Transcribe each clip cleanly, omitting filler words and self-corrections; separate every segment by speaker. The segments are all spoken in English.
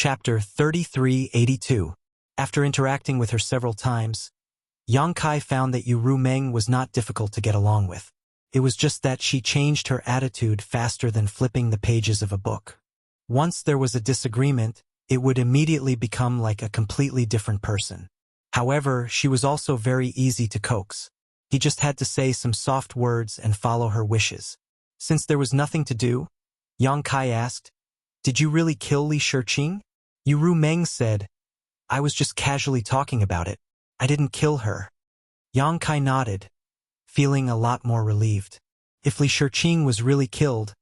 Speaker 1: Chapter 3382. After interacting with her several times, Yang Kai found that Yu Rumeng was not difficult to get along with. It was just that she changed her attitude faster than flipping the pages of a book. Once there was a disagreement, it would immediately become like a completely different person. However, she was also very easy to coax. He just had to say some soft words and follow her wishes. Since there was nothing to do, Yang Kai asked, "Did you really kill Li Shiqing?" Yu Rumeng said, "I was just casually talking about it. I didn't kill her." Yang Kai nodded, feeling a lot more relieved. If Li Shiqing was really killed,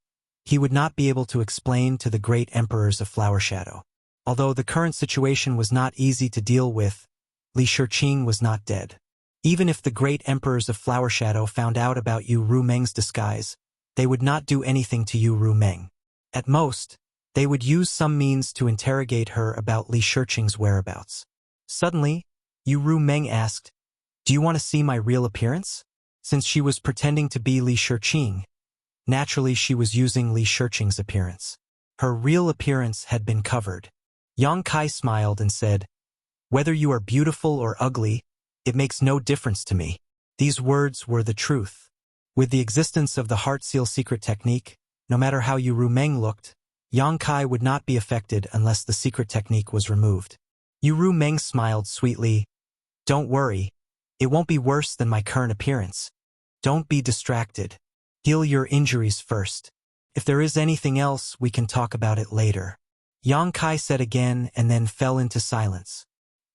Speaker 1: he would not be able to explain to the great emperors of Flower Shadow. Although the current situation was not easy to deal with, Li Shiqing was not dead. Even if the great emperors of Flower Shadow found out about Yu Rumeng's disguise, they would not do anything to Yu Rumeng. At most, they would use some means to interrogate her about Li Shiqing's whereabouts. Suddenly, Yu Rumeng asked, "Do you want to see my real appearance?" Since she was pretending to be Li Shiqing, naturally she was using Li Shiqing's appearance. Her real appearance had been covered. Yang Kai smiled and said, "Whether you are beautiful or ugly, it makes no difference to me." These words were the truth. With the existence of the Heart Seal secret technique, no matter how Yu Rumeng looked, Yang Kai would not be affected unless the secret technique was removed. Yu Rumeng smiled sweetly. "Don't worry, it won't be worse than my current appearance. Don't be distracted. Heal your injuries first. If there is anything else, we can talk about it later." Yang Kai said again and then fell into silence.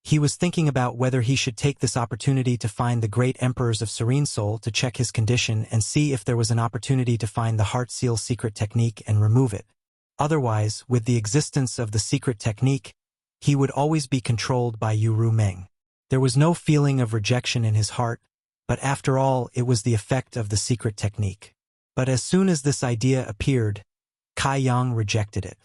Speaker 1: He was thinking about whether he should take this opportunity to find the great emperors of Serene Soul to check his condition and see if there was an opportunity to find the Heart Seal secret technique and remove it. Otherwise, with the existence of the secret technique, he would always be controlled by Yu Rumeng. There was no feeling of rejection in his heart, but after all, it was the effect of the secret technique. But as soon as this idea appeared, Kai Yang rejected it.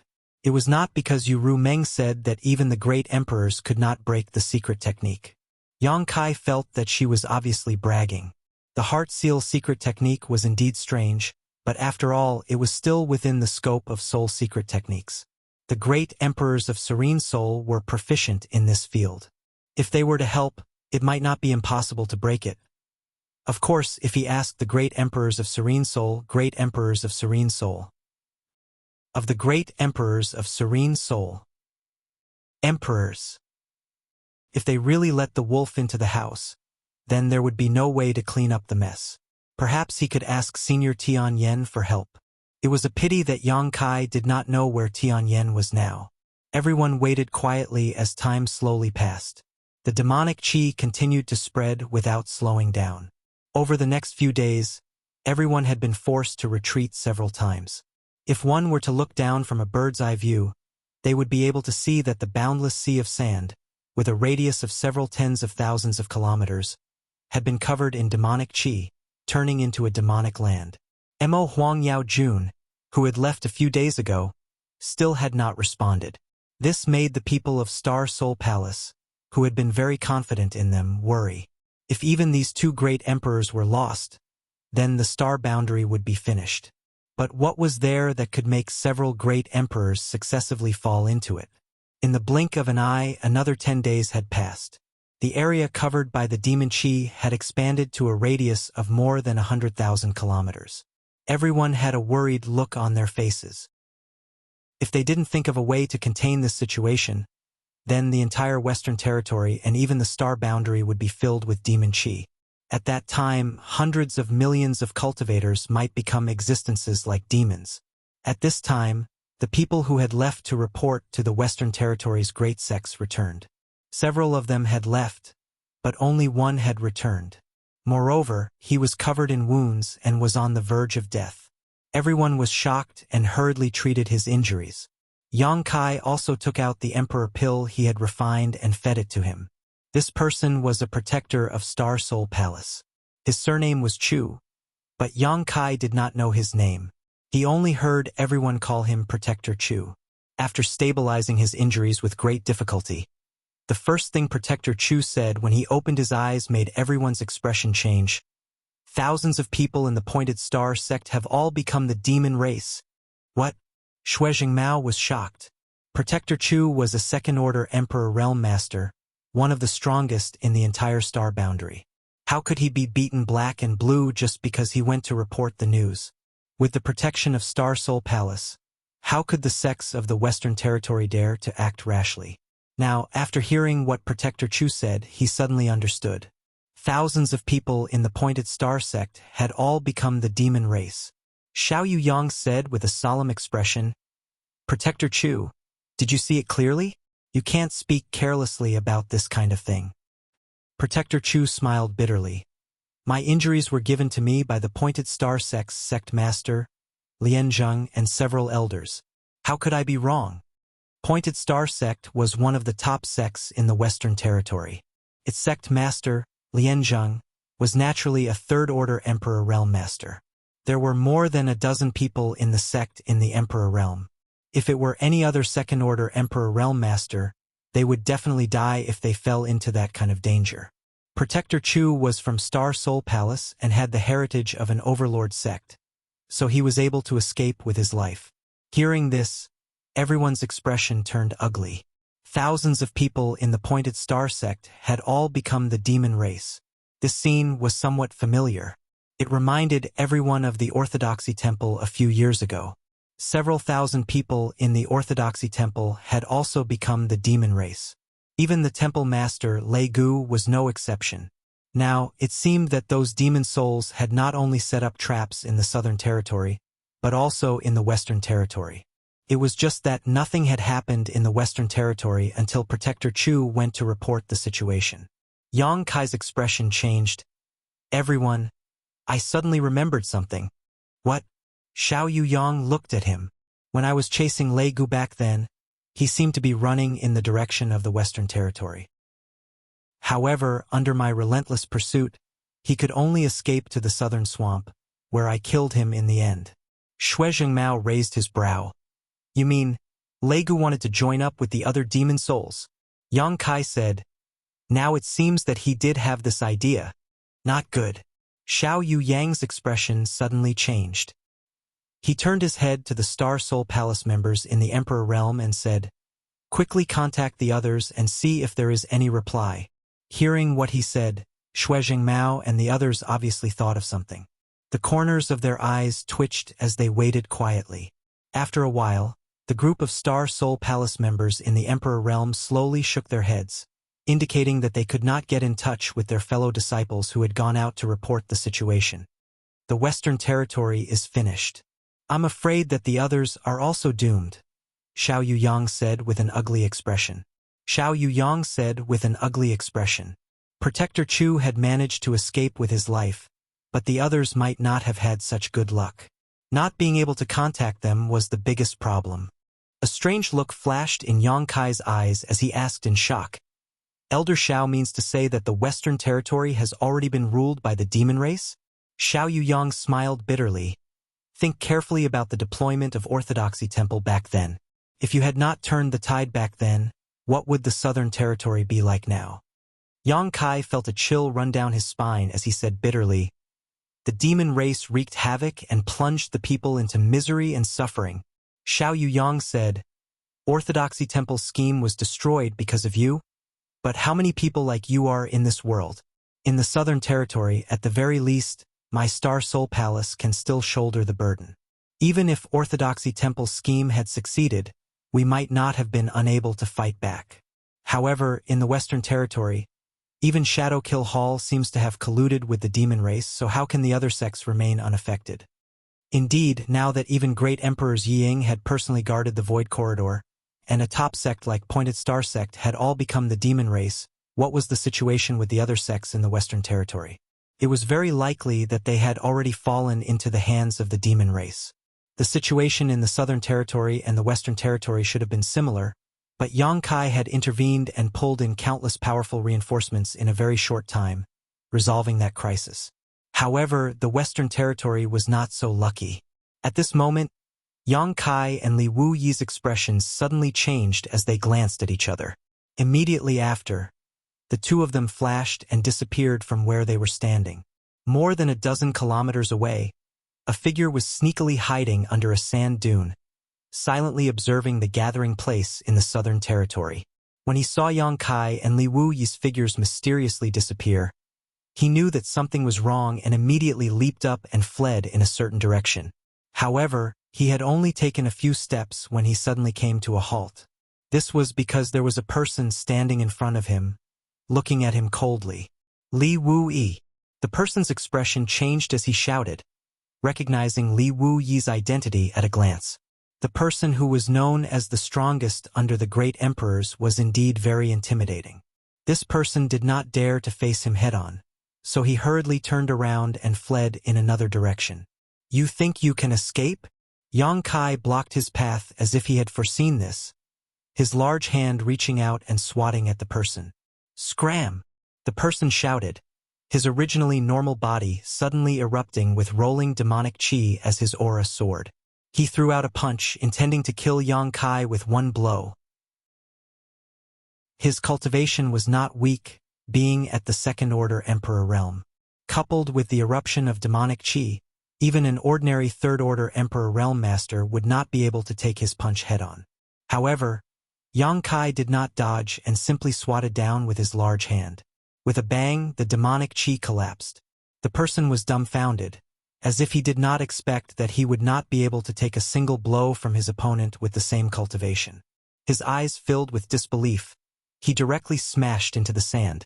Speaker 1: It was not because Yu Rumeng said that even the great emperors could not break the secret technique. Yang Kai felt that she was obviously bragging. The Heart Seal secret technique was indeed strange, but after all, it was still within the scope of soul secret techniques. The great emperors of Serene Soul were proficient in this field. If they were to help, it might not be impossible to break it. Of course, if he asked the great emperors of Serene Soul, great emperors of Serene Soul. Of the great emperors of Serene Soul. Emperors. If they really let the wolf into the house, then there would be no way to clean up the mess. Perhaps he could ask Senior Tianyan for help. It was a pity that Yang Kai did not know where Tianyan was now. Everyone waited quietly as time slowly passed. The demonic qi continued to spread without slowing down. Over the next few days, everyone had been forced to retreat several times. If one were to look down from a bird's-eye view, they would be able to see that the boundless sea of sand, with a radius of several tens of thousands of kilometers, had been covered in demonic qi, turning into a demonic land. Mo Huang Yao Jun, who had left a few days ago, still had not responded. This made the people of Star Soul Palace, who had been very confident in them, worry. If even these two great emperors were lost, then the star boundary would be finished. But what was there that could make several great emperors successively fall into it? In the blink of an eye, another 10 days had passed. The area covered by the demon qi had expanded to a radius of more than 100,000 kilometers. Everyone had a worried look on their faces. If they didn't think of a way to contain this situation, then the entire Western Territory and even the star boundary would be filled with demon qi. At that time, hundreds of millions of cultivators might become existences like demons. At this time, the people who had left to report to the Western Territory's great sects returned. Several of them had left, but only one had returned. Moreover, he was covered in wounds and was on the verge of death. Everyone was shocked and hurriedly treated his injuries. Yang Kai also took out the Emperor pill he had refined and fed it to him. This person was a protector of Star Soul Palace. His surname was Chu, but Yang Kai did not know his name. He only heard everyone call him Protector Chu. After stabilizing his injuries with great difficulty, the first thing Protector Chu said when he opened his eyes made everyone's expression change. Thousands of people in the Pointed Star sect have all become the demon race. What? Shui Jingmao was shocked. Protector Chu was a second-order Emperor Realm Master, one of the strongest in the entire star boundary. How could he be beaten black and blue just because he went to report the news? With the protection of Star Soul Palace, how could the sects of the Western Territory dare to act rashly? Now, after hearing what Protector Chu said, he suddenly understood. Thousands of people in the Pointed Star sect had all become the demon race. Xiao Yuyang said with a solemn expression, "Protector Chu, did you see it clearly? You can't speak carelessly about this kind of thing." Protector Chu smiled bitterly. "My injuries were given to me by the Pointed Star sect's sect master, Lianzheng, and several elders. How could I be wrong? Pointed Star sect was one of the top sects in the Western Territory. Its sect master, Lianzheng, was naturally a third-order Emperor Realm Master. There were more than a dozen people in the sect in the Emperor Realm. If it were any other second-order Emperor Realm Master, they would definitely die if they fell into that kind of danger. Protector Chu was from Star Soul Palace and had the heritage of an overlord sect, so he was able to escape with his life. Hearing this, everyone's expression turned ugly. Thousands of people in the Pointed Star sect had all become the demon race. This scene was somewhat familiar. It reminded everyone of the Orthodoxy Temple a few years ago. Several thousand people in the Orthodoxy Temple had also become the demon race. Even the temple master, Lei Gu, was no exception. Now, it seemed that those demon souls had not only set up traps in the Southern Territory, but also in the Western Territory. It was just that nothing had happened in the Western Territory until Protector Chu went to report the situation. Yang Kai's expression changed. "Everyone, I suddenly remembered something." "What?" Xiao Yuyang looked at him. "When I was chasing Lei Gu back then, he seemed to be running in the direction of the Western Territory. However, under my relentless pursuit, he could only escape to the southern swamp, where I killed him in the end." Shui Mao raised his brow. "You mean, Lei Gu wanted to join up with the other demon souls?" Yang Kai said. "Now it seems that he did have this idea. Not good." Xiao Yuyang's expression suddenly changed. He turned his head to the Star Soul Palace members in the Emperor Realm and said, "Quickly contact the others and see if there is any reply." Hearing what he said, Shui Mao and the others obviously thought of something. The corners of their eyes twitched as they waited quietly. After a while, the group of Star Soul Palace members in the Emperor Realm slowly shook their heads, indicating that they could not get in touch with their fellow disciples who had gone out to report the situation. "The Western Territory is finished. I'm afraid that the others are also doomed," Xiao Yuyang said with an ugly expression. Protector Chu had managed to escape with his life, but the others might not have had such good luck. Not being able to contact them was the biggest problem. A strange look flashed in Yang Kai's eyes as he asked in shock, "Elder Xiao means to say that the Western Territory has already been ruled by the demon race?" Xiao Yuyang smiled bitterly. "Think carefully about the deployment of Orthodoxy Temple back then. If you had not turned the tide back then, what would the Southern Territory be like now?" Yang Kai felt a chill run down his spine as he said bitterly, "The demon race wreaked havoc and plunged the people into misery and suffering." Xiao Yuyang said, "Orthodoxy Temple's scheme was destroyed because of you? But how many people like you are in this world? In the Southern Territory, at the very least, my Star Soul Palace can still shoulder the burden. Even if Orthodoxy Temple's scheme had succeeded, we might not have been unable to fight back. However, in the Western Territory, even Shadow Kill Hall seems to have colluded with the demon race, so how can the other sects remain unaffected? Indeed, now that even Great Emperors Ying had personally guarded the Void Corridor, and a top sect like Pointed Star sect had all become the demon race, what was the situation with the other sects in the Western Territory? It was very likely that they had already fallen into the hands of the demon race. The situation in the Southern Territory and the Western Territory should have been similar, but Yang Kai had intervened and pulled in countless powerful reinforcements in a very short time, resolving that crisis. However, the Western Territory was not so lucky. At this moment, Yang Kai and Li Wuyi's expressions suddenly changed as they glanced at each other. Immediately after, the two of them flashed and disappeared from where they were standing. More than a dozen kilometers away, a figure was sneakily hiding under a sand dune. silently observing the gathering place in the southern territory. When he saw Yang Kai and Li Wuyi's figures mysteriously disappear, he knew that something was wrong and immediately leaped up and fled in a certain direction. However, he had only taken a few steps when he suddenly came to a halt. This was because there was a person standing in front of him, looking at him coldly. Li Wuyi. The person's expression changed as he shouted, recognizing Li Wuyi's identity at a glance. The person who was known as the strongest under the great emperors was indeed very intimidating. This person did not dare to face him head-on, so he hurriedly turned around and fled in another direction. You think you can escape? Yang Kai blocked his path as if he had foreseen this, his large hand reaching out and swatting at the person. Scram! The person shouted, his originally normal body suddenly erupting with rolling demonic chi as his aura soared. He threw out a punch, intending to kill Yang Kai with one blow. His cultivation was not weak, being at the second-order emperor realm. Coupled with the eruption of demonic chi, even an ordinary third-order emperor realm master would not be able to take his punch head-on. However, Yang Kai did not dodge and simply swatted down with his large hand. With a bang, the demonic chi collapsed. The person was dumbfounded, as if he did not expect that he would not be able to take a single blow from his opponent with the same cultivation. His eyes filled with disbelief, he directly smashed into the sand,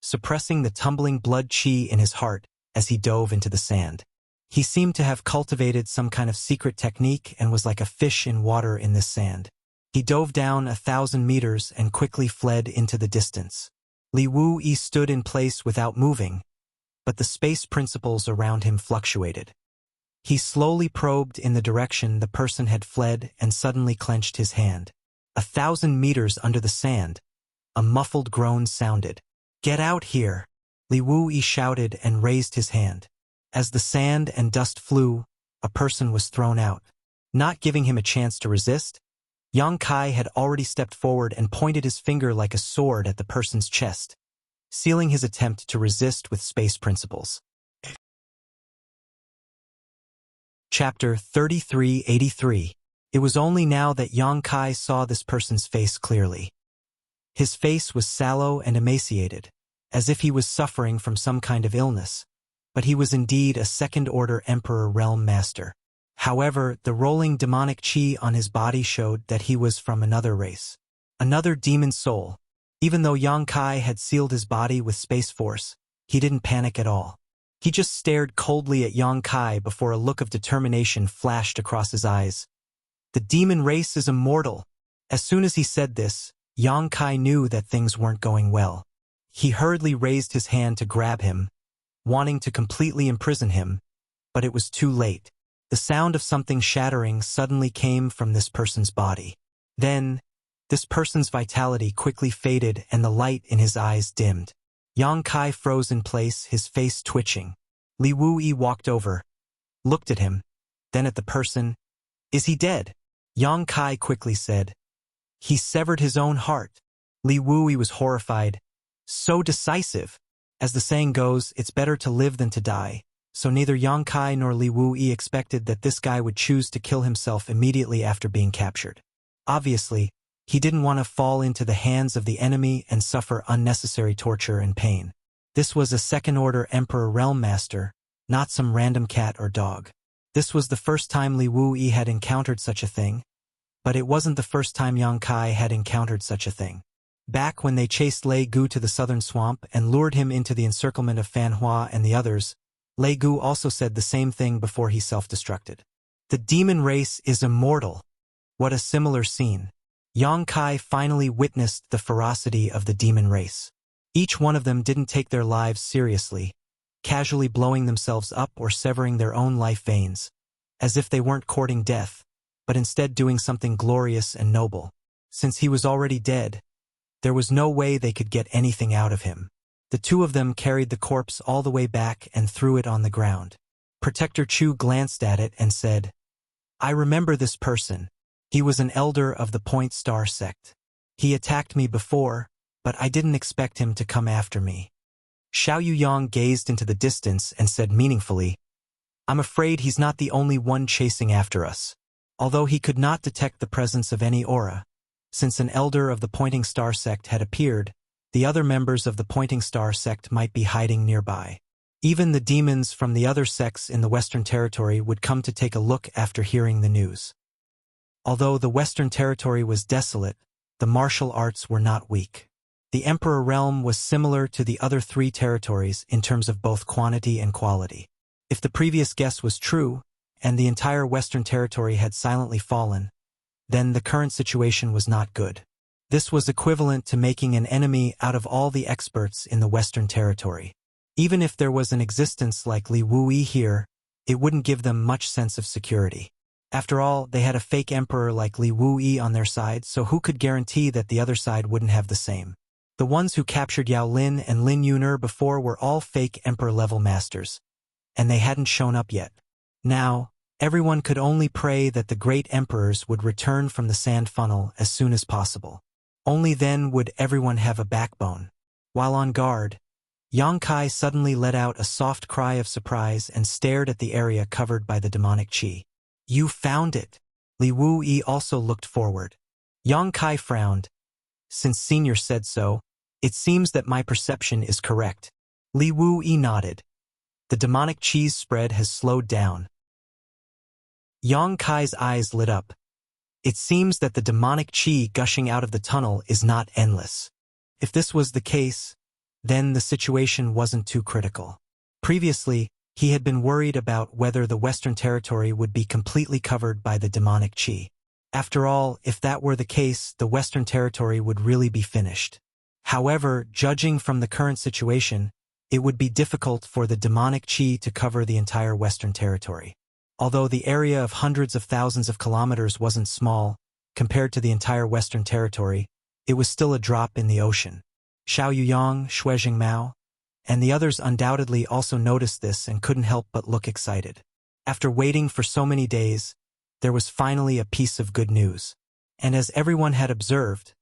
Speaker 1: suppressing the tumbling blood chi in his heart as he dove into the sand. He seemed to have cultivated some kind of secret technique and was like a fish in water in this sand. He dove down 1,000 meters and quickly fled into the distance. Li Wuyi stood in place without moving, but the space principles around him fluctuated. He slowly probed in the direction the person had fled and suddenly clenched his hand. 1,000 meters under the sand, a muffled groan sounded. Get out here! Li Wuyi shouted and raised his hand. As the sand and dust flew, a person was thrown out. Not giving him a chance to resist, Yang Kai had already stepped forward and pointed his finger like a sword at the person's chest, sealing his attempt to resist with space principles. Chapter 3383. It was only now that Yang Kai saw this person's face clearly. His face was sallow and emaciated, as if he was suffering from some kind of illness, but he was indeed a second-order Emperor Realm Master. However, the rolling demonic chi on his body showed that he was from another race, another demon soul. Even though Yang Kai had sealed his body with space force, he didn't panic at all. He just stared coldly at Yang Kai before a look of determination flashed across his eyes. The demon race is immortal. As soon as he said this, Yang Kai knew that things weren't going well. He hurriedly raised his hand to grab him, wanting to completely imprison him, but it was too late. The sound of something shattering suddenly came from this person's body. Then, this person's vitality quickly faded and the light in his eyes dimmed. Yang Kai froze in place, his face twitching. Li Wuyi walked over, looked at him, then at the person. Is he dead? Yang Kai quickly said. He severed his own heart. Li Wuyi was horrified. So decisive. As the saying goes, it's better to live than to die. So neither Yang Kai nor Li Wuyi expected that this guy would choose to kill himself immediately after being captured. Obviously, he didn't want to fall into the hands of the enemy and suffer unnecessary torture and pain. This was a second-order Emperor Realm Master, not some random cat or dog. This was the first time Li Wuyi had encountered such a thing, but it wasn't the first time Yang Kai had encountered such a thing. Back when they chased Lei Gu to the southern swamp and lured him into the encirclement of Fan Hua and the others, Lei Gu also said the same thing before he self-destructed. The demon race is immortal. What a similar scene. Yang Kai finally witnessed the ferocity of the demon race. Each one of them didn't take their lives seriously, casually blowing themselves up or severing their own life veins, as if they weren't courting death, but instead doing something glorious and noble. Since he was already dead, there was no way they could get anything out of him. The two of them carried the corpse all the way back and threw it on the ground. Protector Chu glanced at it and said, I remember this person. He was an elder of the Point Star sect. He attacked me before, but I didn't expect him to come after me. Xiao Yuyang gazed into the distance and said meaningfully, I'm afraid he's not the only one chasing after us. Although he could not detect the presence of any aura, since an elder of the Pointing Star sect had appeared, the other members of the Pointing Star sect might be hiding nearby. Even the demons from the other sects in the Western Territory would come to take a look after hearing the news. Although the Western Territory was desolate, the martial arts were not weak. The Emperor Realm was similar to the other 3 territories in terms of both quantity and quality. If the previous guess was true, and the entire Western Territory had silently fallen, then the current situation was not good. This was equivalent to making an enemy out of all the experts in the Western Territory. Even if there was an existence like Li Wuyi here, it wouldn't give them much sense of security. After all, they had a fake emperor like Li Wuyi on their side, so who could guarantee that the other side wouldn't have the same? The ones who captured Yao Lin and Lin Yuner before were all fake emperor-level masters, and they hadn't shown up yet. Now, everyone could only pray that the great emperors would return from the sand funnel as soon as possible. Only then would everyone have a backbone. While on guard, Yang Kai suddenly let out a soft cry of surprise and stared at the area covered by the demonic qi. "You found it!" Li Wuyi also looked forward. Yang Kai frowned. "Since Senior said so, it seems that my perception is correct." Li Wuyi nodded. "The demonic qi's spread has slowed down." Yang Kai's eyes lit up. It seems that the demonic qi gushing out of the tunnel is not endless. If this was the case, then the situation wasn't too critical. Previously, he had been worried about whether the Western Territory would be completely covered by the demonic qi. After all, if that were the case, the Western Territory would really be finished. However, judging from the current situation, it would be difficult for the demonic qi to cover the entire Western Territory. Although the area of hundreds of thousands of kilometers wasn't small, compared to the entire Western Territory, it was still a drop in the ocean. Xiao Yuyang, Xue Jingmao, and the others undoubtedly also noticed this and couldn't help but look excited. After waiting for so many days, there was finally a piece of good news. And as everyone had observed,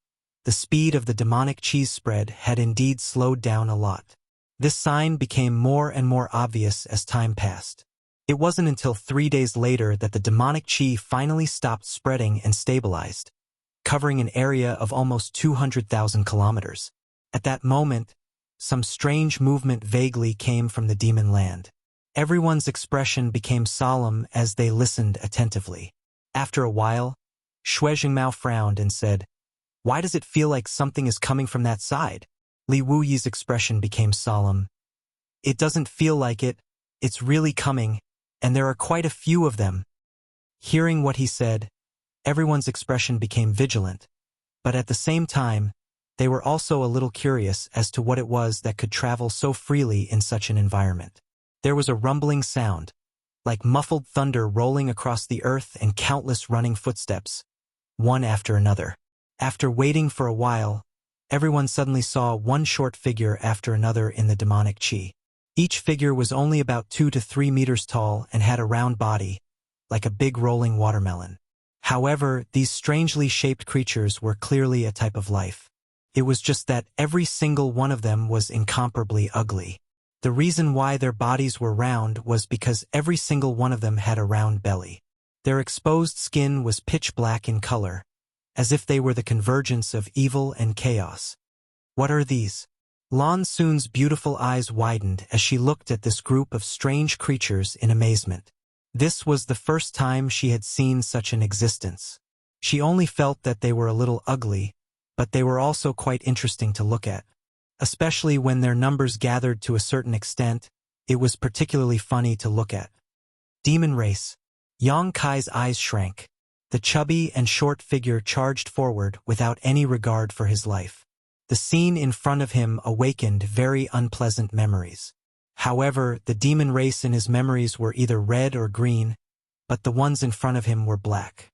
Speaker 1: the speed of the demonic qi's spread had indeed slowed down a lot. This sign became more and more obvious as time passed. It wasn't until 3 days later that the demonic qi finally stopped spreading and stabilized, covering an area of almost 200,000 kilometers. At that moment, some strange movement vaguely came from the demon land. Everyone's expression became solemn as they listened attentively. After a while, Xue Jingmao frowned and said, "Why does it feel like something is coming from that side?" Li Wuyi's expression became solemn. "It doesn't feel like it, it's really coming, and there are quite a few of them." Hearing what he said, everyone's expression became vigilant, but at the same time, they were also a little curious as to what it was that could travel so freely in such an environment. There was a rumbling sound, like muffled thunder rolling across the earth and countless running footsteps, one after another. After waiting for a while, everyone suddenly saw one short figure after another in the demonic qi. Each figure was only about 2 to 3 meters tall and had a round body, like a big rolling watermelon. However, these strangely shaped creatures were clearly a type of life. It was just that every single one of them was incomparably ugly. The reason why their bodies were round was because every single one of them had a round belly. Their exposed skin was pitch black in color, as if they were the convergence of evil and chaos. "What are these?" Lan Sun's beautiful eyes widened as she looked at this group of strange creatures in amazement. This was the first time she had seen such an existence. She only felt that they were a little ugly, but they were also quite interesting to look at. Especially when their numbers gathered to a certain extent, it was particularly funny to look at. Demon race. Yang Kai's eyes shrank. The chubby and short figure charged forward without any regard for his life. The scene in front of him awakened very unpleasant memories. However, the demon race in his memories were either red or green, but the ones in front of him were black.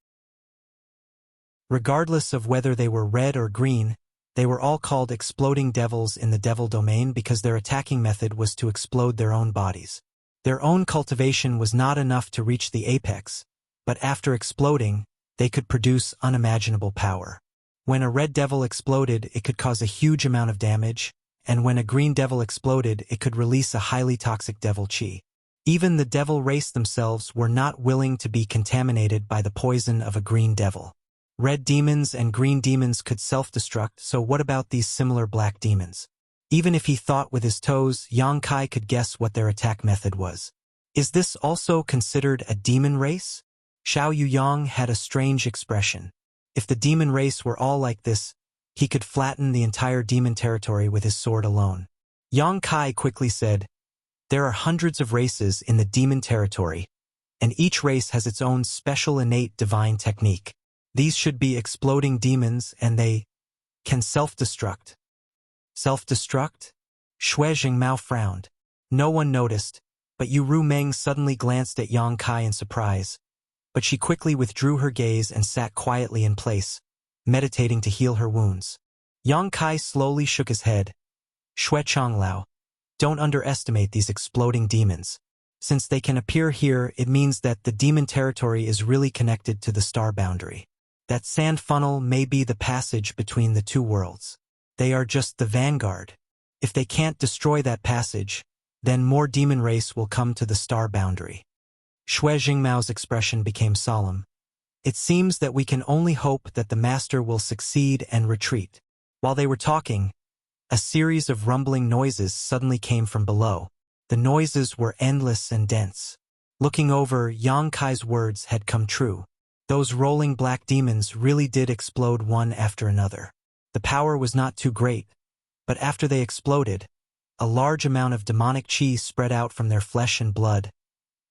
Speaker 1: Regardless of whether they were red or green, they were all called exploding devils in the devil domain because their attacking method was to explode their own bodies. Their own cultivation was not enough to reach the apex, but after exploding, they could produce unimaginable power. When a red devil exploded, it could cause a huge amount of damage, and when a green devil exploded, it could release a highly toxic devil qi. Even the devil race themselves were not willing to be contaminated by the poison of a green devil. Red demons and green demons could self-destruct, so what about these similar black demons? Even if he thought with his toes, Yang Kai could guess what their attack method was. Is this also considered a demon race? Xiao Yuyang had a strange expression. If the demon race were all like this, he could flatten the entire demon territory with his sword alone. Yang Kai quickly said, "There are hundreds of races in the demon territory, and each race has its own special innate divine technique. These should be exploding demons, and they can self-destruct." Self-destruct? Xue Jingmao frowned. No one noticed, but Yu Rumeng suddenly glanced at Yang Kai in surprise. But she quickly withdrew her gaze and sat quietly in place, meditating to heal her wounds. Yang Kai slowly shook his head. "Xue Changlao, don't underestimate these exploding demons. Since they can appear here, it means that the demon territory is really connected to the star boundary. That sand funnel may be the passage between the two worlds. They are just the vanguard. If they can't destroy that passage, then more demon race will come to the star boundary." Xue Jingmao's expression became solemn. "It seems that we can only hope that the master will succeed and retreat." While they were talking, a series of rumbling noises suddenly came from below. The noises were endless and dense. Looking over, Yang Kai's words had come true. Those rolling black demons really did explode one after another. The power was not too great, but after they exploded, a large amount of demonic qi spread out from their flesh and blood,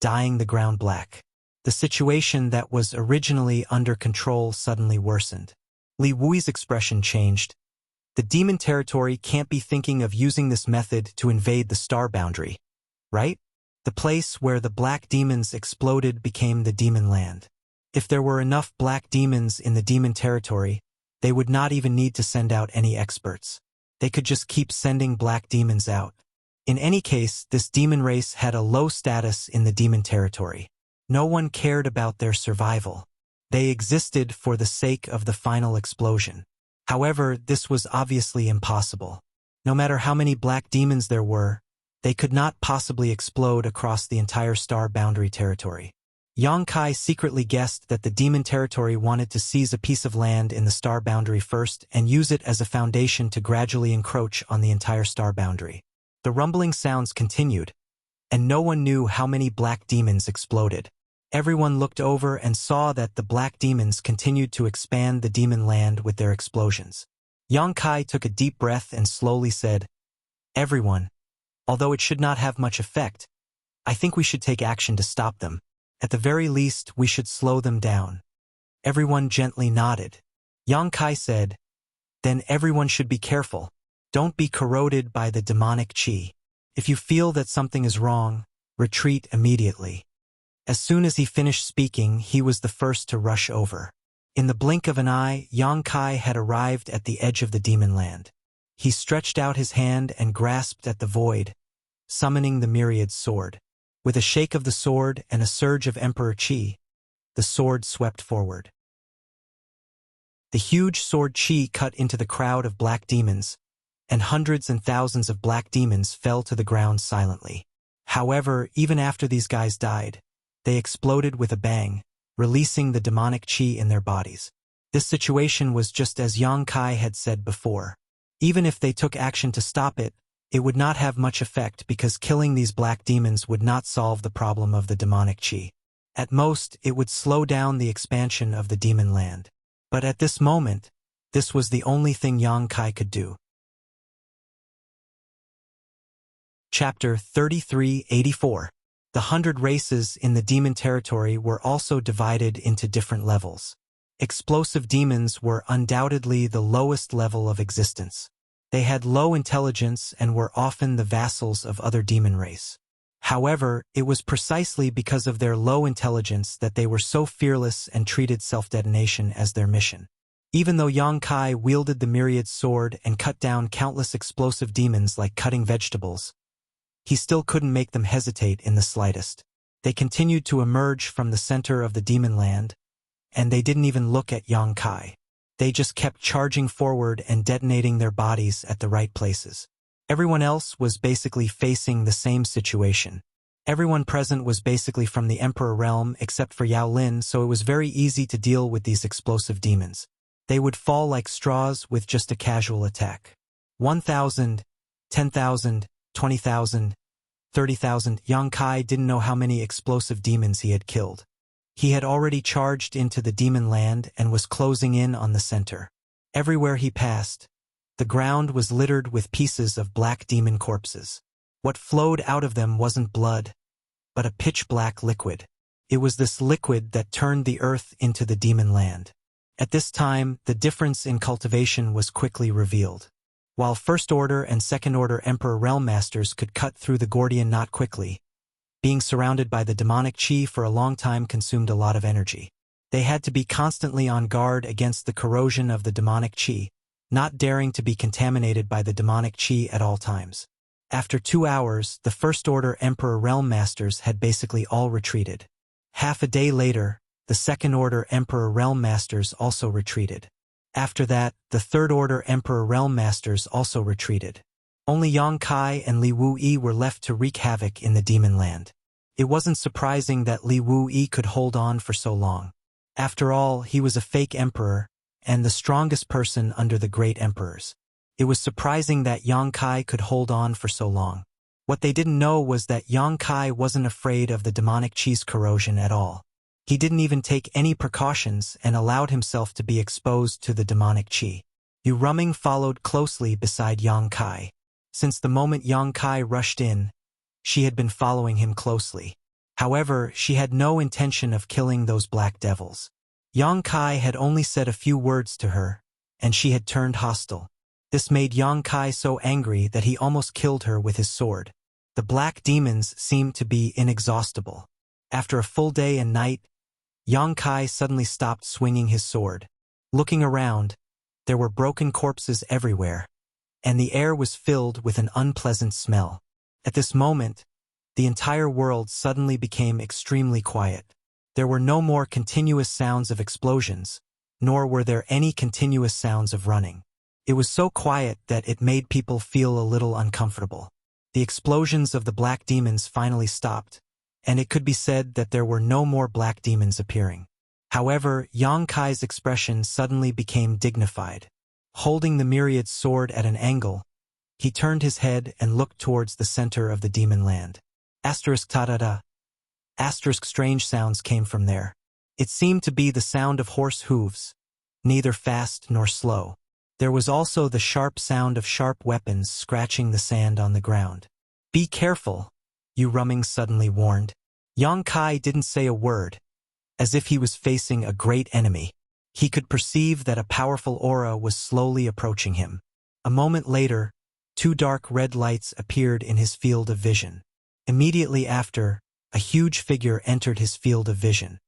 Speaker 1: dyeing the ground black. The situation that was originally under control suddenly worsened. Li Wui's expression changed. The demon territory can't be thinking of using this method to invade the star boundary, right? The place where the black demons exploded became the demon land. If there were enough black demons in the demon territory, they would not even need to send out any experts. They could just keep sending black demons out. In any case, this demon race had a low status in the demon territory. No one cared about their survival. They existed for the sake of the final explosion. However, this was obviously impossible. No matter how many black demons there were, they could not possibly explode across the entire star boundary territory. Yang Kai secretly guessed that the demon territory wanted to seize a piece of land in the star boundary first and use it as a foundation to gradually encroach on the entire star boundary. The rumbling sounds continued, and no one knew how many black demons exploded. Everyone looked over and saw that the black demons continued to expand the demon land with their explosions. Yang Kai took a deep breath and slowly said, "Everyone, although it should not have much effect, I think we should take action to stop them. At the very least, we should slow them down." Everyone gently nodded. Yang Kai said, "Then everyone should be careful. Don't be corroded by the demonic qi. If you feel that something is wrong, retreat immediately." As soon as he finished speaking, he was the first to rush over. In the blink of an eye, Yang Kai had arrived at the edge of the demon land. He stretched out his hand and grasped at the void, summoning the myriad sword. With a shake of the sword and a surge of Emperor Qi, the sword swept forward. The huge sword Qi cut into the crowd of black demons, and hundreds and thousands of black demons fell to the ground silently. However, even after these guys died, they exploded with a bang, releasing the demonic Qi in their bodies. This situation was just as Yang Kai had said before. Even if they took action to stop it, it would not have much effect because killing these black demons would not solve the problem of the demonic qi. At most, it would slow down the expansion of the demon land. But at this moment, this was the only thing Yang Kai could do. Chapter 3384. The 100 races in the demon territory were also divided into different levels. Explosive demons were undoubtedly the lowest level of existence. They had low intelligence and were often the vassals of other demon race. However, it was precisely because of their low intelligence that they were so fearless and treated self-detonation as their mission. Even though Yang Kai wielded the myriad sword and cut down countless explosive demons like cutting vegetables, he still couldn't make them hesitate in the slightest. They continued to emerge from the center of the demon land, and they didn't even look at Yang Kai. They just kept charging forward and detonating their bodies at the right places. Everyone else was basically facing the same situation. Everyone present was basically from the Emperor realm except for Yao Lin, so it was very easy to deal with these explosive demons. They would fall like straws with just a casual attack. 1,000, 10,000, 20,000, 30,000. Yang Kai didn't know how many explosive demons he had killed. He had already charged into the demon land and was closing in on the center. Everywhere he passed, the ground was littered with pieces of black demon corpses. What flowed out of them wasn't blood, but a pitch-black liquid. It was this liquid that turned the earth into the demon land. At this time, the difference in cultivation was quickly revealed. While First-Order and Second-Order Emperor Realm Masters could cut through the Gordian knot quickly, being surrounded by the demonic chi for a long time consumed a lot of energy. They had to be constantly on guard against the corrosion of the demonic chi, not daring to be contaminated by the demonic chi at all times. After 2 hours, the First-Order Emperor Realm Masters had basically all retreated. Half a day later, the Second-Order Emperor Realm Masters also retreated. After that, the Third-Order Emperor Realm Masters also retreated. Only Yang Kai and Li Wuyi were left to wreak havoc in the demon land. It wasn't surprising that Li Wuyi could hold on for so long. After all, he was a fake emperor, and the strongest person under the great emperors. It was surprising that Yang Kai could hold on for so long. What they didn't know was that Yang Kai wasn't afraid of the demonic chi's corrosion at all. He didn't even take any precautions and allowed himself to be exposed to the demonic chi. Yu Ruming followed closely beside Yang Kai. Since the moment Yang Kai rushed in, she had been following him closely. However, she had no intention of killing those black devils. Yang Kai had only said a few words to her, and she had turned hostile. This made Yang Kai so angry that he almost killed her with his sword. The black demons seemed to be inexhaustible. After a full day and night, Yang Kai suddenly stopped swinging his sword. Looking around, there were broken corpses everywhere, and the air was filled with an unpleasant smell. At this moment, the entire world suddenly became extremely quiet. There were no more continuous sounds of explosions, nor were there any continuous sounds of running. It was so quiet that it made people feel a little uncomfortable. The explosions of the black demons finally stopped, and it could be said that there were no more black demons appearing. However, Yang Kai's expression suddenly became dignified. Holding the myriad sword at an angle, he turned his head and looked towards the center of the demon land. Asterisk ta-da-da. Asterisk strange sounds came from there. It seemed to be the sound of horse hooves, neither fast nor slow. There was also the sharp sound of sharp weapons scratching the sand on the ground. Be careful, Yu Ruming suddenly warned. Yang Kai didn't say a word, as if he was facing a great enemy. He could perceive that a powerful aura was slowly approaching him. A moment later, 2 dark red lights appeared in his field of vision. Immediately after, a huge figure entered his field of vision.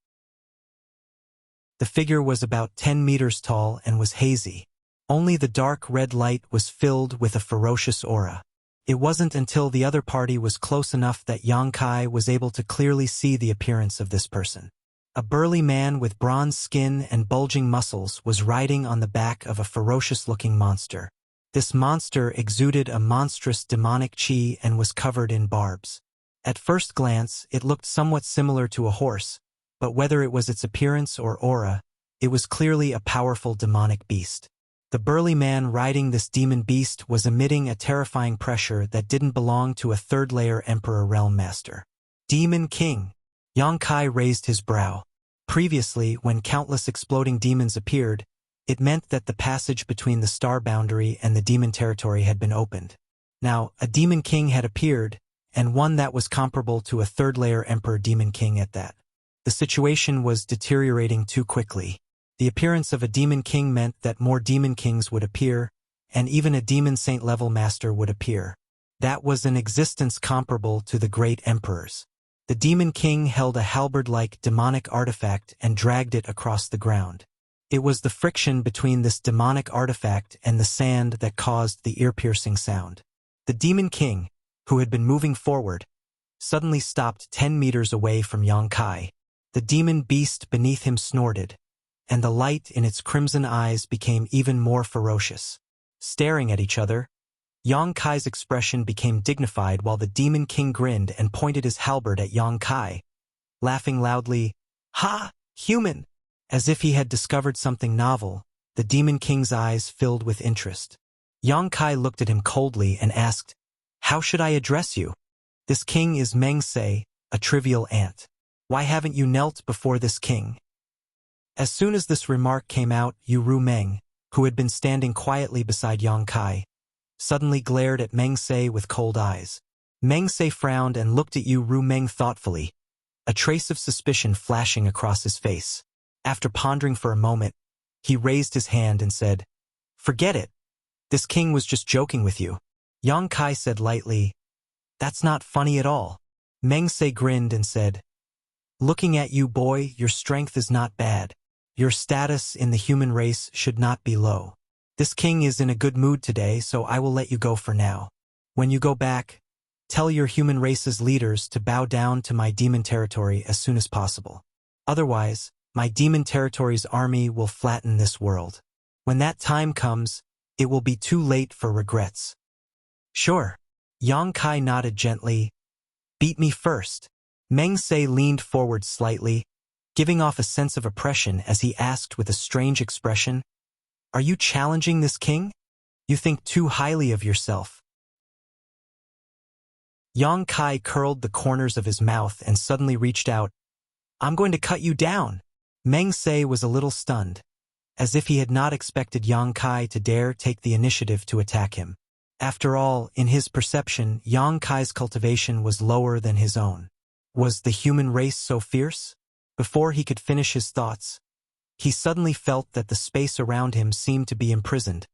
Speaker 1: The figure was about 10 meters tall and was hazy. Only the dark red light was filled with a ferocious aura. It wasn't until the other party was close enough that Yang Kai was able to clearly see the appearance of this person. A burly man with bronze skin and bulging muscles was riding on the back of a ferocious-looking monster. This monster exuded a monstrous demonic chi and was covered in barbs. At first glance, it looked somewhat similar to a horse, but whether it was its appearance or aura, it was clearly a powerful demonic beast. The burly man riding this demon beast was emitting a terrifying pressure that didn't belong to a third-layer Emperor Realm Master. Demon King. Yang Kai raised his brow. Previously, when countless exploding demons appeared, it meant that the passage between the star boundary and the demon territory had been opened. Now, a demon king had appeared, and one that was comparable to a third-layer Emperor Demon King at that. The situation was deteriorating too quickly. The appearance of a demon king meant that more demon kings would appear, and even a demon saint-level master would appear. That was an existence comparable to the great emperors. The demon king held a halberd-like demonic artifact and dragged it across the ground. It was the friction between this demonic artifact and the sand that caused the ear-piercing sound. The demon king, who had been moving forward, suddenly stopped 10 meters away from Yang Kai. The demon beast beneath him snorted, and the light in its crimson eyes became even more ferocious. Staring at each other, Yang Kai's expression became dignified while the Demon King grinned and pointed his halberd at Yang Kai, laughing loudly, "Ha! Human!" As if he had discovered something novel, the Demon King's eyes filled with interest. Yang Kai looked at him coldly and asked, "How should I address you? This king is Meng Se, a trivial ant. Why haven't you knelt before this king?" As soon as this remark came out, Ru Meng, who had been standing quietly beside Yang Kai, suddenly glared at Meng Se with cold eyes. Meng Se frowned and looked at Ru Meng thoughtfully, a trace of suspicion flashing across his face. After pondering for a moment, he raised his hand and said, "Forget it. This king was just joking with you." Yang Kai said lightly, "That's not funny at all." Meng Se grinned and said, "Looking at you, boy, your strength is not bad. Your status in the human race should not be low. This king is in a good mood today, so I will let you go for now. When you go back, tell your human race's leaders to bow down to my demon territory as soon as possible. Otherwise, my demon territory's army will flatten this world. When that time comes, it will be too late for regrets." "Sure." Yang Kai nodded gently. "Beat me first." Meng Se leaned forward slightly, giving off a sense of oppression as he asked with a strange expression, "Are you challenging this king? You think too highly of yourself." Yang Kai curled the corners of his mouth and suddenly reached out. "I'm going to cut you down." Meng Se was a little stunned, as if he had not expected Yang Kai to dare take the initiative to attack him. After all, in his perception, Yang Kai's cultivation was lower than his own. Was the human race so fierce? Before he could finish his thoughts, he suddenly felt that the space around him seemed to be imprisoned,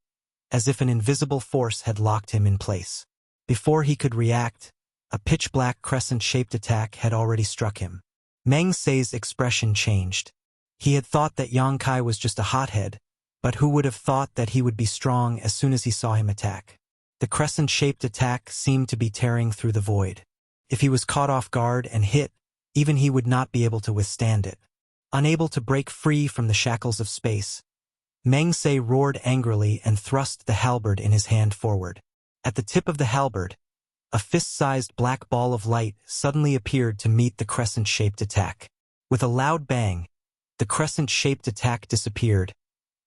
Speaker 1: as if an invisible force had locked him in place. Before he could react, a pitch-black crescent-shaped attack had already struck him. Meng Se's expression changed. He had thought that Yang Kai was just a hothead, but who would have thought that he would be strong as soon as he saw him attack? The crescent-shaped attack seemed to be tearing through the void. If he was caught off guard and hit, even he would not be able to withstand it. Unable to break free from the shackles of space, Meng Se roared angrily and thrust the halberd in his hand forward. At the tip of the halberd, a fist-sized black ball of light suddenly appeared to meet the crescent-shaped attack. With a loud bang, the crescent-shaped attack disappeared,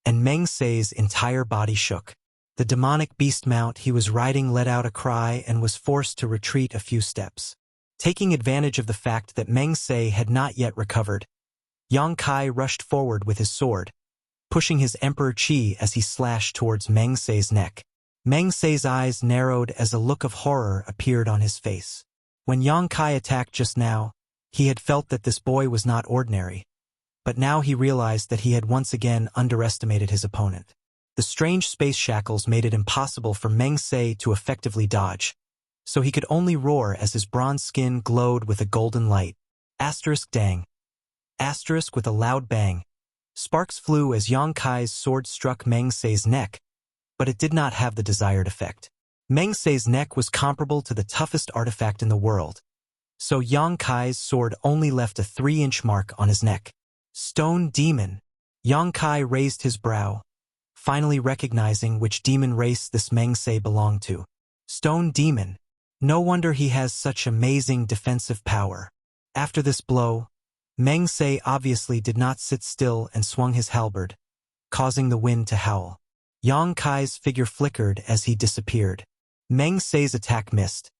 Speaker 1: and Meng Se's entire body shook. The demonic beast mount he was riding let out a cry and was forced to retreat a few steps. Taking advantage of the fact that Meng Se had not yet recovered, Yang Kai rushed forward with his sword, pushing his Emperor Qi as he slashed towards Meng Se's neck. Meng Se's eyes narrowed as a look of horror appeared on his face. When Yang Kai attacked just now, he had felt that this boy was not ordinary, but now he realized that he had once again underestimated his opponent. The strange space shackles made it impossible for Meng Se to effectively dodge, so he could only roar as his bronze skin glowed with a golden light. Asterisk dang. Asterisk with a loud bang. Sparks flew as Yang Kai's sword struck Meng Se's neck, but it did not have the desired effect. Meng Se's neck was comparable to the toughest artifact in the world, so Yang Kai's sword only left a 3-inch mark on his neck. Stone demon. Yang Kai raised his brow, finally recognizing which demon race this Meng Se belonged to. Stone demon. No wonder he has such amazing defensive power. After this blow, Meng Se obviously did not sit still and swung his halberd, causing the wind to howl. Yang Kai's figure flickered as he disappeared. Meng Se's attack missed,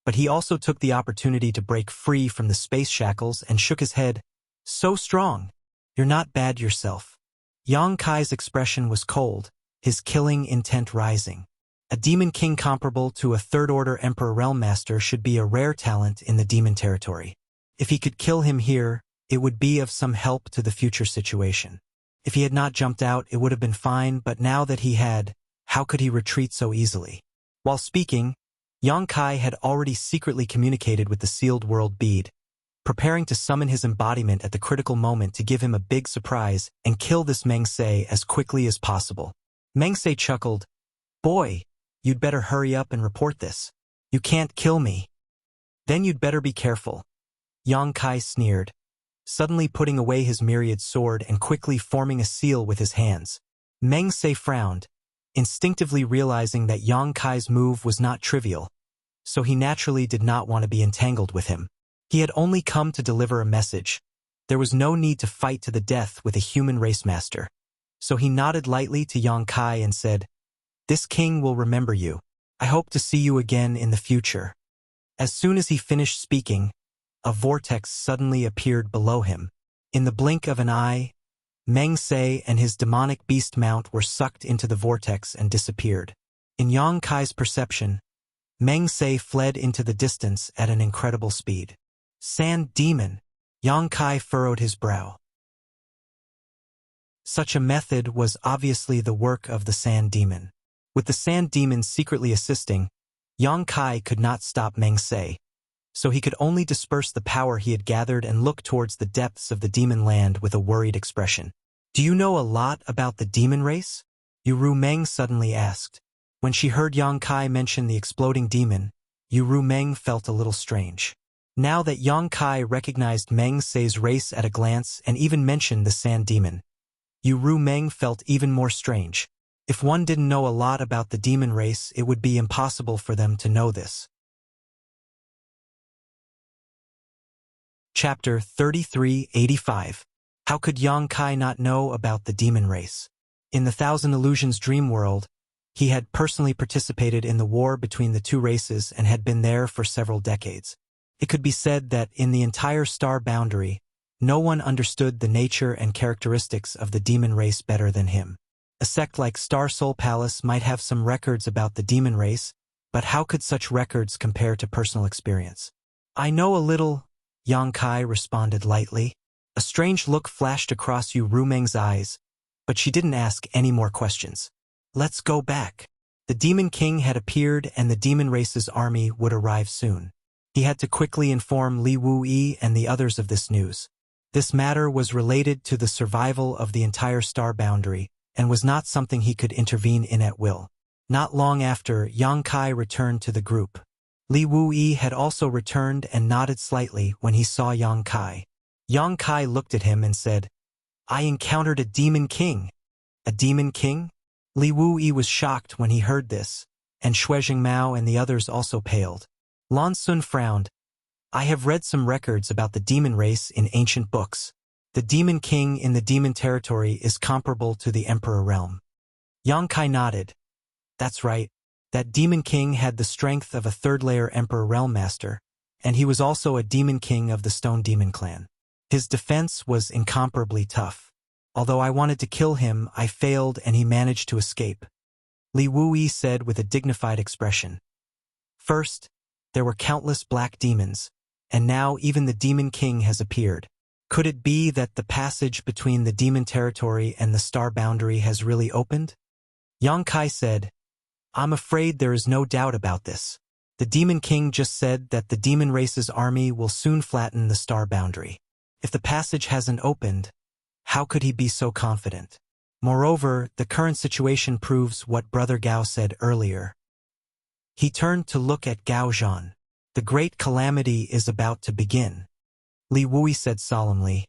Speaker 1: but he also took the opportunity to break free from the space shackles and shook his head. "So strong. You're not bad yourself." Yang Kai's expression was cold, his killing intent rising. A demon king comparable to a third-order Emperor Realm Master should be a rare talent in the demon territory. If he could kill him here, it would be of some help to the future situation. If he had not jumped out, it would have been fine, but now that he had, how could he retreat so easily? While speaking, Yang Kai had already secretly communicated with the sealed world bead, preparing to summon his embodiment at the critical moment to give him a big surprise and kill this Meng Se as quickly as possible. Meng Se chuckled, "Boy, you'd better hurry up and report this. You can't kill me." "Then you'd better be careful." Yang Kai sneered, suddenly putting away his myriad sword and quickly forming a seal with his hands. Meng Se frowned, instinctively realizing that Yang Kai's move was not trivial, so he naturally did not want to be entangled with him. He had only come to deliver a message. There was no need to fight to the death with a human race master. So he nodded lightly to Yang Kai and said, "This king will remember you. I hope to see you again in the future." As soon as he finished speaking, a vortex suddenly appeared below him. In the blink of an eye, Meng Se and his demonic beast mount were sucked into the vortex and disappeared. In Yang Kai's perception, Meng Se fled into the distance at an incredible speed. Sand demon! Yang Kai furrowed his brow. Such a method was obviously the work of the sand demon. With the sand demon secretly assisting, Yang Kai could not stop Meng Se, so he could only disperse the power he had gathered and look towards the depths of the demon land with a worried expression. "Do you know a lot about the demon race?" Yu Meng suddenly asked. When she heard Yang Kai mention the exploding demon, Yu Meng felt a little strange. Now that Yang Kai recognized Meng Se's race at a glance and even mentioned the sand demon, Yu Meng felt even more strange. If one didn't know a lot about the demon race, it would be impossible for them to know this. Chapter 3385. How could Yang Kai not know about the demon race? In the Thousand Illusions dream world, he had personally participated in the war between the two races and had been there for several decades. It could be said that in the entire star boundary, no one understood the nature and characteristics of the demon race better than him. A sect like Star Soul Palace might have some records about the demon race, but how could such records compare to personal experience? "I know a little," Yang Kai responded lightly. A strange look flashed across Yu Meng's eyes, but she didn't ask any more questions. "Let's go back." The Demon King had appeared and the demon race's army would arrive soon. He had to quickly inform Li Wuyi and the others of this news. This matter was related to the survival of the entire star boundary and was not something he could intervene in at will. Not long after, Yang Kai returned to the group. Li Wuyi had also returned and nodded slightly when he saw Yang Kai. Yang Kai looked at him and said, "I encountered a demon king." "A demon king?" Li Wuyi was shocked when he heard this, and Shui Jingmao and the others also paled. Lan Sun frowned. "I have read some records about the demon race in ancient books. The demon king in the demon territory is comparable to the emperor realm." Yang Kai nodded. "That's right. That demon king had the strength of a third-layer emperor realm master, and he was also a demon king of the Stone Demon clan. His defense was incomparably tough. Although I wanted to kill him, I failed and he managed to escape," Li Wuyi said with a dignified expression. "First, there were countless black demons, and now even the Demon King has appeared. Could it be that the passage between the demon territory and the star boundary has really opened?" Yang Kai said, "I'm afraid there is no doubt about this. The Demon King just said that the demon race's army will soon flatten the star boundary. If the passage hasn't opened, how could he be so confident? Moreover, the current situation proves what Brother Gao said earlier." He turned to look at Gao Zhan. "The great calamity is about to begin," Li Wuyi said solemnly.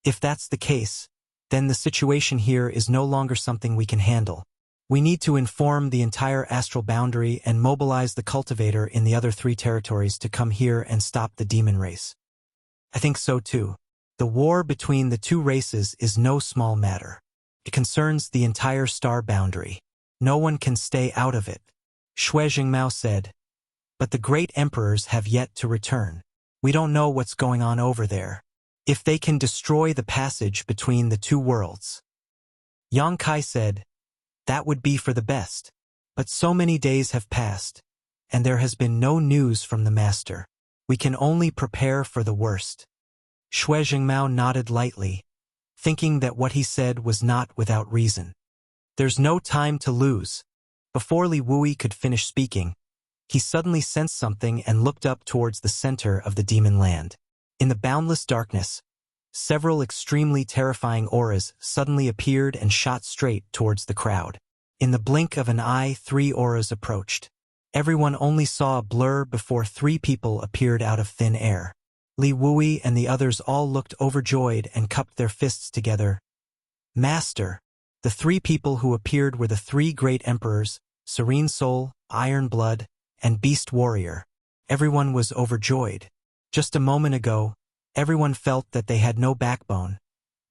Speaker 1: "If that's the case, then the situation here is no longer something we can handle. We need to inform the entire astral boundary and mobilize the cultivator in the other 3 territories to come here and stop the demon race." "I think so too. The war between the 2 races is no small matter. It concerns the entire star boundary. No one can stay out of it," Shui Jingmao said. "But the great emperors have yet to return. We don't know what's going on over there. If they can destroy the passage between the 2 worlds." Yang Kai said, "That would be for the best. But so many days have passed, and there has been no news from the master. We can only prepare for the worst." Shui Jingmao nodded lightly, thinking that what he said was not without reason. "There's no time to lose." Before Li Wuyi could finish speaking, he suddenly sensed something and looked up towards the center of the demon land. In the boundless darkness, several extremely terrifying auras suddenly appeared and shot straight towards the crowd. In the blink of an eye, 3 auras approached. Everyone only saw a blur before 3 people appeared out of thin air. Li Wuyi and the others all looked overjoyed and cupped their fists together. "Master!" The three people who appeared were the three great emperors, Serene Soul, Iron Blood, and Beast Warrior. Everyone was overjoyed. Just a moment ago, everyone felt that they had no backbone,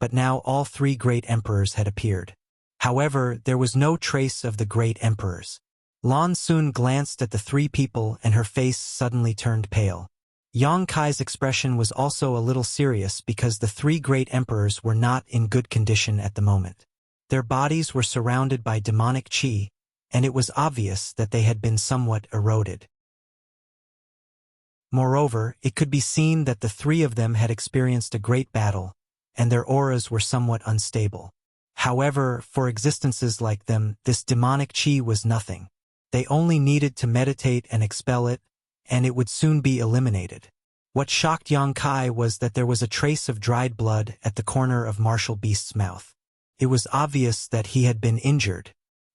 Speaker 1: but now all three great emperors had appeared. However, there was no trace of the great emperors. Lan Xun glanced at the three people and her face suddenly turned pale. Yang Kai's expression was also a little serious because the three great emperors were not in good condition at the moment. Their bodies were surrounded by demonic qi, and it was obvious that they had been somewhat eroded. Moreover, it could be seen that the three of them had experienced a great battle, and their auras were somewhat unstable. However, for existences like them, this demonic qi was nothing. They only needed to meditate and expel it, and it would soon be eliminated. What shocked Yang Kai was that there was a trace of dried blood at the corner of Martial Beast's mouth. It was obvious that he had been injured.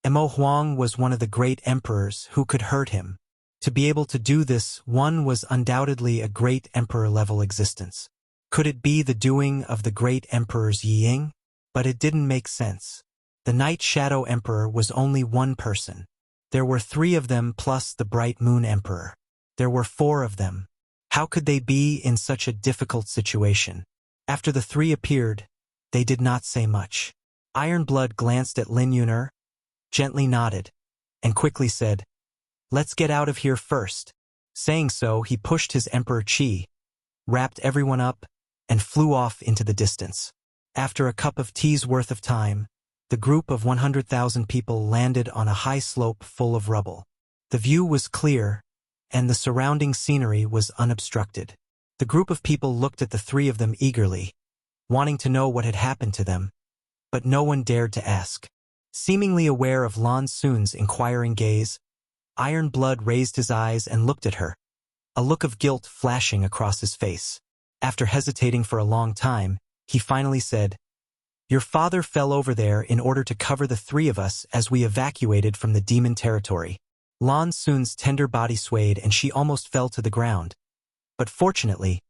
Speaker 1: Mo Huang was one of the great emperors who could hurt him. To be able to do this, one was undoubtedly a great emperor-level existence. Could it be the doing of the great emperors Yi Ying? But it didn't make sense. The Night Shadow Emperor was only one person. There were three of them plus the Bright Moon Emperor. There were four of them. How could they be in such a difficult situation? After the three appeared, they did not say much. Iron Blood glanced at Lin Yuner, gently nodded, and quickly said, "Let's get out of here first." Saying so, he pushed his Emperor Qi, wrapped everyone up, and flew off into the distance. After a cup of tea's worth of time, the group of 100,000 people landed on a high slope full of rubble. The view was clear, and the surrounding scenery was unobstructed. The group of people looked at the three of them eagerly, wanting to know what had happened to them, but no one dared to ask. Seemingly aware of Lan Xun's inquiring gaze, Iron Blood raised his eyes and looked at her, a look of guilt flashing across his face. After hesitating for a long time, he finally said, "Your father fell over there in order to cover the three of us as we evacuated from the demon territory." Lan Xun's tender body swayed and she almost fell to the ground. But fortunately,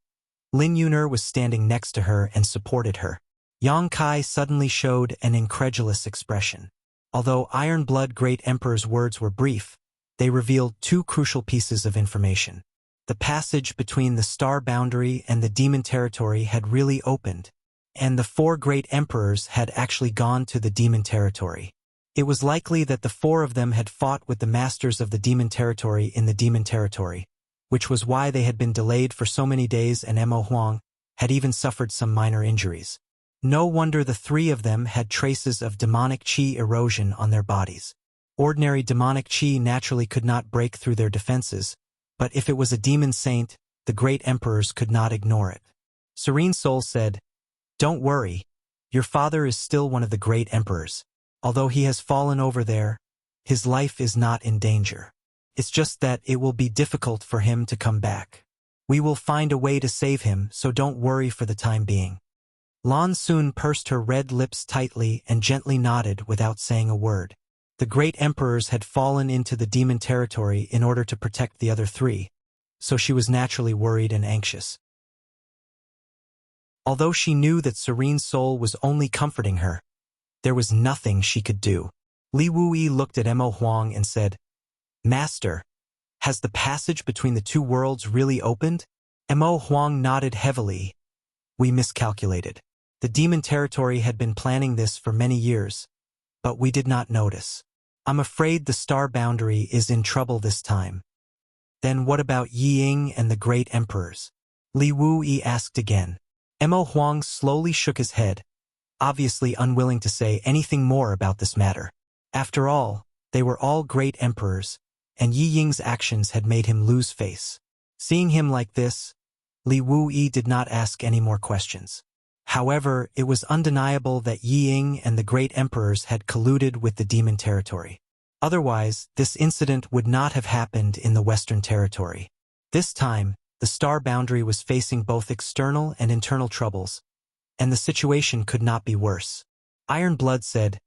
Speaker 1: Lin Yuner was standing next to her and supported her. Yang Kai suddenly showed an incredulous expression. Although Iron Blood Great Emperor's words were brief, they revealed two crucial pieces of information. The passage between the star boundary and the demon territory had really opened, and the four great emperors had actually gone to the demon territory. It was likely that the four of them had fought with the masters of the demon territory in the demon territory, which was why they had been delayed for so many days, and Mo Huang had even suffered some minor injuries. No wonder the three of them had traces of demonic qi erosion on their bodies. Ordinary demonic qi naturally could not break through their defenses, but if it was a demon saint, the great emperors could not ignore it. Serene Soul said, "Don't worry, your father is still one of the great emperors. Although he has fallen over there, his life is not in danger. It's just that it will be difficult for him to come back. We will find a way to save him, so don't worry for the time being." Lan Xun pursed her red lips tightly and gently nodded without saying a word. The great emperors had fallen into the demon territory in order to protect the other three, so she was naturally worried and anxious. Although she knew that Serene Soul was only comforting her, there was nothing she could do. Li Wuyi looked at Mo Huang and said, "Master, has the passage between the two worlds really opened?" Mo Huang nodded heavily. "We miscalculated. The demon territory had been planning this for many years, but we did not notice. I'm afraid the star boundary is in trouble this time." "Then what about Yi Ying and the great emperors?" Li Wuyi asked again. Mo Huang slowly shook his head, obviously unwilling to say anything more about this matter. After all, they were all great emperors, and Yi Ying's actions had made him lose face. Seeing him like this, Li Wuyi did not ask any more questions. However, it was undeniable that Yi Ying and the great emperors had colluded with the demon territory. Otherwise, this incident would not have happened in the Western Territory. This time, the star boundary was facing both external and internal troubles, and the situation could not be worse. Iron Blood said,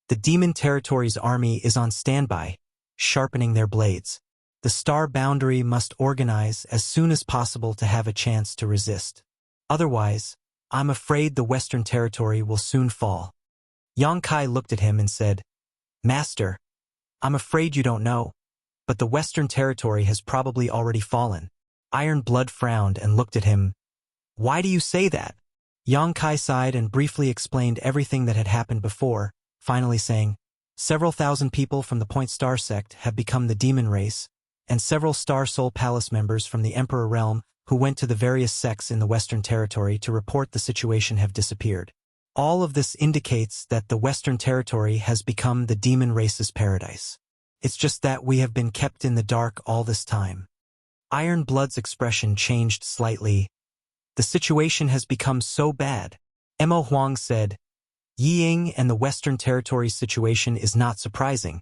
Speaker 1: "The demon territory's army is on standby, sharpening their blades. The star boundary must organize as soon as possible to have a chance to resist. Otherwise, I'm afraid the Western Territory will soon fall." Yang Kai looked at him and said, Master, I'm afraid you don't know, but the Western Territory has probably already fallen. Iron Blood frowned and looked at him. Why do you say that? Yang Kai sighed and briefly explained everything that had happened before, finally saying, several thousand people from the Point Star sect have become the demon race, and several Star Soul Palace members from the Emperor Realm who went to the various sects in the Western Territory to report the situation have disappeared. All of this indicates that the Western Territory has become the demon race's paradise. It's just that we have been kept in the dark all this time. Iron Blood's expression changed slightly. The situation has become so bad. Mo Huang said, Ying and the Western Territory's situation is not surprising,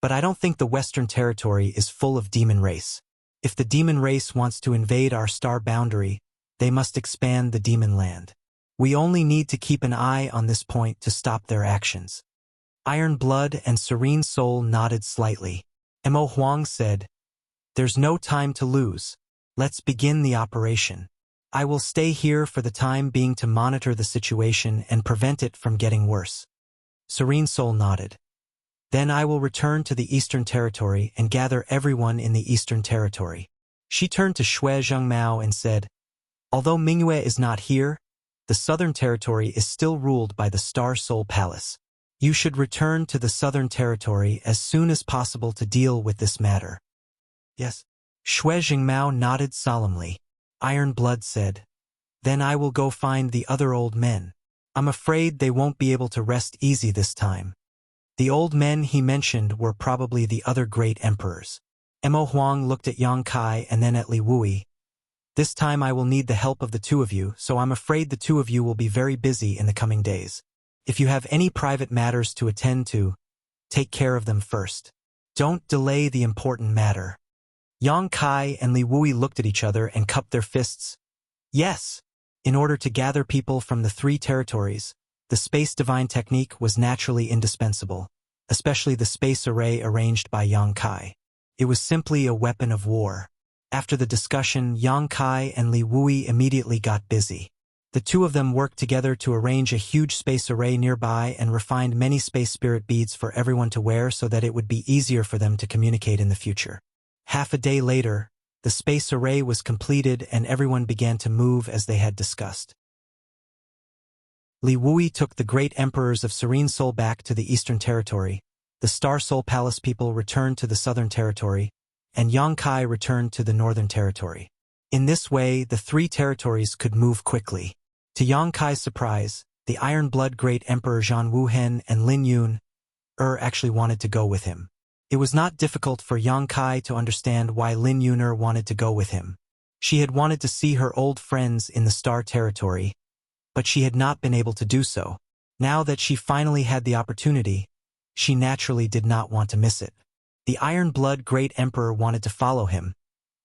Speaker 1: but I don't think the Western Territory is full of demon race. If the demon race wants to invade our star boundary, they must expand the demon land. We only need to keep an eye on this point to stop their actions. Iron Blood and Serene Soul nodded slightly. Mo Huang said, There's no time to lose. Let's begin the operation. I will stay here for the time being to monitor the situation and prevent it from getting worse. Serene Soul nodded. Then I will return to the Eastern Territory and gather everyone in the Eastern Territory. She turned to Xue Zhengmao and said, Although Mingyue is not here, the Southern Territory is still ruled by the Star Soul Palace. You should return to the Southern Territory as soon as possible to deal with this matter. Yes. Xue Zhengmao nodded solemnly. Iron Blood said, Then I will go find the other old men. I'm afraid they won't be able to rest easy this time. The old men he mentioned were probably the other great emperors. Mo Huang looked at Yang Kai and then at Li Wui. This time I will need the help of the two of you, so I'm afraid the two of you will be very busy in the coming days. If you have any private matters to attend to, take care of them first. Don't delay the important matter. Yang Kai and Li Wui looked at each other and cupped their fists. Yes. In order to gather people from the three territories, the space divine technique was naturally indispensable, especially the space array arranged by Yang Kai. It was simply a weapon of war. After the discussion, Yang Kai and Li Wui immediately got busy. The two of them worked together to arrange a huge space array nearby and refined many space spirit beads for everyone to wear so that it would be easier for them to communicate in the future. Half a day later, the space array was completed and everyone began to move as they had discussed. Li Wui took the great emperors of Serene Soul back to the Eastern Territory, the Star Soul Palace people returned to the Southern Territory, and Yang Kai returned to the Northern Territory. In this way, the three territories could move quickly. To Yang Kai's surprise, the Iron Blood Great Emperor Zhan Wuhen and Lin Yun actually wanted to go with him. It was not difficult for Yang Kai to understand why Lin Yun wanted to go with him. She had wanted to see her old friends in the Star Territory, but she had not been able to do so. Now that she finally had the opportunity, she naturally did not want to miss it. The Iron Blood Great Emperor wanted to follow him,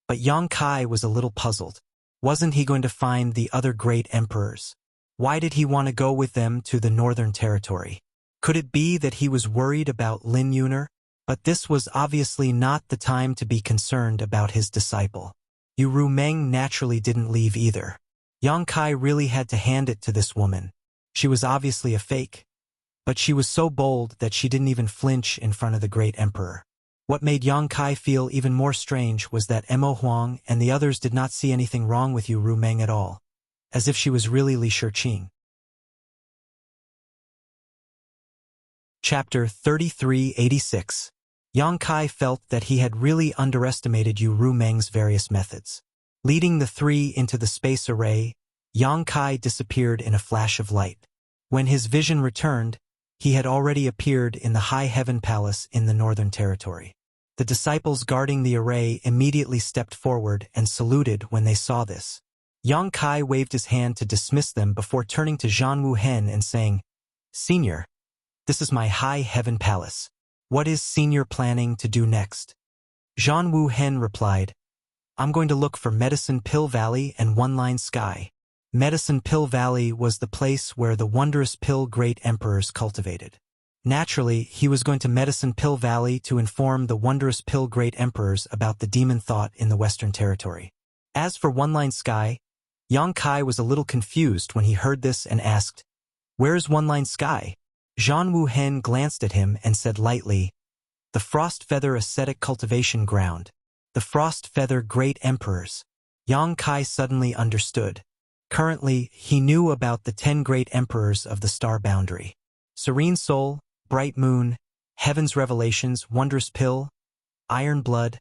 Speaker 1: but Yang Kai was a little puzzled. Wasn't he going to find the other great emperors? Why did he want to go with them to the Northern Territory? Could it be that he was worried about Lin Yun? But this was obviously not the time to be concerned about his disciple. Yu Rumeng naturally didn't leave either. Yang Kai really had to hand it to this woman. She was obviously a fake, but she was so bold that she didn't even flinch in front of the great emperor. What made Yang Kai feel even more strange was that Mo Huang and the others did not see anything wrong with Yu Rumeng at all, as if she was really Li Shiqing. Chapter 3386. Yang Kai felt that he had really underestimated Yu Rumeng's various methods. Leading the three into the space array, Yang Kai disappeared in a flash of light. When his vision returned, he had already appeared in the High Heaven Palace in the Northern Territory. The disciples guarding the array immediately stepped forward and saluted when they saw this. Yang Kai waved his hand to dismiss them before turning to Zhan Wuhen and saying, "Senior, this is my High Heaven Palace. What is Senior planning to do next?" Zhan Wuhen replied, "I'm going to look for Medicine Pill Valley and One Line Sky." Medicine Pill Valley was the place where the Wondrous Pill Great Emperors cultivated. Naturally, he was going to Medicine Pill Valley to inform the Wondrous Pill Great Emperors about the demon thought in the Western Territory. As for One Line Sky, Yang Kai was a little confused when he heard this and asked, "Where is One Line Sky?" Zhan Wuhen glanced at him and said lightly, "The Frost Feather Ascetic Cultivation Ground. The Frost Feather Great Emperors." Yang Kai suddenly understood. Currently, he knew about the 10 great emperors of the star boundary. Serene Soul, Bright Moon, Heaven's Revelations, Wondrous Pill, Iron Blood,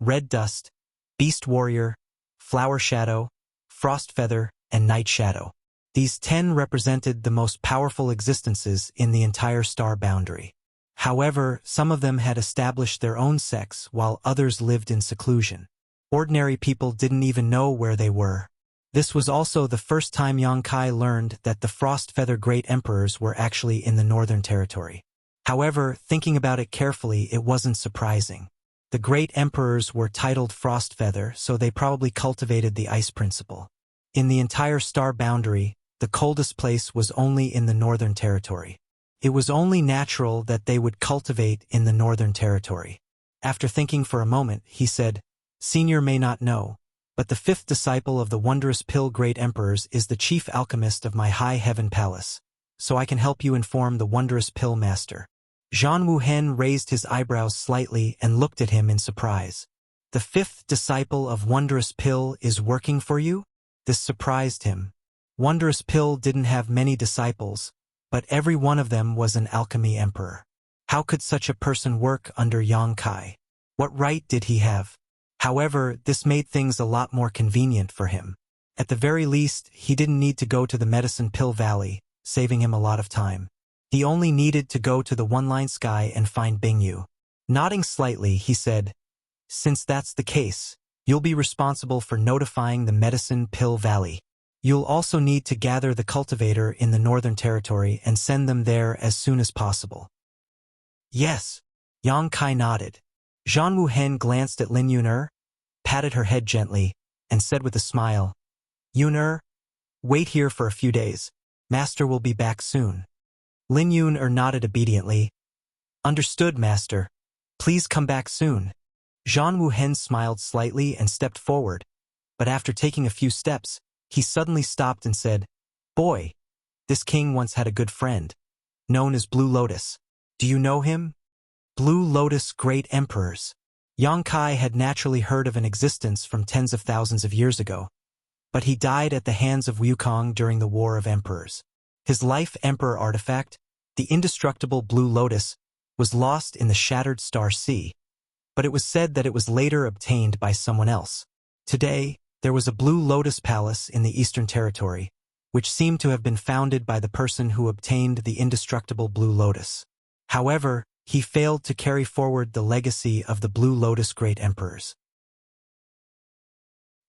Speaker 1: Red Dust, Beast Warrior, Flower Shadow, Frost Feather, and Night Shadow. These 10 represented the most powerful existences in the entire star boundary. However, some of them had established their own sects while others lived in seclusion. Ordinary people didn't even know where they were. This was also the first time Yang Kai learned that the Frost Feather Great Emperors were actually in the Northern Territory. However, thinking about it carefully, it wasn't surprising. The Great Emperors were titled Frost Feather, so they probably cultivated the ice principle. In the entire star boundary, the coldest place was only in the Northern Territory. It was only natural that they would cultivate in the Northern Territory. After thinking for a moment, he said, "Senior may not know, but the 5th disciple of the Wondrous Pill Great Emperors is the chief alchemist of my High Heaven Palace, so I can help you inform the Wondrous Pill Master." Zhan Wuhen raised his eyebrows slightly and looked at him in surprise. "The 5th disciple of Wondrous Pill is working for you?" This surprised him. Wondrous Pill didn't have many disciples, but every one of them was an alchemy emperor. How could such a person work under Yang Kai? What right did he have? However, this made things a lot more convenient for him. At the very least, he didn't need to go to the Medicine Pill Valley, saving him a lot of time. He only needed to go to the One-Line Sky and find Bingyu. Nodding slightly, he said, "Since that's the case, you'll be responsible for notifying the Medicine Pill Valley. You'll also need to gather the cultivator in the Northern Territory and send them there as soon as possible." "Yes." Yang Kai nodded. Zhan Wuhen glanced at Lin Yuner, patted her head gently, and said with a smile, "Yuner, wait here for a few days. Master will be back soon." Lin Yuner nodded obediently. "Understood, Master. Please come back soon." Zhan Wuhen smiled slightly and stepped forward, but after taking a few steps, he suddenly stopped and said, "Boy, this king once had a good friend, known as Blue Lotus. Do you know him?" Blue Lotus Great Emperors. Yang Kai had naturally heard of an existence from tens of thousands of years ago, but he died at the hands of Wukong during the War of Emperors. His life emperor artifact, the indestructible Blue Lotus, was lost in the Shattered Star Sea, but it was said that it was later obtained by someone else. Today, there was a Blue Lotus Palace in the Eastern Territory, which seemed to have been founded by the person who obtained the indestructible Blue Lotus. However, he failed to carry forward the legacy of the Blue Lotus Great Emperors.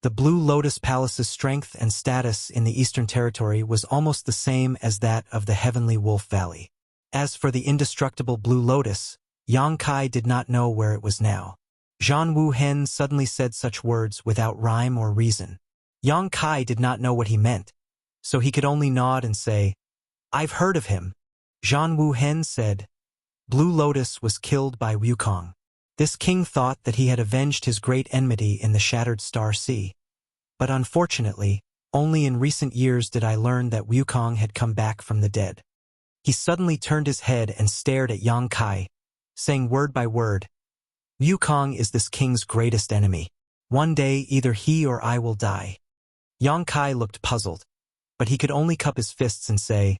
Speaker 1: The Blue Lotus Palace's strength and status in the Eastern Territory was almost the same as that of the Heavenly Wolf Valley. As for the indestructible Blue Lotus, Yang Kai did not know where it was now. Zhan Wuhen suddenly said such words without rhyme or reason. Yang Kai did not know what he meant, so he could only nod and say, "I've heard of him." Zhan Wuhen said, "Blue Lotus was killed by Wukong. This king thought that he had avenged his great enmity in the Shattered Star Sea. But unfortunately, only in recent years did I learn that Wukong had come back from the dead." He suddenly turned his head and stared at Yang Kai, saying word by word, "Wukong is this king's greatest enemy. One day either he or I will die." Yang Kai looked puzzled, but he could only cup his fists and say,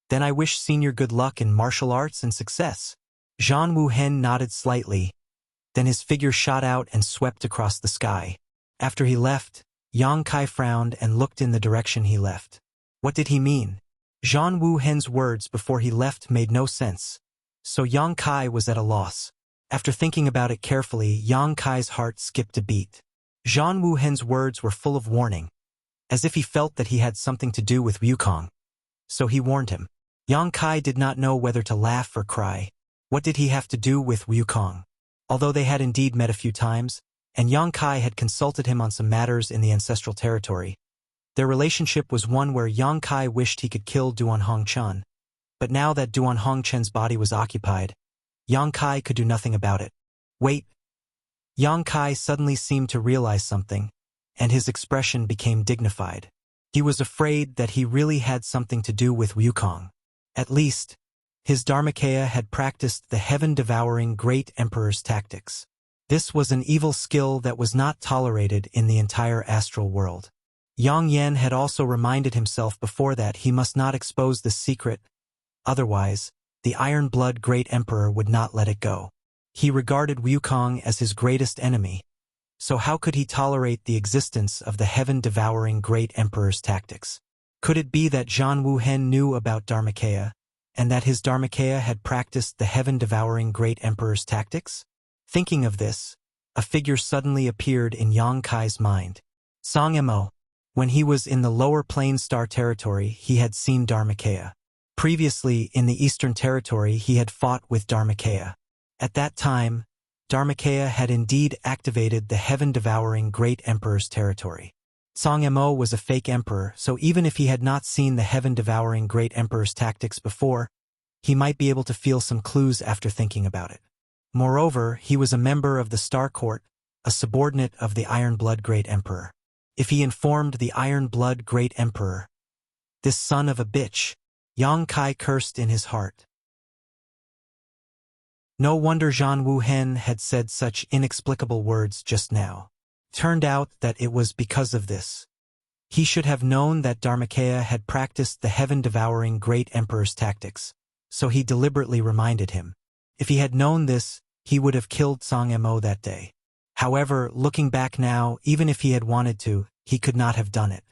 Speaker 1: "Then I wish Senior good luck in martial arts and success." Zhan Wuhen nodded slightly. Then his figure shot out and swept across the sky. After he left, Yang Kai frowned and looked in the direction he left. What did he mean? Zhan Wuhen's words before he left made no sense, so Yang Kai was at a loss. After thinking about it carefully, Yang Kai's heart skipped a beat. Zhan Wuhen's words were full of warning, as if he felt that he had something to do with Wukong. So he warned him. Yang Kai did not know whether to laugh or cry. What did he have to do with Wukong? Although they had indeed met a few times, and Yang Kai had consulted him on some matters in the ancestral territory, their relationship was one where Yang Kai wished he could kill Duan Hongchen. But now that Duan Hongchen's body was occupied, Yang Kai could do nothing about it. Wait. Yang Kai suddenly seemed to realize something, and his expression became dignified. He was afraid that he really had something to do with Wukong. At least, His Dharmakaya had practiced the heaven-devouring great emperor's tactics. This was an evil skill that was not tolerated in the entire astral world. Yang Yan had also reminded himself before that he must not expose this secret, otherwise, the Iron Blood Great Emperor would not let it go. He regarded Wukong as his greatest enemy, so how could he tolerate the existence of the heaven-devouring Great Emperor's tactics? Could it be that Zhan Wuhen knew about Dharmakaya, and that his Dharmakaya had practiced the heaven-devouring Great Emperor's tactics? Thinking of this, a figure suddenly appeared in Yang Kai's mind. Song Mo. When he was in the Lower Plain Star Territory, he had seen Dharmakaya. Previously, in the Eastern Territory, he had fought with Dharmakaya. At that time, Dharmakaya had indeed activated the heaven-devouring Great Emperor's territory. Song Mo was a fake emperor, so even if he had not seen the heaven-devouring Great Emperor's tactics before, he might be able to feel some clues after thinking about it. Moreover, he was a member of the Star Court, a subordinate of the Iron Blood Great Emperor. If he informed the Iron Blood Great Emperor, this son of a bitch, Yang Kai cursed in his heart. No wonder Zhan Wuhen had said such inexplicable words just now. Turned out that it was because of this. He should have known that Dharmakaya had practiced the heaven-devouring Great Emperor's tactics, so he deliberately reminded him. If he had known this, he would have killed Song Mo that day. However, looking back now, even if he had wanted to, he could not have done it.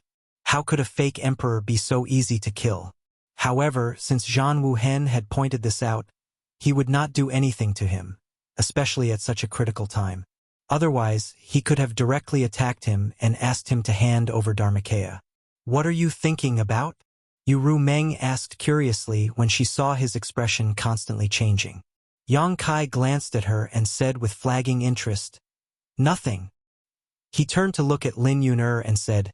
Speaker 1: How could a fake emperor be so easy to kill? However, since Zhan Wuhen had pointed this out, he would not do anything to him, especially at such a critical time. Otherwise, he could have directly attacked him and asked him to hand over Dharmakaya. What are you thinking about? Ru Meng asked curiously when she saw his expression constantly changing. Yang Kai glanced at her and said with flagging interest, "Nothing." He turned to look at Lin Yuner and said,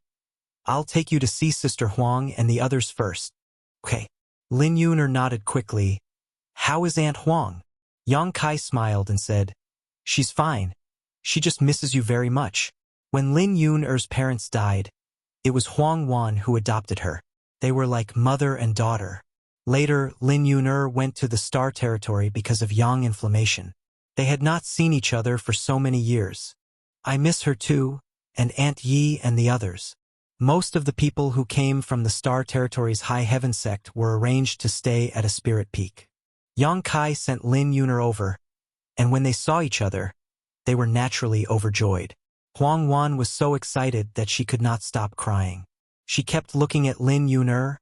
Speaker 1: "I'll take you to see Sister Huang and the others first." Okay. Lin Yuner nodded quickly. "How is Aunt Huang?" Yang Kai smiled and said, "She's fine. She just misses you very much." When Lin Yuner's parents died, it was Huang Wan who adopted her. They were like mother and daughter. Later, Lin Yuner went to the Star Territory because of yang inflammation. They had not seen each other for so many years. I miss her too, and Aunt Yi and the others. Most of the people who came from the Star Territory's High Heaven sect were arranged to stay at a spirit peak. Yang Kai sent Lin Yuner over, and when they saw each other, they were naturally overjoyed. Huang Wan was so excited that she could not stop crying. She kept looking at Lin Yuner,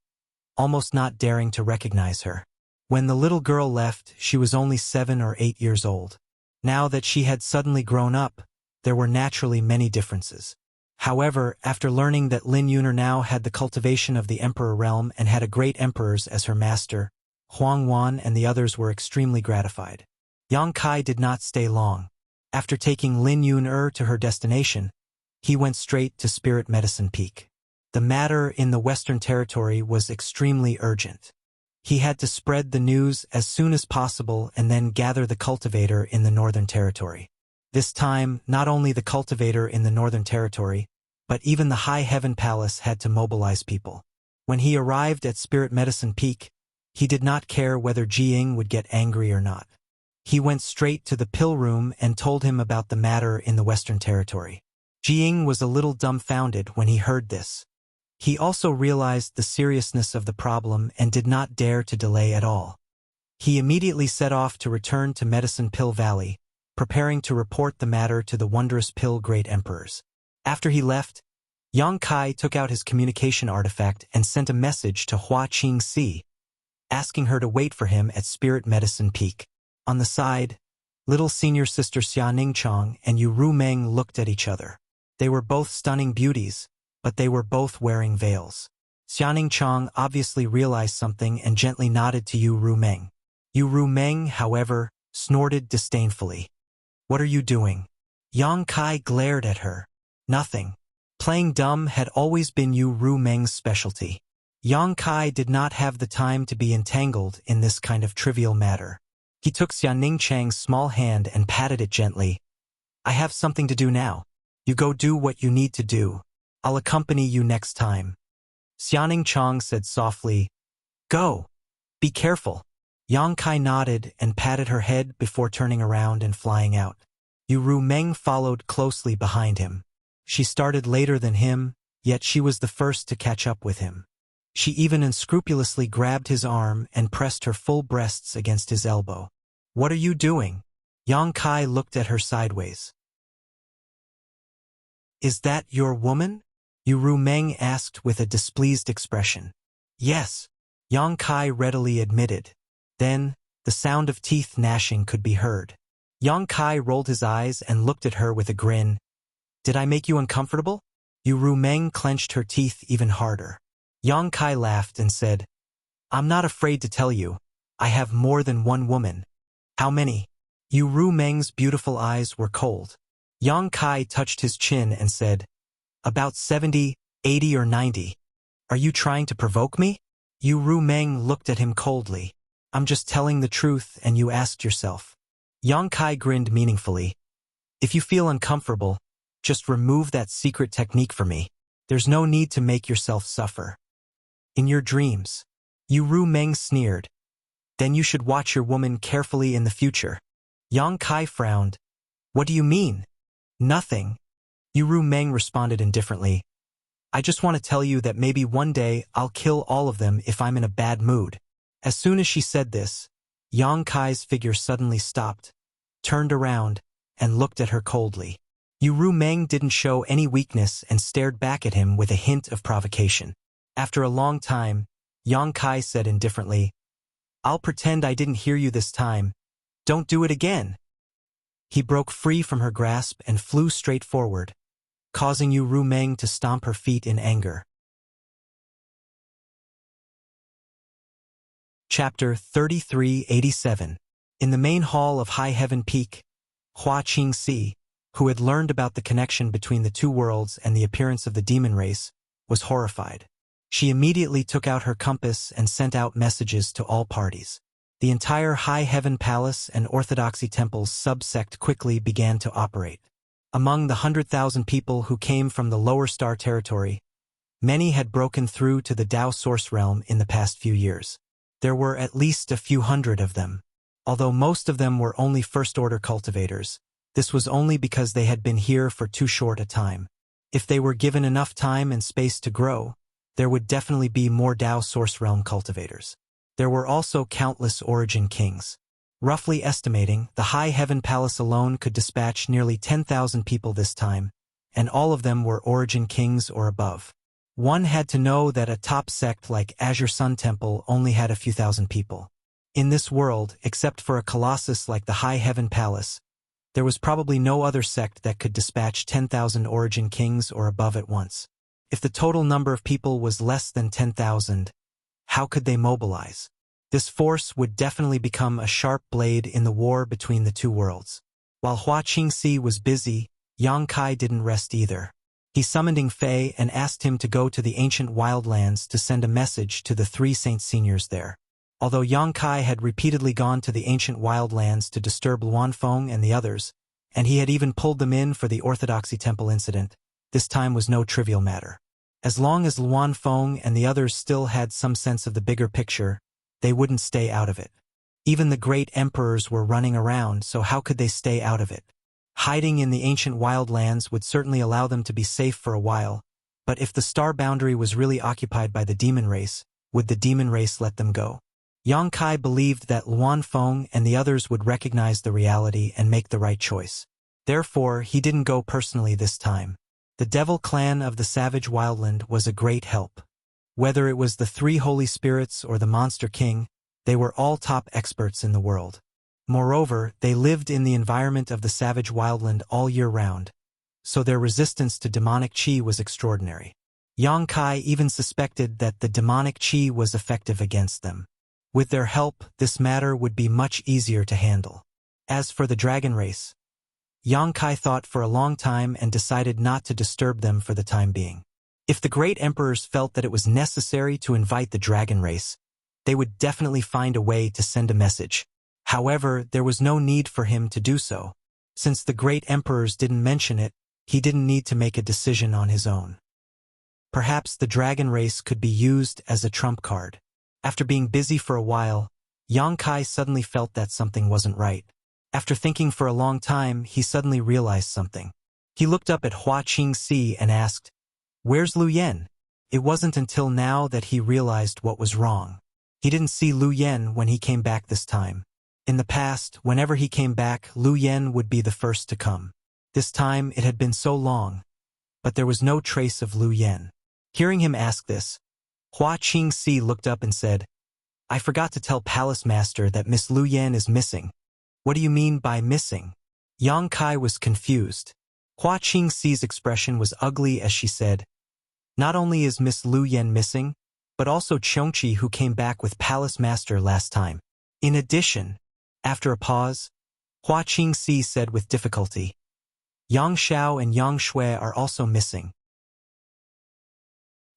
Speaker 1: almost not daring to recognize her. When the little girl left, she was only 7 or 8 years old. Now that she had suddenly grown up, there were naturally many differences. However, after learning that Lin Yuner now had the cultivation of the Emperor realm and had a great emperors as her master, Huang Wan and the others were extremely gratified. Yang Kai did not stay long. After taking Lin Yuner to her destination, he went straight to Spirit Medicine Peak. The matter in the Western Territory was extremely urgent. He had to spread the news as soon as possible and then gather the cultivator in the Northern Territory. This time, not only the cultivator in the Northern Territory, but even the High Heaven Palace had to mobilize people. When he arrived at Spirit Medicine Peak, he did not care whether Jiying would get angry or not. He went straight to the pill room and told him about the matter in the Western Territory. Jiying was a little dumbfounded when he heard this. He also realized the seriousness of the problem and did not dare to delay at all. He immediately set off to return to Medicine Pill Valley, preparing to report the matter to the Wondrous Pill Great Emperors. After he left, Yang Kai took out his communication artifact and sent a message to Hua Qingxi, asking her to wait for him at Spirit Medicine Peak. On the side, little senior sister Xia Ningchang and Ru Meng looked at each other. They were both stunning beauties, but they were both wearing veils. Xia Ningchang obviously realized something and gently nodded to Ru Meng. Ru Meng, however, snorted disdainfully. "What are you doing?" Yang Kai glared at her. "Nothing." Playing dumb had always been Ru Meng's specialty. Yang Kai did not have the time to be entangled in this kind of trivial matter. He took Xia Ningchang's small hand and patted it gently. "I have something to do now. You go do what you need to do. I'll accompany you next time." Xia Ningchang said softly, "Go. Be careful." Yang Kai nodded and patted her head before turning around and flying out. Ru Meng followed closely behind him. She started later than him, yet she was the first to catch up with him. She even unscrupulously grabbed his arm and pressed her full breasts against his elbow. "What are you doing?" Yang Kai looked at her sideways. "Is that your woman?" Ru Meng asked with a displeased expression. "Yes," Yang Kai readily admitted. Then, the sound of teeth gnashing could be heard. Yang Kai rolled his eyes and looked at her with a grin. "Did I make you uncomfortable?" Ru Meng clenched her teeth even harder. Yang Kai laughed and said, "I'm not afraid to tell you. I have more than one woman." "How many?" Ru Meng's beautiful eyes were cold. Yang Kai touched his chin and said, "About 70, 80 or 90. Are you trying to provoke me?" Ru Meng looked at him coldly. "I'm just telling the truth and you asked yourself." Yang Kai grinned meaningfully. "If you feel uncomfortable, just remove that secret technique for me. There's no need to make yourself suffer." "In your dreams." Ru Meng sneered. "Then you should watch your woman carefully in the future." Yang Kai frowned. "What do you mean?" "Nothing." Ru Meng responded indifferently. "I just want to tell you that maybe one day I'll kill all of them if I'm in a bad mood." As soon as she said this, Yang Kai's figure suddenly stopped, turned around, and looked at her coldly. Ru Meng didn't show any weakness and stared back at him with a hint of provocation. After a long time, Yang Kai said indifferently, "I'll pretend I didn't hear you this time. Don't do it again." He broke free from her grasp and flew straight forward, causing Ru Meng to stomp her feet in anger. Chapter 3387. In the main hall of High Heaven Peak, Hua Qingxi, who had learned about the connection between the two worlds and the appearance of the demon race, was horrified. She immediately took out her compass and sent out messages to all parties. The entire High Heaven Palace and Orthodoxy Temple's subsect quickly began to operate. Among the 100,000 people who came from the lower star territory, many had broken through to the Tao Source realm in the past few years. There were at least a few hundred of them. Although most of them were only first-order cultivators, this was only because they had been here for too short a time. If they were given enough time and space to grow, there would definitely be more Tao Source realm cultivators. There were also countless origin kings. Roughly estimating, the High Heaven Palace alone could dispatch nearly 10,000 people this time, and all of them were origin kings or above. One had to know that a top sect like Azure Sun Temple only had a few thousand people. In this world, except for a colossus like the High Heaven Palace, there was probably no other sect that could dispatch 10,000 origin kings or above at once. If the total number of people was less than 10,000, how could they mobilize? This force would definitely become a sharp blade in the war between the two worlds. While Hua Qingxi was busy, Yang Kai didn't rest either. He summoned Ing Fei and asked him to go to the ancient wildlands to send a message to the 3 saint seniors there. Although Yang Kai had repeatedly gone to the ancient wildlands to disturb Luanfeng and the others, and he had even pulled them in for the Orthodoxy Temple incident, this time was no trivial matter. As long as Luanfeng and the others still had some sense of the bigger picture, they wouldn't stay out of it. Even the great emperors were running around, so how could they stay out of it? Hiding in the ancient wildlands would certainly allow them to be safe for a while, but if the star boundary was really occupied by the demon race, would the demon race let them go? Yang Kai believed that Luanfeng and the others would recognize the reality and make the right choice. Therefore, he didn't go personally this time. The Devil Clan of the Savage Wildland was a great help. Whether it was the 3 holy spirits or the Monster King, they were all top experts in the world. Moreover, they lived in the environment of the Savage Wildland all year round, so their resistance to demonic qi was extraordinary. Yang Kai even suspected that the demonic qi was effective against them. With their help, this matter would be much easier to handle. As for the dragon race, Yang Kai thought for a long time and decided not to disturb them for the time being. If the great emperors felt that it was necessary to invite the dragon race, they would definitely find a way to send a message. However, there was no need for him to do so. Since the great emperors didn't mention it, he didn't need to make a decision on his own. Perhaps the dragon race could be used as a trump card. After being busy for a while, Yang Kai suddenly felt that something wasn't right. After thinking for a long time, he suddenly realized something. He looked up at Hua Qingxi and asked, "Where's Lu Yen?" It wasn't until now that he realized what was wrong. He didn't see Lu Yen when he came back this time. In the past, whenever he came back, Lu Yen would be the first to come. This time, it had been so long, but there was no trace of Lu Yen. Hearing him ask this, Hua Qingxi looked up and said, "I forgot to tell Palace Master that Miss Lu Yen is missing." "What do you mean by missing?" Yang Kai was confused. Hua Qingxi's expression was ugly as she said, "Not only is Miss Lu Yen missing, but also Chongqi who came back with Palace Master last time. In addition," after a pause, Hua Qingxi said with difficulty, "Yang Xiao and Yang Shui are also missing."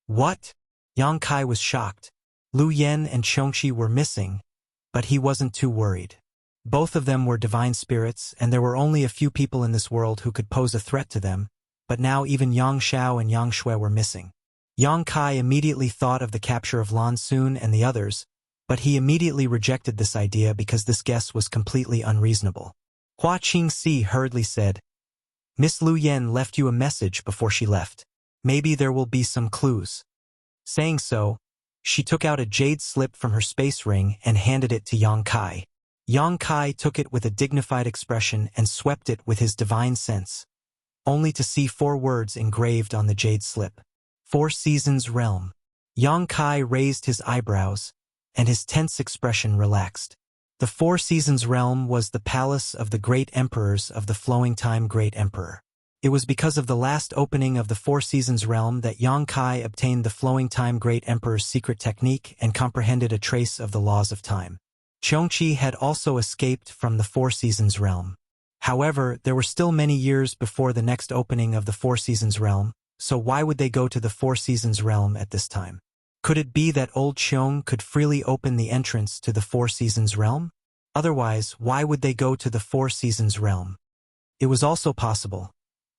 Speaker 1: What? Yang Kai was shocked. Lu Yen and Chongqi were missing, but he wasn't too worried. Both of them were divine spirits, and there were only a few people in this world who could pose a threat to them, but now even Yang Xiao and Yang Shui were missing. Yang Kai immediately thought of the capture of Lan Xun and the others, but he immediately rejected this idea because this guess was completely unreasonable. Hua Qingxi hurriedly said, "Miss Lu Yen left you a message before she left. Maybe there will be some clues." Saying so, she took out a jade slip from her space ring and handed it to Yang Kai. Yang Kai took it with a dignified expression and swept it with his divine sense, only to see 4 words engraved on the jade slip. 4 Seasons Realm. Yang Kai raised his eyebrows, and his tense expression relaxed. The 4 Seasons Realm was the palace of the great emperors of the Flowing Time Great Emperor. It was because of the last opening of the 4 Seasons Realm that Yang Kai obtained the Flowing Time Great Emperor's secret technique and comprehended a trace of the laws of time. Chongqi had also escaped from the 4 Seasons Realm. However, there were still many years before the next opening of the 4 Seasons Realm, so why would they go to the 4 Seasons Realm at this time? Could it be that old Qiong could freely open the entrance to the 4 Seasons Realm? Otherwise, why would they go to the 4 Seasons Realm? It was also possible.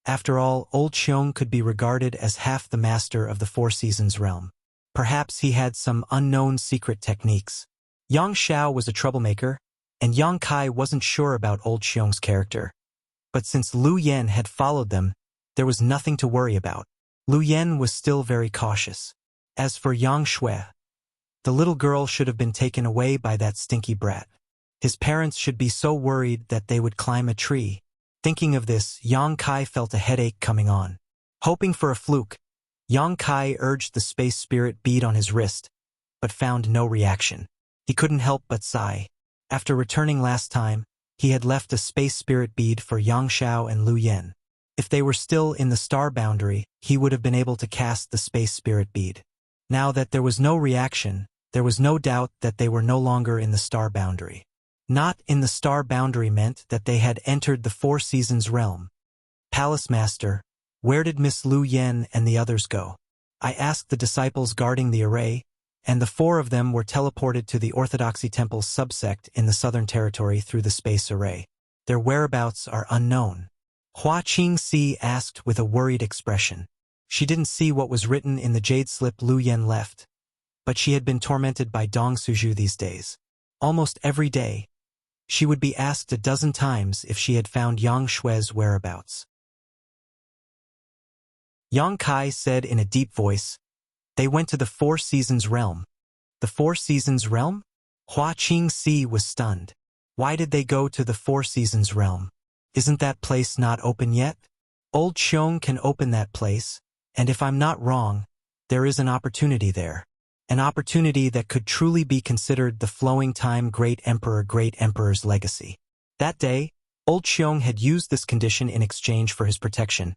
Speaker 1: After all, old Qiong could be regarded as half the master of the 4 Seasons Realm. Perhaps he had some unknown secret techniques. Yang Xiao was a troublemaker, and Yang Kai wasn't sure about old Qiong's character. But since Lu Yen had followed them, there was nothing to worry about. Lu Yen was still very cautious. As for Yang Shui, the little girl should have been taken away by that stinky brat. His parents should be so worried that they would climb a tree. Thinking of this, Yang Kai felt a headache coming on. Hoping for a fluke, Yang Kai urged the space spirit bead on his wrist, but found no reaction. He couldn't help but sigh. After returning last time, he had left a space spirit bead for Yang Xiao and Lu Yen. If they were still in the star boundary, he would have been able to cast the space spirit bead. Now that there was no reaction, there was no doubt that they were no longer in the star boundary. Not in the star boundary meant that they had entered the 4 Seasons Realm. "Palace Master, where did Miss Lu Yen and the others go?" I asked the disciples guarding the array, and the 4 of them were teleported to the Orthodoxy Temple's subsect in the Southern Territory through the space array. Their whereabouts are unknown. Hua Qingxi asked with a worried expression. She didn't see what was written in the jade slip Lu Yen left, but she had been tormented by Dong Suju these days. Almost every day, she would be asked a dozen times if she had found Yang Shui's whereabouts. Yang Kai said in a deep voice, "They went to the 4 Seasons Realm." The 4 Seasons Realm? Hua Qingxi was stunned. Why did they go to the 4 Seasons Realm? Isn't that place not open yet? Old Qiong can open that place, and if I'm not wrong, there is an opportunity there. An opportunity that could truly be considered the Flowing Time Great Emperor's legacy. That day, old Qiong had used this condition in exchange for his protection,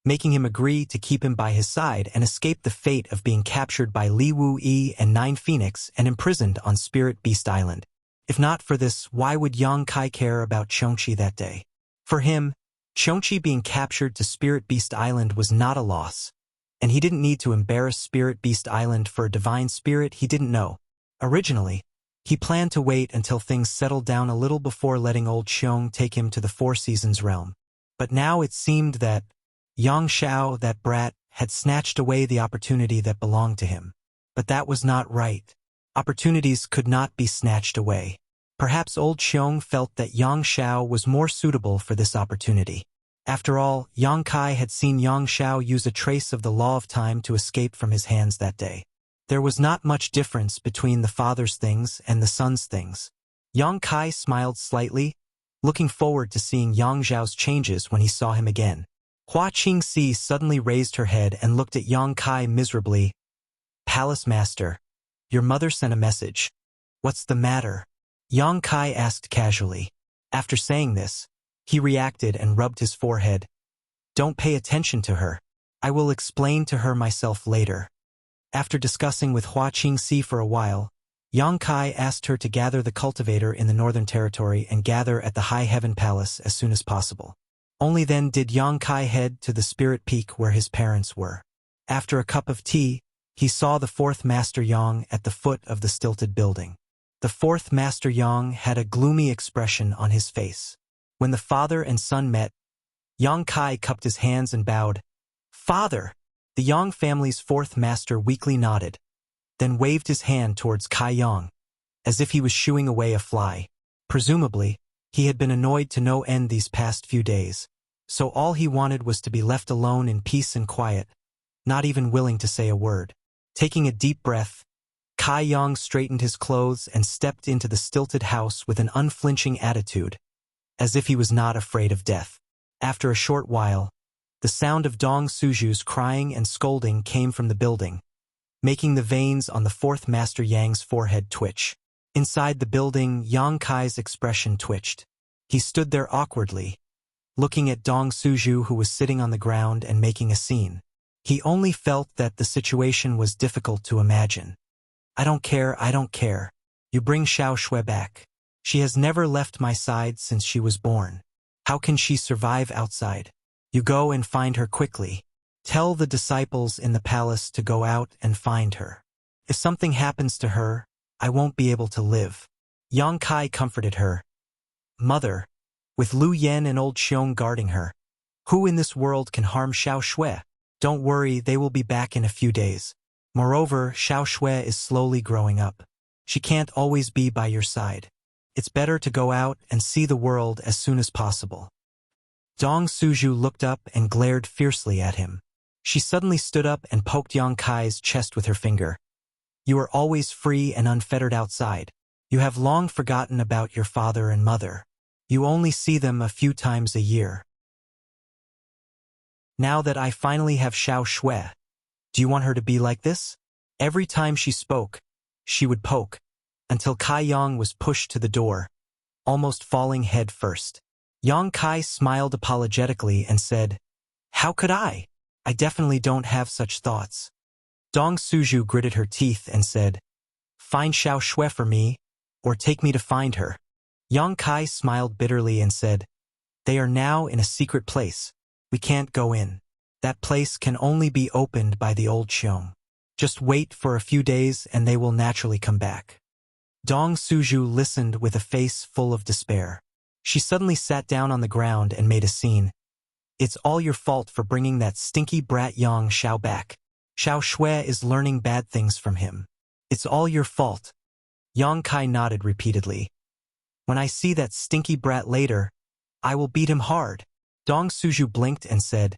Speaker 1: making him agree to keep him by his side and escape the fate of being captured by Li Wu Yi and 9 Phoenix and imprisoned on Spirit Beast Island. If not for this, why would Yang Kai care about Chongqi that day? For him, Chongqi being captured to Spirit Beast Island was not a loss, and he didn't need to embarrass Spirit Beast Island for a divine spirit he didn't know. Originally, he planned to wait until things settled down a little before letting old Qiong take him to the 4 Seasons Realm. But now it seemed that Yang Xiao, that brat, had snatched away the opportunity that belonged to him. But that was not right. Opportunities could not be snatched away. Perhaps old Xiong felt that Yang Xiao was more suitable for this opportunity. After all, Yang Kai had seen Yang Xiao use a trace of the law of time to escape from his hands that day. There was not much difference between the father's things and the son's things. Yang Kai smiled slightly, looking forward to seeing Yang Xiao's changes when he saw him again. Hua Qingxi suddenly raised her head and looked at Yang Kai miserably. "Palace Master, your mother sent a message. What's the matter?" Yang Kai asked casually. After saying this, he reacted and rubbed his forehead. "Don't pay attention to her. I will explain to her myself later." After discussing with Hua Qingxi for a while, Yang Kai asked her to gather the cultivator in the Northern Territory and gather at the High Heaven Palace as soon as possible. Only then did Yang Kai head to the Spirit Peak where his parents were. After a cup of tea, he saw the fourth Master Yang at the foot of the stilted building. The fourth Master Yang had a gloomy expression on his face. When the father and son met, Yang Kai cupped his hands and bowed. "Father!" The Yang family's fourth master weakly nodded, then waved his hand towards Kai Yang, as if he was shooing away a fly. Presumably, he had been annoyed to no end these past few days, so all he wanted was to be left alone in peace and quiet, not even willing to say a word. Taking a deep breath, Kai Yang straightened his clothes and stepped into the stilted house with an unflinching attitude, as if he was not afraid of death. After a short while, the sound of Dong Suju's crying and scolding came from the building, making the veins on the fourth Master Yang's forehead twitch. Inside the building, Yang Kai's expression twitched. He stood there awkwardly, looking at Dong Suju, who was sitting on the ground and making a scene. He only felt that the situation was difficult to imagine. I don't care. You bring Xiao Shui back. She has never left my side since she was born. How can she survive outside? You go and find her quickly. Tell the disciples in the palace to go out and find her. If something happens to her, I won't be able to live." Yang Kai comforted her. "Mother, with Lu Yan and old Xiong guarding her, who in this world can harm Xiao Shui? Don't worry, they will be back in a few days. Moreover, Xiao Shui is slowly growing up. She can't always be by your side. It's better to go out and see the world as soon as possible." Dong Suju looked up and glared fiercely at him. She suddenly stood up and poked Yang Kai's chest with her finger. "You are always free and unfettered outside. You have long forgotten about your father and mother. You only see them a few times a year. Now that I finally have Xiao Shui, do you want her to be like this?" Every time she spoke, she would poke, until Kai Yang was pushed to the door, almost falling head first. Yang Kai smiled apologetically and said, "How could I? I definitely don't have such thoughts." Dong Suju gritted her teeth and said, "Find Xiao Shui for me, or take me to find her." Yang Kai smiled bitterly and said, "They are now in a secret place. We can't go in. That place can only be opened by the old Xiong. Just wait for a few days and they will naturally come back." Dong Suju listened with a face full of despair. She suddenly sat down on the ground and made a scene. "It's all your fault for bringing that stinky brat Yang Xiao back. Xiao Shui is learning bad things from him. It's all your fault." Yang Kai nodded repeatedly. "When I see that stinky brat later, I will beat him hard." Dong Suju blinked and said,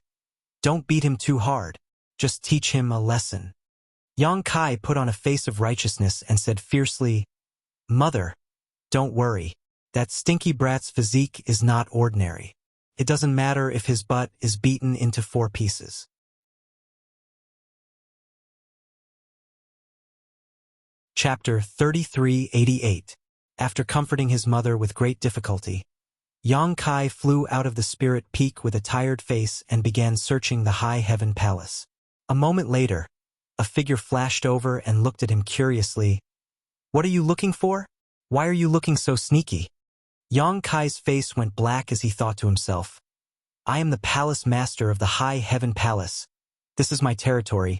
Speaker 1: "Don't beat him too hard. Just teach him a lesson." Yang Kai put on a face of righteousness and said fiercely, "Mother, don't worry. That stinky brat's physique is not ordinary. It doesn't matter if his butt is beaten into 4 pieces." Chapter 3388. After comforting his mother with great difficulty, Yang Kai flew out of the Spirit Peak with a tired face and began searching the High Heaven Palace. A moment later, a figure flashed over and looked at him curiously. "What are you looking for? Why are you looking so sneaky?" Yang Kai's face went black as he thought to himself, "I am the Palace Master of the High Heaven Palace. This is my territory.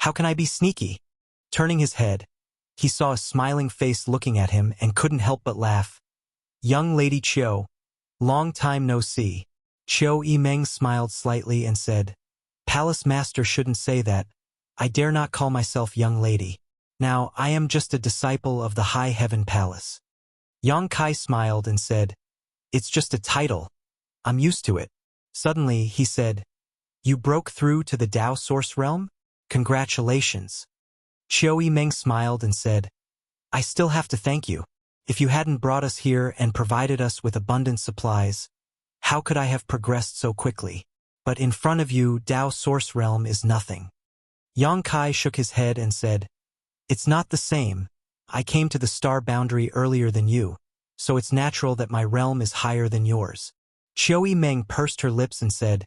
Speaker 1: How can I be sneaky?" Turning his head, he saw a smiling face looking at him and couldn't help but laugh. "Young Lady Chiu, long time no see." Chiu Yimeng smiled slightly and said, "Palace Master shouldn't say that. I dare not call myself young lady." Now, I am just a disciple of the High Heaven Palace. Yang Kai smiled and said, It's just a title. I'm used to it. Suddenly, he said, You broke through to the Tao Source Realm? Congratulations. Qiu Yimeng smiled and said, I still have to thank you. If you hadn't brought us here and provided us with abundant supplies, how could I have progressed so quickly? But in front of you, Tao Source Realm is nothing. Yang Kai shook his head and said, It's not the same. I came to the star boundary earlier than you, so it's natural that my realm is higher than yours. Qiu Yimeng pursed her lips and said,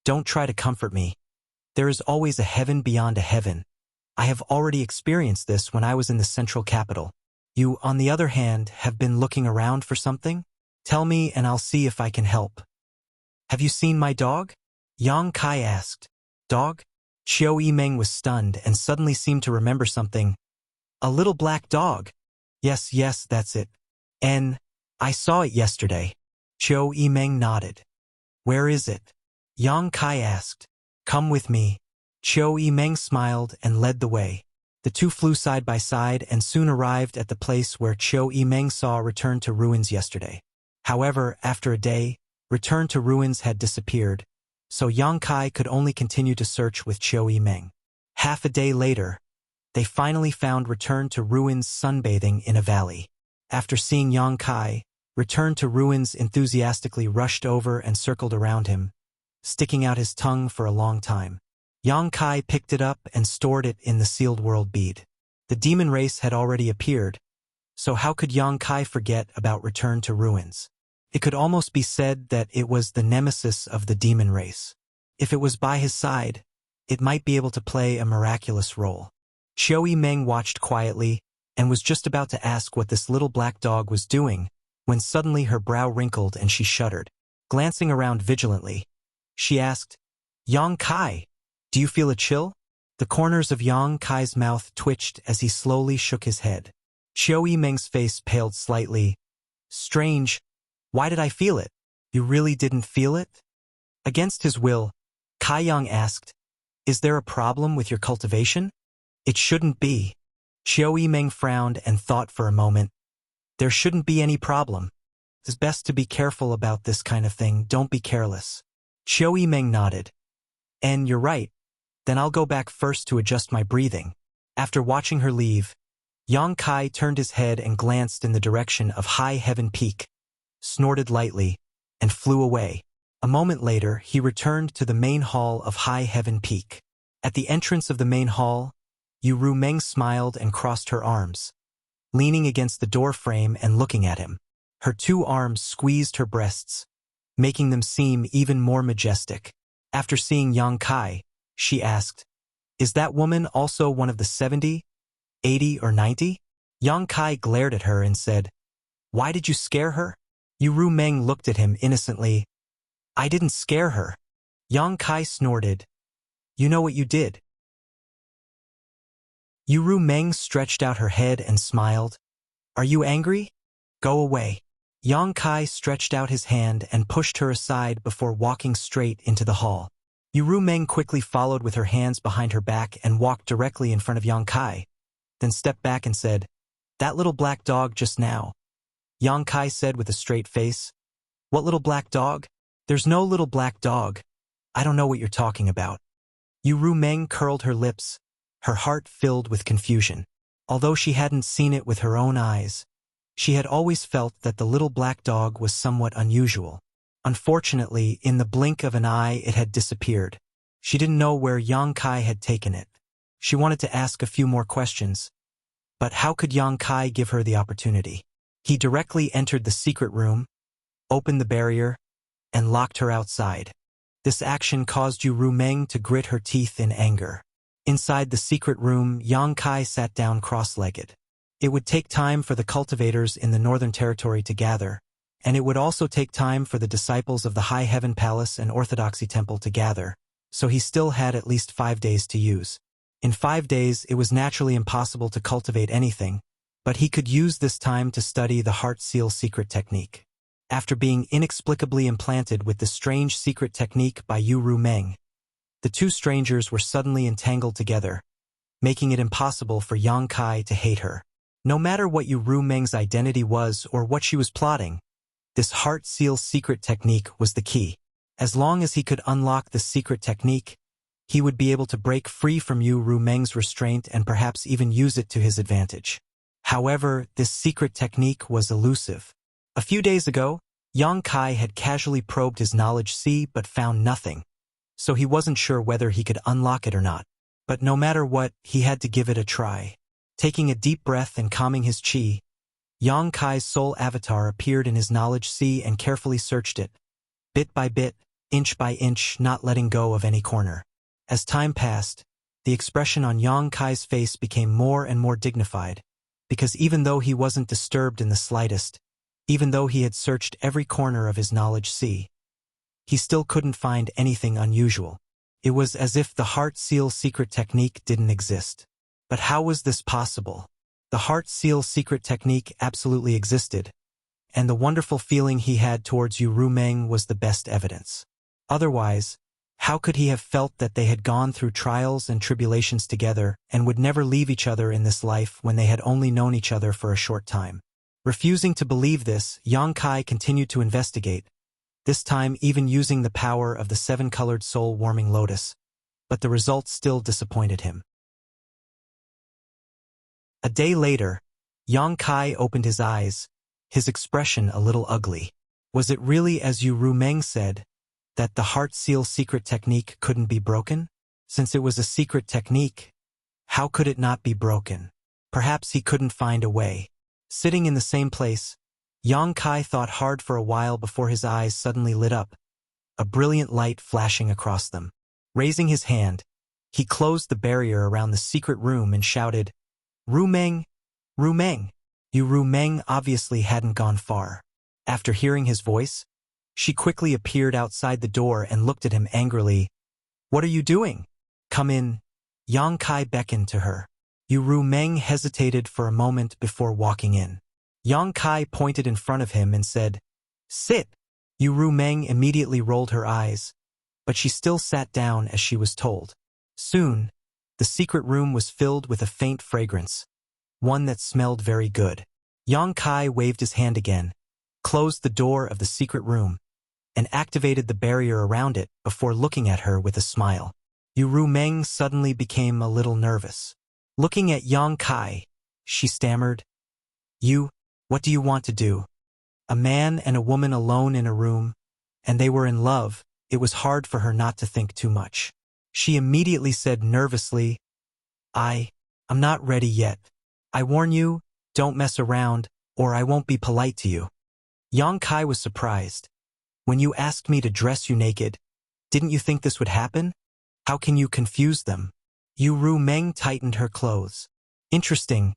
Speaker 1: Don't try to comfort me. There is always a heaven beyond a heaven. I have already experienced this when I was in the central capital. You, on the other hand, have been looking around for something? Tell me and I'll see if I can help. Have you seen my dog? Yang Kai asked. Dog? Qiu Yimeng was stunned and suddenly seemed to remember something. A little black dog. Yes, that's it. I saw it yesterday. Qiu Yimeng nodded. Where is it? Yang Kai asked. Come with me. Qiu Yimeng smiled and led the way. The two flew side by side and soon arrived at the place where Qiu Yimeng saw Return to Ruins yesterday. However, after a day, Return to Ruins had disappeared, so Yang Kai could only continue to search with Qiu Yimeng. Half a day later, they finally found Return to Ruins sunbathing in a valley. After seeing Yang Kai, Return to Ruins enthusiastically rushed over and circled around him, sticking out his tongue for a long time. Yang Kai picked it up and stored it in the sealed world bead. The demon race had already appeared, so how could Yang Kai forget about Return to Ruins? It could almost be said that it was the nemesis of the demon race. If it was by his side, it might be able to play a miraculous role. Qiu Yimeng watched quietly and was just about to ask what this little black dog was doing when suddenly her brow wrinkled and she shuddered. Glancing around vigilantly, she asked, Yang Kai, do you feel a chill? The corners of Yang Kai's mouth twitched as he slowly shook his head. Qiu Yimeng's face paled slightly. Strange. Why did I feel it? You really didn't feel it? Against his will, Kai Yang asked, Is there a problem with your cultivation? It shouldn't be. Qiu Yimeng frowned and thought for a moment. There shouldn't be any problem. It's best to be careful about this kind of thing. Don't be careless. Qiu Yimeng nodded. And you're right. Then I'll go back first to adjust my breathing. After watching her leave, Yang Kai turned his head and glanced in the direction of High Heaven Peak, snorted lightly, and flew away. A moment later, he returned to the main hall of High Heaven Peak. At the entrance of the main hall, Yu Rumeng smiled and crossed her arms, leaning against the door frame and looking at him. Her two arms squeezed her breasts, making them seem even more majestic. After seeing Yang Kai, she asked, Is that woman also one of the 70, 80, or 90? Yang Kai glared at her and said, Why did you scare her? Yu Rumeng looked at him innocently. I didn't scare her. Yang Kai snorted. You know what you did. Yu Rumeng stretched out her head and smiled. Are you angry? Go away. Yang Kai stretched out his hand and pushed her aside before walking straight into the hall. Yu Rumeng quickly followed with her hands behind her back and walked directly in front of Yang Kai, then stepped back and said, That little black dog just now. Yang Kai said with a straight face. What little black dog? There's no little black dog. I don't know what you're talking about. Yu Rumeng curled her lips, her heart filled with confusion. Although she hadn't seen it with her own eyes, she had always felt that the little black dog was somewhat unusual. Unfortunately, in the blink of an eye it had disappeared. She didn't know where Yang Kai had taken it. She wanted to ask a few more questions, but how could Yang Kai give her the opportunity? He directly entered the secret room, opened the barrier, and locked her outside. This action caused Yu Rumeng to grit her teeth in anger. Inside the secret room, Yang Kai sat down cross-legged. It would take time for the cultivators in the Northern Territory to gather, and it would also take time for the disciples of the High Heaven Palace and Orthodoxy Temple to gather, so he still had at least 5 days to use. In 5 days, it was naturally impossible to cultivate anything, but he could use this time to study the Heart Seal secret technique. After being inexplicably implanted with the strange secret technique by Yu Rumeng, the two strangers were suddenly entangled together, making it impossible for Yang Kai to hate her. No matter what Yu Rumeng's identity was or what she was plotting, this heart seal secret technique was the key. As long as he could unlock the secret technique, he would be able to break free from Yu Rumeng's restraint and perhaps even use it to his advantage. However, this secret technique was elusive. A few days ago, Yang Kai had casually probed his knowledge sea but found nothing, so he wasn't sure whether he could unlock it or not. But no matter what, he had to give it a try. Taking a deep breath and calming his chi, Yang Kai's soul avatar appeared in his knowledge sea and carefully searched it, bit by bit, inch by inch, not letting go of any corner. As time passed, the expression on Yang Kai's face became more and more dignified, because even though he wasn't disturbed in the slightest, even though he had searched every corner of his knowledge sea, he still couldn't find anything unusual. It was as if the heart seal secret technique didn't exist. But how was this possible? The heart seal secret technique absolutely existed, and the wonderful feeling he had towards Yu Rumeng was the best evidence. Otherwise, how could he have felt that they had gone through trials and tribulations together and would never leave each other in this life when they had only known each other for a short time? Refusing to believe this, Yang Kai continued to investigate, this time even using the power of the seven-colored soul-warming lotus, but the results still disappointed him. A day later, Yang Kai opened his eyes, his expression a little ugly. Was it really as Yu Rumeng said, that the heart seal secret technique couldn't be broken? Since it was a secret technique, how could it not be broken? Perhaps he couldn't find a way. Sitting in the same place, Yang Kai thought hard for a while before his eyes suddenly lit up, a brilliant light flashing across them. Raising his hand, he closed the barrier around the secret room and shouted, "Rumeng! Rumeng!" Yu Rumeng obviously hadn't gone far. After hearing his voice, she quickly appeared outside the door and looked at him angrily. "What are you doing? Come in." Yang Kai beckoned to her. Yu Rumeng hesitated for a moment before walking in. Yang Kai pointed in front of him and said, "Sit." Yu Rumeng immediately rolled her eyes, but she still sat down as she was told. Soon, the secret room was filled with a faint fragrance, one that smelled very good. Yang Kai waved his hand again, closed the door of the secret room, and activated the barrier around it before looking at her with a smile. Yu Rumeng suddenly became a little nervous. Looking at Yang Kai, she stammered, "You, what do you want to do?" A man and a woman alone in a room, and they were in love. It was hard for her not to think too much. She immediately said nervously, I'm not ready yet. I warn you, don't mess around, or I won't be polite to you." Yang Kai was surprised. "When you asked me to dress you naked, didn't you think this would happen? How can you confuse them?" Yu Rumeng tightened her clothes. Interesting.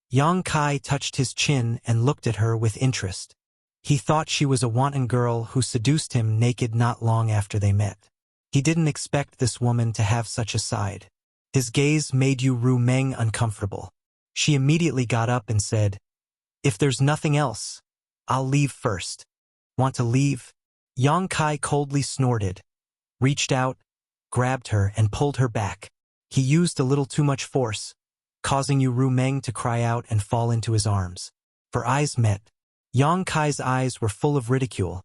Speaker 1: Yang Kai touched his chin and looked at her with interest. He thought she was a wanton girl who seduced him naked not long after they met. He didn't expect this woman to have such a side. His gaze made Yu Rumeng uncomfortable. She immediately got up and said, "If there's nothing else, I'll leave first." "Want to leave?" Yang Kai coldly snorted, reached out, grabbed her and pulled her back. He used a little too much force, causing Yu Rumeng to cry out and fall into his arms. Their eyes met. Yang Kai's eyes were full of ridicule,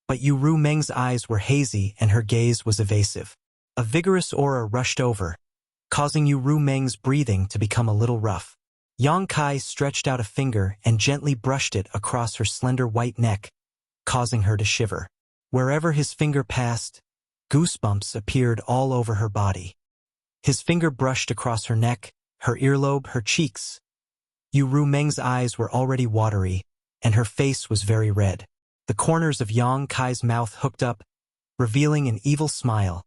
Speaker 1: but Yu Rumeng's eyes were hazy and her gaze was evasive. A vigorous aura rushed over, causing Yu Rumeng's breathing to become a little rough. Yang Kai stretched out a finger and gently brushed it across her slender white neck, causing her to shiver. Wherever his finger passed, goosebumps appeared all over her body. His finger brushed across her neck, her earlobe, her cheeks. Yu Rumeng's eyes were already watery, and her face was very red. The corners of Yang Kai's mouth hooked up, revealing an evil smile,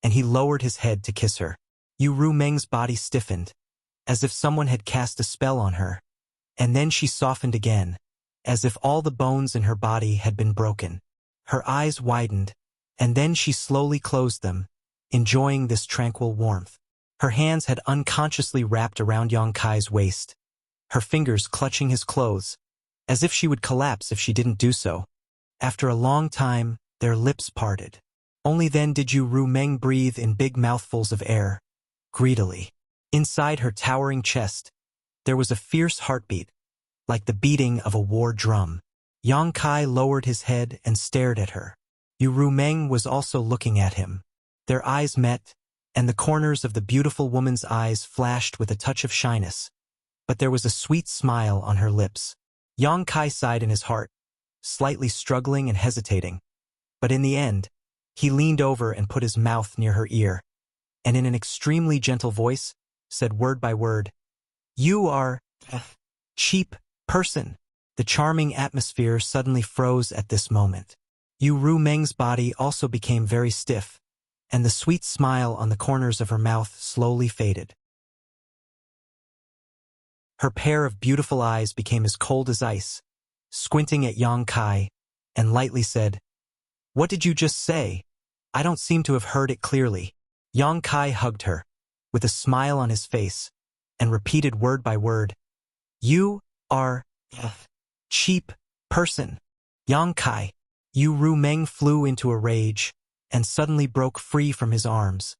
Speaker 1: and he lowered his head to kiss her. Yu Rumeng's body stiffened, as if someone had cast a spell on her, and then she softened again, as if all the bones in her body had been broken. Her eyes widened, and then she slowly closed them, enjoying this tranquil warmth. Her hands had unconsciously wrapped around Yang Kai's waist, her fingers clutching his clothes, as if she would collapse if she didn't do so. After a long time, their lips parted. Only then did Yu Rumeng breathe in big mouthfuls of air, greedily. Inside her towering chest, there was a fierce heartbeat, like the beating of a war drum. Yang Kai lowered his head and stared at her. Yu Rumeng was also looking at him. Their eyes met, and the corners of the beautiful woman's eyes flashed with a touch of shyness. But there was a sweet smile on her lips. Yang Kai sighed in his heart, slightly struggling and hesitating. But in the end, he leaned over and put his mouth near her ear, and in an extremely gentle voice, said word by word, "You are a cheap person." The charming atmosphere suddenly froze at this moment. Yu Rumeng's body also became very stiff, and the sweet smile on the corners of her mouth slowly faded. Her pair of beautiful eyes became as cold as ice, squinting at Yang Kai, and lightly said, "What did you just say? I don't seem to have heard it clearly." Yang Kai hugged her, with a smile on his face, and repeated word by word, "You are a cheap person." Yang Kai. Yu Rumeng flew into a rage, and suddenly broke free from his arms,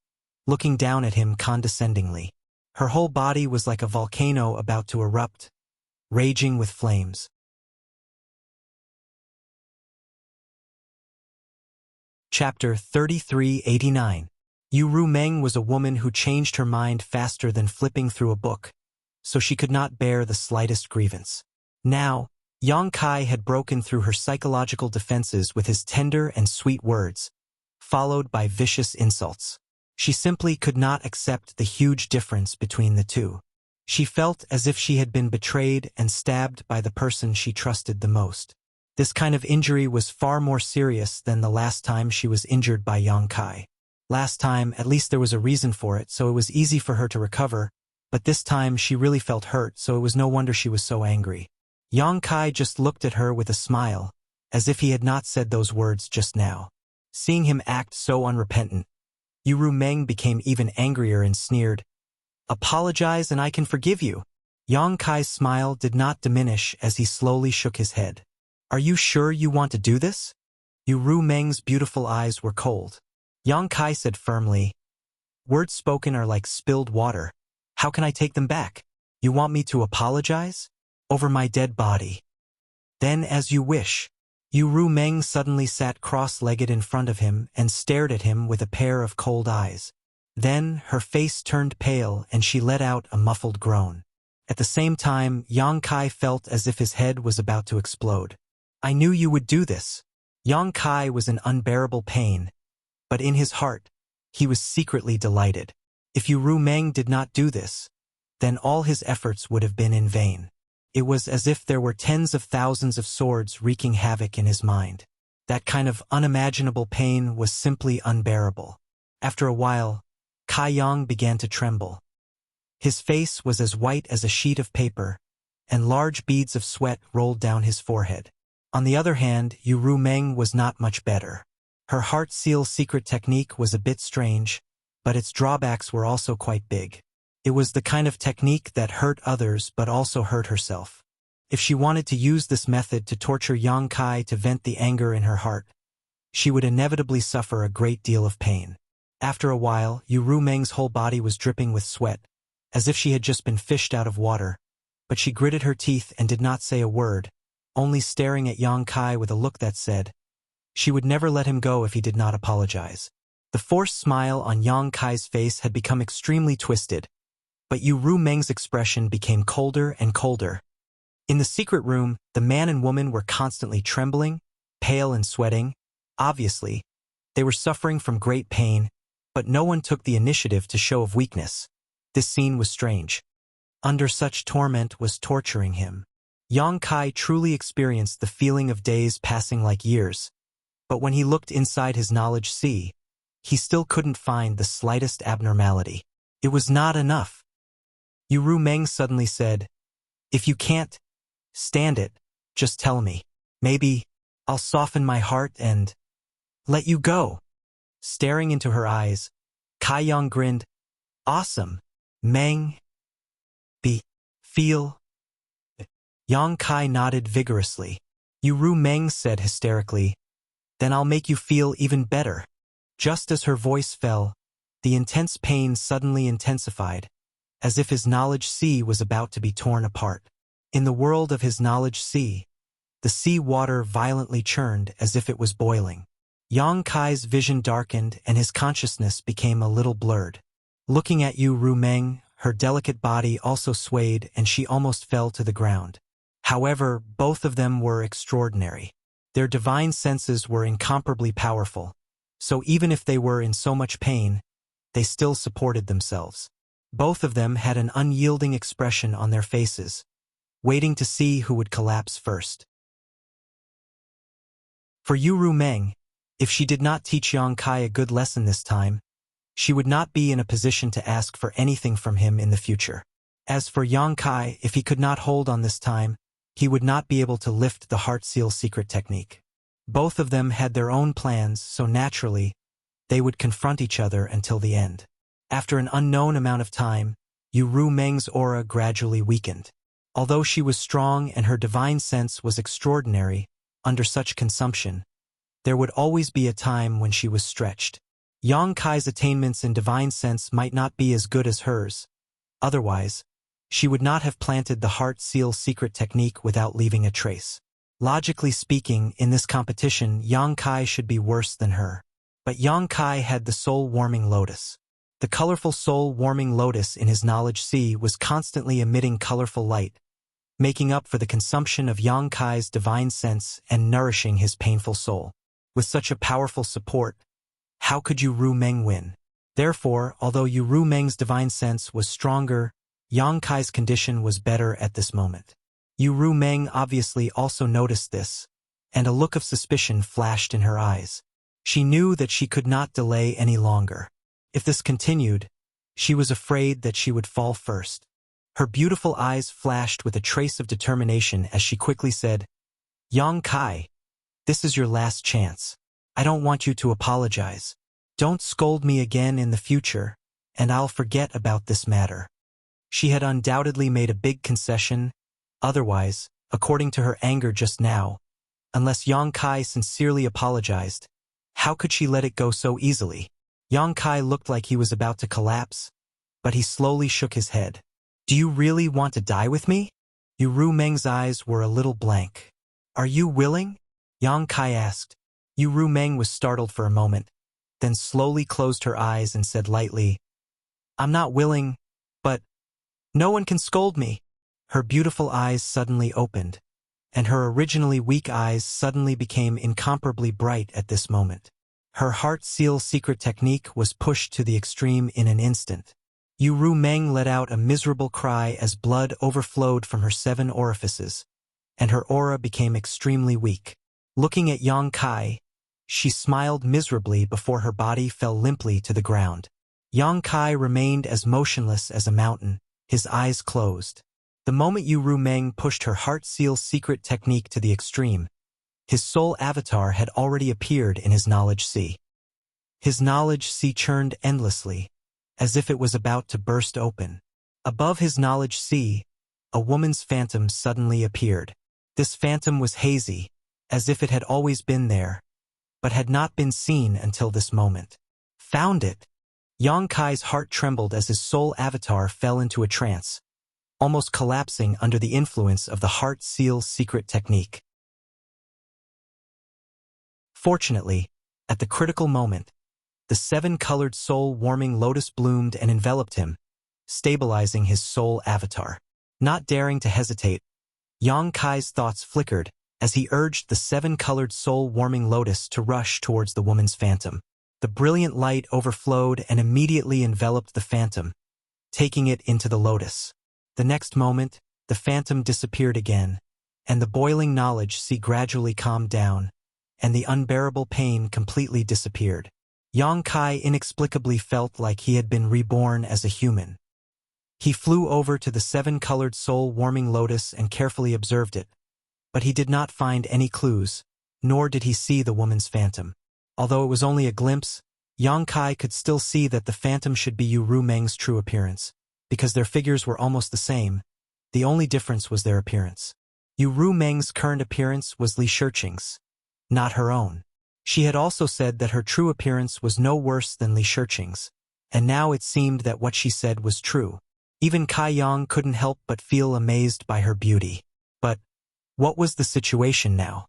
Speaker 1: looking down at him condescendingly. Her whole body was like a volcano about to erupt, raging with flames. Chapter 3389. Yu Rumeng was a woman who changed her mind faster than flipping through a book, so she could not bear the slightest grievance. Now, Yang Kai had broken through her psychological defenses with his tender and sweet words, followed by vicious insults. She simply could not accept the huge difference between the two. She felt as if she had been betrayed and stabbed by the person she trusted the most. This kind of injury was far more serious than the last time she was injured by Yang Kai. Last time, at least there was a reason for it, so it was easy for her to recover, but this time she really felt hurt, so it was no wonder she was so angry. Yang Kai just looked at her with a smile, as if he had not said those words just now. Seeing him act so unrepentant, Yu Rumeng became even angrier and sneered, "Apologize and I can forgive you." Yang Kai's smile did not diminish as he slowly shook his head. "Are you sure you want to do this?" Yu Rumeng's beautiful eyes were cold. Yang Kai said firmly, "Words spoken are like spilled water. How can I take them back? You want me to apologize? Over my dead body. Then as you wish." Yu Rumeng suddenly sat cross-legged in front of him and stared at him with a pair of cold eyes. Then her face turned pale and she let out a muffled groan. At the same time, Yang Kai felt as if his head was about to explode. "I knew you would do this." Yang Kai was in unbearable pain, but in his heart, he was secretly delighted. If Yu Rumeng did not do this, then all his efforts would have been in vain. It was as if there were tens of thousands of swords wreaking havoc in his mind. That kind of unimaginable pain was simply unbearable. After a while, Kai Yang began to tremble. His face was as white as a sheet of paper, and large beads of sweat rolled down his forehead. On the other hand, Yu Rumeng was not much better. Her heart seal secret technique was a bit strange, but its drawbacks were also quite big. It was the kind of technique that hurt others but also hurt herself. If she wanted to use this method to torture Yang Kai to vent the anger in her heart, she would inevitably suffer a great deal of pain. After a while, Yu Rumeng's whole body was dripping with sweat, as if she had just been fished out of water, but she gritted her teeth and did not say a word, only staring at Yang Kai with a look that said she would never let him go if he did not apologize. The forced smile on Yang Kai's face had become extremely twisted, but Yu Rumeng's expression became colder and colder. In the secret room, the man and woman were constantly trembling, pale and sweating. Obviously, they were suffering from great pain, but no one took the initiative to show of weakness. This scene was strange. Under such torment was torturing him. Yang Kai truly experienced the feeling of days passing like years, but when he looked inside his knowledge sea, he still couldn't find the slightest abnormality. It was not enough. Yu Rumeng suddenly said, "If you can't stand it, just tell me. Maybe I'll soften my heart and let you go." Staring into her eyes, Kai Yang grinned, "Awesome, Meng. Feel." Yang Kai nodded vigorously. Yu Rumeng said hysterically, "Then I'll make you feel even better." Just as her voice fell, the intense pain suddenly intensified, as if his knowledge sea was about to be torn apart. In the world of his knowledge sea, the sea water violently churned as if it was boiling. Yang Kai's vision darkened and his consciousness became a little blurred. Looking at Yu Rumeng, her delicate body also swayed and she almost fell to the ground. However, both of them were extraordinary. Their divine senses were incomparably powerful, so even if they were in so much pain, they still supported themselves. Both of them had an unyielding expression on their faces, waiting to see who would collapse first. For Yu Rumeng, if she did not teach Yang Kai a good lesson this time, she would not be in a position to ask for anything from him in the future. As for Yang Kai, if he could not hold on this time, he would not be able to lift the Heart Seal secret technique. Both of them had their own plans, so naturally, they would confront each other until the end. After an unknown amount of time, Yu Rumeng's aura gradually weakened. Although she was strong and her divine sense was extraordinary, under such consumption, there would always be a time when she was stretched. Yang Kai's attainments in divine sense might not be as good as hers. Otherwise, she would not have planted the Heart Seal secret technique without leaving a trace. Logically speaking, in this competition, Yang Kai should be worse than her. But Yang Kai had the soul-warming lotus. The colorful soul-warming lotus in his knowledge sea was constantly emitting colorful light, making up for the consumption of Yang Kai's divine sense and nourishing his painful soul. With such a powerful support, how could Yu Rumeng win? Therefore, although Yu Rumeng's divine sense was stronger, Yang Kai's condition was better at this moment. Yu Rumeng obviously also noticed this, and a look of suspicion flashed in her eyes. She knew that she could not delay any longer. If this continued, she was afraid that she would fall first. Her beautiful eyes flashed with a trace of determination as she quickly said, "Yang Kai, this is your last chance. I don't want you to apologize. Don't scold me again in the future, and I'll forget about this matter." She had undoubtedly made a big concession. Otherwise, according to her anger just now, unless Yang Kai sincerely apologized, how could she let it go so easily? Yang Kai looked like he was about to collapse, but he slowly shook his head. "Do you really want to die with me?" Yu Rumeng's eyes were a little blank. "Are you willing?" Yang Kai asked. Yu Rumeng was startled for a moment, then slowly closed her eyes and said lightly, "I'm not willing, but no one can scold me." Her beautiful eyes suddenly opened, and her originally weak eyes suddenly became incomparably bright at this moment. Her Heart Seal secret technique was pushed to the extreme in an instant. Yu Rumeng let out a miserable cry as blood overflowed from her 7 orifices, and her aura became extremely weak. Looking at Yang Kai, she smiled miserably before her body fell limply to the ground. Yang Kai remained as motionless as a mountain, his eyes closed. The moment Yu Rumeng pushed her Heart Seal secret technique to the extreme, his soul avatar had already appeared in his knowledge sea. His knowledge sea churned endlessly, as if it was about to burst open. Above his knowledge sea, a woman's phantom suddenly appeared. This phantom was hazy, as if it had always been there, but had not been seen until this moment. "Found it!" Yang Kai's heart trembled as his soul avatar fell into a trance, almost collapsing under the influence of the Heart Seal secret technique. Fortunately, at the critical moment, the 7-colored soul-warming lotus bloomed and enveloped him, stabilizing his soul avatar. Not daring to hesitate, Yang Kai's thoughts flickered as he urged the 7-colored soul-warming lotus to rush towards the woman's phantom. The brilliant light overflowed and immediately enveloped the phantom, taking it into the lotus. The next moment, the phantom disappeared again, and the boiling knowledge sea gradually calmed down, and the unbearable pain completely disappeared. Yang Kai inexplicably felt like he had been reborn as a human. He flew over to the 7-colored soul-warming lotus and carefully observed it, but he did not find any clues, nor did he see the woman's phantom. Although it was only a glimpse, Yang Kai could still see that the phantom should be Yu Rumeng's true appearance. Because their figures were almost the same, the only difference was their appearance. Yu Rumeng's current appearance was Li Shiqing's, not her own. She had also said that her true appearance was no worse than Li Shiqing's, and now it seemed that what she said was true. Even Kai Yang couldn't help but feel amazed by her beauty. But what was the situation now?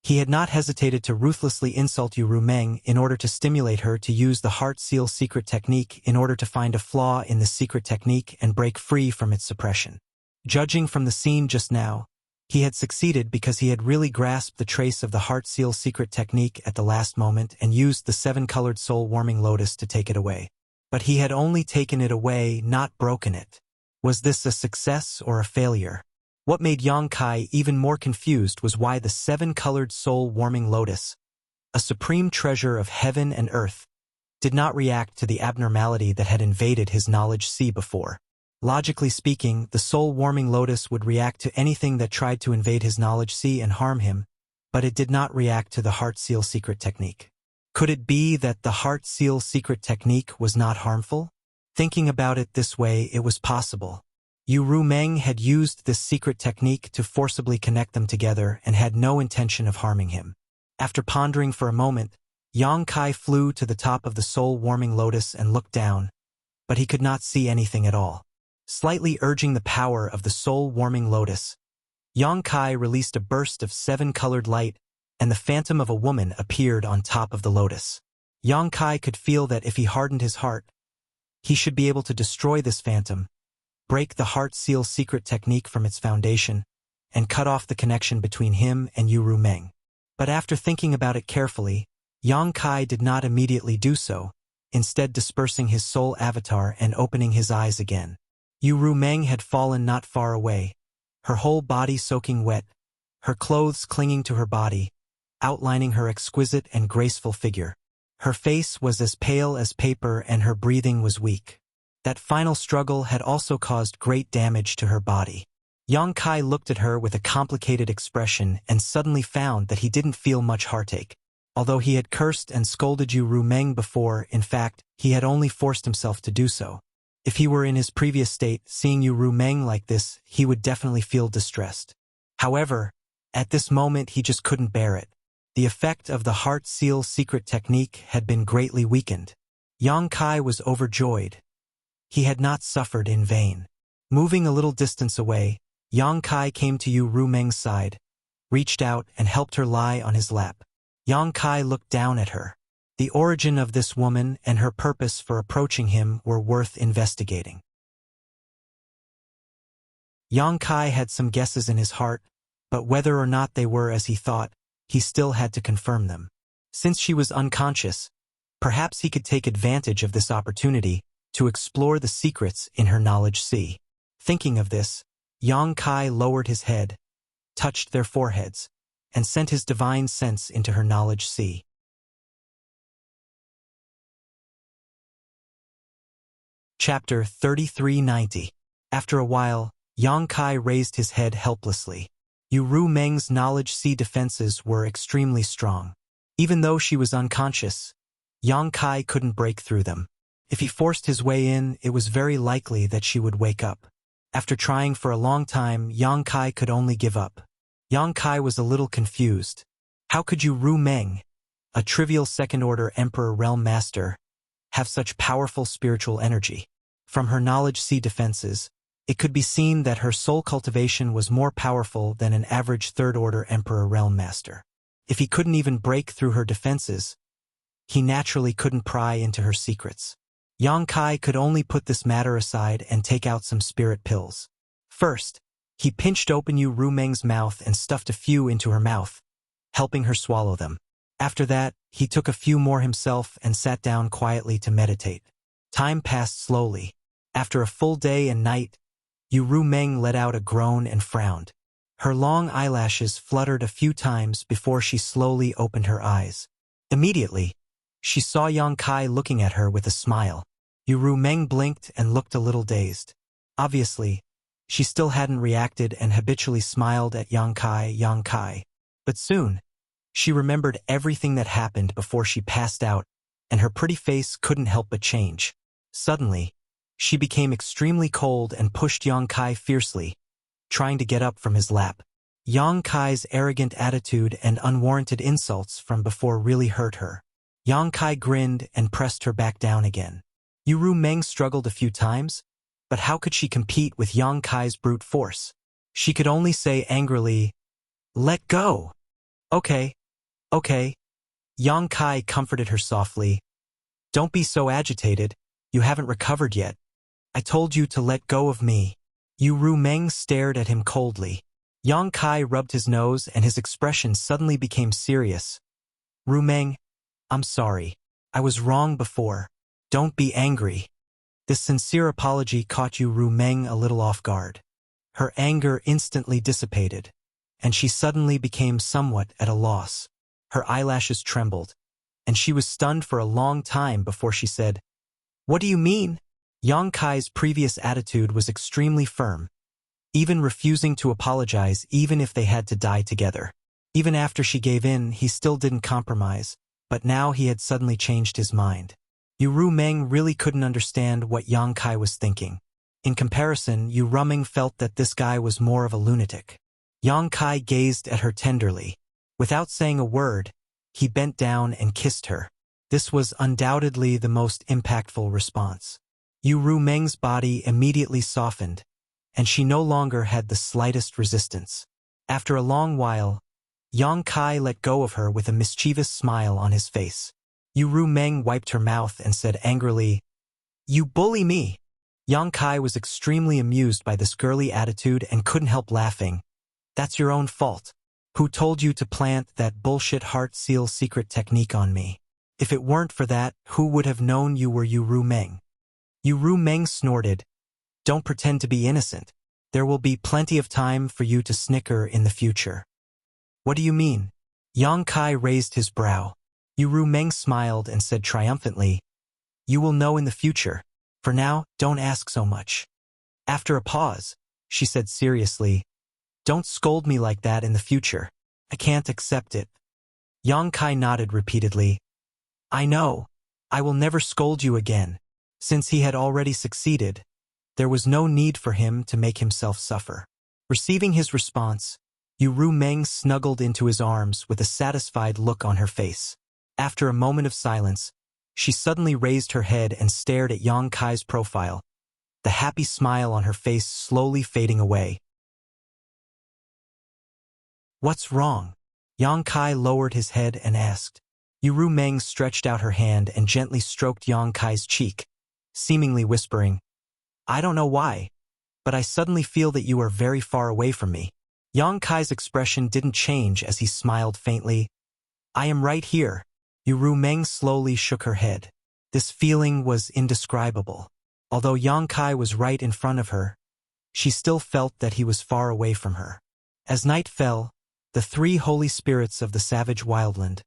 Speaker 1: He had not hesitated to ruthlessly insult Yu Rumeng in order to stimulate her to use the heart seal secret technique in order to find a flaw in the secret technique and break free from its suppression. Judging from the scene just now, he had succeeded because he had really grasped the trace of the heart seal secret technique at the last moment and used the 7-colored soul-warming lotus to take it away. But he had only taken it away, not broken it. Was this a success or a failure? What made Yang Kai even more confused was why the 7-colored soul-warming lotus, a supreme treasure of heaven and earth, did not react to the abnormality that had invaded his knowledge sea before. Logically speaking, the soul-warming lotus would react to anything that tried to invade his knowledge sea and harm him, but it did not react to the heart seal secret technique. Could it be that the heart seal secret technique was not harmful? Thinking about it this way, it was possible. Yu Rumeng had used this secret technique to forcibly connect them together and had no intention of harming him. After pondering for a moment, Yang Kai flew to the top of the soul-warming lotus and looked down, but he could not see anything at all. Slightly urging the power of the soul-warming lotus, Yang Kai released a burst of 7-colored light, and the phantom of a woman appeared on top of the lotus. Yang Kai could feel that if he hardened his heart, he should be able to destroy this phantom, break the heart seal secret technique from its foundation, and cut off the connection between him and Yu Rumeng. But after thinking about it carefully, Yang Kai did not immediately do so, instead dispersing his soul avatar and opening his eyes again. Yu Rumeng had fallen not far away, her whole body soaking wet, her clothes clinging to her body, outlining her exquisite and graceful figure. Her face was as pale as paper and her breathing was weak. That final struggle had also caused great damage to her body. Yang Kai looked at her with a complicated expression and suddenly found that he didn't feel much heartache. Although he had cursed and scolded Yu Rumeng before, in fact, he had only forced himself to do so. If he were in his previous state, seeing Yu Rumeng like this, he would definitely feel distressed. However, at this moment he just couldn't bear it. The effect of the heart seal secret technique had been greatly weakened. Yang Kai was overjoyed. He had not suffered in vain. Moving a little distance away, Yang Kai came to Yu Rumeng's side, reached out and helped her lie on his lap. Yang Kai looked down at her. The origin of this woman and her purpose for approaching him were worth investigating. Yang Kai had some guesses in his heart, but whether or not they were as he thought, he still had to confirm them. Since she was unconscious, perhaps he could take advantage of this opportunity to explore the secrets in her knowledge sea. Thinking of this, Yang Kai lowered his head, touched their foreheads, and sent his divine sense into her knowledge sea. Chapter 3390. After a while, Yang Kai raised his head helplessly. Yu Rumeng's knowledge sea defenses were extremely strong. Even though she was unconscious, Yang Kai couldn't break through them. If he forced his way in, it was very likely that she would wake up. After trying for a long time, Yang Kai could only give up. Yang Kai was a little confused. How could Yu Rumeng, a trivial second-order Emperor Realm Master, have such powerful spiritual energy? From her knowledge sea defenses, it could be seen that her soul cultivation was more powerful than an average third-order Emperor Realm Master. If he couldn't even break through her defenses, he naturally couldn't pry into her secrets. Yang Kai could only put this matter aside and take out some spirit pills. First, he pinched open Yu Rumeng's mouth and stuffed a few into her mouth, helping her swallow them. After that, he took a few more himself and sat down quietly to meditate. Time passed slowly. After a full day and night, Yu Rumeng let out a groan and frowned. Her long eyelashes fluttered a few times before she slowly opened her eyes. Immediately, she saw Yang Kai looking at her with a smile. Yu Rumeng blinked and looked a little dazed. Obviously, she still hadn't reacted and habitually smiled at Yang Kai. But soon, she remembered everything that happened before she passed out, and her pretty face couldn't help but change. Suddenly, she became extremely cold and pushed Yang Kai fiercely, trying to get up from his lap. Yang Kai's arrogant attitude and unwarranted insults from before really hurt her. Yang Kai grinned and pressed her back down again. Yu Rumeng struggled a few times, but how could she compete with Yang Kai's brute force? She could only say angrily, "Let go." "Okay, okay." Yang Kai comforted her softly. "Don't be so agitated. You haven't recovered yet. I told you to let go of me." Yu Rumeng stared at him coldly. Yang Kai rubbed his nose and his expression suddenly became serious. "Rumeng, I'm sorry. I was wrong before. Don't be angry." This sincere apology caught Yu Rumeng a little off guard. Her anger instantly dissipated, and she suddenly became somewhat at a loss. Her eyelashes trembled, and she was stunned for a long time before she said, "What do you mean?" Yang Kai's previous attitude was extremely firm, even refusing to apologize even if they had to die together. Even after she gave in, he still didn't compromise, but now he had suddenly changed his mind. Yu Rumeng really couldn't understand what Yang Kai was thinking. In comparison, Yu Rumeng felt that this guy was more of a lunatic. Yang Kai gazed at her tenderly. Without saying a word, he bent down and kissed her. This was undoubtedly the most impactful response. Yu Rumeng's body immediately softened, and she no longer had the slightest resistance. After a long while, Yang Kai let go of her with a mischievous smile on his face. Yu Rumeng wiped her mouth and said angrily, "You bully me." Yang Kai was extremely amused by this girly attitude and couldn't help laughing. "That's your own fault. Who told you to plant that bullshit heart seal secret technique on me? If it weren't for that, who would have known you were Yu Rumeng?" Yu Rumeng snorted, "Don't pretend to be innocent. There will be plenty of time for you to snicker in the future." "What do you mean?" Yang Kai raised his brow. Yu Rumeng smiled and said triumphantly, "You will know in the future. For now, don't ask so much." After a pause, she said seriously, "Don't scold me like that in the future. I can't accept it." Yang Kai nodded repeatedly. "I know. I will never scold you again." Since he had already succeeded, there was no need for him to make himself suffer. Receiving his response, Yu Rumeng snuggled into his arms with a satisfied look on her face. After a moment of silence, she suddenly raised her head and stared at Yang Kai's profile, the happy smile on her face slowly fading away. "What's wrong?" Yang Kai lowered his head and asked. Yu Rumeng stretched out her hand and gently stroked Yang Kai's cheek, seemingly whispering, "I don't know why, but I suddenly feel that you are very far away from me." Yang Kai's expression didn't change as he smiled faintly. "I am right here." Yu Rumeng slowly shook her head. This feeling was indescribable. Although Yang Kai was right in front of her, she still felt that he was far away from her. As night fell, the 3 holy spirits of the savage wildland,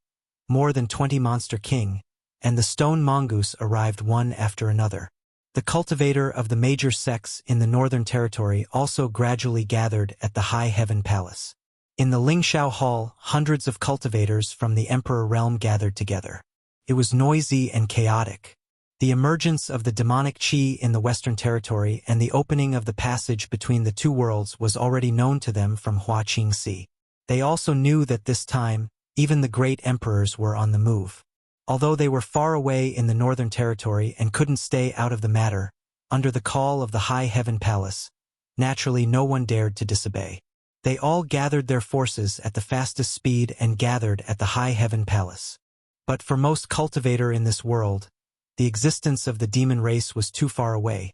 Speaker 1: more than 20 Monster King, and the stone mongoose arrived one after another. The cultivator of the major sects in the Northern Territory also gradually gathered at the High Heaven Palace. In the Lingshao Hall, hundreds of cultivators from the Emperor Realm gathered together. It was noisy and chaotic. The emergence of the demonic qi in the Western Territory and the opening of the passage between the two worlds was already known to them from Hua Qingxi. They also knew that this time, even the great emperors were on the move. Although they were far away in the Northern Territory and couldn't stay out of the matter, under the call of the High Heaven Palace, naturally no one dared to disobey. They all gathered their forces at the fastest speed and gathered at the High Heaven Palace. But for most cultivator in this world, the existence of the demon race was too far away,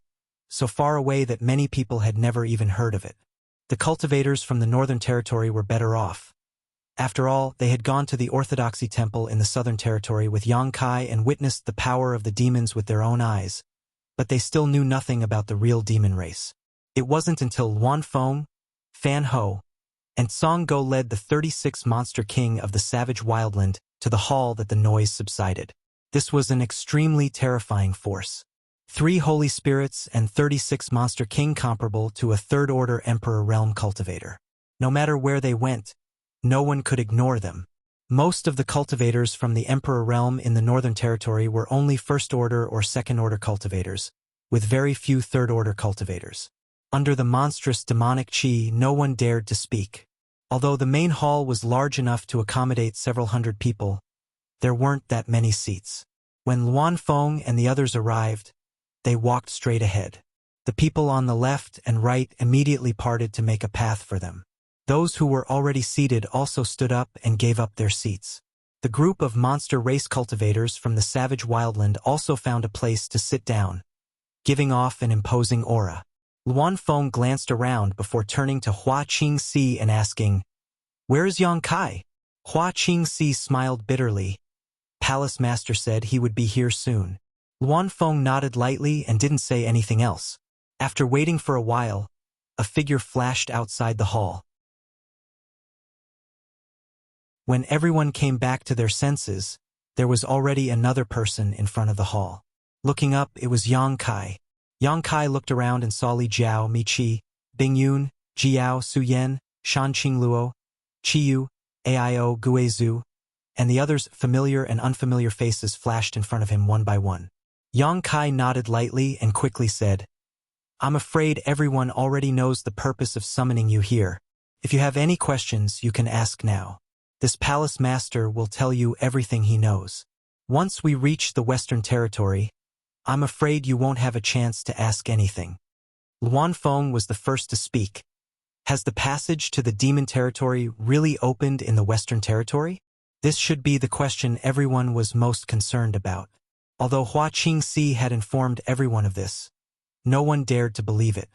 Speaker 1: so far away that many people had never even heard of it. The cultivators from the Northern Territory were better off. After all, they had gone to the Orthodoxy Temple in the Southern Territory with Yang Kai and witnessed the power of the demons with their own eyes, but they still knew nothing about the real demon race. It wasn't until Luan Feng, Fan Ho, and Song Go led the 36 Monster King of the Savage Wildland to the hall that the noise subsided. This was an extremely terrifying force. 3 Holy Spirits and 36 Monster King comparable to a third-order Emperor Realm cultivator. No matter where they went, no one could ignore them. Most of the cultivators from the Emperor Realm in the Northern Territory were only first-order or second-order cultivators, with very few third-order cultivators. Under the monstrous demonic qi, no one dared to speak. Although the main hall was large enough to accommodate several hundred people, there weren't that many seats. When Luan Feng and the others arrived, they walked straight ahead. The people on the left and right immediately parted to make a path for them. Those who were already seated also stood up and gave up their seats. The group of monster race cultivators from the savage wildland also found a place to sit down, giving off an imposing aura. Luan Feng glanced around before turning to Hua Qingxi and asking, "Where is Yang Kai?" Hua Qingxi smiled bitterly. Palace Master said he would be here soon. Luan Feng nodded lightly and didn't say anything else. After waiting for a while, a figure flashed outside the hall. When everyone came back to their senses, there was already another person in front of the hall. Looking up, it was Yang Kai. Yang Kai looked around and saw Li Jiao, Mi Qi, Bing Yun, Jiao, Su Yan, Shan Qingluo, Qiyu, Aio, Guizhu, and the others' familiar and unfamiliar faces flashed in front of him one by one. Yang Kai nodded lightly and quickly said, "I'm afraid everyone already knows the purpose of summoning you here. If you have any questions, you can ask now. This palace master will tell you everything he knows. Once we reach the Western Territory, I'm afraid you won't have a chance to ask anything." Luan Feng was the first to speak. Has the passage to the Demon Territory really opened in the Western Territory? This should be the question everyone was most concerned about. Although Hua Qingxi had informed everyone of this, no one dared to believe it.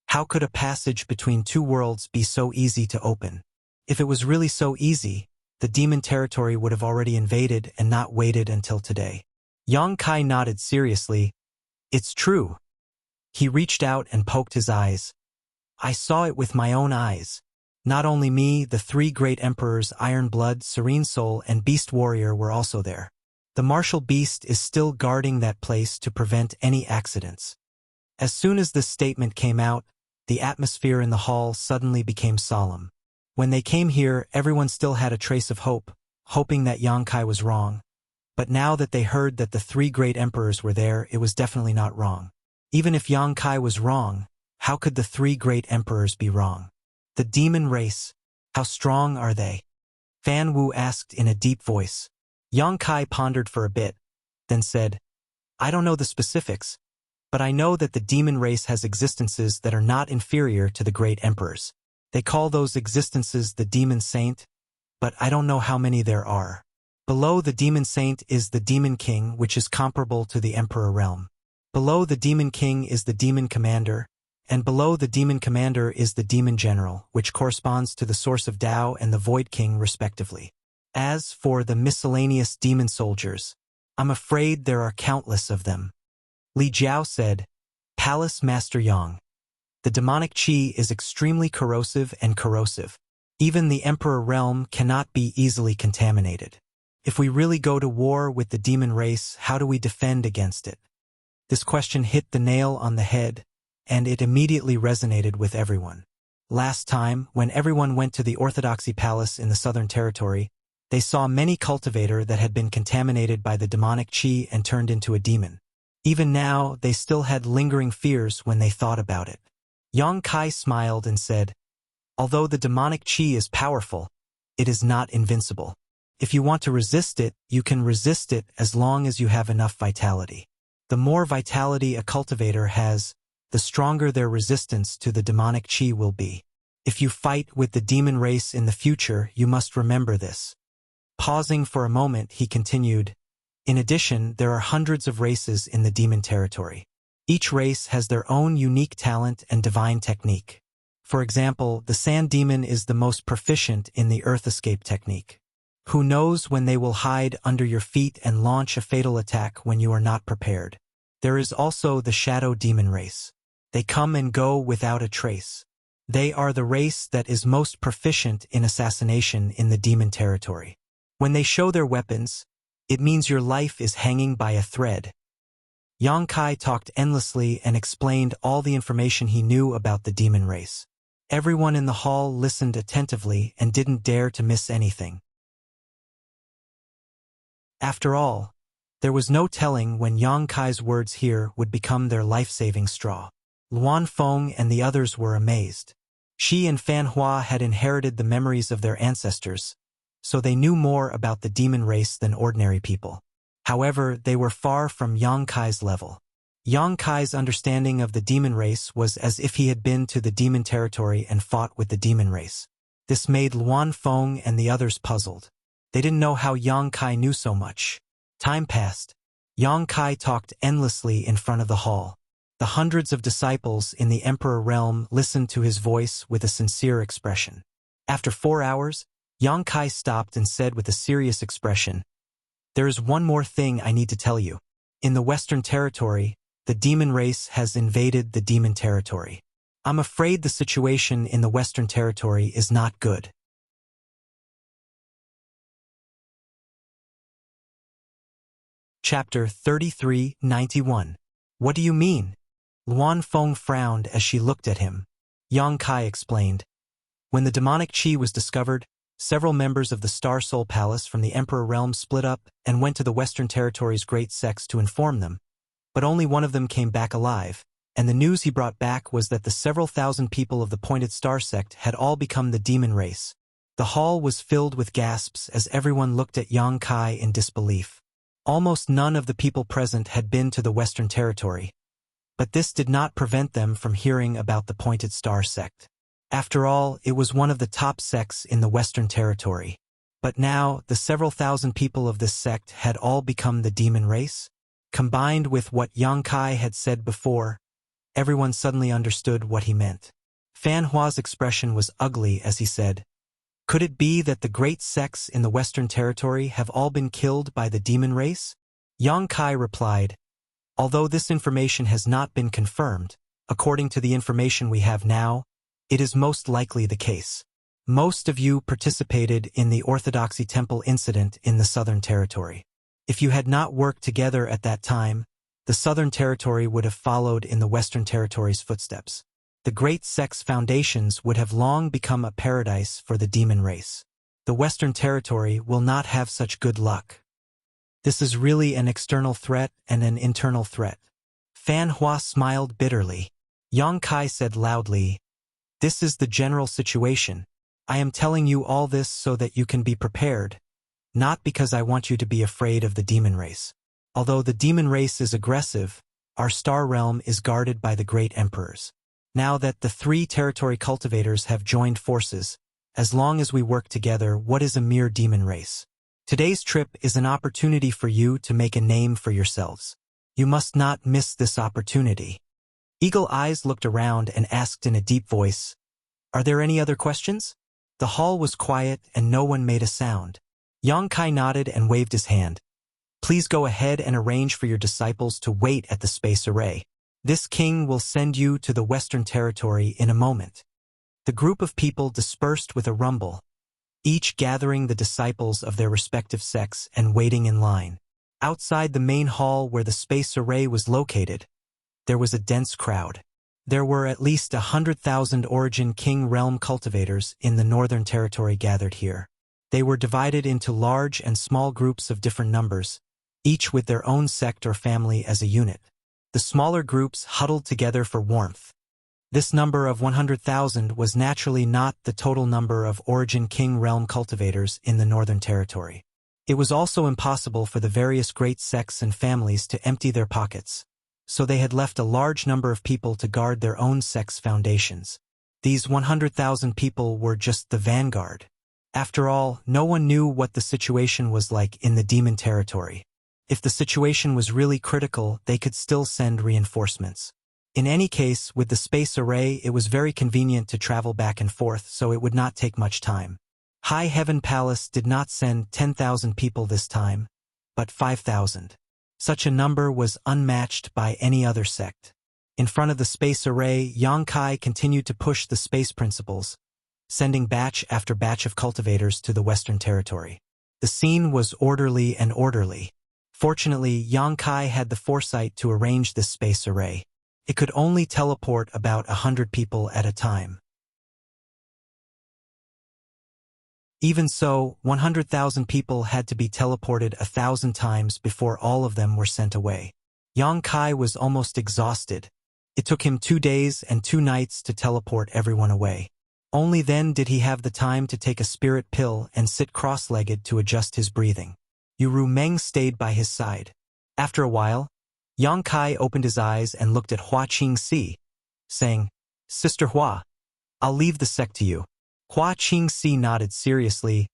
Speaker 1: How could a passage between two worlds be so easy to open? If it was really so easy, the Demon Territory would have already invaded and not waited until today. Yang Kai nodded seriously. "It's true." He reached out and poked his eyes. "I saw it with my own eyes. Not only me, the three great emperors Iron Blood, Serene Soul, and Beast Warrior were also there. The martial beast is still guarding that place to prevent any accidents." As soon as this statement came out, the atmosphere in the hall suddenly became solemn. When they came here, everyone still had a trace of hope, hoping that Yang Kai was wrong. But now that they heard that the three great emperors were there, it was definitely not wrong. Even if Yang Kai was wrong, how could the three great emperors be wrong? The demon race, how strong are they? Fan Wu asked in a deep voice. Yang Kai pondered for a bit, then said, "I don't know the specifics, but I know that the demon race has existences that are not inferior to the great emperors. They call those existences the demon saint, but I don't know how many there are. Below the demon saint is the demon king, which is comparable to the emperor realm. Below the demon king is the demon commander, and below the demon commander is the demon general, which corresponds to the source of Tao and the void king respectively. As for the miscellaneous demon soldiers, I'm afraid there are countless of them." Li Jiao said, "Palace Master Yang, the demonic qi is extremely corrosive and corrosive. Even the emperor realm cannot be easily contaminated. If we really go to war with the demon race, how do we defend against it?" This question hit the nail on the head, and it immediately resonated with everyone. Last time, when everyone went to the Orthodoxy Palace in the Southern Territory, they saw many cultivator that had been contaminated by the demonic qi and turned into a demon. Even now, they still had lingering fears when they thought about it. Yang Kai smiled and said, "Although the demonic qi is powerful, it is not invincible. If you want to resist it, you can resist it as long as you have enough vitality. The more vitality a cultivator has, the stronger their resistance to the demonic qi will be. If you fight with the demon race in the future, you must remember this." Pausing for a moment, he continued, "In addition, there are hundreds of races in the demon territory. Each race has their own unique talent and divine technique. For example, the sand demon is the most proficient in the earth escape technique. Who knows when they will hide under your feet and launch a fatal attack when you are not prepared. There is also the shadow demon race. They come and go without a trace. They are the race that is most proficient in assassination in the demon territory. When they show their weapons, it means your life is hanging by a thread." Yang Kai talked endlessly and explained all the information he knew about the demon race. Everyone in the hall listened attentively and didn't dare to miss anything. After all, there was no telling when Yang Kai's words here would become their life-saving straw. Luan Feng and the others were amazed. She and Fan Hua had inherited the memories of their ancestors, so they knew more about the demon race than ordinary people. However, they were far from Yang Kai's level. Yang Kai's understanding of the demon race was as if he had been to the demon territory and fought with the demon race. This made Luan Feng and the others puzzled. They didn't know how Yang Kai knew so much. Time passed. Yang Kai talked endlessly in front of the hall. The hundreds of disciples in the Emperor realm listened to his voice with a sincere expression. After 4 hours, Yang Kai stopped and said with a serious expression, "There is one more thing I need to tell you. In the Western Territory, the demon race has invaded the demon territory. I'm afraid the situation in the Western Territory is not good." Chapter 3391. What do you mean? Luan Feng frowned as she looked at him. Yang Kai explained. When the demonic qi was discovered, several members of the Star Soul Palace from the Emperor realm split up and went to the Western Territory's great sects to inform them. But only one of them came back alive, and the news he brought back was that the several thousand people of the Pointed Star sect had all become the demon race. The hall was filled with gasps as everyone looked at Yang Kai in disbelief. Almost none of the people present had been to the Western Territory, but this did not prevent them from hearing about the Pointed Star sect. After all, it was one of the top sects in the Western Territory. But now, the several thousand people of this sect had all become the demon race? Combined with what Yang Kai had said before, everyone suddenly understood what he meant. Fan Hua's expression was ugly as he said, "Could it be that the great sects in the Western Territory have all been killed by the demon race?" Yang Kai replied, "Although this information has not been confirmed, according to the information we have now, it is most likely the case. Most of you participated in the Orthodoxy Temple incident in the Southern Territory. If you had not worked together at that time, the Southern Territory would have followed in the Western Territory's footsteps. The great sect's foundations would have long become a paradise for the demon race. The Western Territory will not have such good luck. This is really an external threat and an internal threat." Fan Hua smiled bitterly. Yang Kai said loudly, "This is the general situation. I am telling you all this so that you can be prepared, not because I want you to be afraid of the demon race. Although the demon race is aggressive, our star realm is guarded by the great emperors. Now that the 3 territory cultivators have joined forces, as long as we work together, what is a mere demon race? Today's trip is an opportunity for you to make a name for yourselves. You must not miss this opportunity." Eagle Eyes looked around and asked in a deep voice, "Are there any other questions?" The hall was quiet and no one made a sound. Yang Kai nodded and waved his hand. "Please go ahead and arrange for your disciples to wait at the space array. This king will send you to the Western Territory in a moment." The group of people dispersed with a rumble, each gathering the disciples of their respective sects and waiting in line. Outside the main hall where the space array was located, there was a dense crowd. There were at least 100,000 Origin King realm cultivators in the Northern Territory gathered here. They were divided into large and small groups of different numbers, each with their own sect or family as a unit. The smaller groups huddled together for warmth. This number of 100,000 was naturally not the total number of Origin King realm cultivators in the Northern Territory. It was also impossible for the various great sects and families to empty their pockets, so they had left a large number of people to guard their own sect's foundations. These 100,000 people were just the vanguard. After all, no one knew what the situation was like in the demon territory. If the situation was really critical, they could still send reinforcements. In any case, with the space array, it was very convenient to travel back and forth, so it would not take much time. High Heaven Palace did not send 10,000 people this time, but 5,000. Such a number was unmatched by any other sect. In front of the space array, Yang Kai continued to push the space principles, sending batch after batch of cultivators to the Western Territory. The scene was orderly and orderly. Fortunately, Yang Kai had the foresight to arrange this space array. It could only teleport about 100 people at a time. Even so, 100,000 people had to be teleported 1,000 times before all of them were sent away. Yang Kai was almost exhausted. It took him 2 days and 2 nights to teleport everyone away. Only then did he have the time to take a spirit pill and sit cross-legged to adjust his breathing. Yu Meng stayed by his side. After a while, Yang Kai opened his eyes and looked at Hua Qingxi, saying, "Sister Hua, I'll leave the sect to you." Hua Qingxi nodded seriously.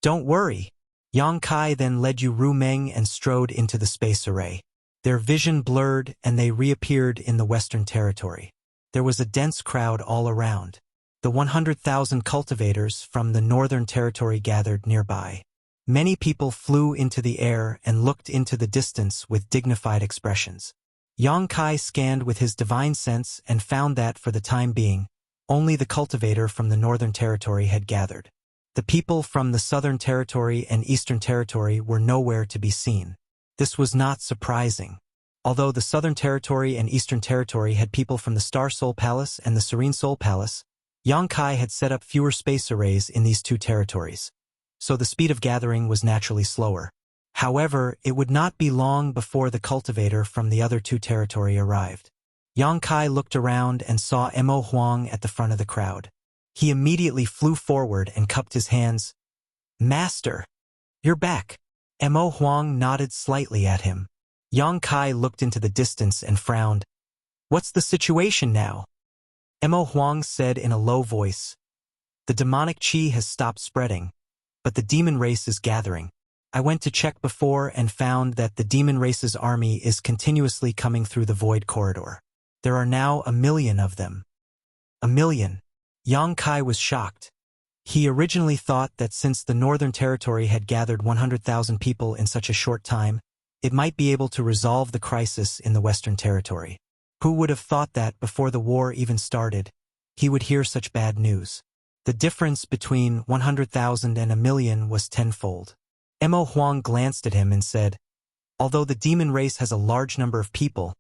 Speaker 1: "Don't worry." Yang Kai then led Yu Rumeng and strode into the space array. Their vision blurred and they reappeared in the Western Territory. There was a dense crowd all around. The 100,000 cultivators from the Northern Territory gathered nearby. Many people flew into the air and looked into the distance with dignified expressions. Yang Kai scanned with his divine sense and found that, for the time being, only the cultivator from the Northern Territory had gathered. The people from the Southern Territory and Eastern Territory were nowhere to be seen. This was not surprising. Although the Southern Territory and Eastern Territory had people from the Star Soul Palace and the Serene Soul Palace, Yang Kai had set up fewer space arrays in these two territories, so the speed of gathering was naturally slower. However, it would not be long before the cultivator from the other two territory arrived. Yang Kai looked around and saw Mo Huang at the front of the crowd. He immediately flew forward and cupped his hands. "Master, you're back." Mo Huang nodded slightly at him. Yang Kai looked into the distance and frowned. "What's the situation now?" Mo Huang said in a low voice. "The demonic qi has stopped spreading, but the demon race is gathering. I went to check before and found that the demon race's army is continuously coming through the void corridor. There are now 1 million of them." 1 million. Yang Kai was shocked. He originally thought that since the Northern Territory had gathered 100,000 people in such a short time, it might be able to resolve the crisis in the Western Territory. Who would have thought that before the war even started, he would hear such bad news? The difference between 100,000 and 1 million was tenfold. Mo Huang glanced at him and said, "Although the demon race has a large number of people,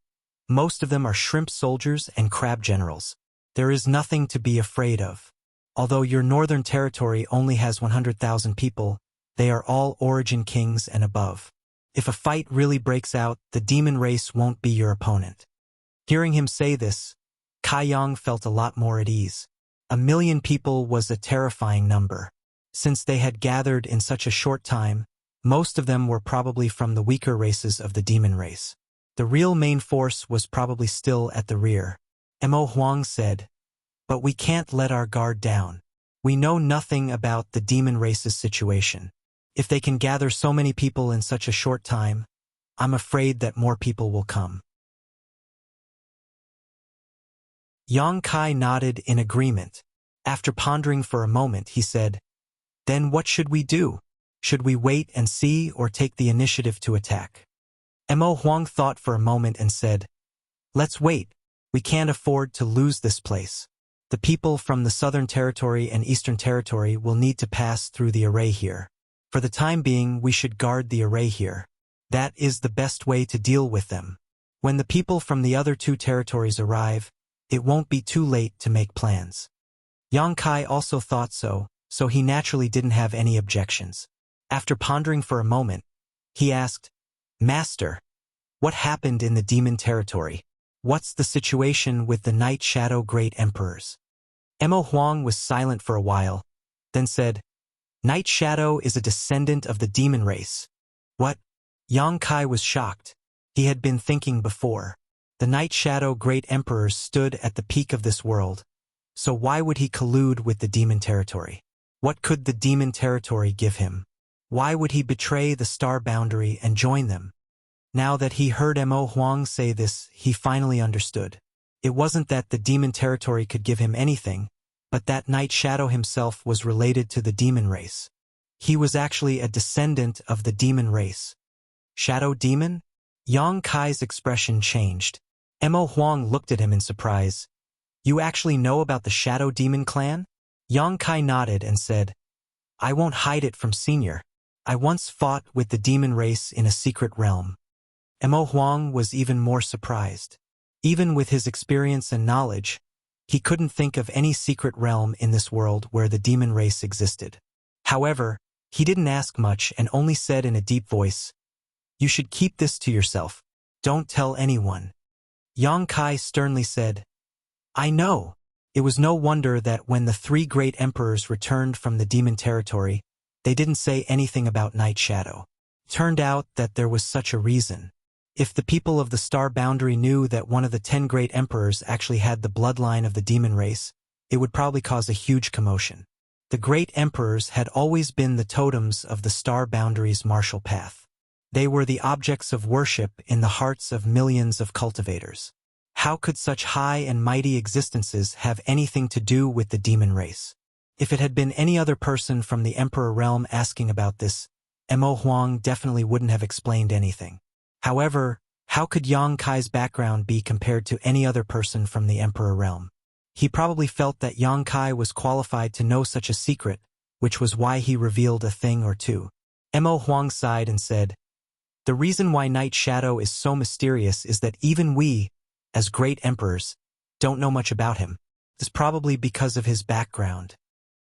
Speaker 1: most of them are shrimp soldiers and crab generals. There is nothing to be afraid of. Although your Northern Territory only has 100,000 people, they are all origin kings and above. If a fight really breaks out, the demon race won't be your opponent." Hearing him say this, Kai Yang felt a lot more at ease. 1 million people was a terrifying number. Since they had gathered in such a short time, most of them were probably from the weaker races of the demon race. The real main force was probably still at the rear. Mo Huang said, "But we can't let our guard down. We know nothing about the demon race's situation. If they can gather so many people in such a short time, I'm afraid that more people will come." Yang Kai nodded in agreement. After pondering for a moment, he said, "Then what should we do? Should we wait and see or take the initiative to attack?" Mo Huang thought for a moment and said, "Let's wait. We can't afford to lose this place. The people from the Southern Territory and Eastern Territory will need to pass through the array here. For the time being, we should guard the array here. That is the best way to deal with them. When the people from the other two territories arrive, it won't be too late to make plans." Yang Kai also thought so he naturally didn't have any objections. After pondering for a moment, he asked, "Master, what happened in the demon territory? What's the situation with the Night Shadow Great Emperors?" Mo Huang was silent for a while, then said, "Night Shadow is a descendant of the demon race." "What?" Yang Kai was shocked. He had been thinking before. The Night Shadow Great Emperors stood at the peak of this world, so why would he collude with the demon territory? What could the demon territory give him? Why would he betray the star boundary and join them? Now that he heard Mo Huang say this, he finally understood. It wasn't that the demon territory could give him anything, but that Night Shadow himself was related to the demon race. He was actually a descendant of the demon race. Shadow Demon? Yang Kai's expression changed. Mo Huang looked at him in surprise. "You actually know about the Shadow Demon clan?" Yang Kai nodded and said, "I won't hide it from Senior. I once fought with the demon race in a secret realm." Mo Huang was even more surprised. Even with his experience and knowledge, he couldn't think of any secret realm in this world where the demon race existed. However, he didn't ask much and only said in a deep voice, "You should keep this to yourself. Don't tell anyone." Yang Kai sternly said, "I know." It was no wonder that when the 3 great emperors returned from the demon territory, they didn't say anything about Night Shadow. Turned out that there was such a reason. If the people of the star boundary knew that one of the 10 great emperors actually had the bloodline of the demon race, it would probably cause a huge commotion. The great emperors had always been the totems of the star boundary's martial path. They were the objects of worship in the hearts of millions of cultivators. How could such high and mighty existences have anything to do with the demon race? If it had been any other person from the Emperor realm asking about this, Mo Huang definitely wouldn't have explained anything. However, how could Yang Kai's background be compared to any other person from the Emperor realm? He probably felt that Yang Kai was qualified to know such a secret, which was why he revealed a thing or two. Mo Huang sighed and said, "The reason why Night Shadow is so mysterious is that even we, as great emperors, don't know much about him. This is probably because of his background.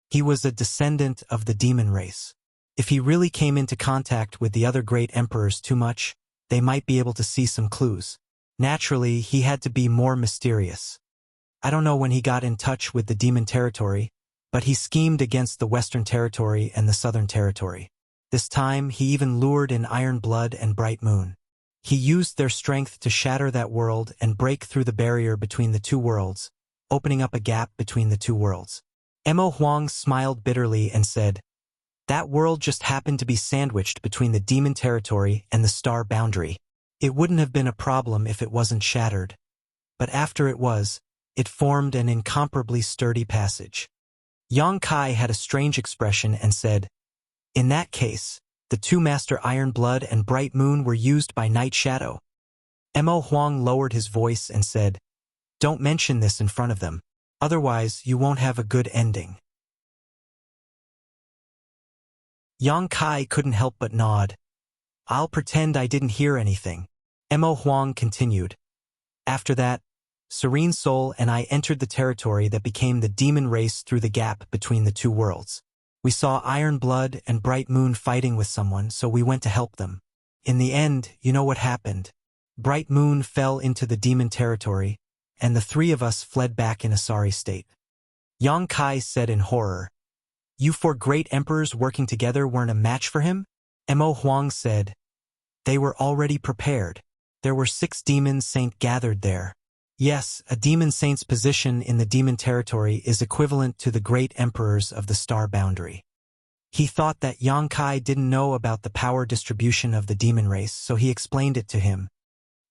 Speaker 1: He was a descendant of the demon race. If he really came into contact with the other great emperors too much, they might be able to see some clues. Naturally, he had to be more mysterious. I don't know when he got in touch with the demon territory, but he schemed against the Western Territory and the Southern Territory. This time, he even lured in Iron Blood and Bright Moon. He used their strength to shatter that world and break through the barrier between the two worlds, opening up a gap between the two worlds." Mo Huang smiled bitterly and said, "That world just happened to be sandwiched between the demon territory and the star boundary. It wouldn't have been a problem if it wasn't shattered. But after it was, it formed an incomparably sturdy passage." Yang Kai had a strange expression and said, "In that case, the two Master Iron Blood and Bright Moon were used by Night Shadow." Mo Huang lowered his voice and said, "Don't mention this in front of them. Otherwise, you won't have a good ending." Yang Kai couldn't help but nod. "I'll pretend I didn't hear anything." Mo Huang continued, "After that, Serene Soul and I entered the territory that became the demon race through the gap between the two worlds. We saw Iron Blood and Bright Moon fighting with someone, so we went to help them. In the end, you know what happened. Bright Moon fell into the demon territory, and the three of us fled back in a sorry state." Yang Kai said in horror, "You four great emperors working together weren't a match for him?" Mo Huang said, "They were already prepared. There were 6 demon saints gathered there. Yes, a demon saint's position in the demon territory is equivalent to the great emperors of the star boundary." He thought that Yang Kai didn't know about the power distribution of the demon race, so he explained it to him.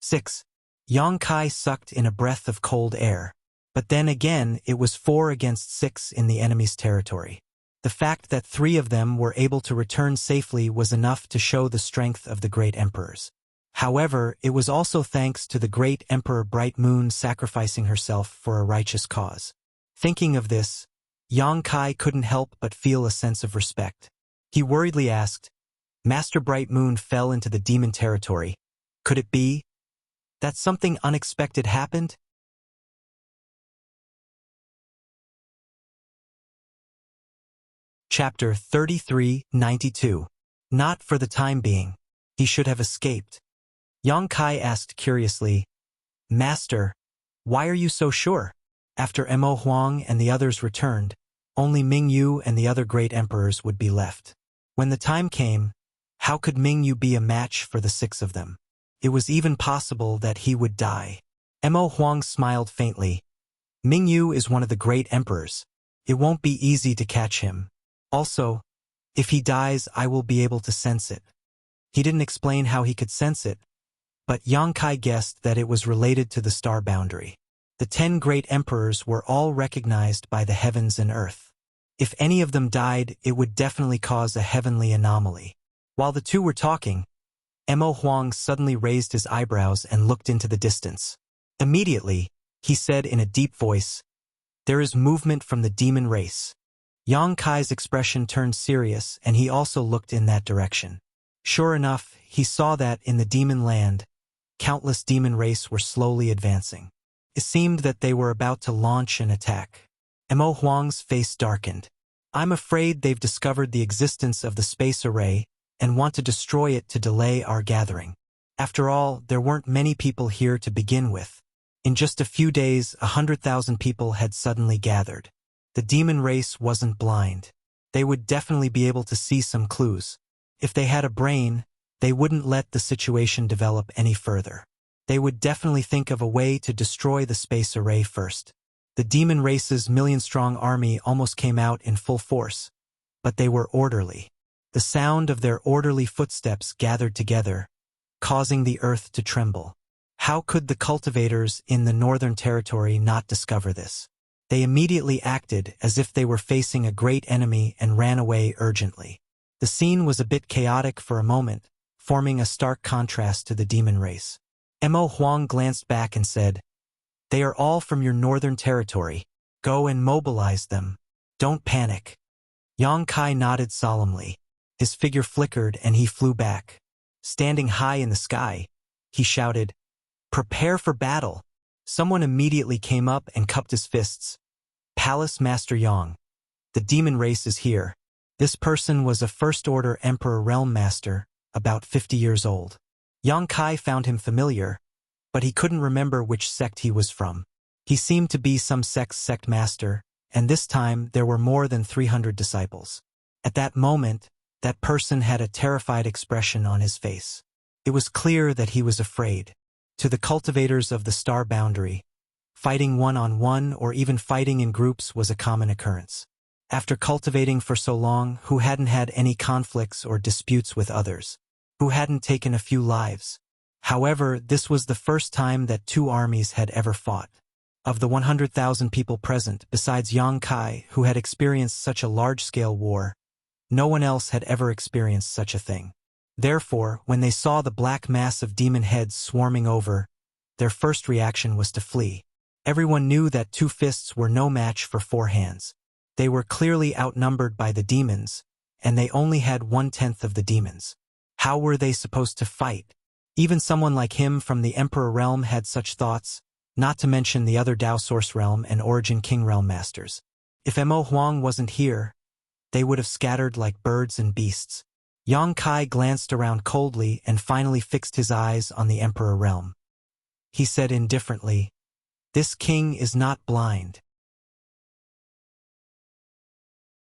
Speaker 1: 6. Yang Kai sucked in a breath of cold air. But then again, it was 4 against 6 in the enemy's territory. The fact that 3 of them were able to return safely was enough to show the strength of the great emperors. However, it was also thanks to the great Emperor Bright Moon sacrificing herself for a righteous cause. Thinking of this, Yang Kai couldn't help but feel a sense of respect. He worriedly asked, "Master Bright Moon fell into the demon territory. Could it be that something unexpected happened?" Chapter 3392. Not for the time being. He should have escaped. Yang Kai asked curiously, "Master, why are you so sure?" After Mo Huang and the others returned, only Ming Yu and the other great emperors would be left. When the time came, how could Ming Yu be a match for the 6 of them? It was even possible that he would die. Mo Huang smiled faintly. "Ming Yu is one of the great emperors. It won't be easy to catch him. Also, if he dies, I will be able to sense it." He didn't explain how he could sense it, but Yang Kai guessed that it was related to the star boundary. The 10 great emperors were all recognized by the heavens and earth. If any of them died, it would definitely cause a heavenly anomaly. While the two were talking, Mo Huang suddenly raised his eyebrows and looked into the distance. Immediately, he said in a deep voice, "There is movement from the demon race." Yang Kai's expression turned serious, and he also looked in that direction. Sure enough, he saw that in the demon land, countless demon race were slowly advancing. It seemed that they were about to launch an attack. Mo Huang's face darkened. "I'm afraid they've discovered the existence of the space array and want to destroy it to delay our gathering. After all, there weren't many people here to begin with. In just a few days, 100,000 people had suddenly gathered. The demon race wasn't blind. They would definitely be able to see some clues. If they had a brain, They wouldn't let the situation develop any further. They would definitely think of a way to destroy the space array first. The demon race's million-strong army almost came out in full force, but they were orderly. The sound of their orderly footsteps gathered together, causing the earth to tremble. How could the cultivators in the Northern Territory not discover this? They immediately acted as if they were facing a great enemy and ran away urgently. The scene was a bit chaotic for a moment, forming a stark contrast to the demon race. Mo Huang glanced back and said, "They are all from your Northern Territory. Go and mobilize them. Don't panic." Yang Kai nodded solemnly. His figure flickered and he flew back. Standing high in the sky, he shouted, "Prepare for battle." Someone immediately came up and cupped his fists. "Palace Master Yang. The demon race is here." This person was a First-Order Emperor Realm Master, about 50 years old. Yang Kai found him familiar, but he couldn't remember which sect he was from. He seemed to be some sect's sect master, and this time there were more than 300 disciples. At that moment, that person had a terrified expression on his face. It was clear that he was afraid. To the cultivators of the star boundary, fighting one-on-one or even fighting in groups was a common occurrence. After cultivating for so long, who hadn't had any conflicts or disputes with others? Who hadn't taken a few lives? However, this was the first time that two armies had ever fought. Of the 100,000 people present, besides Yang Kai, who had experienced such a large-scale war, no one else had ever experienced such a thing. Therefore, when they saw the black mass of demon heads swarming over, their first reaction was to flee. Everyone knew that 2 fists were no match for 4 hands. They were clearly outnumbered by the demons, and they only had 1/10 of the demons. How were they supposed to fight? Even someone like him from the Emperor Realm had such thoughts, not to mention the other Dao Source Realm and Origin King Realm Masters. If Mo Huang wasn't here, they would have scattered like birds and beasts. Yang Kai glanced around coldly and finally fixed his eyes on the Emperor Realm. He said indifferently, "This king is not blind.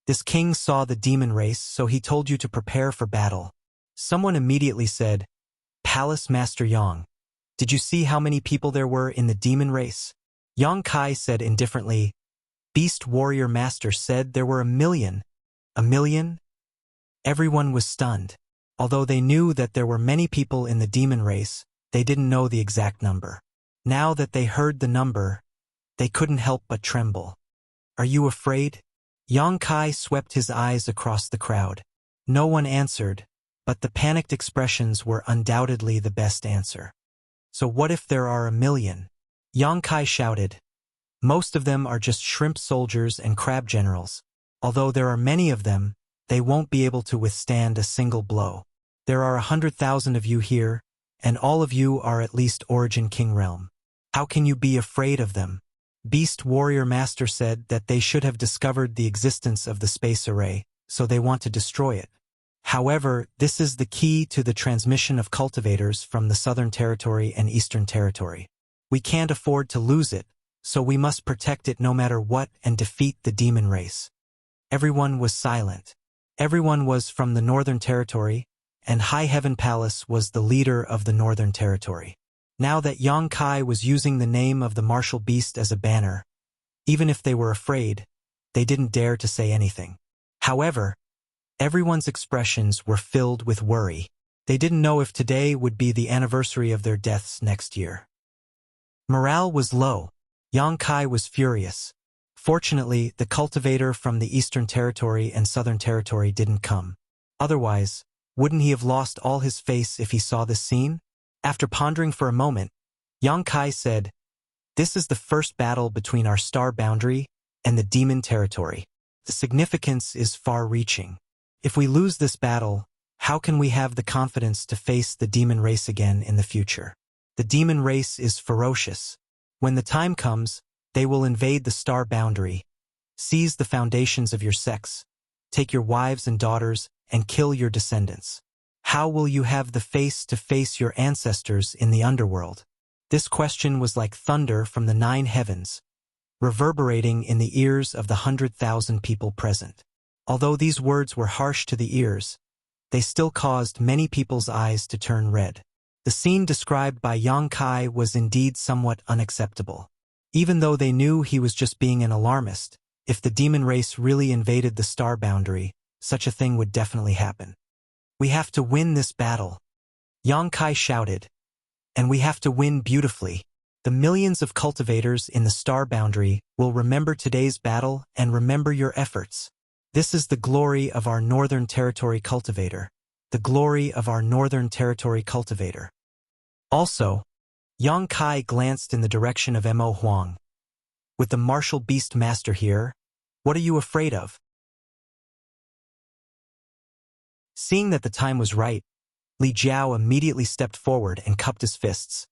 Speaker 1: This king saw the demon race, so he told you to prepare for battle." Someone immediately said, "Palace Master Yang, did you see how many people there were in the demon race?" Yang Kai said indifferently, "Beast Warrior Master said there were 1,000,000. 1,000,000? Everyone was stunned. Although they knew that there were many people in the demon race, they didn't know the exact number. Now that they heard the number, they couldn't help but tremble. "Are you afraid?" Yang Kai swept his eyes across the crowd. No one answered, but the panicked expressions were undoubtedly the best answer. "So what if there are 1,000,000? Yang Kai shouted. "Most of them are just shrimp soldiers and crab generals. Although there are many of them, they won't be able to withstand a single blow. There are 100,000 of you here, and all of you are at least Origin King Realm. How can you be afraid of them?" Beast Warrior Master said that they should have discovered the existence of the space array, so they want to destroy it. However, this is the key to the transmission of cultivators from the Southern Territory and Eastern Territory. We can't afford to lose it, so we must protect it no matter what and defeat the demon race. Everyone was silent. Everyone was from the Northern Territory, and High Heaven Palace was the leader of the Northern Territory. Now that Yang Kai was using the name of the martial beast as a banner, even if they were afraid, they didn't dare to say anything. However, everyone's expressions were filled with worry. They didn't know if today would be the anniversary of their deaths next year. Morale was low. Yang Kai was furious. Fortunately, the cultivator from the Eastern Territory and Southern Territory didn't come. Otherwise, wouldn't he have lost all his face if he saw this scene? After pondering for a moment, Yang Kai said, "This is the first battle between our star boundary and the demon territory. The significance is far-reaching. If we lose this battle, how can we have the confidence to face the demon race again in the future? The demon race is ferocious. When the time comes, they will invade the star boundary, seize the foundations of your sects, take your wives and daughters, and kill your descendants. How will you have the face to face your ancestors in the underworld?" This question was like thunder from the 9 heavens, reverberating in the ears of the 100,000 people present. Although these words were harsh to the ears, they still caused many people's eyes to turn red. The scene described by Yang Kai was indeed somewhat unacceptable. Even though they knew he was just being an alarmist, if the demon race really invaded the star boundary, such a thing would definitely happen. "We have to win this battle," Yang Kai shouted. "And we have to win beautifully. The millions of cultivators in the star boundary will remember today's battle and remember your efforts. This is the glory of our Northern Territory cultivator. The glory of our Northern Territory cultivator." Also, Yang Kai glanced in the direction of Mo Huang. "With the martial beast master here, what are you afraid of?" Seeing that the time was right, Li Jiao immediately stepped forward and cupped his fists.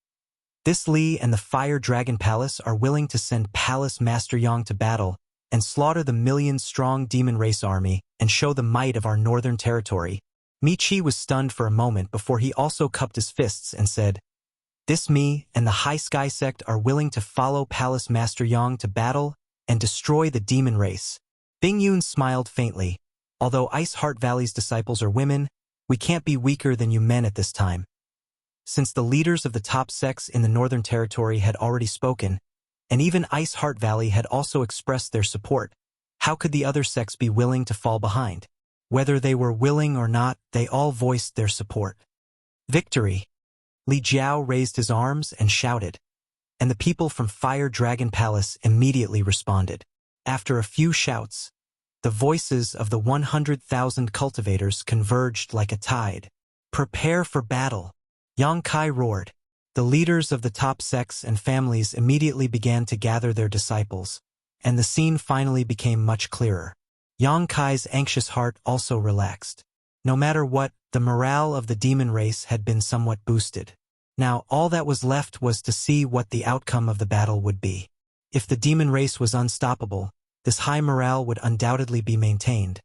Speaker 1: "This Li and the Fire Dragon Palace are willing to send Palace Master Yang to battle and slaughter the million-strong demon race army and show the might of our Northern Territory." Mi Chi was stunned for a moment before he also cupped his fists and said, "This me and the High Sky Sect are willing to follow Palace Master Yang to battle and destroy the demon race." Bing Yun smiled faintly. "Although Ice Heart Valley's disciples are women, we can't be weaker than you men at this time." Since the leaders of the top sects in the Northern Territory had already spoken, and even Ice Heart Valley had also expressed their support, how could the other sects be willing to fall behind? Whether they were willing or not, they all voiced their support. "Victory!" Li Jiao raised his arms and shouted, and the people from Fire Dragon Palace immediately responded. After a few shouts, the voices of the 100,000 cultivators converged like a tide. "Prepare for battle!" Yang Kai roared. The leaders of the top sects and families immediately began to gather their disciples, and the scene finally became much clearer. Yang Kai's anxious heart also relaxed. No matter what, the morale of the demon race had been somewhat boosted. Now all that was left was to see what the outcome of the battle would be. If the demon race was unstoppable, this high morale would undoubtedly be maintained.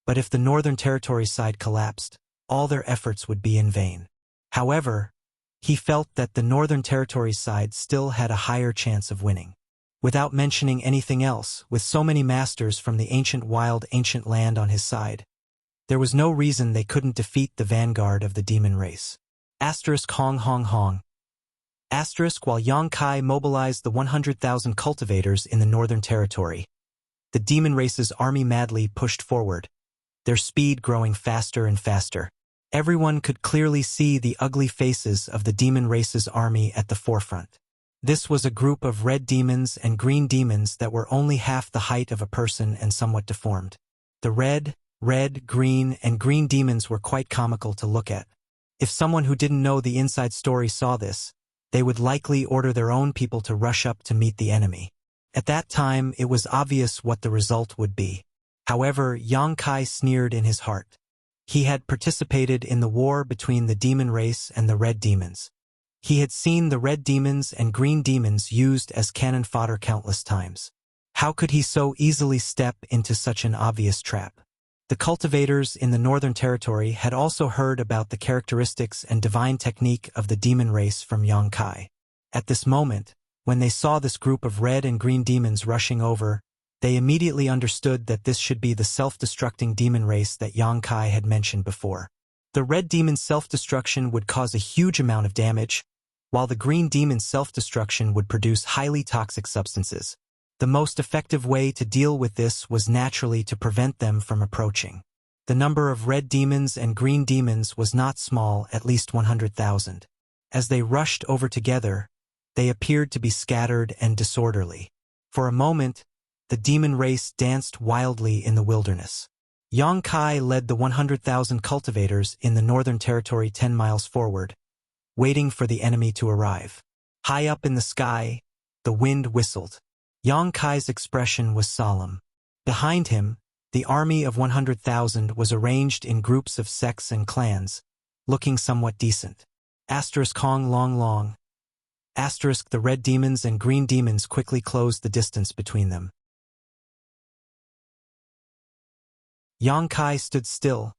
Speaker 1: But if the Northern Territory side collapsed, all their efforts would be in vain. However, he felt that the Northern Territory side still had a higher chance of winning. Without mentioning anything else, with so many masters from the ancient land on his side, there was no reason they couldn't defeat the vanguard of the demon race. Hong Hong Hong. While Yang Kai mobilized the 100,000 cultivators in the Northern Territory, the demon race's army madly pushed forward, their speed growing faster and faster. Everyone could clearly see the ugly faces of the demon race's army at the forefront. This was a group of red demons and green demons that were only half the height of a person and somewhat deformed. The red, green, and green demons were quite comical to look at. If someone who didn't know the inside story saw this, they would likely order their own people to rush up to meet the enemy. At that time, it was obvious what the result would be. However, Yang Kai sneered in his heart. He had participated in the war between the demon race and the red demons. He had seen the red demons and green demons used as cannon fodder countless times. How could he so easily step into such an obvious trap? The cultivators in the Northern Territory had also heard about the characteristics and divine technique of the demon race from Yang Kai. At this moment, when they saw this group of red and green demons rushing over, they immediately understood that this should be the self-destructing demon race that Yang Kai had mentioned before. The red demon's self-destruction would cause a huge amount of damage, while the green demon's self-destruction would produce highly toxic substances. The most effective way to deal with this was naturally to prevent them from approaching. The number of red demons and green demons was not small, at least 100,000. As they rushed over together, they appeared to be scattered and disorderly. For a moment, the demon race danced wildly in the wilderness. Yang Kai led the 100,000 cultivators in the Northern Territory 10 miles forward, waiting for the enemy to arrive. High up in the sky, the wind whistled. Yang Kai's expression was solemn. Behind him, the army of 100,000 was arranged in groups of sects and clans, looking somewhat decent. Hong Long Long. The red demons and green demons quickly closed the distance between them. Yang Kai stood still,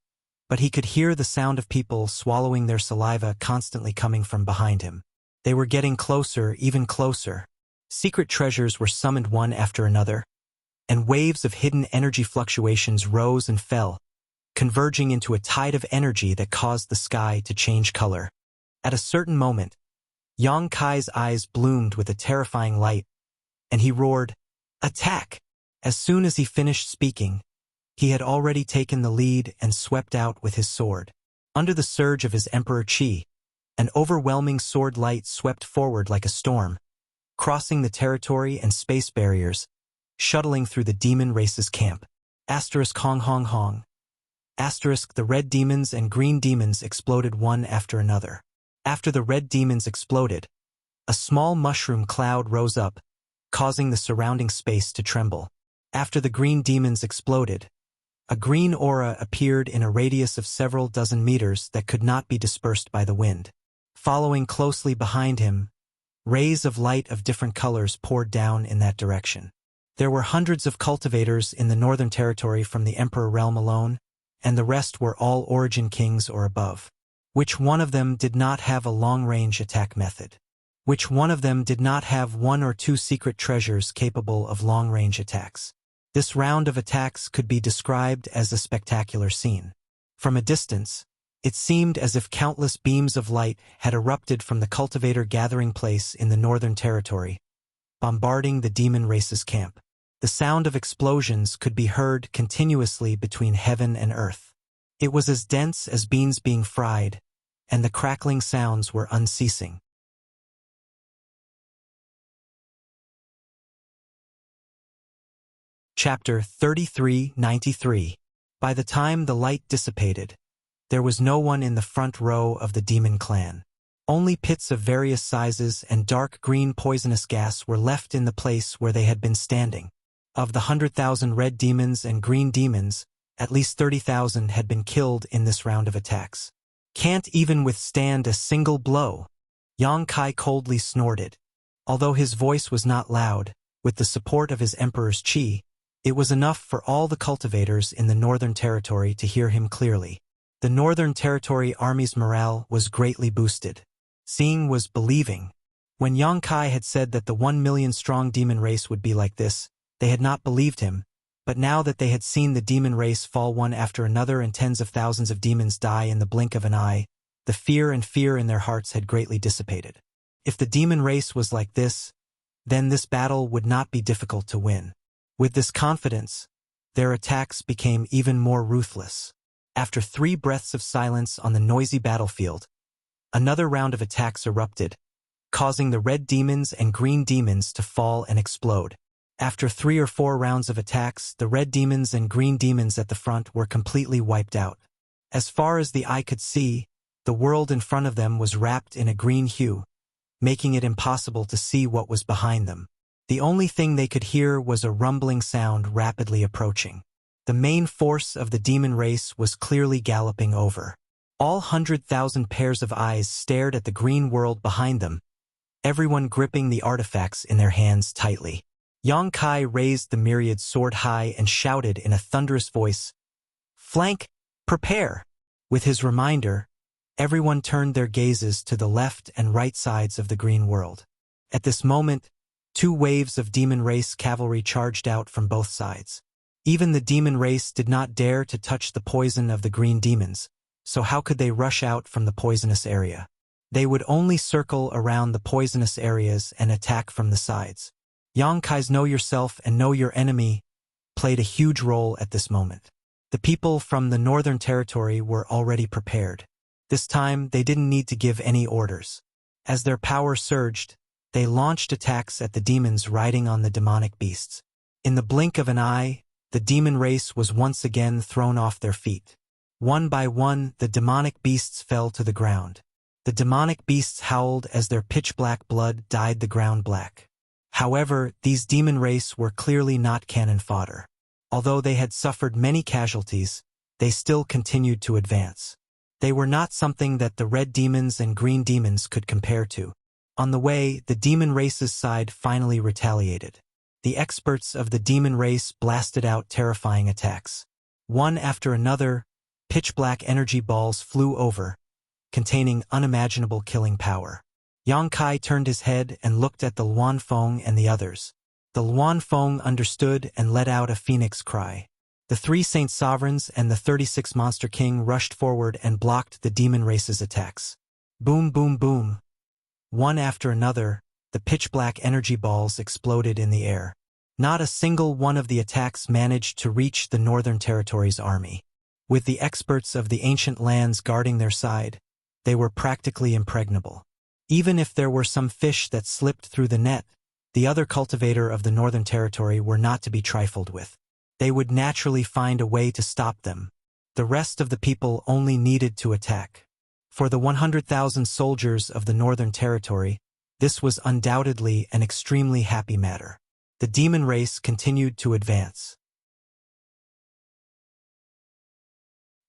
Speaker 1: but he could hear the sound of people swallowing their saliva constantly coming from behind him. They were getting closer, even closer. Secret treasures were summoned one after another, and waves of hidden energy fluctuations rose and fell, converging into a tide of energy that caused the sky to change color. At a certain moment, Yang Kai's eyes bloomed with a terrifying light, and he roared, "Attack!" As soon as he finished speaking, he had already taken the lead and swept out with his sword. Under the surge of his Emperor Qi, an overwhelming sword light swept forward like a storm, crossing the territory and space barriers, shuttling through the demon race's camp. Hong Hong Hong. The red demons and green demons exploded one after another. After the red demons exploded, a small mushroom cloud rose up, causing the surrounding space to tremble. After the green demons exploded, a green aura appeared in a radius of several dozen meters that could not be dispersed by the wind. Following closely behind him, rays of light of different colors poured down in that direction. There were hundreds of cultivators in the Northern Territory from the Emperor realm alone, and the rest were all Origin Kings or above. Which one of them did not have a long-range attack method? Which one of them did not have one or two secret treasures capable of long-range attacks? This round of attacks could be described as a spectacular scene. From a distance, it seemed as if countless beams of light had erupted from the cultivator gathering place in the Northern Territory, bombarding the demon race's camp. The sound of explosions could be heard continuously between heaven and earth. It was as dense as beans being fried, and the crackling sounds were unceasing. Chapter 3393. By the time the light dissipated, there was no one in the front row of the demon clan. Only pits of various sizes and dark green poisonous gas were left in the place where they had been standing. Of the 100,000 red demons and green demons, at least 30,000 had been killed in this round of attacks. Can't even withstand a single blow, Yang Kai coldly snorted. Although his voice was not loud, with the support of his Emperor's Qi, it was enough for all the cultivators in the Northern Territory to hear him clearly. The Northern Territory Army's morale was greatly boosted. Seeing was believing. When Yang Kai had said that the 1 million strong demon race would be like this, they had not believed him, but now that they had seen the demon race fall one after another and tens of thousands of demons die in the blink of an eye, the fear in their hearts had greatly dissipated. If the demon race was like this, then this battle would not be difficult to win. With this confidence, their attacks became even more ruthless. After 3 breaths of silence on the noisy battlefield, another round of attacks erupted, causing the red demons and green demons to fall and explode. After 3 or 4 rounds of attacks, the red demons and green demons at the front were completely wiped out. As far as the eye could see, the world in front of them was wrapped in a green hue, making it impossible to see what was behind them. The only thing they could hear was a rumbling sound rapidly approaching. The main force of the demon race was clearly galloping over. All 100,000 pairs of eyes stared at the green world behind them, everyone gripping the artifacts in their hands tightly. Yang Kai raised the myriad sword high and shouted in a thunderous voice, "Flank! Prepare!" With his reminder, everyone turned their gazes to the left and right sides of the green world. At this moment, 2 waves of demon race cavalry charged out from both sides. Even the demon race did not dare to touch the poison of the green demons, so how could they rush out from the poisonous area? They would only circle around the poisonous areas and attack from the sides. Yang Kai's know yourself and know your enemy played a huge role at this moment. The people from the Northern Territory were already prepared. This time, they didn't need to give any orders. As their power surged, they launched attacks at the demons riding on the demonic beasts. In the blink of an eye, the demon race was once again thrown off their feet. One by one, the demonic beasts fell to the ground. The demonic beasts howled as their pitch-black blood dyed the ground black. However, these demon race were clearly not cannon fodder. Although they had suffered many casualties, they still continued to advance. They were not something that the red demons and green demons could compare to. On the way, the demon race's side finally retaliated. The experts of the demon race blasted out terrifying attacks. One after another, pitch-black energy balls flew over, containing unimaginable killing power. Yang Kai turned his head and looked at the Luanfeng and the others. The Luanfeng understood and let out a phoenix cry. The 3 Saint Sovereigns and the 36 Monster King rushed forward and blocked the demon race's attacks. Boom, boom, boom. One after another, the pitch-black energy balls exploded in the air. Not a single one of the attacks managed to reach the Northern Territory's army. With the experts of the ancient lands guarding their side, they were practically impregnable. Even if there were some fish that slipped through the net, the other cultivator of the Northern Territory were not to be trifled with. They would naturally find a way to stop them. The rest of the people only needed to attack. For the 100,000 soldiers of the Northern Territory, this was undoubtedly an extremely happy matter. The demon race continued to advance.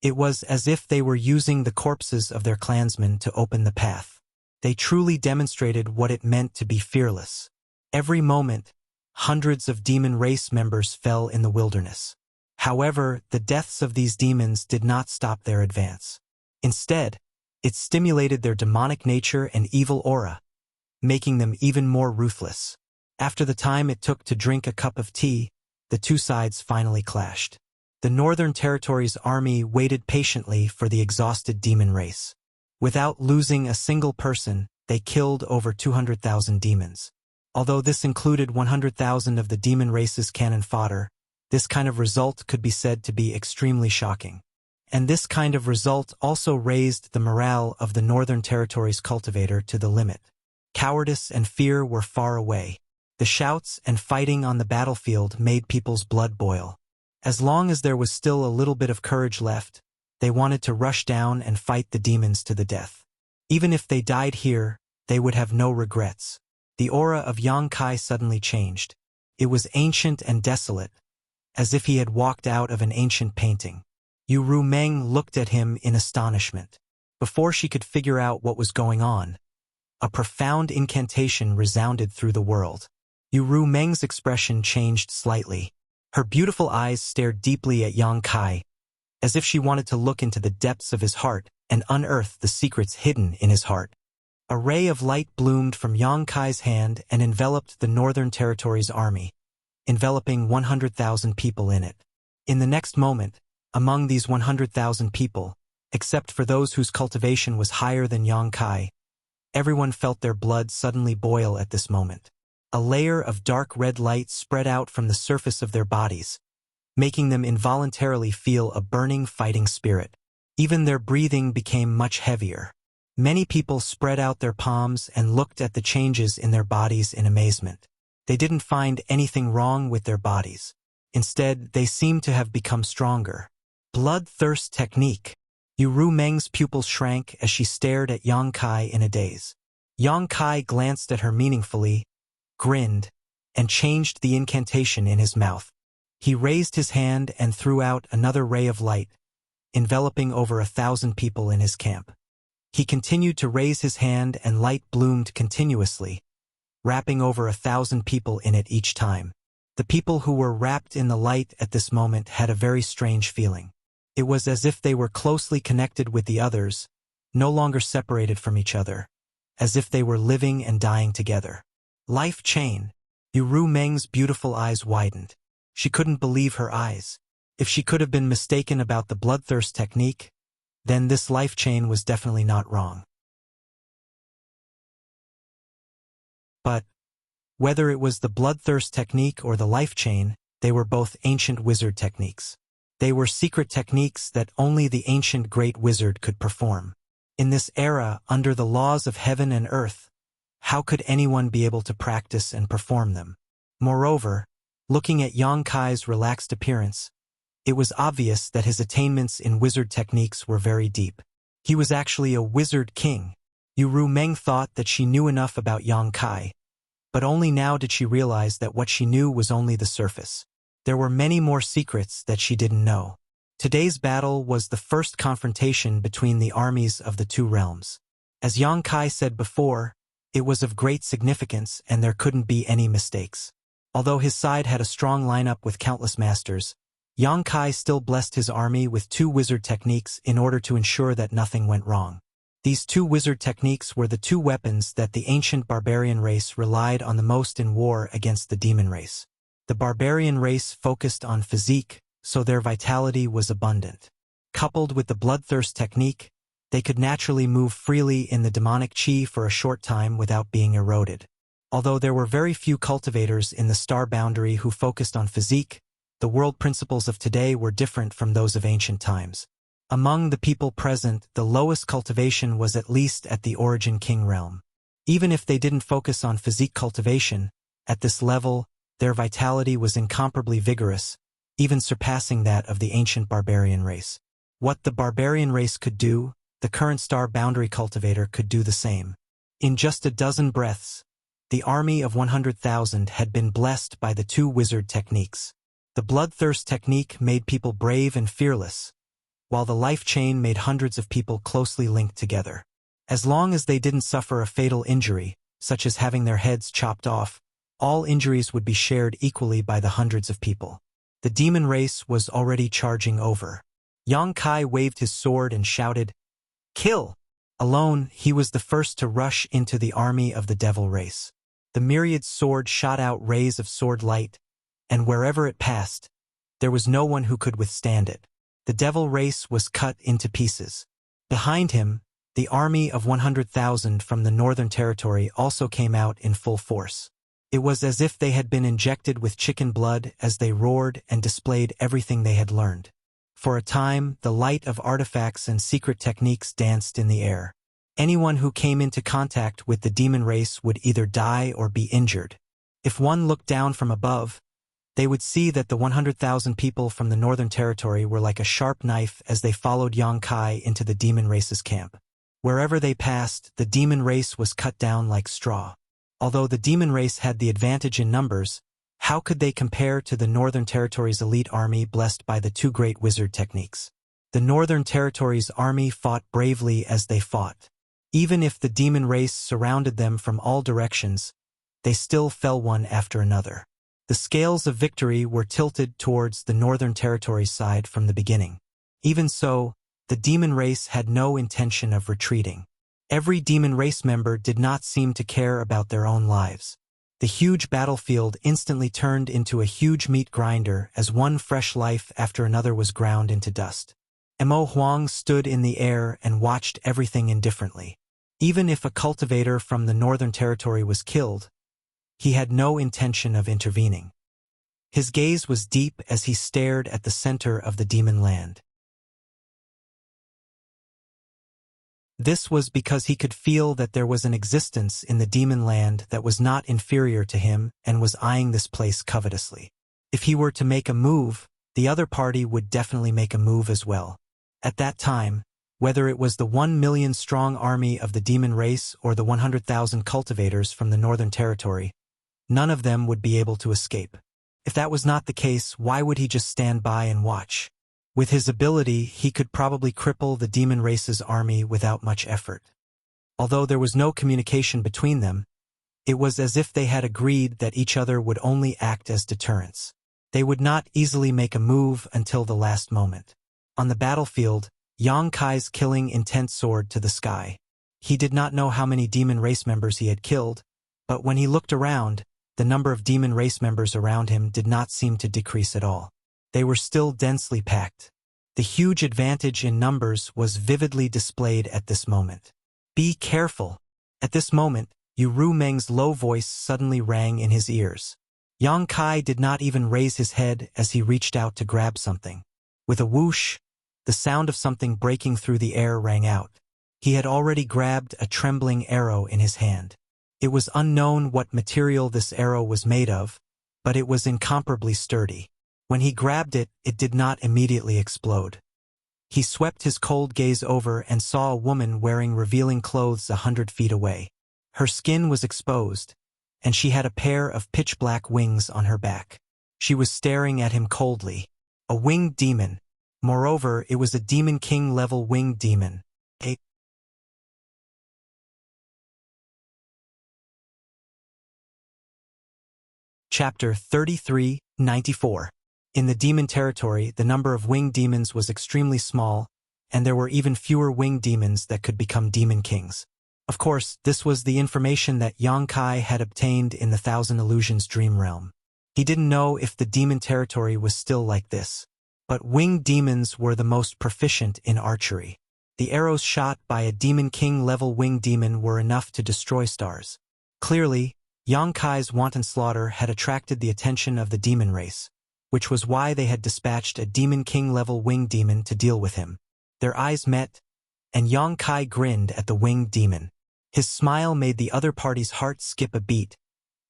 Speaker 1: It was as if they were using the corpses of their clansmen to open the path. They truly demonstrated what it meant to be fearless. Every moment, hundreds of demon race members fell in the wilderness. However, the deaths of these demons did not stop their advance. Instead, it stimulated their demonic nature and evil aura, making them even more ruthless. After the time it took to drink a cup of tea, the two sides finally clashed. The Northern Territory's army waited patiently for the exhausted demon race. Without losing a single person, they killed over 200,000 demons. Although this included 100,000 of the demon race's cannon fodder, this kind of result could be said to be extremely shocking. And this kind of result also raised the morale of the Northern Territory's cultivator to the limit. Cowardice and fear were far away. The shouts and fighting on the battlefield made people's blood boil. As long as there was still a little bit of courage left, they wanted to rush down and fight the demons to the death. Even if they died here, they would have no regrets. The aura of Yang Kai suddenly changed. It was ancient and desolate, as if he had walked out of an ancient painting. Yu Ru Meng looked at him in astonishment. Before she could figure out what was going on, a profound incantation resounded through the world. Yu Ru Meng's expression changed slightly. Her beautiful eyes stared deeply at Yang Kai, as if she wanted to look into the depths of his heart and unearth the secrets hidden in his heart. A ray of light bloomed from Yang Kai's hand and enveloped the Northern Territory's army, enveloping 100,000 people in it. In the next moment, among these 100,000 people, except for those whose cultivation was higher than Yang Kai, everyone felt their blood suddenly boil at this moment. A layer of dark red light spread out from the surface of their bodies, making them involuntarily feel a burning fighting spirit. Even their breathing became much heavier. Many people spread out their palms and looked at the changes in their bodies in amazement. They didn't find anything wrong with their bodies. Instead, they seemed to have become stronger. Bloodthirst technique. Yu Ru Meng's pupils shrank as she stared at Yang Kai in a daze. Yang Kai glanced at her meaningfully, grinned, and changed the incantation in his mouth. He raised his hand and threw out another ray of light, enveloping over 1,000 people in his camp. He continued to raise his hand and light bloomed continuously, wrapping over 1,000 people in it each time. The people who were wrapped in the light at this moment had a very strange feeling. It was as if they were closely connected with the others, no longer separated from each other, as if they were living and dying together. Life chain. Yu Ru Meng's beautiful eyes widened. She couldn't believe her eyes. If she could have been mistaken about the bloodthirst technique, then this life chain was definitely not wrong. But, whether it was the bloodthirst technique or the life chain, they were both ancient wizard techniques. They were secret techniques that only the ancient great wizard could perform. In this era, under the laws of heaven and earth, how could anyone be able to practice and perform them? Moreover, looking at Yang Kai's relaxed appearance, it was obvious that his attainments in wizard techniques were very deep. He was actually a wizard king. Yu Ru Meng thought that she knew enough about Yang Kai, but only now did she realize that what she knew was only the surface. There were many more secrets that she didn't know. Today's battle was the first confrontation between the armies of the two realms. As Yang Kai said before, it was of great significance and there couldn't be any mistakes. Although his side had a strong lineup with countless masters, Yang Kai still blessed his army with 2 wizard techniques in order to ensure that nothing went wrong. These 2 wizard techniques were the 2 weapons that the ancient barbarian race relied on the most in war against the demon race. The barbarian race focused on physique, so their vitality was abundant. Coupled with the bloodthirst technique, they could naturally move freely in the demonic chi for a short time without being eroded. Although there were very few cultivators in the star boundary who focused on physique, the world principles of today were different from those of ancient times. Among the people present, the lowest cultivation was at least at the origin king realm. Even if they didn't focus on physique cultivation, at this level, their vitality was incomparably vigorous, even surpassing that of the ancient barbarian race. What the barbarian race could do, the current star boundary cultivator could do the same. In just a dozen breaths, the army of 100,000 had been blessed by the two wizard techniques. The bloodthirst technique made people brave and fearless, while the life chain made hundreds of people closely linked together. As long as they didn't suffer a fatal injury, such as having their heads chopped off, all injuries would be shared equally by the hundreds of people. The demon race was already charging over. Yang Kai waved his sword and shouted, "Kill!" Alone, he was the first to rush into the army of the devil race. The myriad sword shot out rays of sword light, and wherever it passed, there was no one who could withstand it. The devil race was cut into pieces. Behind him, the army of 100,000 from the Northern Territory also came out in full force. It was as if they had been injected with chicken blood as they roared and displayed everything they had learned. For a time, the light of artifacts and secret techniques danced in the air. Anyone who came into contact with the demon race would either die or be injured. If one looked down from above, they would see that the 100,000 people from the Northern Territory were like a sharp knife as they followed Yang Kai into the demon race's camp. Wherever they passed, the demon race was cut down like straw. Although the demon race had the advantage in numbers, how could they compare to the Northern Territory's elite army blessed by the two great wizard techniques? The Northern Territory's army fought bravely as they fought. Even if the demon race surrounded them from all directions, they still fell one after another. The scales of victory were tilted towards the Northern Territory's side from the beginning. Even so, the demon race had no intention of retreating. Every demon race member did not seem to care about their own lives. The huge battlefield instantly turned into a huge meat grinder as one fresh life after another was ground into dust. Mo Huang stood in the air and watched everything indifferently. Even if a cultivator from the Northern Territory was killed, he had no intention of intervening. His gaze was deep as he stared at the center of the demon land. This was because he could feel that there was an existence in the demon land that was not inferior to him and was eyeing this place covetously. If he were to make a move, the other party would definitely make a move as well. At that time, whether it was the 1 million strong army of the demon race or the 100,000 cultivators from the Northern Territory, none of them would be able to escape. If that was not the case, why would he just stand by and watch? With his ability, he could probably cripple the demon race's army without much effort. Although there was no communication between them, it was as if they had agreed that each other would only act as deterrents. They would not easily make a move until the last moment. On the battlefield, Yang Kai's killing intent soared to the sky. He did not know how many demon race members he had killed, but when he looked around, the number of demon race members around him did not seem to decrease at all. They were still densely packed. The huge advantage in numbers was vividly displayed at this moment. "Be careful!" At this moment, Ru Meng's low voice suddenly rang in his ears. Yang Kai did not even raise his head as he reached out to grab something. With a whoosh, the sound of something breaking through the air rang out. He had already grabbed a trembling arrow in his hand. It was unknown what material this arrow was made of, but it was incomparably sturdy. When he grabbed it, it did not immediately explode. He swept his cold gaze over and saw a woman wearing revealing clothes 100 feet away. Her skin was exposed, and she had a pair of pitch-black wings on her back. She was staring at him coldly. A winged demon. Moreover, it was a Demon King-level winged demon. Chapter 33-94. In the demon territory, the number of winged demons was extremely small, and there were even fewer winged demons that could become demon kings. Of course, this was the information that Yang Kai had obtained in the Thousand Illusions dream realm. He didn't know if the demon territory was still like this. But winged demons were the most proficient in archery. The arrows shot by a Demon King-level winged demon were enough to destroy stars. Clearly, Yang Kai's wanton slaughter had attracted the attention of the demon race, which was why they had dispatched a Demon King-level winged demon to deal with him. Their eyes met, and Yang Kai grinned at the winged demon. His smile made the other party's heart skip a beat,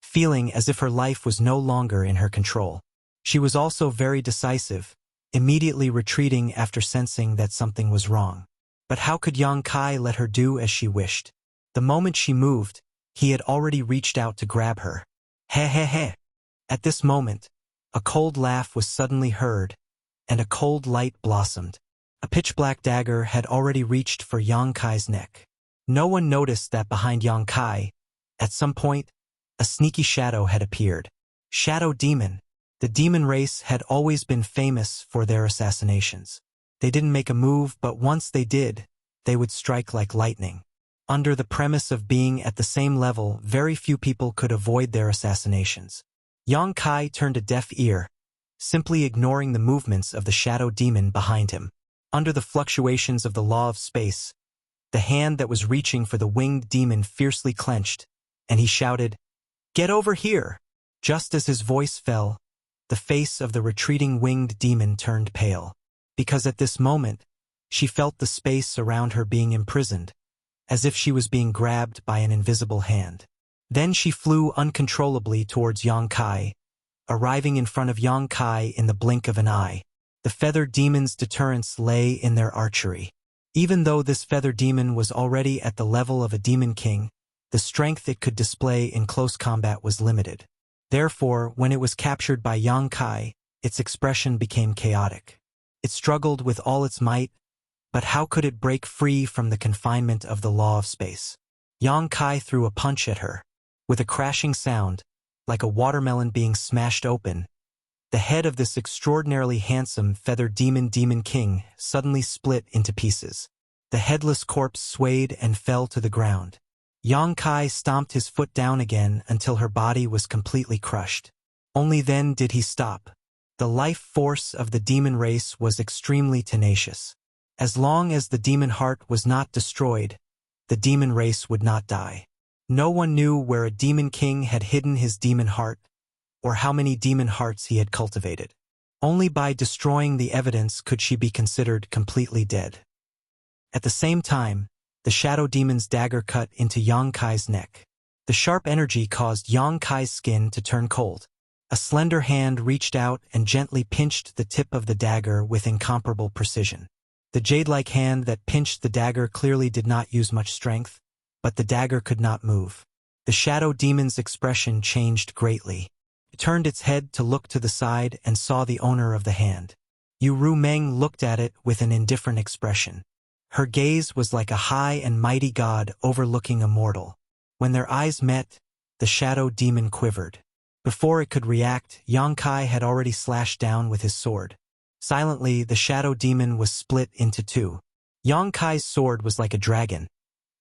Speaker 1: feeling as if her life was no longer in her control. She was also very decisive, immediately retreating after sensing that something was wrong. But how could Yang Kai let her do as she wished? The moment she moved, he had already reached out to grab her. Heh heh heh. At this moment, a cold laugh was suddenly heard, and a cold light blossomed. A pitch-black dagger had already reached for Yang Kai's neck. No one noticed that behind Yang Kai, at some point, a sneaky shadow had appeared. Shadow Demon. The demon race had always been famous for their assassinations. They didn't make a move, but once they did, they would strike like lightning. Under the premise of being at the same level, very few people could avoid their assassinations. Yang Kai turned a deaf ear, simply ignoring the movements of the shadow demon behind him. Under the fluctuations of the law of space, the hand that was reaching for the winged demon fiercely clenched, and he shouted, "Get over here!" Just as his voice fell, the face of the retreating winged demon turned pale, because at this moment, she felt the space around her being imprisoned, as if she was being grabbed by an invisible hand. Then she flew uncontrollably towards Yang Kai, arriving in front of Yang Kai in the blink of an eye. The feather demon's deterrence lay in their archery. Even though this feather demon was already at the level of a demon king, the strength it could display in close combat was limited. Therefore, when it was captured by Yang Kai, its expression became chaotic. It struggled with all its might, but how could it break free from the confinement of the law of space? Yang Kai threw a punch at her. With a crashing sound, like a watermelon being smashed open, the head of this extraordinarily handsome feathered demon king suddenly split into pieces. The headless corpse swayed and fell to the ground. Yang Kai stomped his foot down again until her body was completely crushed. Only then did he stop. The life force of the demon race was extremely tenacious. As long as the demon heart was not destroyed, the demon race would not die. No one knew where a demon king had hidden his demon heart, or how many demon hearts he had cultivated. Only by destroying the evidence could she be considered completely dead. At the same time, the shadow demon's dagger cut into Yang Kai's neck. The sharp energy caused Yang Kai's skin to turn cold. A slender hand reached out and gently pinched the tip of the dagger with incomparable precision. The jade-like hand that pinched the dagger clearly did not use much strength, but the dagger could not move. The shadow demon's expression changed greatly. It turned its head to look to the side and saw the owner of the hand. Yu Rumeng looked at it with an indifferent expression. Her gaze was like a high and mighty god overlooking a mortal. When their eyes met, the shadow demon quivered. Before it could react, Yang Kai had already slashed down with his sword. Silently, the shadow demon was split into two. Yang Kai's sword was like a dragon,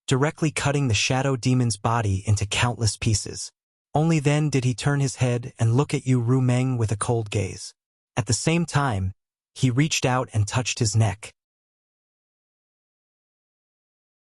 Speaker 1: directly cutting the shadow demon's body into countless pieces. Only then did he turn his head and look at Yu Rumeng with a cold gaze. At the same time, he reached out and touched his neck.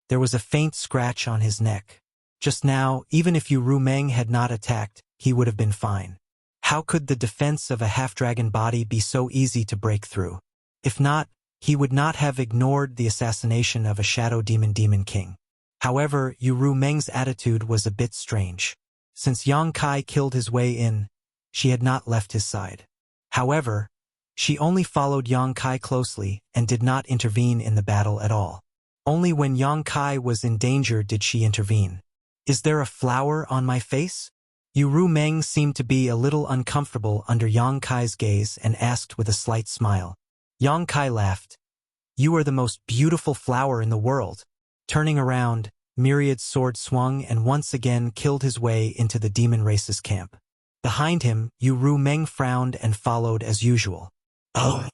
Speaker 1: There was a faint scratch on his neck. Just now, even if Yu Rumeng had not attacked, he would have been fine. How could the defense of a half-dragon body be so easy to break through? If not, he would not have ignored the assassination of a shadow demon king. However, Yu Rumeng's attitude was a bit strange. Since Yang Kai killed his way in, she had not left his side. However, she only followed Yang Kai closely and did not intervene in the battle at all. Only when Yang Kai was in danger did she intervene. "Is there a flower on my face?" Yu Rumeng seemed to be a little uncomfortable under Yang Kai's gaze and asked with a slight smile. Yang Kai laughed. "You are the most beautiful flower in the world." Turning around, Myriad's sword swung and once again killed his way into the demon race's camp. Behind him, Yu Rumeng frowned and followed as usual. Oh!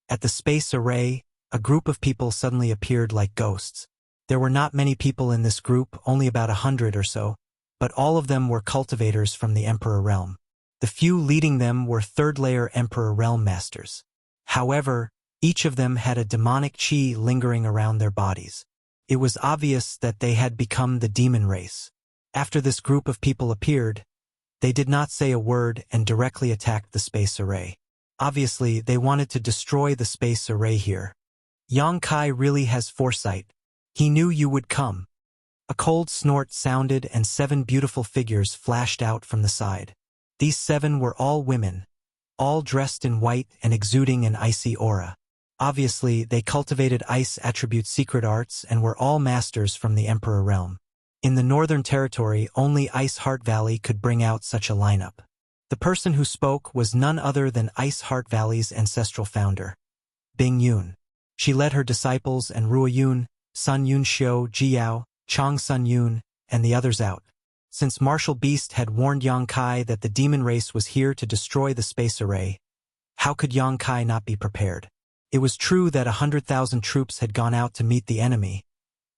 Speaker 1: At the space array, a group of people suddenly appeared like ghosts. There were not many people in this group, only about 100 or so, but all of them were cultivators from the Emperor Realm. The few leading them were third-layer Emperor Realm masters. However, each of them had a demonic chi lingering around their bodies. It was obvious that they had become the demon race. After this group of people appeared, they did not say a word and directly attacked the space array. Obviously, they wanted to destroy the space array here. Yang Kai really has foresight. He knew you would come. A cold snort sounded and 7 beautiful figures flashed out from the side. These 7 were all women, all dressed in white and exuding an icy aura. Obviously, they cultivated ice attribute secret arts and were all masters from the Emperor realm. In the Northern Territory, only Ice Heart Valley could bring out such a lineup. The person who spoke was none other than Ice Heart Valley's ancestral founder, Bing Yun. She led her disciples and Ruo Yun, Sun Yun Xiu, Jiao, Chang Sun Yun, and the others out. Since Martial Beast had warned Yang Kai that the demon race was here to destroy the space array, how could Yang Kai not be prepared? It was true that 100,000 troops had gone out to meet the enemy,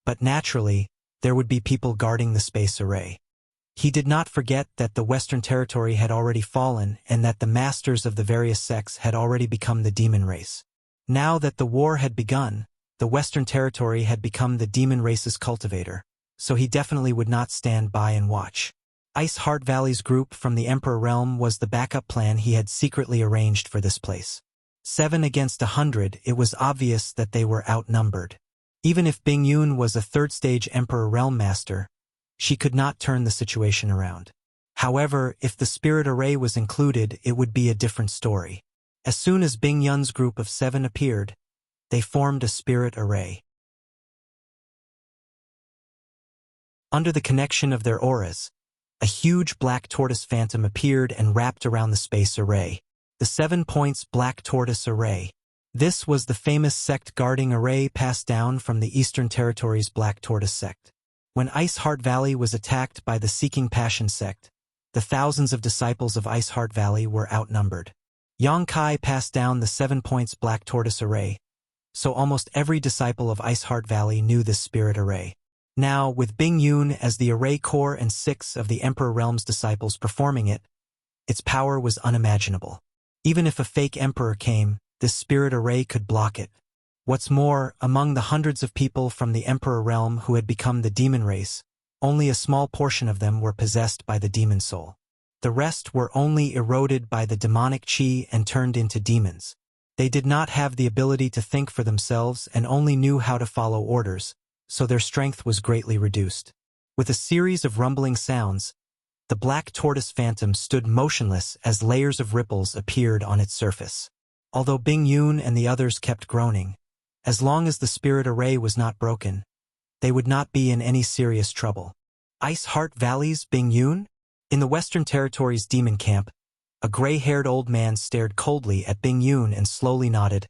Speaker 1: but naturally, there would be people guarding the space array. He did not forget that the Western Territory had already fallen and that the masters of the various sects had already become the demon race. Now that the war had begun, the Western Territory had become the demon race's cultivator, so he definitely would not stand by and watch. Ice Heart Valley's group from the Emperor Realm was the backup plan he had secretly arranged for this place. 7 against 100, it was obvious that they were outnumbered. Even if Bing Yun was a 3rd-stage Emperor Realm Master, she could not turn the situation around. However, if the Spirit Array was included, it would be a different story. As soon as Bing Yun's group of 7 appeared, they formed a Spirit Array. Under the connection of their auras, a huge black tortoise phantom appeared and wrapped around the space array. The 7 points Black Tortoise Array. This was the famous sect guarding array passed down from the Eastern Territory's Black Tortoise sect. When Ice Heart Valley was attacked by the Seeking Passion sect, the thousands of disciples of Ice Heart Valley were outnumbered. Yang Kai passed down the 7 points Black Tortoise Array, so almost every disciple of Ice Heart Valley knew this spirit array. Now, with Bing Yun as the array core and 6 of the Emperor Realm's disciples performing it, its power was unimaginable. Even if a fake emperor came, this spirit array could block it. What's more, among the hundreds of people from the Emperor Realm who had become the demon race, only a small portion of them were possessed by the demon soul. The rest were only eroded by the demonic chi and turned into demons. They did not have the ability to think for themselves and only knew how to follow orders, so their strength was greatly reduced. With a series of rumbling sounds, the black tortoise phantom stood motionless as layers of ripples appeared on its surface. Although Bing Yun and the others kept groaning, as long as the spirit array was not broken, they would not be in any serious trouble. Ice Heart Valley's Bing Yun? In the Western Territory's demon camp, a gray-haired old man stared coldly at Bing Yun and slowly nodded.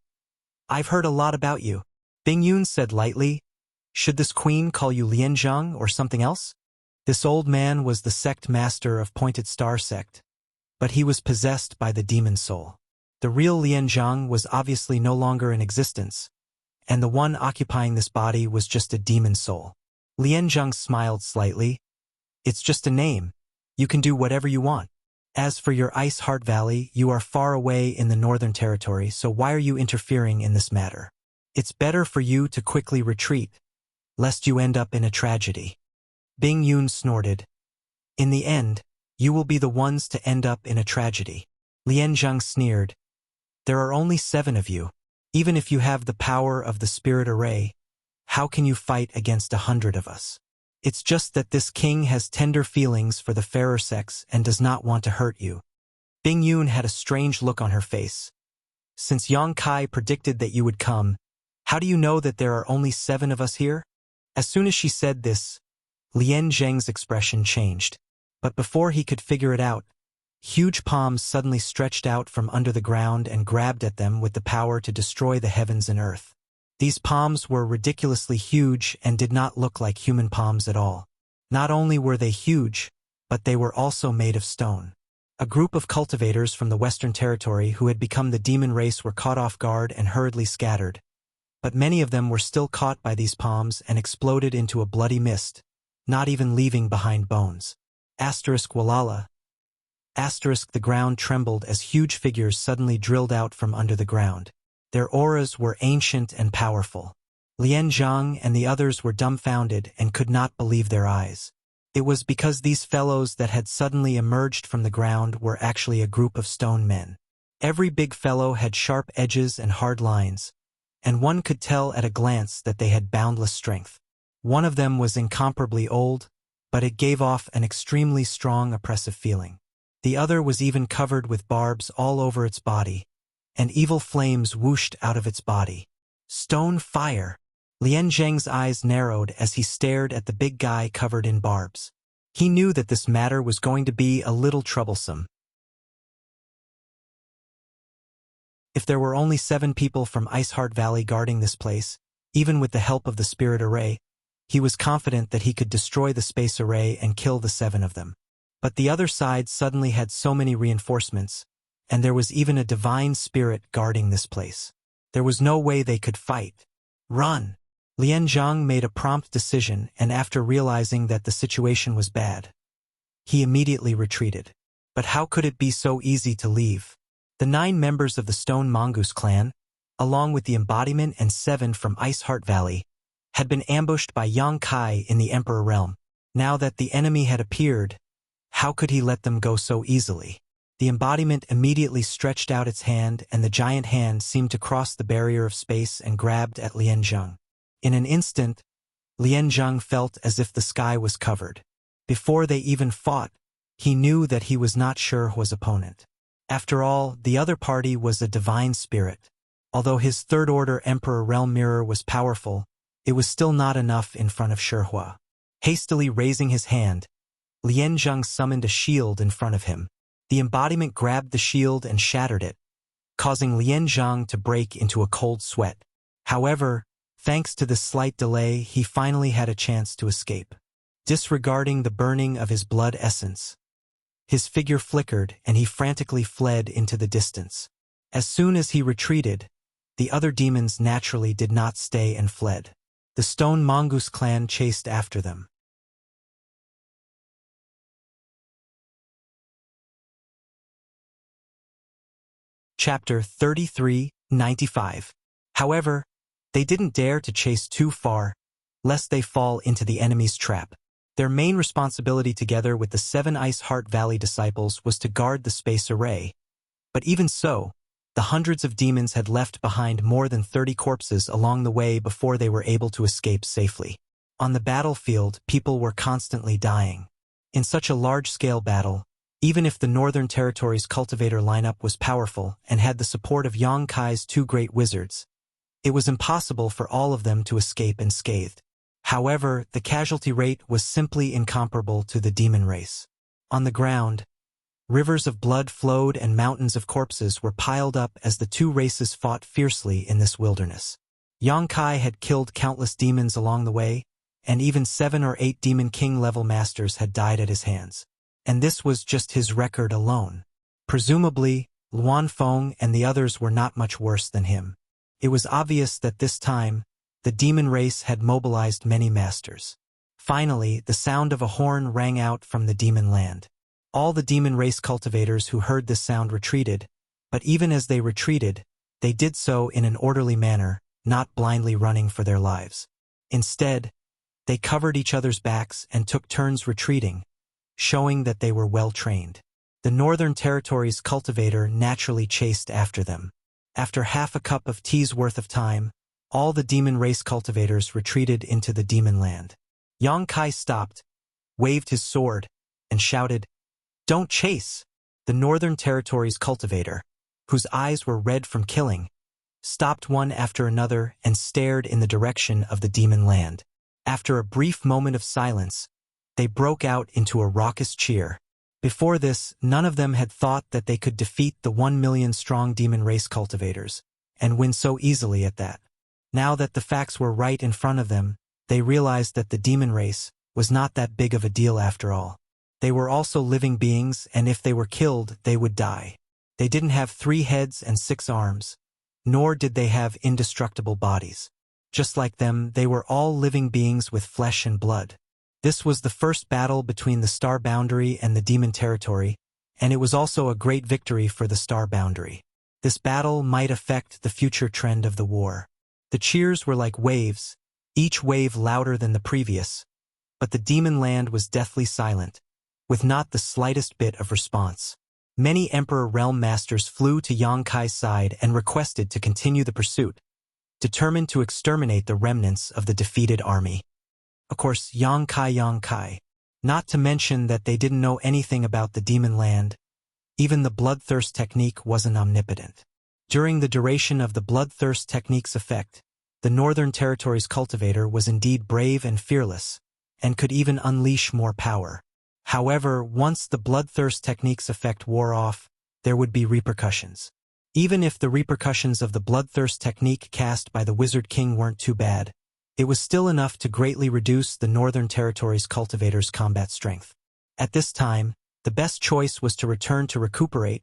Speaker 1: "I've heard a lot about you," Bing Yun said lightly. "Should this queen call you Lianzhang or something else?" This old man was the sect master of Pointed Star sect, but he was possessed by the demon soul. The real Lianzhang was obviously no longer in existence, and the one occupying this body was just a demon soul. Lianzhang smiled slightly. "It's just a name. You can do whatever you want. As for your Ice Heart Valley, you are far away in the Northern Territory, so why are you interfering in this matter? It's better for you to quickly retreat, lest you end up in a tragedy." Bing Yun snorted. "In the end, you will be the ones to end up in a tragedy." Lianzhang sneered. "There are only 7 of you. Even if you have the power of the spirit array, how can you fight against 100 of us? It's just that this king has tender feelings for the fairer sex and does not want to hurt you." Bing Yun had a strange look on her face. "Since Yang Kai predicted that you would come, how do you know that there are only 7 of us here?" As soon as she said this, Lian Zheng's expression changed. But before he could figure it out, huge palms suddenly stretched out from under the ground and grabbed at them with the power to destroy the heavens and earth. These palms were ridiculously huge and did not look like human palms at all. Not only were they huge, but they were also made of stone. A group of cultivators from the Western Territory who had become the demon race were caught off guard and hurriedly scattered, but many of them were still caught by these palms and exploded into a bloody mist, not even leaving behind bones. Walala. The ground trembled as huge figures suddenly drilled out from under the ground. Their auras were ancient and powerful. Lien Zhang and the others were dumbfounded and could not believe their eyes. It was because these fellows that had suddenly emerged from the ground were actually a group of stone men. Every big fellow had sharp edges and hard lines, and one could tell at a glance that they had boundless strength. One of them was incomparably old, but it gave off an extremely strong oppressive feeling. The other was even covered with barbs all over its body, and evil flames whooshed out of its body. Stone fire! Lien Zhang's eyes narrowed as he stared at the big guy covered in barbs. He knew that this matter was going to be a little troublesome. If there were only 7 people from Iceheart Valley guarding this place, even with the help of the spirit array, he was confident that he could destroy the space array and kill the 7 of them. But the other side suddenly had so many reinforcements, and there was even a divine spirit guarding this place. There was no way they could fight. Run! Lien Zhang made a prompt decision, and after realizing that the situation was bad, he immediately retreated. But how could it be so easy to leave? The 9 members of the Stone Mongoose clan, along with the embodiment and 7 from Iceheart Valley, had been ambushed by Yang Kai in the Emperor Realm. Now that the enemy had appeared, how could he let them go so easily? The embodiment immediately stretched out its hand, and the giant hand seemed to cross the barrier of space and grabbed at Lien Zhang. In an instant, Lien Zhang felt as if the sky was covered. Before they even fought, he knew that he was not sure his opponent. After all, the other party was a divine spirit. Although his third-order Emperor Realm Mirror was powerful, it was still not enough in front of Shihua. Hastily raising his hand, Lien Zhang summoned a shield in front of him. The embodiment grabbed the shield and shattered it, causing Lien Zhang to break into a cold sweat. However, thanks to this slight delay, he finally had a chance to escape. Disregarding the burning of his blood essence, his figure flickered and he frantically fled into the distance. As soon as he retreated, the other demons naturally did not stay and fled. The Stone Mongoose clan chased after them. Chapter 33:95. However, they didn't dare to chase too far, lest they fall into the enemy's trap. Their main responsibility together with the 7 Iceheart Valley disciples was to guard the space array. But even so, the hundreds of demons had left behind more than 30 corpses along the way before they were able to escape safely. On the battlefield, people were constantly dying. In such a large-scale battle, even if the Northern Territory's cultivator lineup was powerful and had the support of Yang Kai's 2 great wizards, it was impossible for all of them to escape unscathed. However, the casualty rate was simply incomparable to the demon race. On the ground, rivers of blood flowed and mountains of corpses were piled up as the 2 races fought fiercely in this wilderness. Yang Kai had killed countless demons along the way, and even 7 or 8 Demon King-level masters had died at his hands. And this was just his record alone. Presumably, Luan Feng and the others were not much worse than him. It was obvious that this time, the demon race had mobilized many masters. Finally, the sound of a horn rang out from the demon land. All the demon race cultivators who heard this sound retreated, but even as they retreated, they did so in an orderly manner, not blindly running for their lives. Instead, they covered each other's backs and took turns retreating, showing that they were well-trained. The Northern Territory's cultivator naturally chased after them. After half a cup of tea's worth of time, all the demon race cultivators retreated into the demon land. Yang Kai stopped, waved his sword, and shouted, "Don't chase!" The Northern Territory's cultivator, whose eyes were red from killing, stopped one after another and stared in the direction of the demon land. After a brief moment of silence, they broke out into a raucous cheer. Before this, none of them had thought that they could defeat the 1 million strong demon race cultivators, and win so easily at that. Now that the facts were right in front of them, they realized that the demon race was not that big of a deal after all. They were also living beings, and if they were killed, they would die. They didn't have 3 heads and 6 arms, nor did they have indestructible bodies. Just like them, they were all living beings with flesh and blood. This was the first battle between the Star Boundary and the Demon Territory, and it was also a great victory for the Star Boundary. This battle might affect the future trend of the war. The cheers were like waves, each wave louder than the previous, but the demon land was deathly silent, with not the slightest bit of response. Many Emperor Realm Masters flew to Yang Kai's side and requested to continue the pursuit, determined to exterminate the remnants of the defeated army. Of course, Yang Kai. Not to mention that they didn't know anything about the demon land. Even the bloodthirst technique wasn't omnipotent. During the duration of the bloodthirst technique's effect, the Northern Territories cultivator was indeed brave and fearless, and could even unleash more power. However, once the bloodthirst technique's effect wore off, there would be repercussions. Even if the repercussions of the bloodthirst technique cast by the Wizard King weren't too bad, it was still enough to greatly reduce the Northern Territories cultivator's combat strength. At this time, the best choice was to return to recuperate,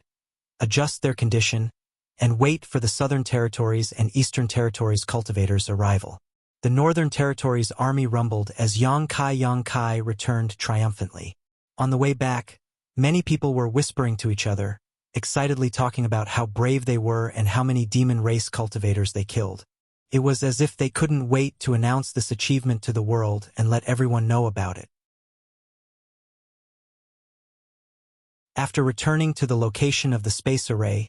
Speaker 1: adjust their condition, and wait for the Southern Territories and Eastern Territories cultivators' arrival. The Northern Territories army rumbled as Yang Kai returned triumphantly. On the way back, many people were whispering to each other, excitedly talking about how brave they were and how many demon race cultivators they killed. It was as if they couldn't wait to announce this achievement to the world and let everyone know about it. After returning to the location of the space array,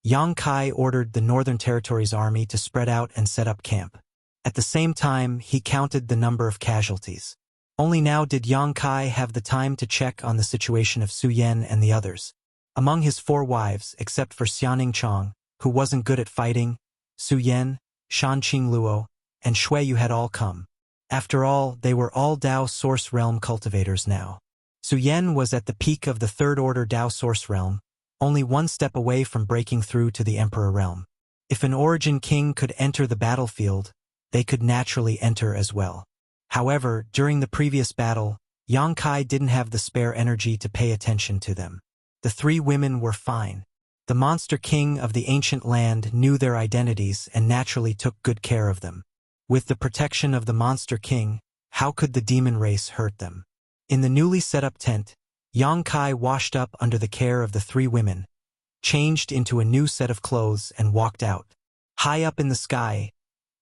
Speaker 1: Yang Kai ordered the Northern Territories army to spread out and set up camp. At the same time, he counted the number of casualties. Only now did Yang Kai have the time to check on the situation of Su Yan and the others. Among his 4 wives, except for Xiaoning Chong, who wasn't good at fighting, Su Yan, Shan Qingluo, and Shui Yu had all come. After all, they were all Dao Source Realm cultivators now. Su Yan was at the peak of the 3rd Order Dao Source Realm, only 1 step away from breaking through to the Emperor Realm. If an Origin King could enter the battlefield, they could naturally enter as well. However, during the previous battle, Yang Kai didn't have the spare energy to pay attention to them. The 3 women were fine. The Monster King of the ancient land knew their identities and naturally took good care of them. With the protection of the Monster King, how could the demon race hurt them? In the newly set up tent, Yang Kai washed up under the care of the 3 women, changed into a new set of clothes and walked out. High up in the sky,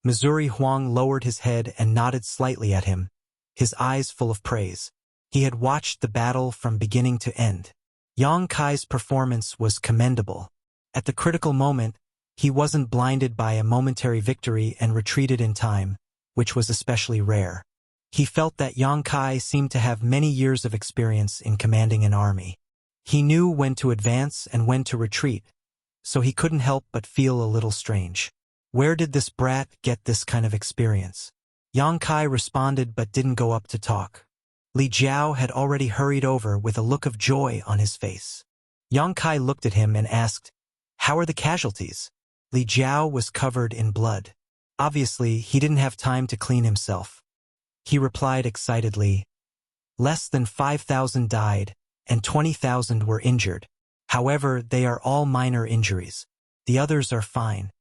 Speaker 1: Missouri Huang lowered his head and nodded slightly at him, his eyes full of praise. He had watched the battle from beginning to end. Yang Kai's performance was commendable. At the critical moment, he wasn't blinded by a momentary victory and retreated in time, which was especially rare. He felt that Yang Kai seemed to have many years of experience in commanding an army. He knew when to advance and when to retreat, so he couldn't help but feel a little strange. Where did this brat get this kind of experience? Yang Kai responded but didn't go up to talk. Li Jiao had already hurried over with a look of joy on his face. Yang Kai looked at him and asked, "How are the casualties?" Li Jiao was covered in blood. Obviously, he didn't have time to clean himself. He replied excitedly, "Less than 5,000 died, and 20,000 were injured. However, they are all minor injuries. The others are fine."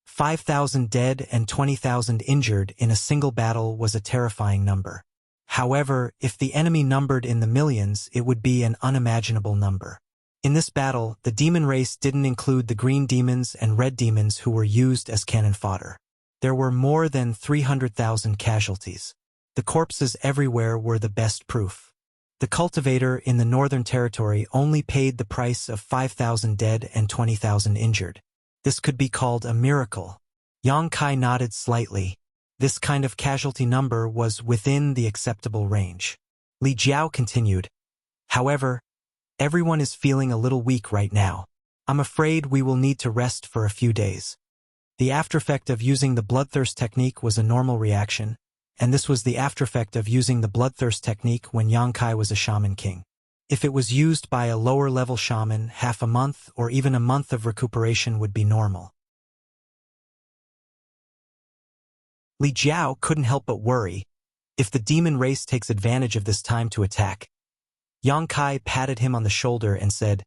Speaker 1: 5,000 dead and 20,000 injured in a single battle was a terrifying number. However, if the enemy numbered in the millions, it would be an unimaginable number. In this battle, the demon race didn't include the green demons and red demons who were used as cannon fodder. There were more than 300,000 casualties. The corpses everywhere were the best proof. The cultivator in the Northern Territory only paid the price of 5,000 dead and 20,000 injured. This could be called a miracle. Yang Kai nodded slightly. This kind of casualty number was within the acceptable range. Li Jiao continued, "However, everyone is feeling a little weak right now. I'm afraid we will need to rest for a few days." The aftereffect of using the bloodthirst technique was a normal reaction, and this was the aftereffect of using the bloodthirst technique when Yang Kai was a shaman king. If it was used by a lower-level shaman, half a month or even a month of recuperation would be normal. Li Jiao couldn't help but worry. If the demon race takes advantage of this time to attack. Yang Kai patted him on the shoulder and said,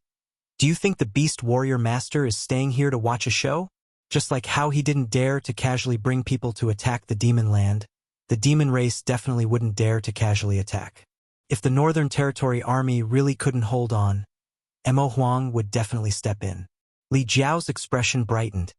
Speaker 1: "Do you think the Beast Warrior Master is staying here to watch a show? Just like how he didn't dare to casually bring people to attack the demon land, the demon race definitely wouldn't dare to casually attack. If the Northern Territory army really couldn't hold on, Mo Huang would definitely step in." Li Jiao's expression brightened,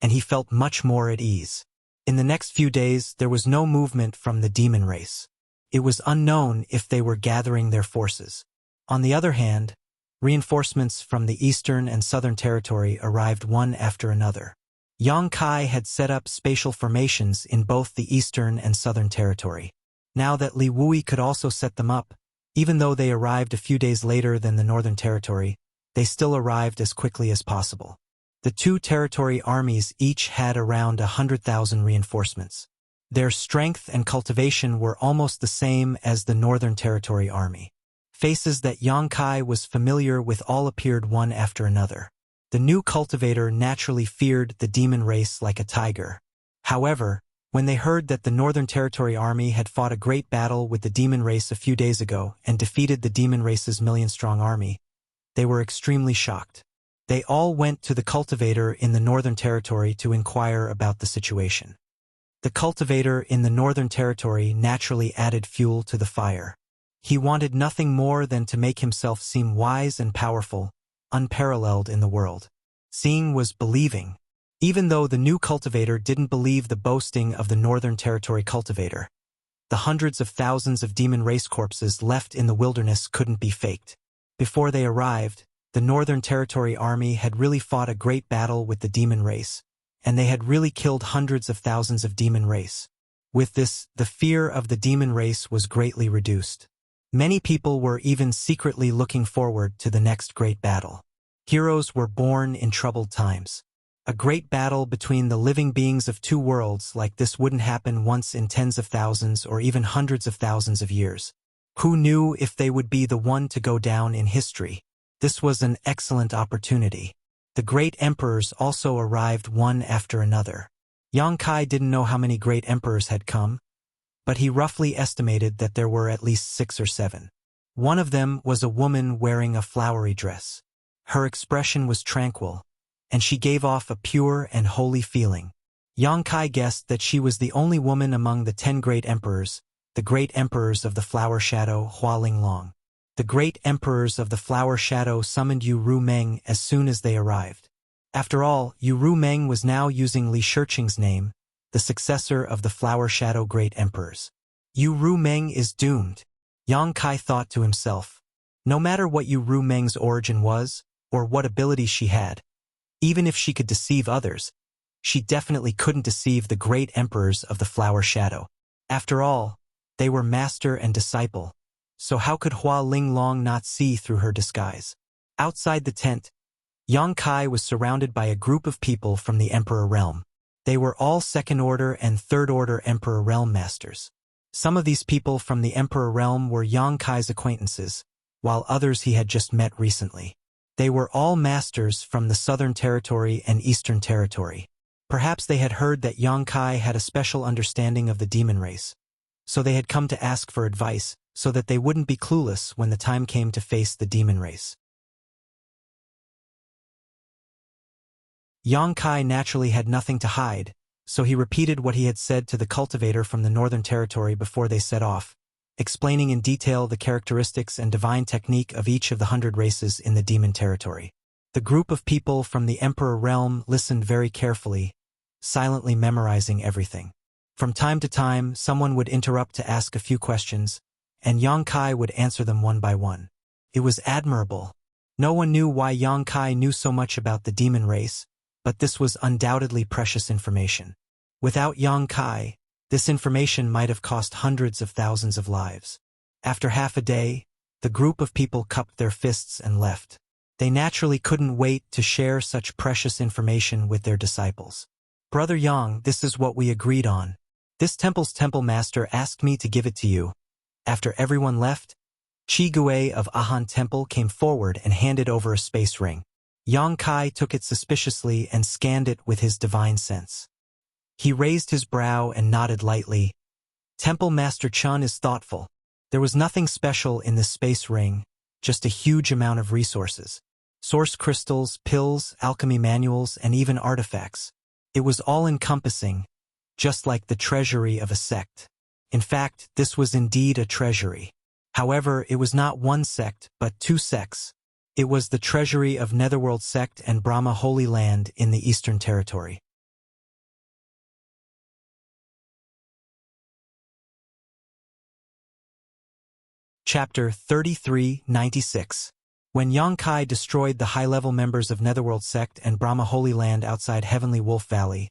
Speaker 1: and he felt much more at ease. In the next few days, there was no movement from the demon race. It was unknown if they were gathering their forces. On the other hand, reinforcements from the eastern and southern territory arrived one after another. Yang Kai had set up spatial formations in both the eastern and southern territory. Now that Li Wui could also set them up, even though they arrived a few days later than the northern territory, they still arrived as quickly as possible. The two territory armies each had around 100,000 reinforcements. Their strength and cultivation were almost the same as the northern territory army. Faces that Yang Kai was familiar with all appeared one after another. The new cultivator naturally feared the demon race like a tiger. However, when they heard that the Northern Territory Army had fought a great battle with the demon race a few days ago and defeated the demon race's million-strong army, they were extremely shocked. They all went to the cultivator in the Northern Territory to inquire about the situation. The cultivator in the Northern Territory naturally added fuel to the fire. He wanted nothing more than to make himself seem wise and powerful, unparalleled in the world. Seeing was believing. Even though the new cultivator didn't believe the boasting of the Northern Territory cultivator, the hundreds of thousands of demon race corpses left in the wilderness couldn't be faked. Before they arrived, the Northern Territory army had really fought a great battle with the demon race, and they had really killed hundreds of thousands of demon race. With this, the fear of the demon race was greatly reduced. Many people were even secretly looking forward to the next great battle. Heroes were born in troubled times. A great battle between the living beings of two worlds like this wouldn't happen once in tens of thousands or even hundreds of thousands of years. Who knew if they would be the one to go down in history? This was an excellent opportunity. The great emperors also arrived one after another. Yang Kai didn't know how many great emperors had come, but he roughly estimated that there were at least 6 or 7. One of them was a woman wearing a flowery dress. Her expression was tranquil, and she gave off a pure and holy feeling. Yang Kai guessed that she was the only woman among the 10 great emperors, the great emperors of the flower shadow Hua Linglong. The great emperors of the flower shadow summoned Yu Rumeng as soon as they arrived. After all, Yu Rumeng was now using Li Shiqing's name, the successor of the flower shadow great emperors. Yu Rumeng is doomed, Yang Kai thought to himself. No matter what Yu Rumeng's origin was, or what abilities she had, even if she could deceive others, she definitely couldn't deceive the great emperors of the flower shadow. After all, they were master and disciple, so how could Hua Linglong not see through her disguise? Outside the tent, Yang Kai was surrounded by a group of people from the Emperor Realm. They were all second-order and third-order Emperor Realm masters. Some of these people from the Emperor Realm were Yang Kai's acquaintances, while others he had just met recently. They were all masters from the Southern Territory and Eastern Territory. Perhaps they had heard that Yang Kai had a special understanding of the demon race, so they had come to ask for advice so that they wouldn't be clueless when the time came to face the demon race. Yang Kai naturally had nothing to hide, so he repeated what he had said to the cultivator from the Northern Territory before they set off, explaining in detail the characteristics and divine technique of each of the 100 races in the demon territory. The group of people from the Emperor Realm listened very carefully, silently memorizing everything. From time to time, someone would interrupt to ask a few questions, and Yang Kai would answer them one by one. It was admirable. No one knew why Yang Kai knew so much about the demon race, but this was undoubtedly precious information. Without Yang Kai, this information might have cost hundreds of thousands of lives. After half a day, the group of people cupped their fists and left. They naturally couldn't wait to share such precious information with their disciples. Brother Yang, this is what we agreed on. This temple's temple master asked me to give it to you. After everyone left, Chi Gui of Ahan Temple came forward and handed over a space ring. Yang Kai took it suspiciously and scanned it with his divine sense. He raised his brow and nodded lightly. Temple Master Chun is thoughtful. There was nothing special in this space ring, just a huge amount of resources. Source crystals, pills, alchemy manuals, and even artifacts. It was all-encompassing, just like the treasury of a sect. In fact, this was indeed a treasury. However, it was not one sect, but 2 sects. It was the treasury of Netherworld Sect and Brahma Holy Land in the Eastern Territory. Chapter 3396. When Yongkai destroyed the high-level members of Netherworld Sect and Brahma Holy Land outside Heavenly Wolf Valley,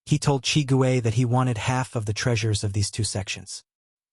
Speaker 1: he told Qigui that he wanted half of the treasures of these two sections.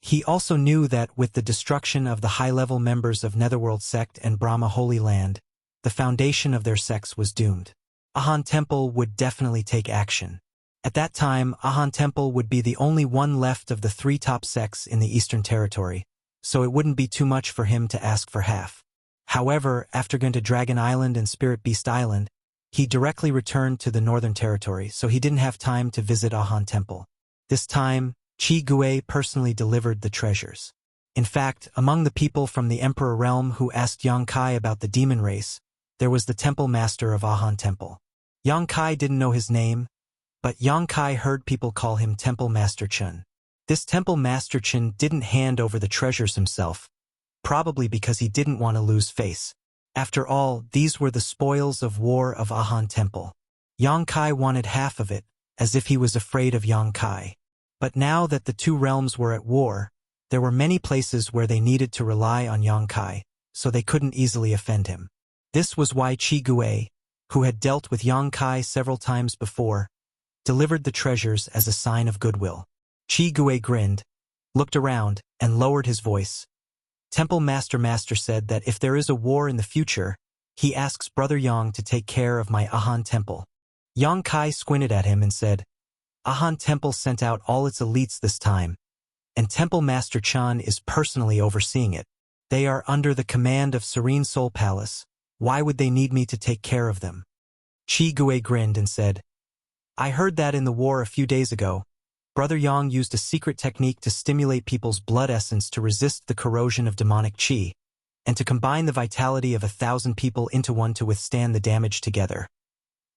Speaker 1: He also knew that with the destruction of the high-level members of Netherworld Sect and Brahma Holy Land, the foundation of their sects was doomed. Ahan Temple would definitely take action. At that time, Ahan Temple would be the only one left of the three top sects in the Eastern Territory, so it wouldn't be too much for him to ask for half. However, after going to Dragon Island and Spirit Beast Island, he directly returned to the Northern Territory, so he didn't have time to visit Ahan Temple. This time, Qigui personally delivered the treasures. In fact, among the people from the Emperor Realm who asked Yongkai about the demon race, there was the Temple Master of Ahan Temple. Yongkai didn't know his name, but Yongkai heard people call him Temple Master Chun. This Temple Master Chun didn't hand over the treasures himself, probably because he didn't want to lose face. After all, these were the spoils of war of Ahan Temple. Yongkai wanted half of it, as if he was afraid of Yongkai. But now that the two realms were at war, there were many places where they needed to rely on Yongkai, so they couldn't easily offend him. This was why Qigui, who had dealt with Yongkai several times before, delivered the treasures as a sign of goodwill. Qigui grinned, looked around, and lowered his voice. Temple Master said that if there is a war in the future, he asks Brother Yang to take care of my Ahan Temple. Yongkai squinted at him and said, Ahan Temple sent out all its elites this time, and Temple Master Chan is personally overseeing it. They are under the command of Serene Soul Palace. Why would they need me to take care of them? Qigui grinned and said, I heard that in the war a few days ago, Brother Yang used a secret technique to stimulate people's blood essence to resist the corrosion of demonic qi, and to combine the vitality of 1,000 people into one to withstand the damage together.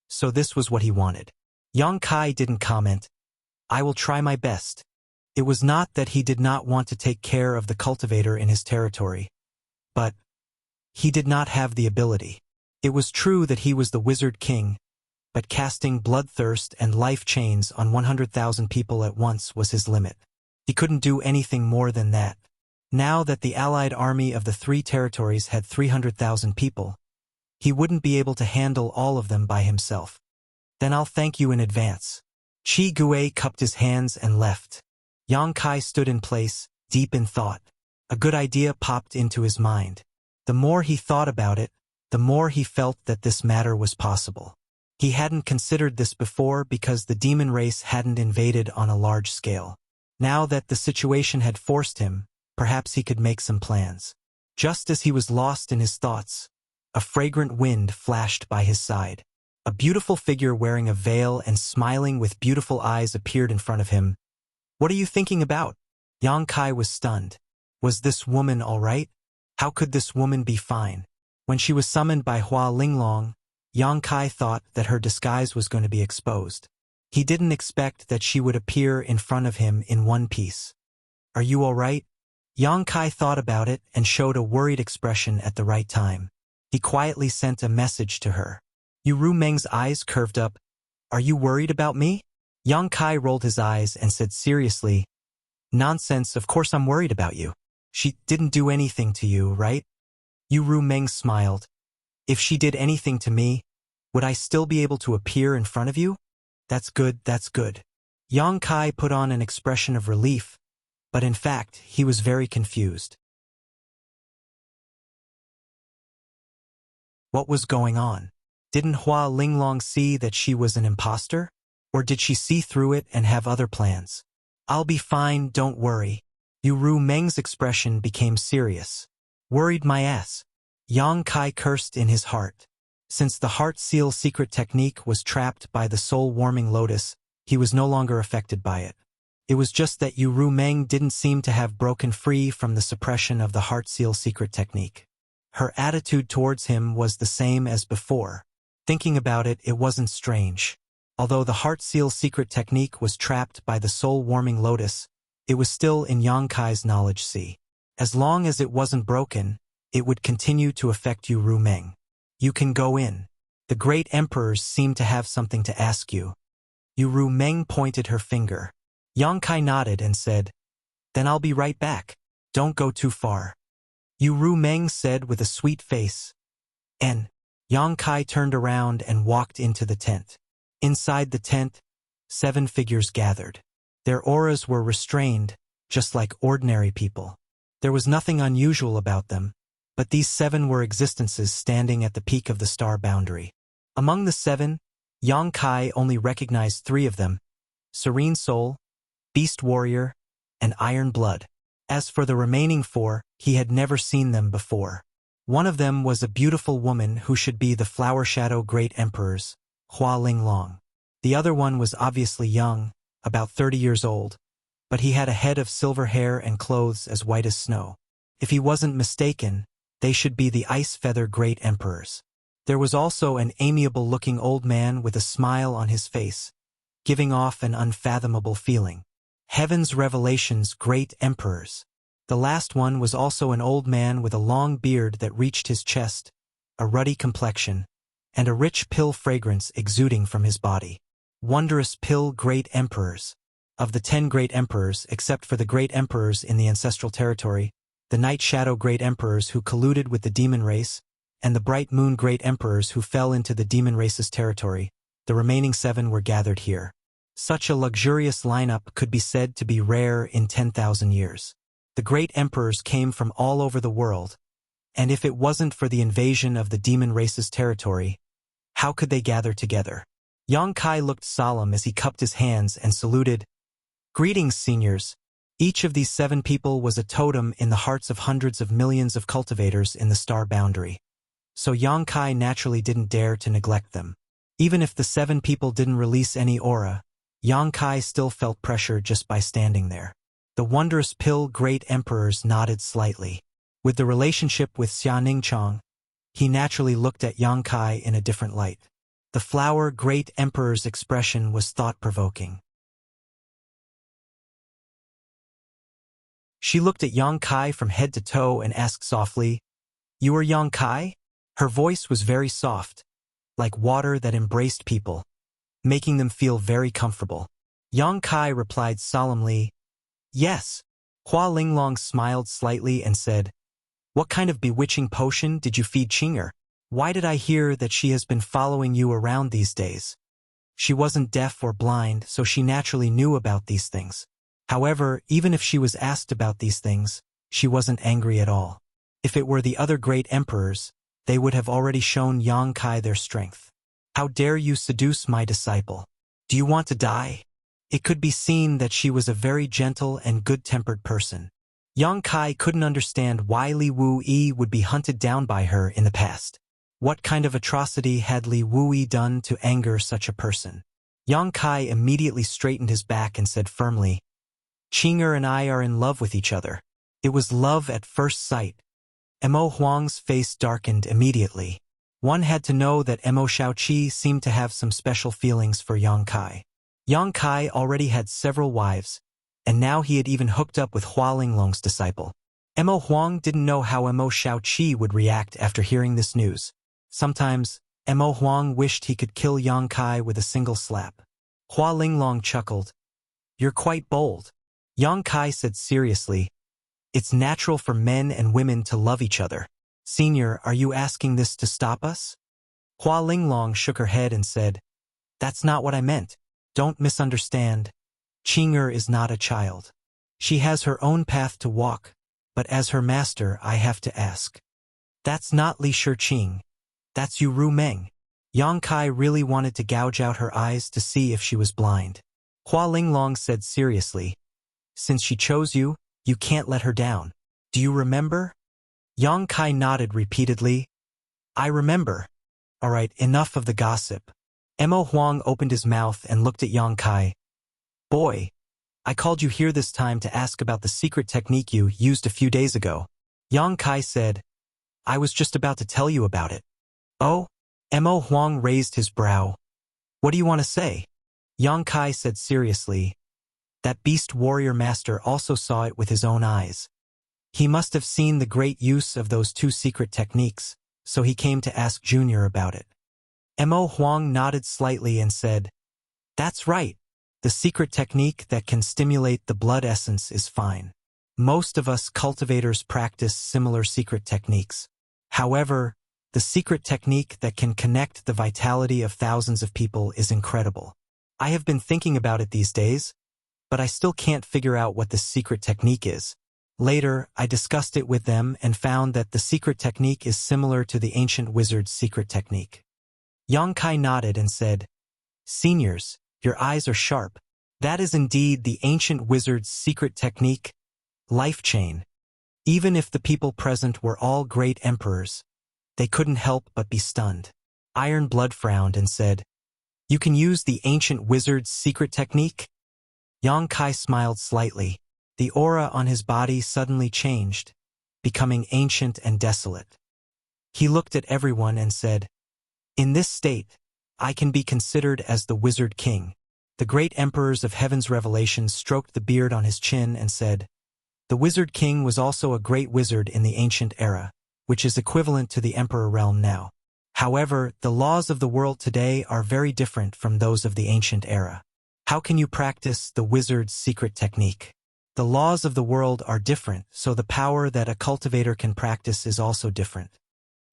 Speaker 1: So this was what he wanted. Yongkai didn't comment. I will try my best. It was not that he did not want to take care of the cultivator in his territory, but he did not have the ability. It was true that he was the Wizard King, but casting bloodthirst and life chains on 100,000 people at once was his limit. He couldn't do anything more than that. Now that the allied army of the three territories had 300,000 people, he wouldn't be able to handle all of them by himself. Then I'll thank you in advance. Qigui cupped his hands and left. Yongkai stood in place, deep in thought. A good idea popped into his mind. The more he thought about it, the more he felt that this matter was possible. He hadn't considered this before because the demon race hadn't invaded on a large scale. Now that the situation had forced him, perhaps he could make some plans. Just as he was lost in his thoughts, a fragrant wind flashed by his side. A beautiful figure wearing a veil and smiling with beautiful eyes appeared in front of him. What are you thinking about? Yongkai was stunned. Was this woman all right? How could this woman be fine? When she was summoned by Hua Linglong, Yongkai thought that her disguise was going to be exposed. He didn't expect that she would appear in front of him in one piece. Are you all right? Yongkai thought about it and showed a worried expression at the right time. He quietly sent a message to her. Ru Meng's eyes curved up. Are you worried about me? Yongkai rolled his eyes and said seriously, Nonsense, of course I'm worried about you. She didn't do anything to you, right? Ru Meng smiled. If she did anything to me, would I still be able to appear in front of you? That's good, that's good. Yongkai put on an expression of relief, but in fact, he was very confused. What was going on? Didn't Hua Linglong see that she was an imposter? Or did she see through it and have other plans? I'll be fine, don't worry. Ru Meng's expression became serious. Worried my ass. Yongkai cursed in his heart. Since the heart seal secret technique was trapped by the soul-warming lotus, he was no longer affected by it. It was just that Ru Meng didn't seem to have broken free from the suppression of the heart seal secret technique. Her attitude towards him was the same as before. Thinking about it, it wasn't strange. Although the heart seal secret technique was trapped by the soul-warming lotus, it was still in Yongkai's knowledge sea. As long as it wasn't broken, it would continue to affect you, Ru Meng. You can go in. The great emperors seem to have something to ask you. Ru Meng pointed her finger. Yang Kai nodded and said, then I'll be right back. Don't go too far. Ru Meng said with a sweet face. And Yang Kai turned around and walked into the tent. Inside the tent, 7 figures gathered. Their auras were restrained, just like ordinary people. There was nothing unusual about them, but these 7 were existences standing at the peak of the star boundary. Among the 7, Yang Kai only recognized 3 of them: Serene Soul, Beast Warrior, and Iron Blood. As for the remaining 4, he had never seen them before. One of them was a beautiful woman who should be the Flower Shadow Great Emperors, Hua Linglong. The other one was obviously young, about 30 years old, but he had a head of silver hair and clothes as white as snow. If he wasn't mistaken, they should be the Ice Feather Great Emperors. There was also an amiable-looking old man with a smile on his face, giving off an unfathomable feeling. Heaven's Revelations Great Emperors. The last one was also an old man with a long beard that reached his chest, a ruddy complexion, and a rich pill fragrance exuding from his body. Wondrous Pill Great Emperors. Of the 10 Great Emperors, except for the Great Emperors in the Ancestral Territory, the Night Shadow Great Emperors who colluded with the Demon Race, and the Bright Moon Great Emperors who fell into the Demon Race's territory, the remaining 7 were gathered here. Such a luxurious lineup could be said to be rare in 10,000 years. The Great Emperors came from all over the world, and if it wasn't for the invasion of the Demon Race's territory, how could they gather together? Yang Kai looked solemn as he cupped his hands and saluted. Greetings, seniors. Each of these 7 people was a totem in the hearts of hundreds of millions of cultivators in the star boundary. So Yang Kai naturally didn't dare to neglect them. Even if the 7 people didn't release any aura, Yang Kai still felt pressure just by standing there. The Wondrous Pill Great Emperors nodded slightly. With the relationship with Xia Ningchong, he naturally looked at Yang Kai in a different light. The Flower Great Emperor's expression was thought-provoking. She looked at Yang Kai from head to toe and asked softly, "You are Yang Kai?" Her voice was very soft, like water that embraced people, making them feel very comfortable. Yang Kai replied solemnly, "Yes." Hua Linglong smiled slightly and said, "What kind of bewitching potion did you feed Qinger? Why did I hear that she has been following you around these days?" She wasn't deaf or blind, so she naturally knew about these things. However, even if she was asked about these things, she wasn't angry at all. If it were the other great emperors, they would have already shown Yang Kai their strength. "How dare you seduce my disciple? Do you want to die?" It could be seen that she was a very gentle and good-tempered person. Yang Kai couldn't understand why Li Wuyi would be hunted down by her in the past. What kind of atrocity had Li Wuyi done to anger such a person? Yang Kai immediately straightened his back and said firmly, "Qinger and I are in love with each other." It was love at first sight. Mo Huang's face darkened immediately. One had to know that Mo Shaoqi seemed to have some special feelings for Yang Kai. Yang Kai already had several wives, and now he had even hooked up with Hua Linglong's disciple. Mo Huang didn't know how Mo Shaoqi would react after hearing this news. Sometimes, Mo Huang wished he could kill Yang Kai with a single slap. Hua Linglong chuckled. "You're quite bold." Yang Kai said seriously, "It's natural for men and women to love each other. Senior, are you asking this to stop us?" Hua Linglong shook her head and said, "That's not what I meant. Don't misunderstand. Qinger is not a child. She has her own path to walk, but as her master I have to ask. That's not Li Shiqing. That's Ru Meng." Yang Kai really wanted to gouge out her eyes to see if she was blind. Hua Linglong said seriously, "Since she chose you, you can't let her down. Do you remember?" Yang Kai nodded repeatedly. "I remember." "All right, enough of the gossip." Mo Huang opened his mouth and looked at Yang Kai. "Boy, I called you here this time to ask about the secret technique you used a few days ago." Yang Kai said, "I was just about to tell you about it." "Oh?" Mo Huang raised his brow. "What do you want to say?" Yang Kai said seriously, "That Beast Warrior Master also saw it with his own eyes. He must have seen the great use of those two secret techniques, so he came to ask Junior about it. Mo Huang nodded slightly and said, "That's right. The secret technique that can stimulate the blood essence is fine. Most of us cultivators practice similar secret techniques. However, the secret technique that can connect the vitality of thousands of people is incredible. I have been thinking about it these days, but I still can't figure out what the secret technique is. Later, I discussed it with them and found that the secret technique is similar to the ancient wizard's secret technique." Yang Kai nodded and said, "Seniors, your eyes are sharp. That is indeed the ancient wizard's secret technique, life chain. Even if the people present were all great emperors, they couldn't help but be stunned." Iron Blood frowned and said, "You can use the ancient wizard's secret technique?" Yang Kai smiled slightly. The aura on his body suddenly changed, becoming ancient and desolate. He looked at everyone and said, "In this state, I can be considered as the Wizard King." The great emperors of heaven's revelations stroked the beard on his chin and said, "The Wizard King was also a great wizard in the ancient era, which is equivalent to the Emperor realm now. However, the laws of the world today are very different from those of the ancient era. How can you practice the wizard's secret technique? The laws of the world are different, so the power that a cultivator can practice is also different."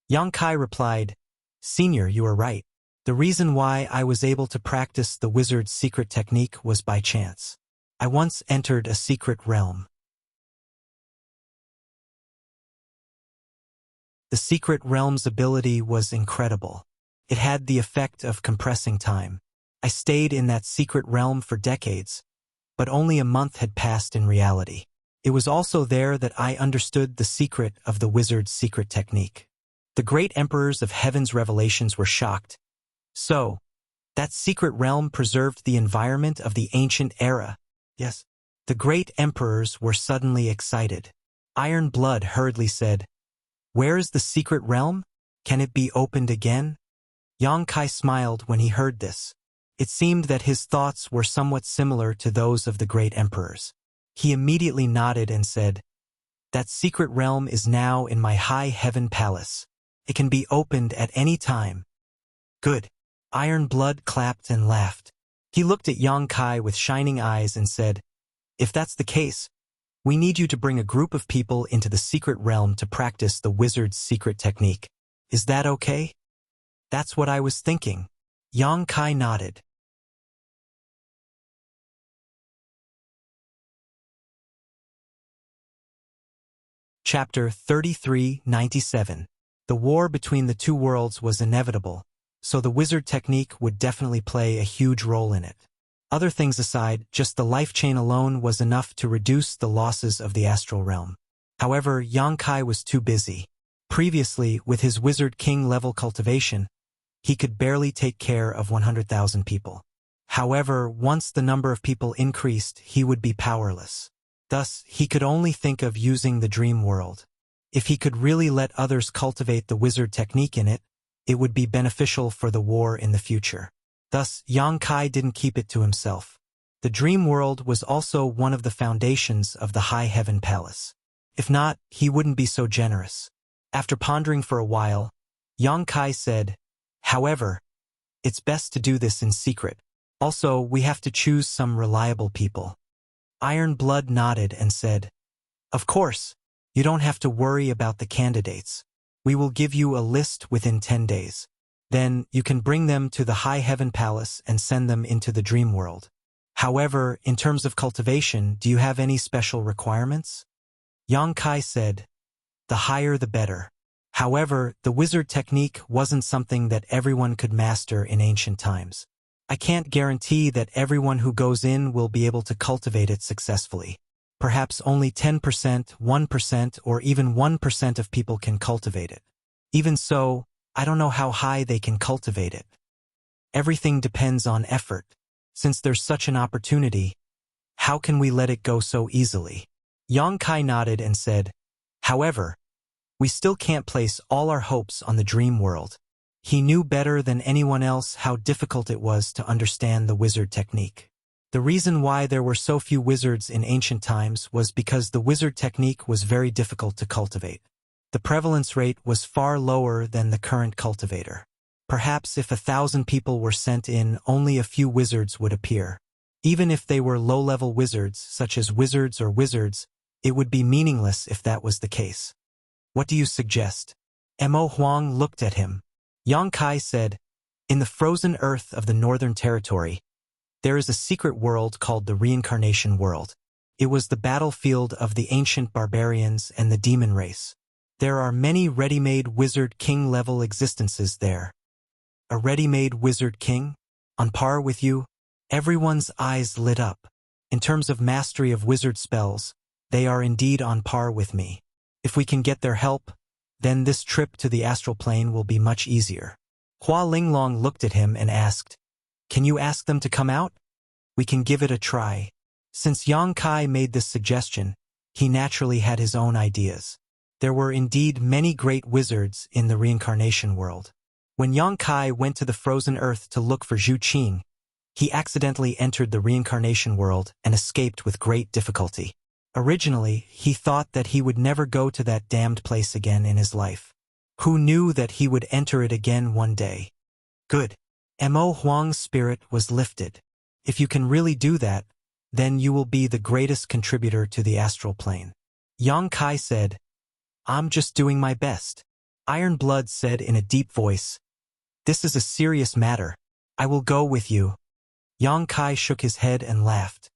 Speaker 1: Yang Kai replied, "Senior, you are right. The reason why I was able to practice the wizard's secret technique was by chance. I once entered a secret realm. The secret realm's ability was incredible. It had the effect of compressing time. I stayed in that secret realm for decades, but only a month had passed in reality. It was also there that I understood the secret of the wizard's secret technique." The great emperors of heaven's revelations were shocked. "So, that secret realm preserved the environment of the ancient era?" "Yes." The great emperors were suddenly excited. Iron Blood hurriedly said, "Where is the secret realm? Can it be opened again?" Yang Kai smiled when he heard this. It seemed that his thoughts were somewhat similar to those of the great emperors. He immediately nodded and said, "That secret realm is now in my high heaven palace. It can be opened at any time." "Good." Iron Blood clapped and laughed. He looked at Yang Kai with shining eyes and said, "If that's the case, we need you to bring a group of people into the secret realm to practice the wizard's secret technique. Is that okay?" "That's what I was thinking." Yang Kai nodded. Chapter 3397. The war between the two worlds was inevitable, so the wizard technique would definitely play a huge role in it. Other things aside, just the life chain alone was enough to reduce the losses of the astral realm. However, Yang Kai was too busy. Previously, with his Wizard King level cultivation, he could barely take care of 100,000 people. However, once the number of people increased, he would be powerless. Thus, he could only think of using the dream world. If he could really let others cultivate the wizard technique in it, it would be beneficial for the war in the future. Thus, Yang Kai didn't keep it to himself. The dream world was also one of the foundations of the High Heaven Palace. If not, he wouldn't be so generous. After pondering for a while, Yang Kai said, "However, it's best to do this in secret. Also, we have to choose some reliable people." Iron Blood nodded and said, "Of course, you don't have to worry about the candidates. We will give you a list within 10 days. Then you can bring them to the High Heaven Palace and send them into the dream world. However, in terms of cultivation, do you have any special requirements?" Yang Kai said, "The higher the better." However, the wizard technique wasn't something that everyone could master in ancient times. I can't guarantee that everyone who goes in will be able to cultivate it successfully. Perhaps only 10%, 1%, or even 1% of people can cultivate it. Even so, I don't know how high they can cultivate it. Everything depends on effort. Since there's such an opportunity, how can we let it go so easily?" Yang Kai nodded and said, "However, we still can't place all our hopes on the dream world." He knew better than anyone else how difficult it was to understand the wizard technique. The reason why there were so few wizards in ancient times was because the wizard technique was very difficult to cultivate. The prevalence rate was far lower than the current cultivator. Perhaps if 1,000 people were sent in, only a few wizards would appear. Even if they were low-level wizards, such as wizards or wizards, it would be meaningless if that was the case. What do you suggest? Mo Huang looked at him. Yang Kai said, in the frozen earth of the Northern Territory, there is a secret world called the Reincarnation World. It was the battlefield of the ancient barbarians and the demon race. There are many ready-made wizard king-level existences there. A ready-made wizard king? On par with you? Everyone's eyes lit up. In terms of mastery of wizard spells, they are indeed on par with me. If we can get their help, then this trip to the astral plane will be much easier. Hua Linglong looked at him and asked, can you ask them to come out? We can give it a try. Since Yang Kai made this suggestion, he naturally had his own ideas. There were indeed many great wizards in the reincarnation world. When Yang Kai went to the frozen earth to look for Zhu Qing, he accidentally entered the reincarnation world and escaped with great difficulty. Originally, he thought that he would never go to that damned place again in his life. Who knew that he would enter it again one day? Good. Mo Huang's spirit was lifted. If you can really do that, then you will be the greatest contributor to the astral plane. Yang Kai said, I'm just doing my best. Iron Blood said in a deep voice, this is a serious matter. I will go with you. Yang Kai shook his head and laughed.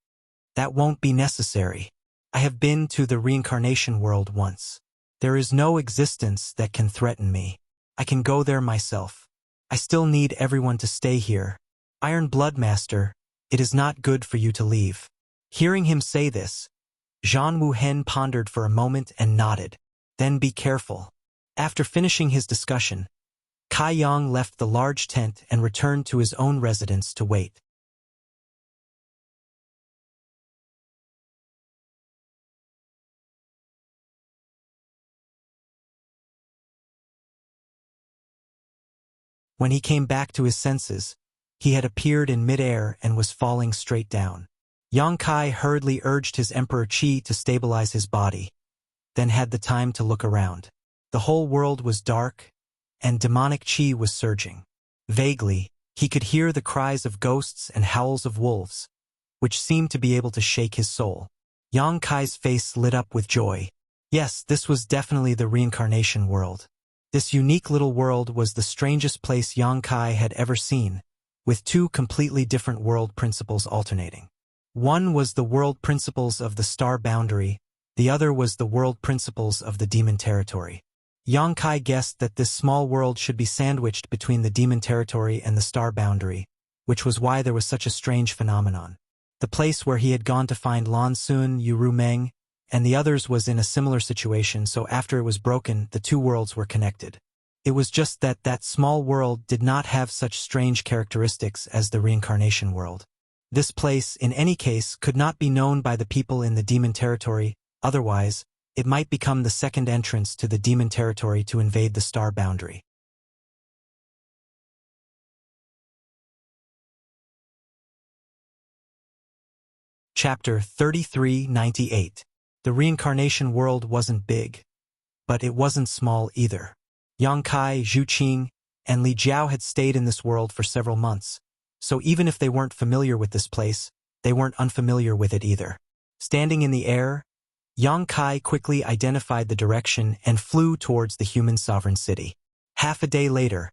Speaker 1: That won't be necessary. I have been to the reincarnation world once. There is no existence that can threaten me. I can go there myself. I still need everyone to stay here. Iron Blood Master, it is not good for you to leave. Hearing him say this, Zhan Wuhen pondered for a moment and nodded. Then be careful. After finishing his discussion, Kai Yang left the large tent and returned to his own residence to wait. When he came back to his senses, he had appeared in midair and was falling straight down. Yang Kai hurriedly urged his Emperor Qi to stabilize his body, then had the time to look around. The whole world was dark, and demonic Qi was surging. Vaguely, he could hear the cries of ghosts and howls of wolves, which seemed to be able to shake his soul. Yang Kai's face lit up with joy. Yes, this was definitely the reincarnation world. This unique little world was the strangest place Yang Kai had ever seen, with two completely different world principles alternating. One was the world principles of the star boundary, the other was the world principles of the demon territory. Yang Kai guessed that this small world should be sandwiched between the demon territory and the star boundary, which was why there was such a strange phenomenon. The place where he had gone to find Lan Sun, Yu Meng, and the others was in a similar situation, so after it was broken, the two worlds were connected. It was just that that small world did not have such strange characteristics as the reincarnation world. This place, in any case, could not be known by the people in the demon territory, otherwise, it might become the second entrance to the demon territory to invade the star boundary. Chapter 3398. The reincarnation world wasn't big, but it wasn't small either. Yang Kai, Zhu Qing, and Li Jiao had stayed in this world for several months, so even if they weren't familiar with this place, they weren't unfamiliar with it either. Standing in the air, Yang Kai quickly identified the direction and flew towards the human sovereign city. Half a day later,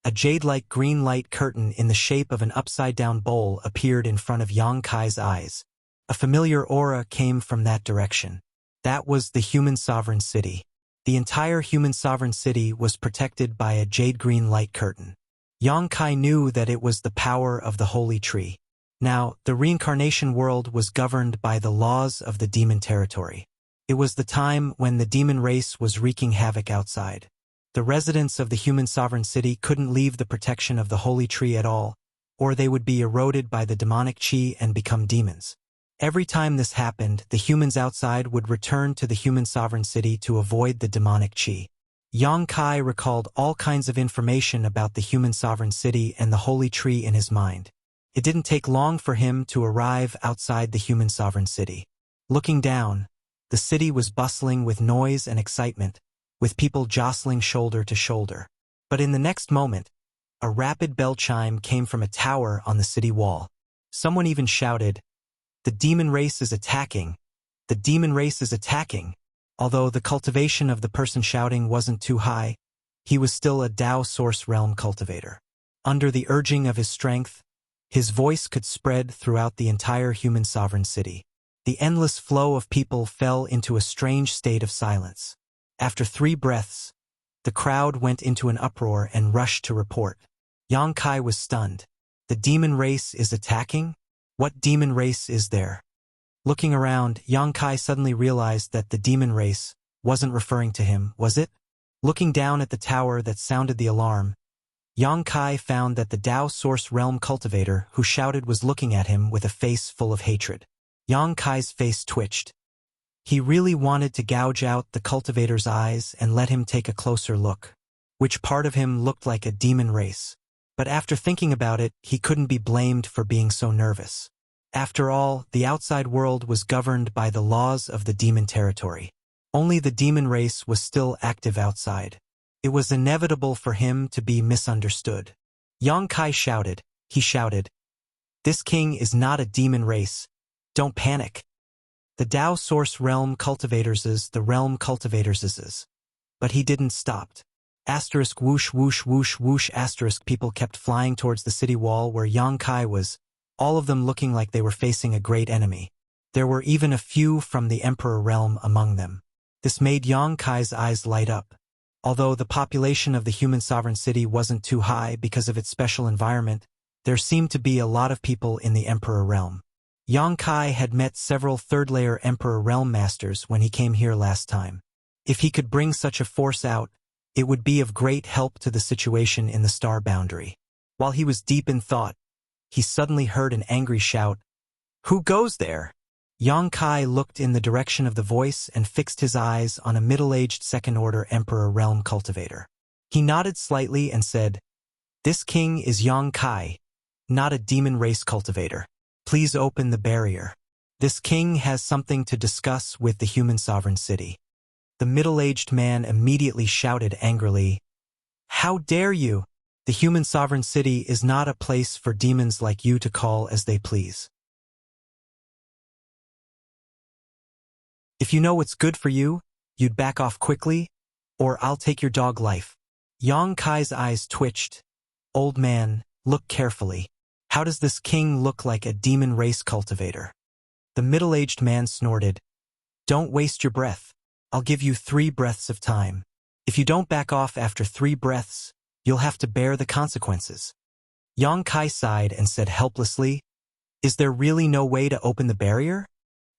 Speaker 1: a jade-like green light curtain in the shape of an upside-down bowl appeared in front of Yang Kai's eyes. A familiar aura came from that direction. That was the human sovereign city. The entire human sovereign city was protected by a jade-green light curtain. Yang Kai knew that it was the power of the holy tree. Now, the reincarnation world was governed by the laws of the demon territory. It was the time when the demon race was wreaking havoc outside. The residents of the human sovereign city couldn't leave the protection of the holy tree at all, or they would be eroded by the demonic chi and become demons. Every time this happened, the humans outside would return to the human sovereign city to avoid the demonic chi. Yang Kai recalled all kinds of information about the human sovereign city and the holy tree in his mind. It didn't take long for him to arrive outside the human sovereign city. Looking down, the city was bustling with noise and excitement, with people jostling shoulder to shoulder. But in the next moment, a rapid bell chime came from a tower on the city wall. Someone even shouted, "The demon race is attacking! The demon race is attacking!" Although the cultivation of the person shouting wasn't too high, he was still a Tao Source Realm cultivator. Under the urging of his strength, his voice could spread throughout the entire human sovereign city. The endless flow of people fell into a strange state of silence. After 3 breaths, the crowd went into an uproar and rushed to report. Yang Kai was stunned. The demon race is attacking? What demon race is there? Looking around, Yang Kai suddenly realized that the demon race wasn't referring to him, was it? Looking down at the tower that sounded the alarm, Yang Kai found that the Tao Source Realm cultivator who shouted was looking at him with a face full of hatred. Yang Kai's face twitched. He really wanted to gouge out the cultivator's eyes and let him take a closer look. Which part of him looked like a demon race? But after thinking about it, he couldn't be blamed for being so nervous. After all, the outside world was governed by the laws of the demon territory. Only the demon race was still active outside. It was inevitable for him to be misunderstood. Yang Kai shouted. He shouted, "This king is not a demon race. Don't panic. The Tao Source Realm cultivators is the realm cultivators is." But he didn't stop. Asterisk whoosh whoosh whoosh whoosh asterisk people kept flying towards the city wall where Yang Kai was, all of them looking like they were facing a great enemy. There were even a few from the Emperor realm among them. This made Yang Kai's eyes light up. Although the population of the human sovereign city wasn't too high because of its special environment, there seemed to be a lot of people in the Emperor realm. Yang Kai had met several third-layer Emperor realm masters when he came here last time. If he could bring such a force out, it would be of great help to the situation in the star boundary. While he was deep in thought, he suddenly heard an angry shout, "Who goes there?" Yang Kai looked in the direction of the voice and fixed his eyes on a middle-aged second-order Emperor realm cultivator. He nodded slightly and said, "This king is Yang Kai, not a demon race cultivator. Please open the barrier. This king has something to discuss with the human sovereign city." The middle-aged man immediately shouted angrily, "How dare you? The human sovereign city is not a place for demons like you to call as they please. If you know what's good for you, you'd back off quickly, or I'll take your dog life." Yang Kai's eyes twitched. "Old man, look carefully. How does this king look like a demon race cultivator?" The middle-aged man snorted, "Don't waste your breath. I'll give you 3 breaths of time. If you don't back off after 3 breaths, you'll have to bear the consequences." Yang Kai sighed and said helplessly, "Is there really no way to open the barrier?"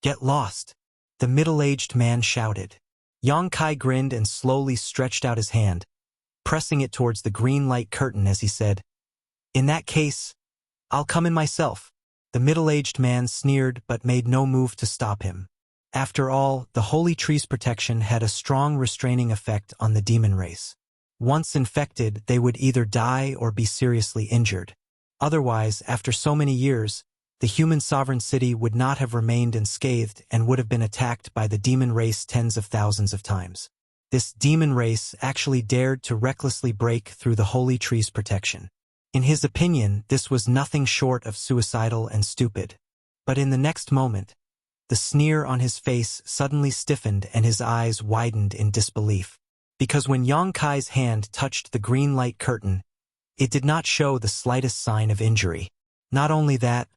Speaker 1: "Get lost," the middle-aged man shouted. Yang Kai grinned and slowly stretched out his hand, pressing it towards the green light curtain as he said, "In that case, I'll come in myself." The middle-aged man sneered but made no move to stop him. After all, the holy tree's protection had a strong restraining effect on the demon race. Once infected, they would either die or be seriously injured. Otherwise, after so many years, the human sovereign city would not have remained unscathed and would have been attacked by the demon race tens of thousands of times. This demon race actually dared to recklessly break through the holy tree's protection. In his opinion, this was nothing short of suicidal and stupid. But in the next moment, the sneer on his face suddenly stiffened and his eyes widened in disbelief. Because when Yang Kai's hand touched the green light curtain, it did not show the slightest sign of injury. Not only that,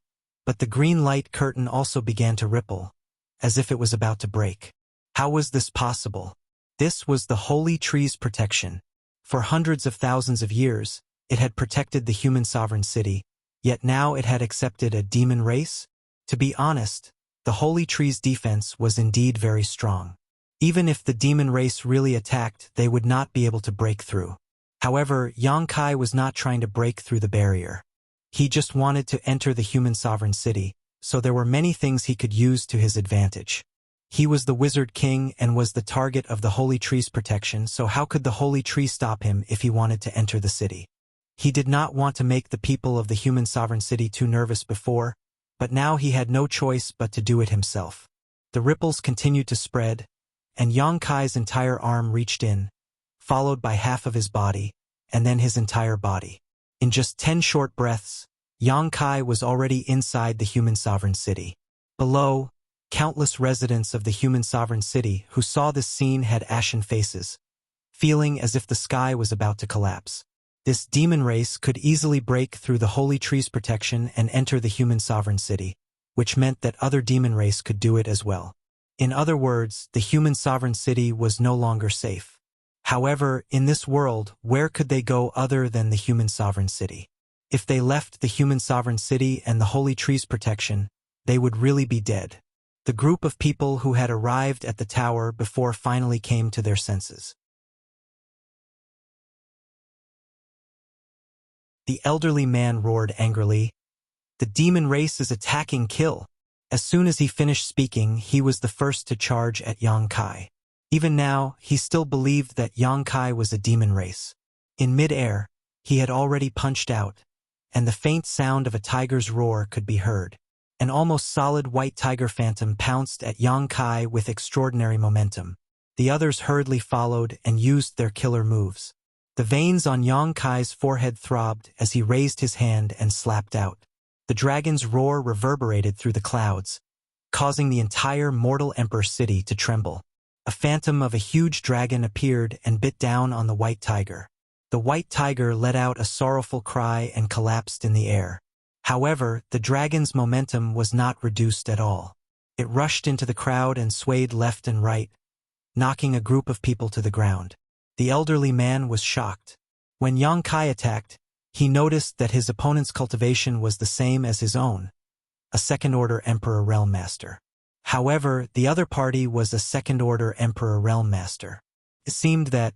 Speaker 1: but the green light curtain also began to ripple, as if it was about to break. How was this possible? This was the holy tree's protection. For hundreds of thousands of years, it had protected the human sovereign city, yet now it had accepted a demon race? To be honest, the holy tree's defense was indeed very strong. Even if the demon race really attacked, they would not be able to break through. However, Yang Kai was not trying to break through the barrier. He just wanted to enter the human sovereign city, so there were many things he could use to his advantage. He was the wizard king and was the target of the holy tree's protection, so how could the holy tree stop him if he wanted to enter the city? He did not want to make the people of the human sovereign city too nervous before, but now he had no choice but to do it himself. The ripples continued to spread, and Yang Kai's entire arm reached in, followed by half of his body, and then his entire body. In just 10 short breaths, Yang Kai was already inside the human sovereign city. Below, countless residents of the human sovereign city who saw this scene had ashen faces, feeling as if the sky was about to collapse. This demon race could easily break through the holy tree's protection and enter the human sovereign city, which meant that other demon race could do it as well. In other words, the human sovereign city was no longer safe. However, in this world, where could they go other than the human sovereign city? If they left the human sovereign city and the holy tree's protection, they would really be dead. The group of people who had arrived at the tower before finally came to their senses. The elderly man roared angrily, "The demon race is attacking Kill." As soon as he finished speaking, he was the first to charge at Yang Kai. Even now, he still believed that Yang Kai was a demon race. In mid-air, he had already punched out, and the faint sound of a tiger's roar could be heard. An almost solid white tiger phantom pounced at Yang Kai with extraordinary momentum. The others hurriedly followed and used their killer moves. The veins on Yang Kai's forehead throbbed as he raised his hand and slapped out. The dragon's roar reverberated through the clouds, causing the entire mortal emperor city to tremble. A phantom of a huge dragon appeared and bit down on the white tiger. The white tiger let out a sorrowful cry and collapsed in the air. However, the dragon's momentum was not reduced at all. It rushed into the crowd and swayed left and right, knocking a group of people to the ground. The elderly man was shocked. When Yang Kai attacked, he noticed that his opponent's cultivation was the same as his own, a second-order Emperor Realm Master. However, the other party was a second-order Emperor Realm Master. It seemed that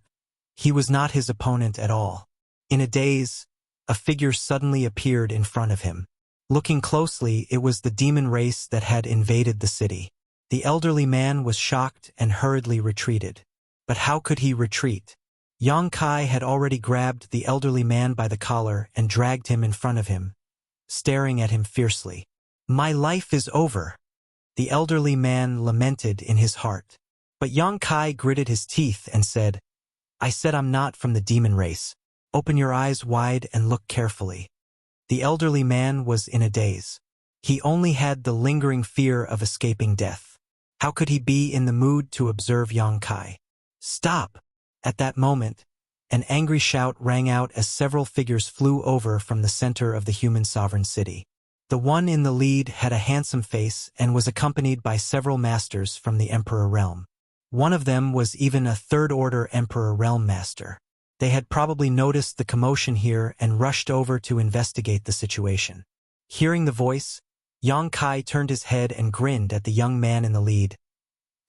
Speaker 1: he was not his opponent at all. In a daze, a figure suddenly appeared in front of him. Looking closely, it was the demon race that had invaded the city. The elderly man was shocked and hurriedly retreated. But how could he retreat? Yang Kai had already grabbed the elderly man by the collar and dragged him in front of him, staring at him fiercely. "My life is over," the elderly man lamented in his heart. But Yang Kai gritted his teeth and said, "I said I'm not from the demon race. Open your eyes wide and look carefully." The elderly man was in a daze. He only had the lingering fear of escaping death. How could he be in the mood to observe Yang Kai? "Stop!" At that moment, an angry shout rang out as several figures flew over from the center of the human sovereign city. The one in the lead had a handsome face and was accompanied by several masters from the Emperor Realm. One of them was even a third-order Emperor Realm Master. They had probably noticed the commotion here and rushed over to investigate the situation. Hearing the voice, Yang Kai turned his head and grinned at the young man in the lead.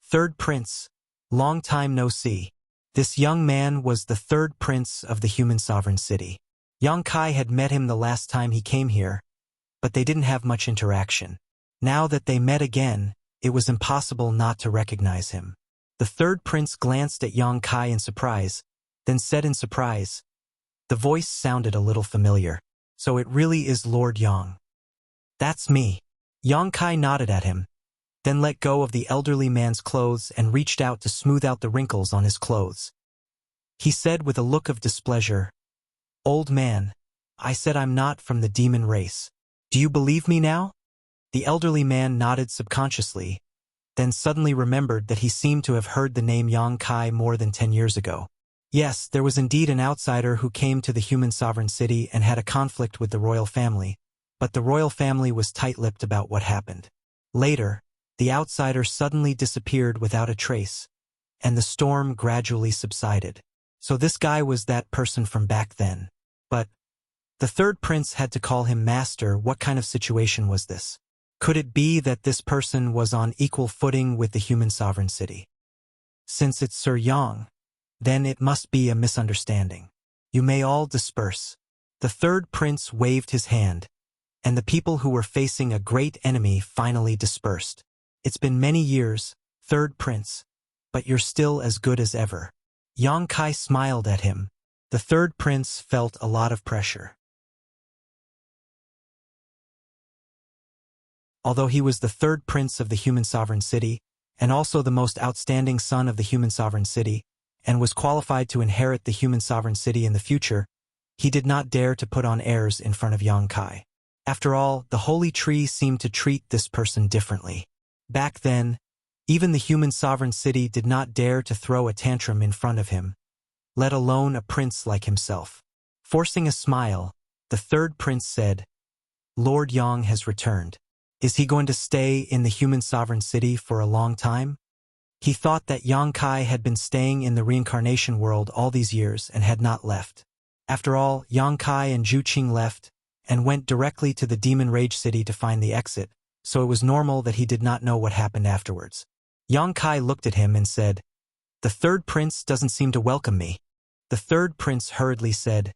Speaker 1: "Third Prince, long time no see." This young man was the third prince of the human sovereign city. Yang Kai had met him the last time he came here, but they didn't have much interaction. Now that they met again, it was impossible not to recognize him. The third prince glanced at Yang Kai in surprise, then said in surprise, "The voice sounded a little familiar. So it really is Lord Yang." "That's me." Yang Kai nodded at him, then let go of the elderly man's clothes and reached out to smooth out the wrinkles on his clothes. He said with a look of displeasure, "Old man, I said I'm not from the demon race. Do you believe me now?" The elderly man nodded subconsciously, then suddenly remembered that he seemed to have heard the name Yang Kai more than 10 years ago. Yes, there was indeed an outsider who came to the human sovereign city and had a conflict with the royal family, but the royal family was tight-lipped about what happened. Later, the outsider suddenly disappeared without a trace, and the storm gradually subsided. So this guy was that person from back then. But the third prince had to call him master. What kind of situation was this? Could it be that this person was on equal footing with the human sovereign city? Since it's Sir Yang, then it must be a misunderstanding. You may all disperse. The third prince waved his hand, and the people who were facing a great enemy finally dispersed. "It's been many years, third prince, but you're still as good as ever." Yang Kai smiled at him, The third prince felt a lot of pressure. Although he was the third prince of the human sovereign city, and also the most outstanding son of the human sovereign city, and was qualified to inherit the human sovereign city in the future, he did not dare to put on airs in front of Yang Kai. After all, the holy tree seemed to treat this person differently. Back then, even the human sovereign city did not dare to throw a tantrum in front of him, let alone a prince like himself. Forcing a smile, the third prince said, "Lord Yang has returned. Is he going to stay in the human sovereign city for a long time?" He thought that Yang Kai had been staying in the reincarnation world all these years and had not left. After all, Yang Kai and Zhu Qing left and went directly to the Demon Rage City to find the exit, so it was normal that he did not know what happened afterwards. Yang Kai looked at him and said, "The third prince doesn't seem to welcome me." The third prince hurriedly said,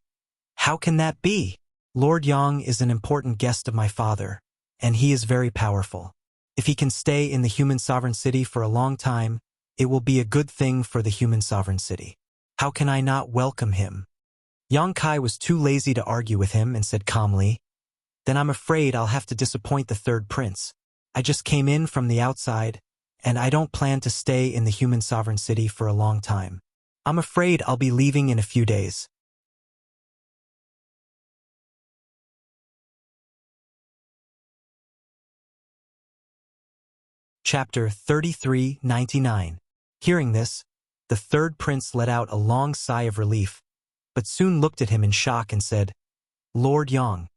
Speaker 1: "How can that be? Lord Yang is an important guest of my father, and he is very powerful. If he can stay in the human sovereign city for a long time, it will be a good thing for the human sovereign city. How can I not welcome him?" Yang Kai was too lazy to argue with him and said calmly, "Then I'm afraid I'll have to disappoint the third prince. I just came in from the outside, and I don't plan to stay in the human sovereign city for a long time. I'm afraid I'll be leaving in a few days." Chapter 33:99. Hearing this, the third prince let out a long sigh of relief, but soon looked at him in shock and said, "Lord Yang,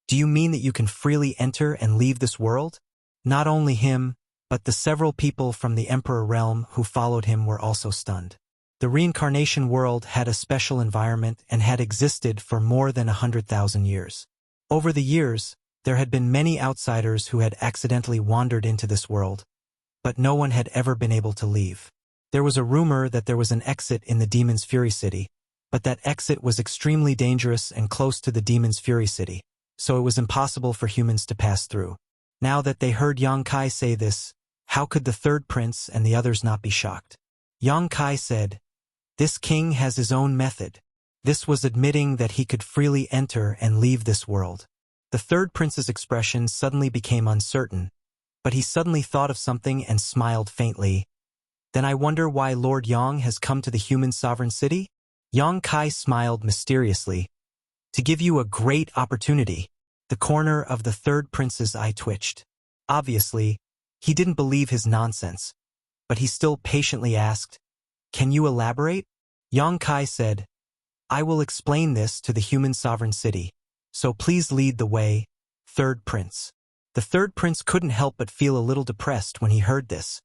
Speaker 1: do you mean that you can freely enter and leave this world?" Not only him, but the several people from the Emperor realm who followed him were also stunned. The reincarnation world had a special environment and had existed for more than 100,000 years. Over the years, there had been many outsiders who had accidentally wandered into this world, but no one had ever been able to leave. There was a rumor that there was an exit in the Demon's Fury City, but that exit was extremely dangerous and close to the Demon's Fury City, so it was impossible for humans to pass through. Now that they heard Yang Kai say this, how could the third prince and the others not be shocked? Yang Kai said, "This king has his own method." This was admitting that he could freely enter and leave this world. The third prince's expression suddenly became uncertain, but he suddenly thought of something and smiled faintly. "Then I wonder why Lord Yang has come to the human sovereign city?" Yang Kai smiled mysteriously. "To give you a great opportunity." The corner of the third prince's eye twitched. Obviously, he didn't believe his nonsense, but he still patiently asked, "Can you elaborate?" Yang Kai said, "I will explain this to the human sovereign city, so please lead the way, third prince." The third prince couldn't help but feel a little depressed when he heard this.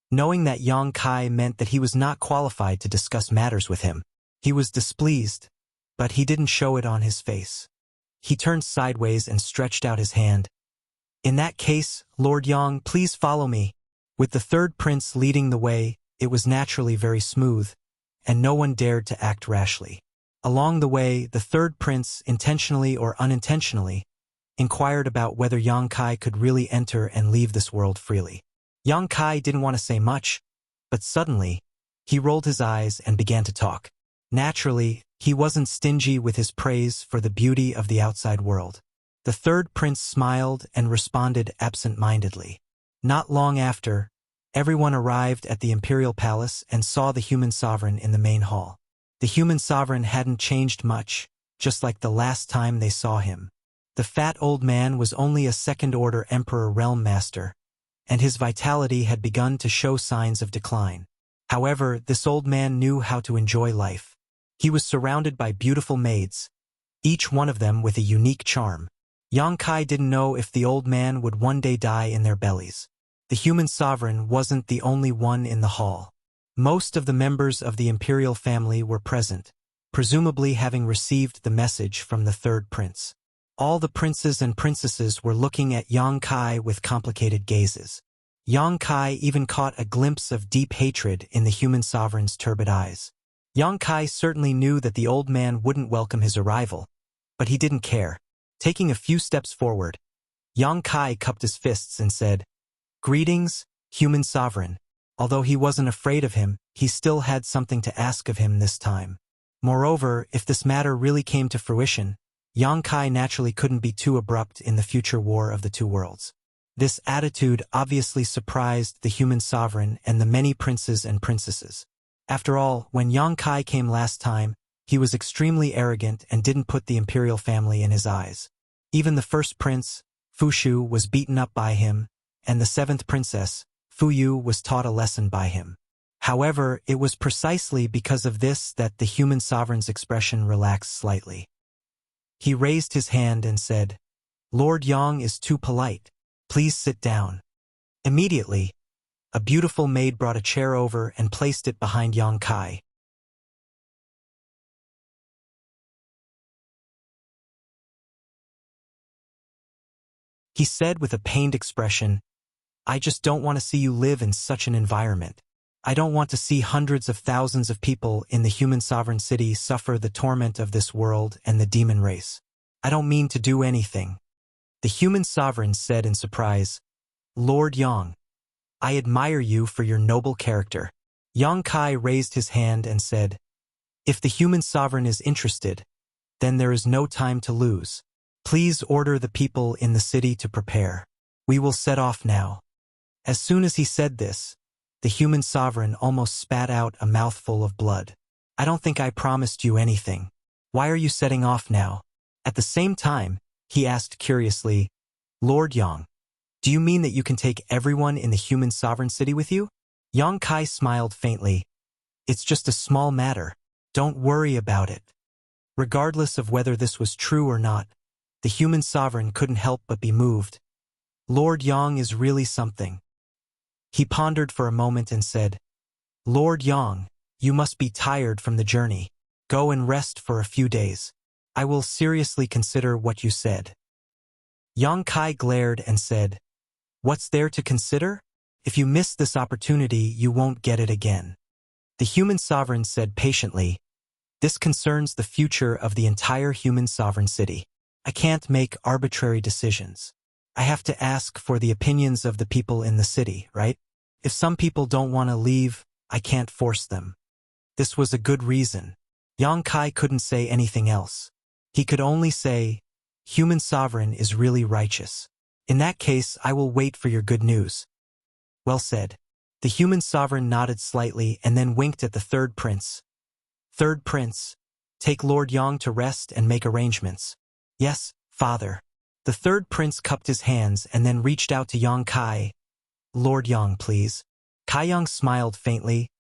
Speaker 1: Knowing that Yang Kai meant that he was not qualified to discuss matters with him, he was displeased, but he didn't show it on his face. He turned sideways and stretched out his hand. "In that case, Lord Yang, please follow me." With the third prince leading the way, it was naturally very smooth, and no one dared to act rashly. Along the way, the third prince, intentionally or unintentionally, inquired about whether Yang Kai could really enter and leave this world freely. Yang Kai didn't want to say much, but suddenly, he rolled his eyes and began to talk. Naturally, he wasn't stingy with his praise for the beauty of the outside world. The third prince smiled and responded absent-mindedly. Not long after, everyone arrived at the imperial palace and saw the human sovereign in the main hall. The human sovereign hadn't changed much, just like the last time they saw him. The fat old man was only a second-order Emperor Realm Master, and his vitality had begun to show signs of decline. However, this old man knew how to enjoy life. He was surrounded by beautiful maids, each one of them with a unique charm. Yang Kai didn't know if the old man would one day die in their bellies. The human sovereign wasn't the only one in the hall. Most of the members of the imperial family were present, presumably having received the message from the third prince. All the princes and princesses were looking at Yang Kai with complicated gazes. Yang Kai even caught a glimpse of deep hatred in the human sovereign's turbid eyes. Yang Kai certainly knew that the old man wouldn't welcome his arrival, but he didn't care. Taking a few steps forward, Yang Kai cupped his fists and said, "Greetings, human sovereign." Although he wasn't afraid of him, he still had something to ask of him this time. Moreover, if this matter really came to fruition, Yang Kai naturally couldn't be too abrupt in the future war of the two worlds. This attitude obviously surprised the human sovereign and the many princes and princesses. After all, when Yang Kai came last time, he was extremely arrogant and didn't put the imperial family in his eyes. Even the first prince, Fushu, was beaten up by him, and the seventh princess, Fuyu, was taught a lesson by him. However, it was precisely because of this that the human sovereign's expression relaxed slightly. He raised his hand and said, "Lord Yang is too polite. Please sit down." Immediately, a beautiful maid brought a chair over and placed it behind Yang Kai. He said with a pained expression, "I just don't want to see you live in such an environment. I don't want to see hundreds of thousands of people in the human sovereign city suffer the torment of this world and the demon race. I don't mean to do anything." The human sovereign said in surprise, "Lord Yang, I admire you for your noble character." Yang Kai raised his hand and said, "If the human sovereign is interested, then there is no time to lose. Please order the people in the city to prepare. We will set off now." As soon as he said this, the human sovereign almost spat out a mouthful of blood. "I don't think I promised you anything. Why are you setting off now?" At the same time, he asked curiously, "Lord Yang, do you mean that you can take everyone in the human sovereign city with you?" Yang Kai smiled faintly. "It's just a small matter. Don't worry about it." Regardless of whether this was true or not, the human sovereign couldn't help but be moved. Lord Yang is really something. He pondered for a moment and said, "Lord Yang, you must be tired from the journey. Go and rest for a few days. I will seriously consider what you said." Yang Kai glared and said, "What's there to consider? If you miss this opportunity, you won't get it again." The human sovereign said patiently, "This concerns the future of the entire human sovereign city. I can't make arbitrary decisions. I have to ask for the opinions of the people in the city, right? If some people don't want to leave, I can't force them." This was a good reason. Yang Kai couldn't say anything else. He could only say, "Human sovereign is really righteous. In that case, I will wait for your good news." "Well said." The human sovereign nodded slightly and then winked at the third prince. "Third prince, take Lord Yang to rest and make arrangements." "Yes, father." The third prince cupped his hands and then reached out to Yang Kai. "Lord Yang, please." Kai Yang smiled faintly.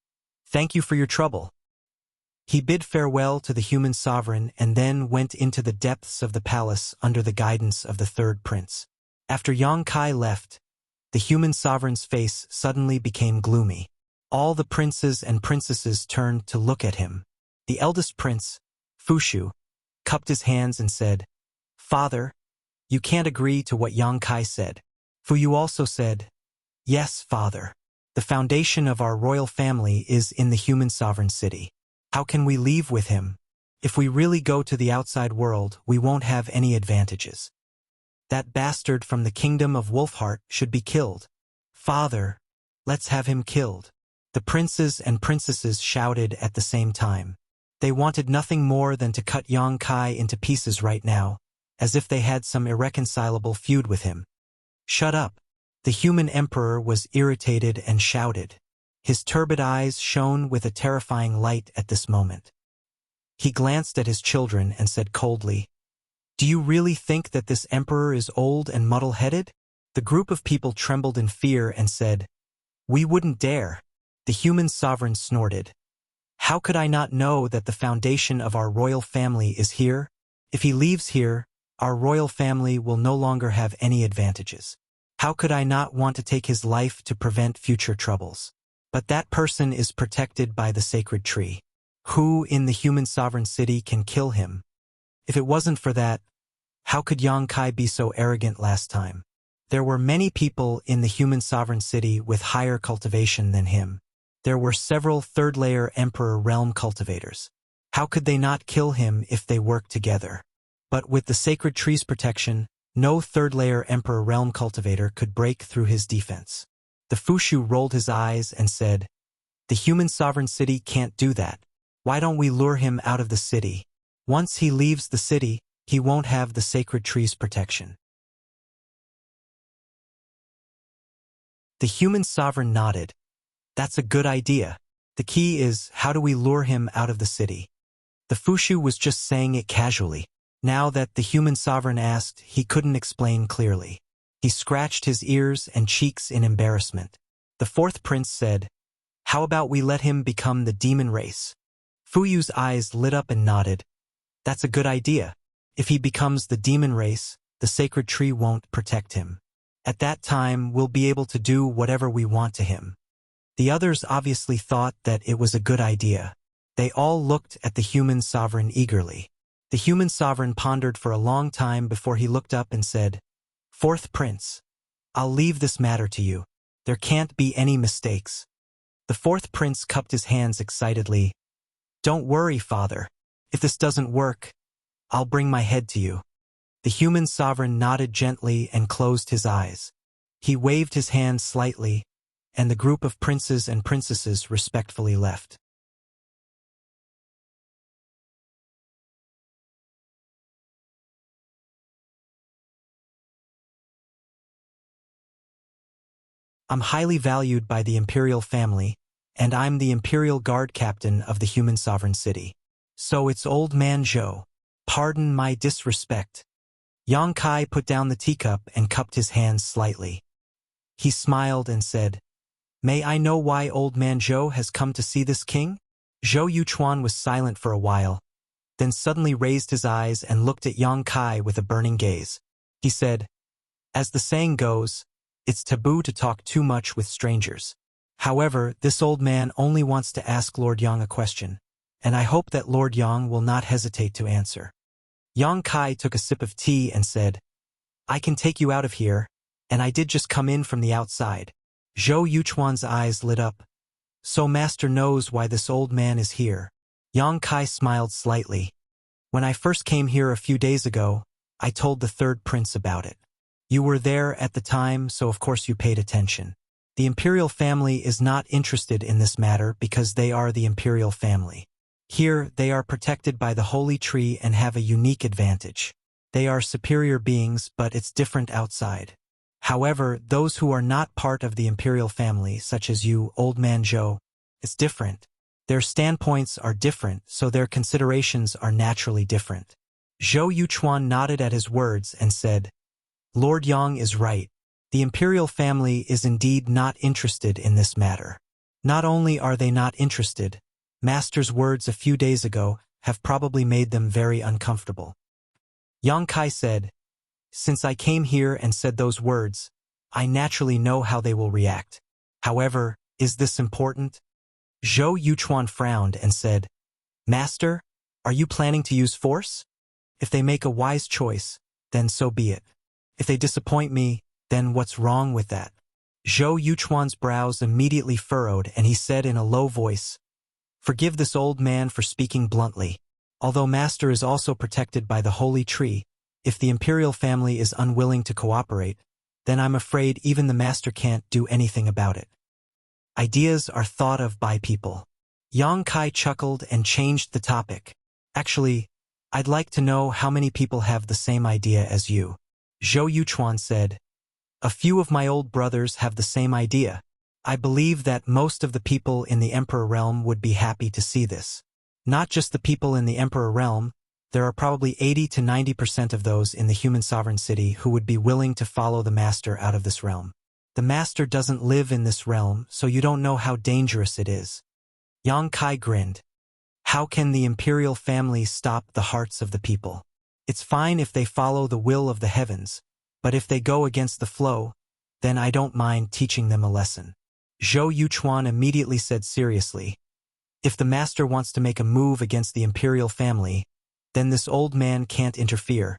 Speaker 1: "Thank you for your trouble." He bid farewell to the human sovereign and then went into the depths of the palace under the guidance of the third prince. After Yang Kai left, the human sovereign's face suddenly became gloomy. All the princes and princesses turned to look at him. The eldest prince, Fushu, cupped his hands and said, "Father, you can't agree to what Yang Kai said." Fuyu also said, "Yes, father. The foundation of our royal family is in the human sovereign city. How can we leave with him? If we really go to the outside world, we won't have any advantages. That bastard from the kingdom of Wolfheart should be killed. Father, let's have him killed." The princes and princesses shouted at the same time. They wanted nothing more than to cut Yang Kai into pieces right now, as if they had some irreconcilable feud with him. "Shut up." The human emperor was irritated and shouted. His turbid eyes shone with a terrifying light at this moment. He glanced at his children and said coldly, "Do you really think that this emperor is old and muddle-headed?" The group of people trembled in fear and said, "We wouldn't dare." The human sovereign snorted. "How could I not know that the foundation of our royal family is here? If he leaves here, our royal family will no longer have any advantages. How could I not want to take his life to prevent future troubles? But that person is protected by the sacred tree. Who in the human sovereign city can kill him? If it wasn't for that, how could Yang Kai be so arrogant last time?" There were many people in the human sovereign city with higher cultivation than him. There were several third-layer emperor realm cultivators. How could they not kill him if they worked together? But with the sacred tree's protection, no third-layer emperor realm cultivator could break through his defense. The Fushu rolled his eyes and said, "The human sovereign city can't do that. Why don't we lure him out of the city? Once he leaves the city, he won't have the sacred tree's protection. The human sovereign nodded. That's a good idea. The key is, how do we lure him out of the city? The Fushu was just saying it casually. Now that the human sovereign asked, he couldn't explain clearly. He scratched his ears and cheeks in embarrassment. The fourth prince said, how about we let him become the demon race? Fuyu's eyes lit up and nodded. That's a good idea. If he becomes the demon race, the sacred tree won't protect him. At that time, we'll be able to do whatever we want to him. The others obviously thought that it was a good idea. They all looked at the human sovereign eagerly. The human sovereign pondered for a long time before he looked up and said, Fourth prince, I'll leave this matter to you. There can't be any mistakes. The fourth prince cupped his hands excitedly. Don't worry, father. If this doesn't work, I'll bring my head to you. The human sovereign nodded gently and closed his eyes. He waved his hand slightly, and the group of princes and princesses respectfully left. I'm highly valued by the imperial family, and I'm the imperial guard captain of the human sovereign city. So it's old man Zhou. Pardon my disrespect. Yang Kai put down the teacup and cupped his hands slightly. He smiled and said, May I know why old man Zhou has come to see this king? Zhou Yuchuan was silent for a while, then suddenly raised his eyes and looked at Yang Kai with a burning gaze. He said, As the saying goes, it's taboo to talk too much with strangers. However, this old man only wants to ask Lord Yang a question, and I hope that Lord Yang will not hesitate to answer. Yang Kai took a sip of tea and said, I can take you out of here, and I did just come in from the outside. Zhou Yuchuan's eyes lit up. So master knows why this old man is here. Yang Kai smiled slightly. When I first came here a few days ago, I told the third prince about it. You were there at the time, so of course you paid attention. The imperial family is not interested in this matter because they are the imperial family. Here, they are protected by the holy tree and have a unique advantage. They are superior beings, but it's different outside. However, those who are not part of the imperial family, such as you, old man Zhou, it's different. Their standpoints are different, so their considerations are naturally different. Zhou Yuchuan nodded at his words and said, Lord Yang is right. The imperial family is indeed not interested in this matter. Not only are they not interested, Master's words a few days ago have probably made them very uncomfortable. Yang Kai said, Since I came here and said those words, I naturally know how they will react. However, is this important? Zhou Yuchuan frowned and said, Master, are you planning to use force? If they make a wise choice, then so be it. If they disappoint me, then what's wrong with that? Zhou Yuchuan's brows immediately furrowed and he said in a low voice, Forgive this old man for speaking bluntly. Although Master is also protected by the holy tree, if the imperial family is unwilling to cooperate, then I'm afraid even the Master can't do anything about it. Ideas are thought of by people. Yang Kai chuckled and changed the topic. Actually, I'd like to know how many people have the same idea as you. Zhou Yuchuan said, A few of my old brothers have the same idea. I believe that most of the people in the Emperor realm would be happy to see this. Not just the people in the Emperor realm, there are probably 80 to 90% of those in the human sovereign city who would be willing to follow the Master out of this realm. The Master doesn't live in this realm, so you don't know how dangerous it is. Yang Kai grinned. How can the imperial family stop the hearts of the people? It's fine if they follow the will of the heavens, but if they go against the flow, then I don't mind teaching them a lesson. Zhou Yuchuan immediately said seriously, If the Master wants to make a move against the imperial family, then this old man can't interfere.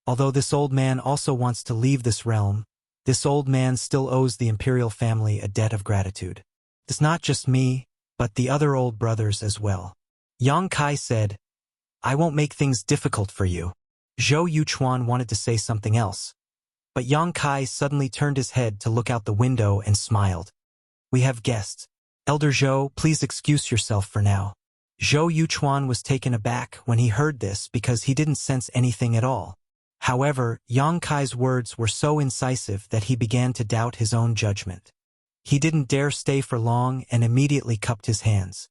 Speaker 1: Although this old man also wants to leave this realm, this old man still owes the imperial family a debt of gratitude. It's not just me, but the other old brothers as well. Yang Kai said, I won't make things difficult for you. Zhou Yuchuan wanted to say something else, but Yang Kai suddenly turned his head to look out the window and smiled. We have guests. Elder Zhou, please excuse yourself for now. Zhou Yuchuan was taken aback when he heard this because he didn't sense anything at all. However, Yang Kai's words were so incisive that he began to doubt his own judgment. He didn't dare stay for long and immediately cupped his hands.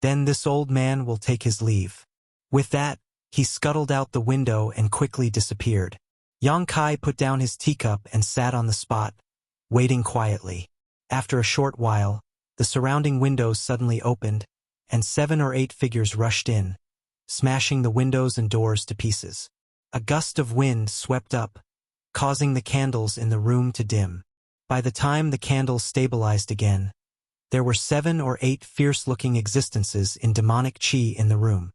Speaker 1: Then this old man will take his leave. With that, he scuttled out the window and quickly disappeared. Yang Kai put down his teacup and sat on the spot, waiting quietly. After a short while, the surrounding windows suddenly opened, and 7 or 8 figures rushed in, smashing the windows and doors to pieces. A gust of wind swept up, causing the candles in the room to dim. By the time the candles stabilized again, there were 7 or 8 fierce-looking existences in demonic qi in the room.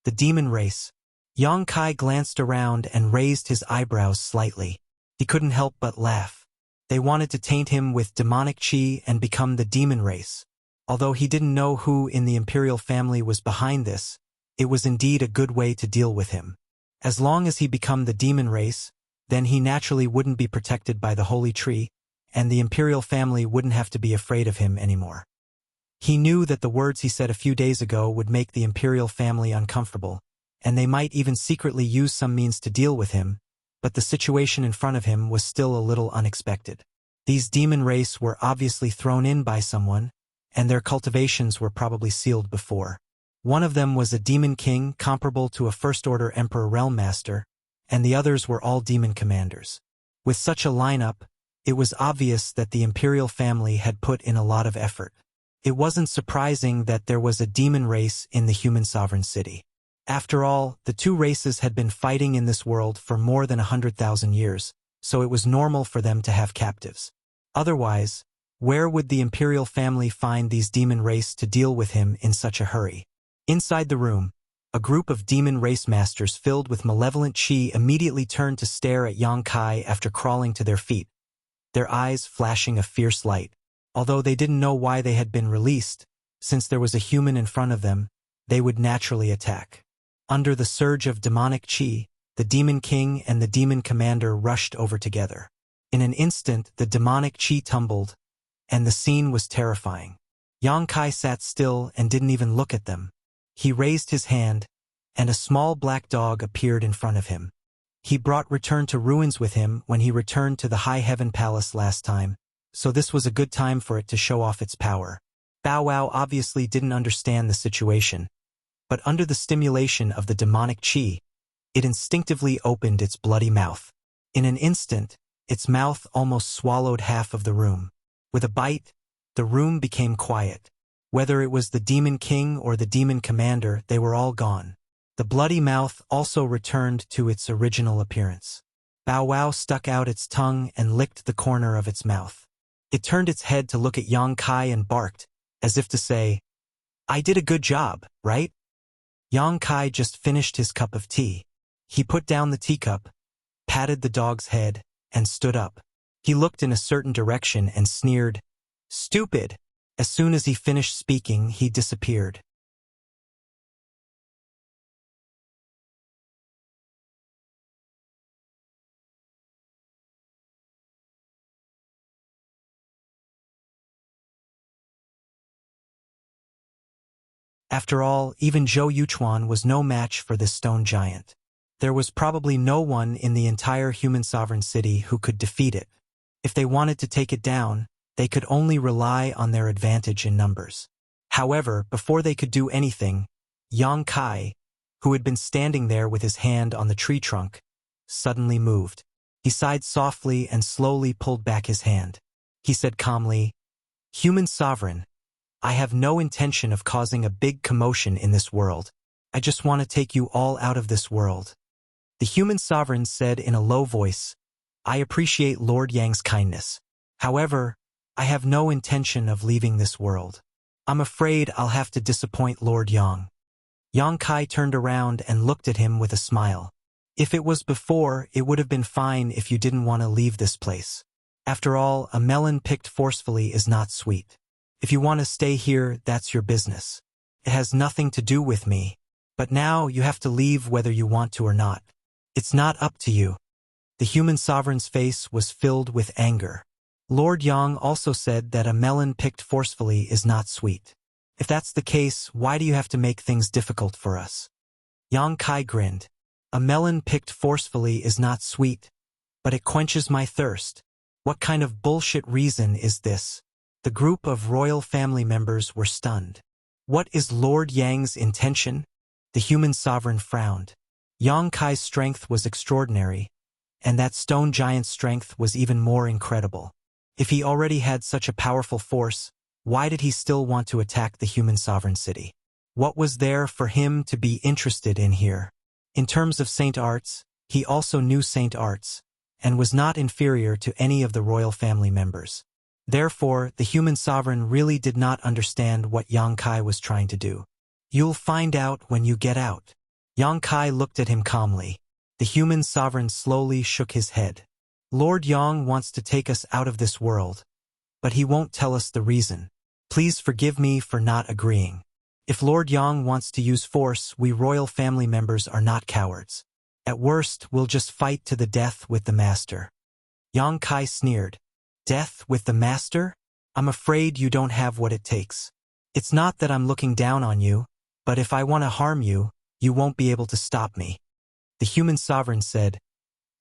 Speaker 1: The demon race. Yang Kai glanced around and raised his eyebrows slightly. He couldn't help but laugh. They wanted to taint him with demonic qi and become the demon race. Although he didn't know who in the imperial family was behind this, it was indeed a good way to deal with him. As long as he became the demon race, then he naturally wouldn't be protected by the holy tree, and the imperial family wouldn't have to be afraid of him anymore. He knew that the words he said a few days ago would make the imperial family uncomfortable, and they might even secretly use some means to deal with him, but the situation in front of him was still a little unexpected. These demon race were obviously thrown in by someone, and their cultivations were probably sealed before. One of them was a demon king comparable to a first-order emperor realm master, and the others were all demon commanders. With such a lineup, it was obvious that the imperial family had put in a lot of effort. It wasn't surprising that there was a demon race in the human sovereign city. After all, the two races had been fighting in this world for more than 100,000 years, so it was normal for them to have captives. Otherwise, where would the imperial family find these demon race to deal with him in such a hurry? Inside the room, a group of demon race masters filled with malevolent qi immediately turned to stare at Yang Kai after crawling to their feet, their eyes flashing a fierce light. Although they didn't know why they had been released, since there was a human in front of them, they would naturally attack. Under the surge of demonic qi, the demon king and the demon commander rushed over together. In an instant, the demonic qi tumbled, and the scene was terrifying. Yang Kai sat still and didn't even look at them. He raised his hand, and a small black dog appeared in front of him. He brought Return to Ruins with him when he returned to the High Heaven Palace last time, so this was a good time for it to show off its power. Bow Wow obviously didn't understand the situation, but under the stimulation of the demonic qi, it instinctively opened its bloody mouth. In an instant, its mouth almost swallowed half of the room. With a bite, the room became quiet. Whether it was the demon king or the demon commander, they were all gone. The bloody mouth also returned to its original appearance. Bow Wow stuck out its tongue and licked the corner of its mouth. It turned its head to look at Yang Kai and barked, as if to say, "I did a good job, right?" Yang Kai just finished his cup of tea. He put down the teacup, patted the dog's head, and stood up. He looked in a certain direction and sneered, "Stupid!" As soon as he finished speaking, he disappeared. After all, even Zhou Yuchuan was no match for this stone giant. There was probably no one in the entire human sovereign city who could defeat it. If they wanted to take it down, they could only rely on their advantage in numbers. However, before they could do anything, Yang Kai, who had been standing there with his hand on the tree trunk, suddenly moved. He sighed softly and slowly pulled back his hand. He said calmly, "Human sovereign, I have no intention of causing a big commotion in this world. I just want to take you all out of this world." The human sovereign said in a low voice, "I appreciate Lord Yang's kindness. However, I have no intention of leaving this world. I'm afraid I'll have to disappoint Lord Yang." Yang Kai turned around and looked at him with a smile. "If it was before, it would have been fine if you didn't want to leave this place. After all, a melon picked forcefully is not sweet. If you want to stay here, that's your business. It has nothing to do with me. But now you have to leave whether you want to or not. It's not up to you." The human sovereign's face was filled with anger. Lord Yang also said that a melon picked forcefully is not sweet. If that's the case, why do you have to make things difficult for us? Yang Kai grinned. A melon picked forcefully is not sweet, but it quenches my thirst. What kind of bullshit reason is this? The group of royal family members were stunned. What is Lord Yang's intention? The human sovereign frowned. Yang Kai's strength was extraordinary, and that stone giant's strength was even more incredible. If he already had such a powerful force, why did he still want to attack the human sovereign city? What was there for him to be interested in here? In terms of Saint Arts, he also knew Saint Arts, and was not inferior to any of the royal family members. Therefore, the human sovereign really did not understand what Yang Kai was trying to do. You'll find out when you get out. Yang Kai looked at him calmly. The human sovereign slowly shook his head. Lord Yang wants to take us out of this world, but he won't tell us the reason. Please forgive me for not agreeing. If Lord Yang wants to use force, we royal family members are not cowards. At worst, we'll just fight to the death with the master. Yang Kai sneered. Death with the master? I'm afraid you don't have what it takes. It's not that I'm looking down on you, but if I want to harm you, you won't be able to stop me. The human sovereign said,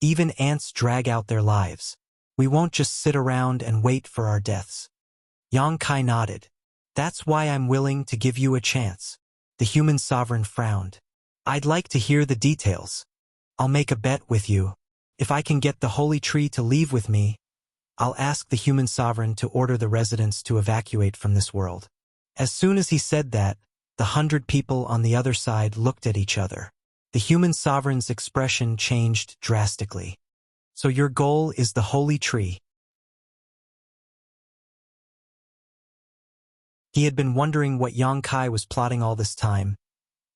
Speaker 1: even ants drag out their lives. We won't just sit around and wait for our deaths. Yang Kai nodded. That's why I'm willing to give you a chance. The human sovereign frowned. I'd like to hear the details. I'll make a bet with you. If I can get the holy tree to leave with me, I'll ask the human sovereign to order the residents to evacuate from this world. As soon as he said that, the 100 people on the other side looked at each other. The human sovereign's expression changed drastically. So your goal is the holy tree. He had been wondering what Yang Kai was plotting all this time,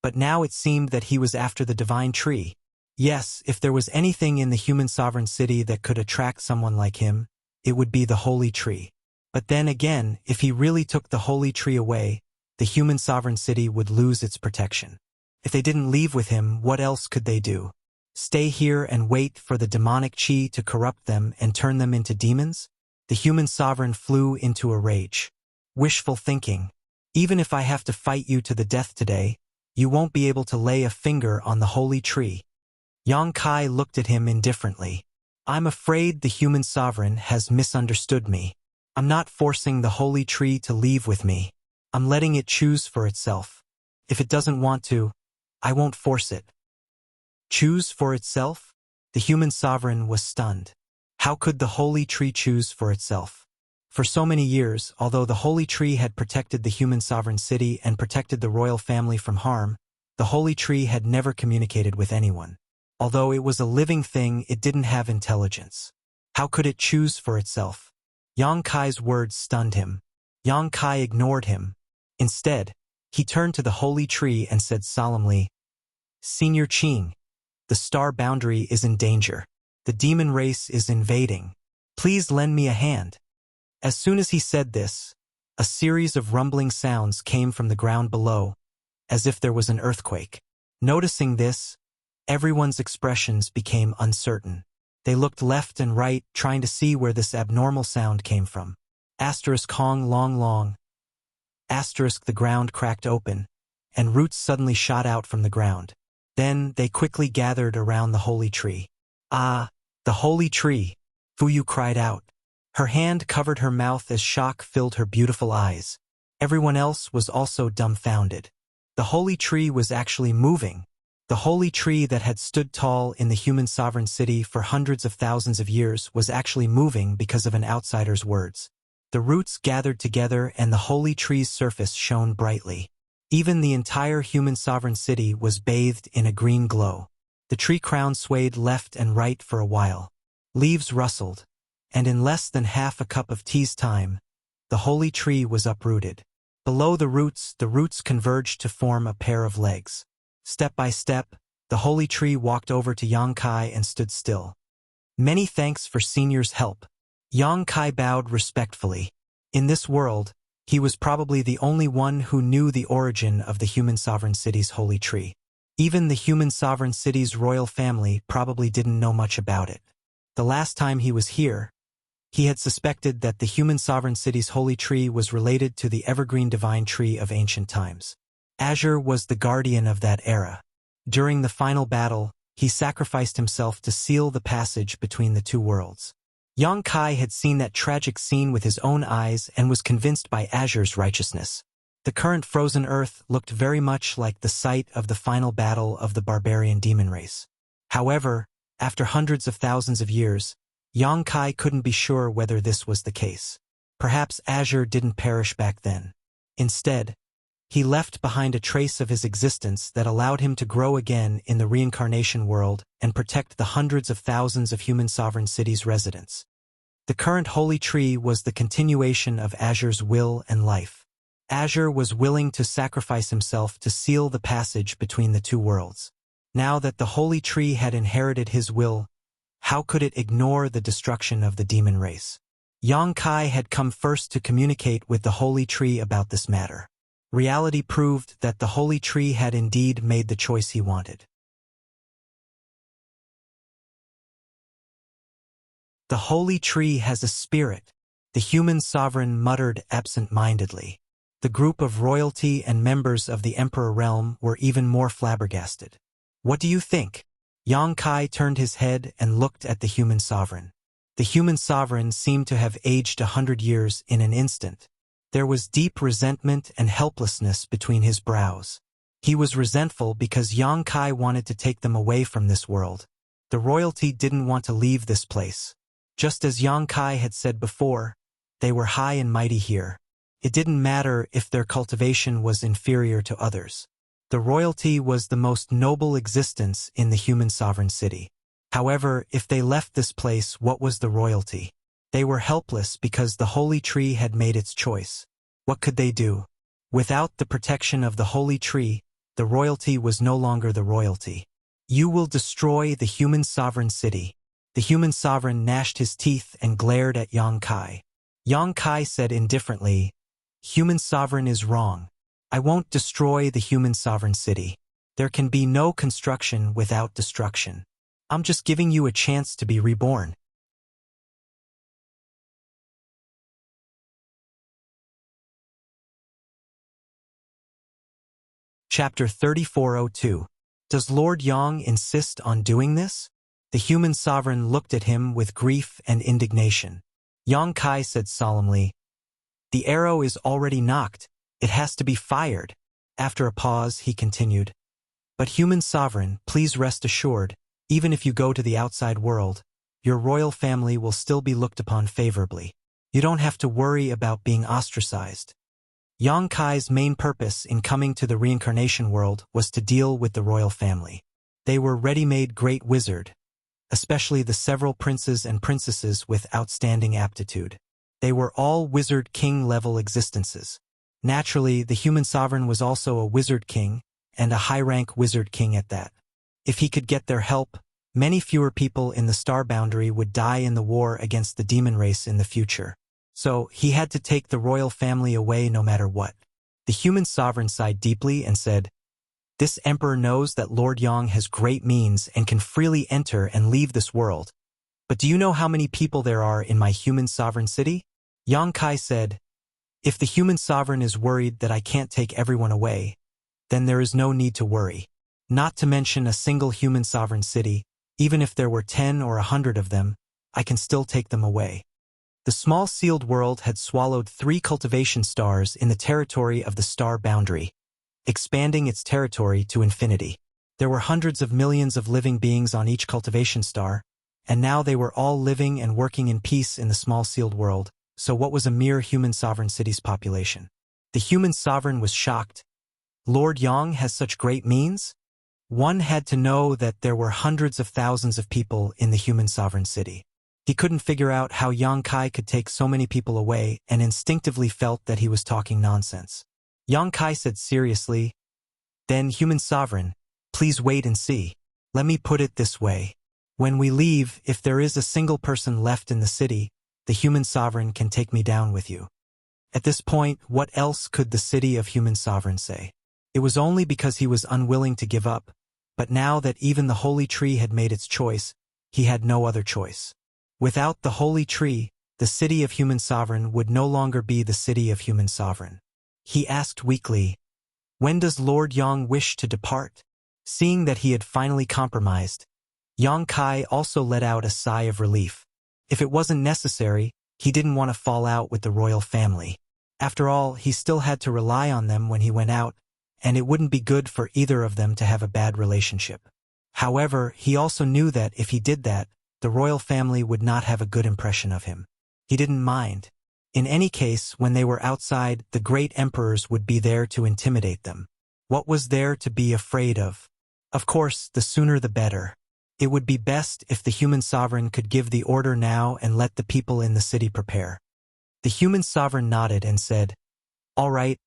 Speaker 1: but now it seemed that he was after the divine tree. Yes, if there was anything in the human sovereign city that could attract someone like him, it would be the holy tree. But then again, if he really took the holy tree away, the human sovereign city would lose its protection. If they didn't leave with him, what else could they do? Stay here and wait for the demonic chi to corrupt them and turn them into demons? The human sovereign flew into a rage. Wishful thinking. Even if I have to fight you to the death today, you won't be able to lay a finger on the holy tree. Yang Kai looked at him indifferently. I'm afraid the human sovereign has misunderstood me. I'm not forcing the holy tree to leave with me. I'm letting it choose for itself. If it doesn't want to, I won't force it. Choose for itself? The human sovereign was stunned. How could the holy tree choose for itself? For so many years, although the holy tree had protected the human sovereign city and protected the royal family from harm, the holy tree had never communicated with anyone. Although it was a living thing, it didn't have intelligence. How could it choose for itself? Yang Kai's words stunned him. Yang Kai ignored him. Instead, he turned to the holy tree and said solemnly, Senior Qing, the star boundary is in danger. The demon race is invading. Please lend me a hand. As soon as he said this, a series of rumbling sounds came from the ground below, as if there was an earthquake. Noticing this, everyone's expressions became uncertain. They looked left and right, trying to see where this abnormal sound came from. Asterisk Hong Long Long. Asterisk the ground cracked open, and roots suddenly shot out from the ground. Then they quickly gathered around the holy tree. Ah, the holy tree! Fuyu cried out. Her hand covered her mouth as shock filled her beautiful eyes. Everyone else was also dumbfounded. The holy tree was actually moving. The holy tree that had stood tall in the human sovereign city for hundreds of thousands of years was actually moving because of an outsider's words. The roots gathered together and the holy tree's surface shone brightly. Even the entire human sovereign city was bathed in a green glow. The tree crown swayed left and right for a while. Leaves rustled, and in less than half a cup of tea's time, the holy tree was uprooted. Below the roots converged to form a pair of legs. Step by step, the holy tree walked over to Yang Kai and stood still. Many thanks for Senior's help. Yang Kai bowed respectfully. In this world, he was probably the only one who knew the origin of the human sovereign city's holy tree. Even the human sovereign city's royal family probably didn't know much about it. The last time he was here, He had suspected that the human sovereign city's holy tree was related to the evergreen divine tree of ancient times. Azure was the guardian of that era. During the final battle, he sacrificed himself to seal the passage between the two worlds. Yang Kai had seen that tragic scene with his own eyes and was convinced by Azure's righteousness. The current frozen earth looked very much like the site of the final battle of the barbarian demon race. However, after hundreds of thousands of years, Yang Kai couldn't be sure whether this was the case. Perhaps Azure didn't perish back then. Instead, he left behind a trace of his existence that allowed him to grow again in the reincarnation world and protect the hundreds of thousands of human sovereign cities' residents. The current holy tree was the continuation of Azure's will and life. Azure was willing to sacrifice himself to seal the passage between the two worlds. Now that the holy tree had inherited his will, how could it ignore the destruction of the demon race? Yang Kai had come first to communicate with the holy tree about this matter. Reality proved that the holy tree had indeed made the choice he wanted. The holy tree has a spirit, the human sovereign muttered absent-mindedly. The group of royalty and members of the Emperor realm were even more flabbergasted. What do you think? Yang Kai turned his head and looked at the human sovereign. The human sovereign seemed to have aged 100 years in an instant. There was deep resentment and helplessness between his brows. He was resentful because Yang Kai wanted to take them away from this world. The royalty didn't want to leave this place. Just as Yang Kai had said before, they were high and mighty here. It didn't matter if their cultivation was inferior to others. The royalty was the most noble existence in the human sovereign city. However, if they left this place, what was the royalty? They were helpless because the holy tree had made its choice. What could they do? Without the protection of the holy tree, the royalty was no longer the royalty. You will destroy the human sovereign city. The human sovereign gnashed his teeth and glared at Yang Kai. Yang Kai said indifferently, "Human sovereign is wrong. I won't destroy the human sovereign city. There can be no construction without destruction. I'm just giving you a chance to be reborn." Chapter 3402. Does Lord Yang insist on doing this? The human sovereign looked at him with grief and indignation. Yang Kai said solemnly, "The arrow is already knocked. It has to be fired." After a pause, he continued, "But human sovereign, please rest assured, even if you go to the outside world, your royal family will still be looked upon favorably. You don't have to worry about being ostracized." Yang Kai's main purpose in coming to the reincarnation world was to deal with the royal family. They were ready-made great wizard, especially the several princes and princesses with outstanding aptitude. They were all wizard king-level existences. Naturally, the human sovereign was also a wizard king, and a high-rank wizard king at that. If he could get their help, many fewer people in the star boundary would die in the war against the demon race in the future. So, he had to take the royal family away no matter what. The human sovereign sighed deeply and said, "This emperor knows that Lord Yang has great means and can freely enter and leave this world. But do you know how many people there are in my human sovereign city?" Yang Kai said, "If the human sovereign is worried that I can't take everyone away, then there is no need to worry. Not to mention a single human sovereign city, even if there were 10 or 100 of them, I can still take them away." The small sealed world had swallowed 3 cultivation stars in the territory of the star boundary, expanding its territory to infinity. There were hundreds of millions of living beings on each cultivation star, and now they were all living and working in peace in the small sealed world, so what was a mere human sovereign city's population? The human sovereign was shocked. Lord Yang has such great means? One had to know that there were hundreds of thousands of people in the human sovereign city. He couldn't figure out how Yang Kai could take so many people away and instinctively felt that he was talking nonsense. Yang Kai said seriously, "Then, human sovereign, please wait and see. Let me put it this way. When we leave, if there is a single person left in the city, the human sovereign can take me down with you." At this point, what else could the city of human sovereign say? It was only because he was unwilling to give up, but now that even the holy tree had made its choice, he had no other choice. Without the holy tree, the city of human sovereign would no longer be the city of human sovereign. He asked weakly, "When does Lord Yang wish to depart?" Seeing that he had finally compromised, Yang Kai also let out a sigh of relief. If it wasn't necessary, he didn't want to fall out with the royal family. After all, he still had to rely on them when he went out, and it wouldn't be good for either of them to have a bad relationship. However, he also knew that if he did that, the royal family would not have a good impression of him. He didn't mind. In any case, when they were outside, the great emperors would be there to intimidate them. What was there to be afraid of? Of course, the sooner the better. It would be best if the human sovereign could give the order now and let the people in the city prepare. The human sovereign nodded and said, "All right,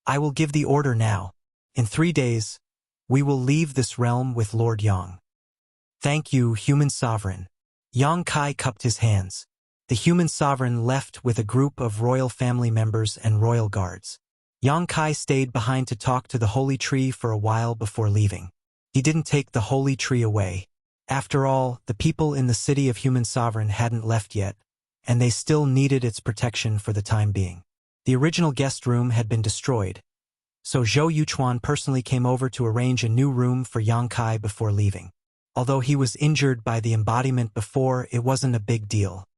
Speaker 1: I will give the order now. In 3 days, we will leave this realm with Lord Yang." "Thank you, human sovereign." Yang Kai cupped his hands. The human sovereign left with a group of royal family members and royal guards. Yang Kai stayed behind to talk to the holy tree for a while before leaving. He didn't take the holy tree away. After all, the people in the city of human sovereign hadn't left yet, and they still needed its protection for the time being. The original guest room had been destroyed, so Zhou Yuchuan personally came over to arrange a new room for Yang Kai before leaving. Although he was injured by the embodiment before, it wasn't a big deal.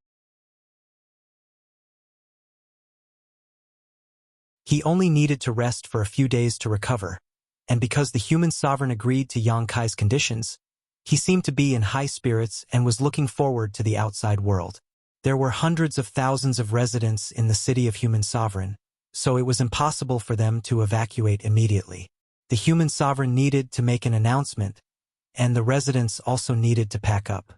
Speaker 1: He only needed to rest for a few days to recover, and because the human sovereign agreed to Yang Kai's conditions, he seemed to be in high spirits and was looking forward to the outside world. There were hundreds of thousands of residents in the city of human sovereign, so it was impossible for them to evacuate immediately. The human sovereign needed to make an announcement, and the residents also needed to pack up.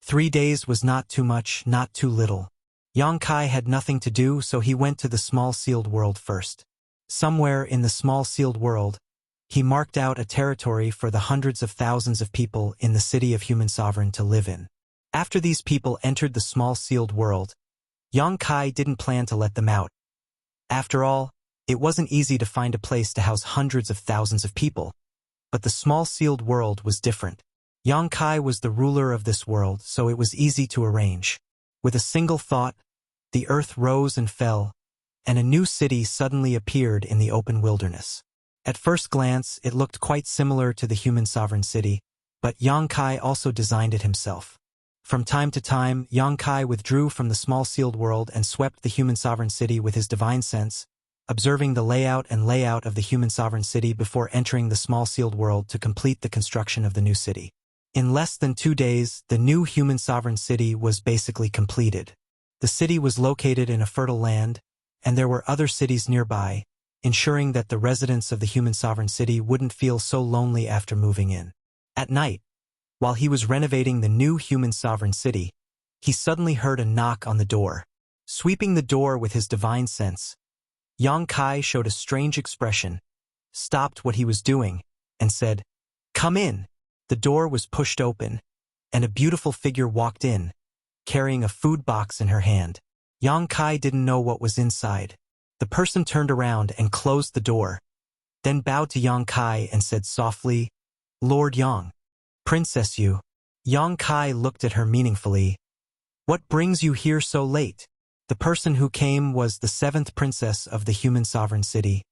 Speaker 1: 3 days was not too much, not too little. Yang Kai had nothing to do, so he went to the small sealed world first. Somewhere in the small sealed world, he marked out a territory for the hundreds of thousands of people in the city of human sovereign to live in. After these people entered the small sealed world, Yang Kai didn't plan to let them out. After all, it wasn't easy to find a place to house hundreds of thousands of people. But the small sealed world was different. Yang Kai was the ruler of this world, so it was easy to arrange. With a single thought, the earth rose and fell, and a new city suddenly appeared in the open wilderness. At first glance, it looked quite similar to the human sovereign city, but Yang Kai also designed it himself. From time to time, Yang Kai withdrew from the small sealed world and swept the human sovereign city with his divine sense, observing the layout of the human sovereign city before entering the small sealed world to complete the construction of the new city. In less than 2 days, the new human sovereign city was basically completed. The city was located in a fertile land, and there were other cities nearby, ensuring that the residents of the human sovereign city wouldn't feel so lonely after moving in. At night, while he was renovating the new human sovereign city, he suddenly heard a knock on the door. Sweeping the door with his divine sense, Yang Kai showed a strange expression, stopped what he was doing, and said, "Come in." The door was pushed open, and a beautiful figure walked in, carrying a food box in her hand. Yang Kai didn't know what was inside. The person turned around and closed the door, then bowed to Yang Kai and said softly, "Lord Yang, Princess Yu." Yang Kai looked at her meaningfully. "What brings you here so late?" The person who came was the 7th princess of the human sovereign city,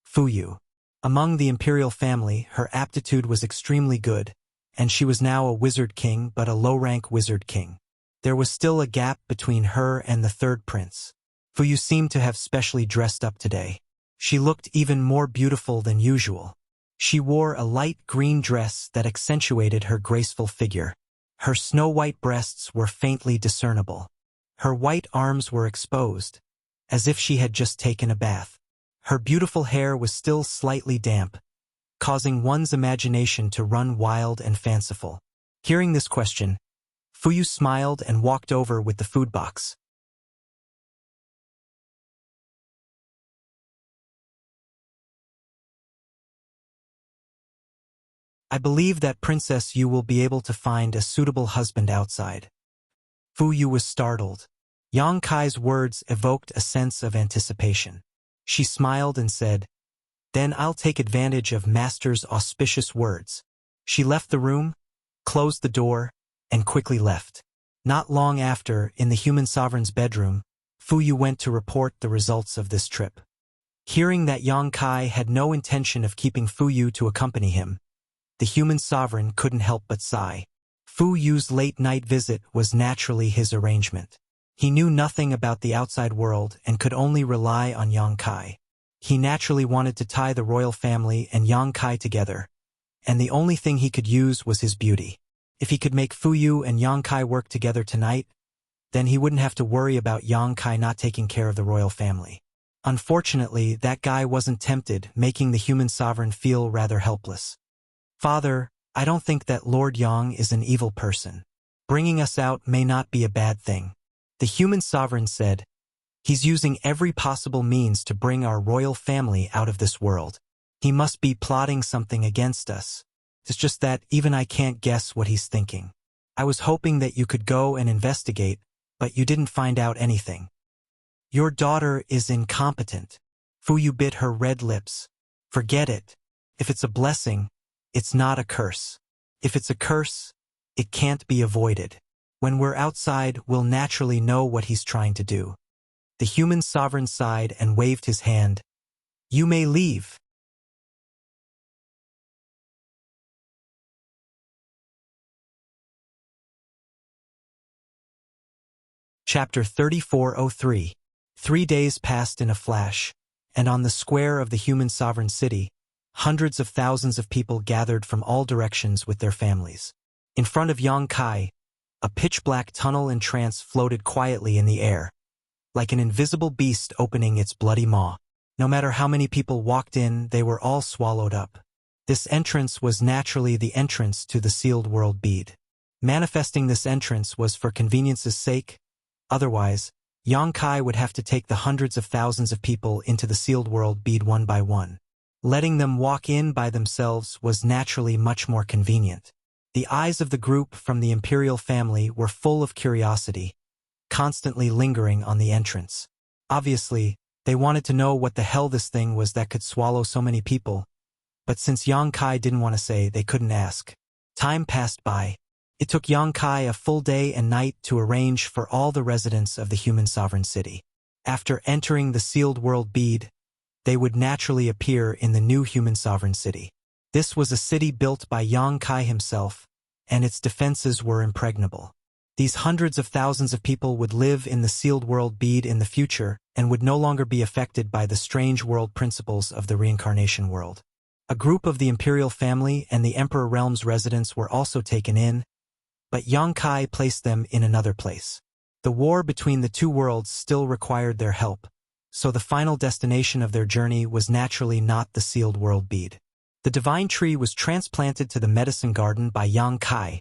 Speaker 1: Fu Yu. Among the imperial family, her aptitude was extremely good, and she was now a wizard king, but a low-rank wizard king. There was still a gap between her and the 3rd prince. Fu Yu seemed to have specially dressed up today. She looked even more beautiful than usual. She wore a light green dress that accentuated her graceful figure. Her snow-white breasts were faintly discernible. Her white arms were exposed, as if she had just taken a bath. Her beautiful hair was still slightly damp, causing one's imagination to run wild and fanciful. Hearing this question, Fu Yu smiled and walked over with the food box. "I believe that Princess Yu will be able to find a suitable husband outside." Fu Yu was startled. Yang Kai's words evoked a sense of anticipation. She smiled and said, "Then I'll take advantage of Master's auspicious words." She left the room, closed the door, and quickly left. Not long after, in the human sovereign's bedroom, Fuyu went to report the results of this trip. Hearing that Yang Kai had no intention of keeping Fuyu to accompany him, the human sovereign couldn't help but sigh. Fuyu's late-night visit was naturally his arrangement. He knew nothing about the outside world and could only rely on Yang Kai. He naturally wanted to tie the royal family and Yang Kai together, and the only thing he could use was his beauty. If he could make Fuyu and Yang Kai work together tonight, then he wouldn't have to worry about Yang Kai not taking care of the royal family. Unfortunately, that guy wasn't tempted, making the human sovereign feel rather helpless. Father, I don't think that Lord Yang is an evil person. Bringing us out may not be a bad thing. The human sovereign said, he's using every possible means to bring our royal family out of this world. He must be plotting something against us. It's just that even I can't guess what he's thinking. I was hoping that you could go and investigate, but you didn't find out anything. Your daughter is incompetent. Fuyu bit her red lips. Forget it. If it's a blessing, it's not a curse. If it's a curse, it can't be avoided. When we're outside, we'll naturally know what he's trying to do. The human sovereign sighed and waved his hand. You may leave. Chapter 3403. 3 days passed in a flash, and on the square of the human sovereign city, hundreds of thousands of people gathered from all directions with their families. In front of Yang Kai, a pitch-black tunnel and trance floated quietly in the air, like an invisible beast opening its bloody maw. No matter how many people walked in, they were all swallowed up. This entrance was naturally the entrance to the sealed world bead. Manifesting this entrance was for convenience's sake. Otherwise, Yang Kai would have to take the hundreds of thousands of people into the sealed world bead one by one. Letting them walk in by themselves was naturally much more convenient. The eyes of the group from the imperial family were full of curiosity, constantly lingering on the entrance. Obviously, they wanted to know what the hell this thing was that could swallow so many people, but since Yang Kai didn't want to say, they couldn't ask. Time passed by. It took Yang Kai a full day and night to arrange for all the residents of the human sovereign city. After entering the sealed world bead, they would naturally appear in the new human sovereign city. This was a city built by Yang Kai himself, and its defenses were impregnable. These hundreds of thousands of people would live in the sealed world bead in the future and would no longer be affected by the strange world principles of the reincarnation world. A group of the imperial family and the Emperor Realm's residents were also taken in, but Yang Kai placed them in another place. The war between the two worlds still required their help, so the final destination of their journey was naturally not the sealed world bead. The divine tree was transplanted to the medicine garden by Yang Kai,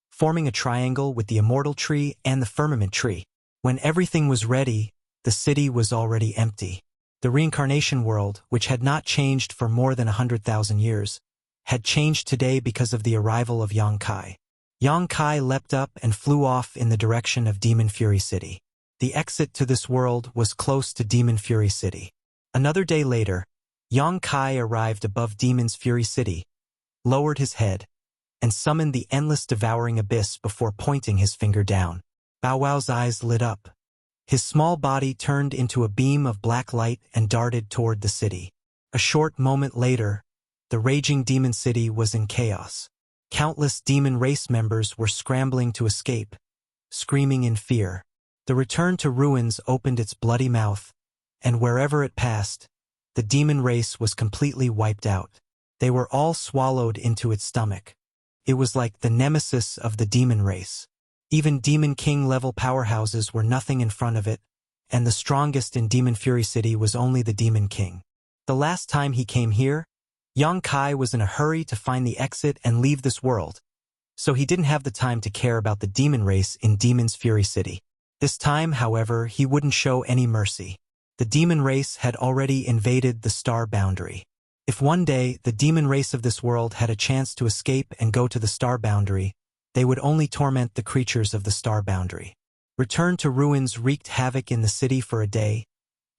Speaker 1: forming a triangle with the immortal tree and the firmament tree. When everything was ready, the city was already empty. The reincarnation world, which had not changed for more than 100,000 years, had changed today because of the arrival of Yang Kai. Yang Kai leapt up and flew off in the direction of Demon Fury City. The exit to this world was close to Demon Fury City. Another day later, Yang Kai arrived above Demon's Fury City, lowered his head, and summoned the endless devouring abyss before pointing his finger down. Bow Wow's eyes lit up. His small body turned into a beam of black light and darted toward the city. A short moment later, the raging demon city was in chaos. Countless demon race members were scrambling to escape, screaming in fear. The return to ruins opened its bloody mouth, and wherever it passed, the demon race was completely wiped out. They were all swallowed into its stomach. It was like the nemesis of the demon race. Even Demon King level powerhouses were nothing in front of it, and the strongest in Demon Fury City was only the Demon King. The last time he came here, Yang Kai was in a hurry to find the exit and leave this world, so he didn't have the time to care about the demon race in Demon's Fury City. This time, however, he wouldn't show any mercy. The demon race had already invaded the star boundary. If one day the demon race of this world had a chance to escape and go to the star boundary, they would only torment the creatures of the star boundary. Return to ruins wreaked havoc in the city for a day,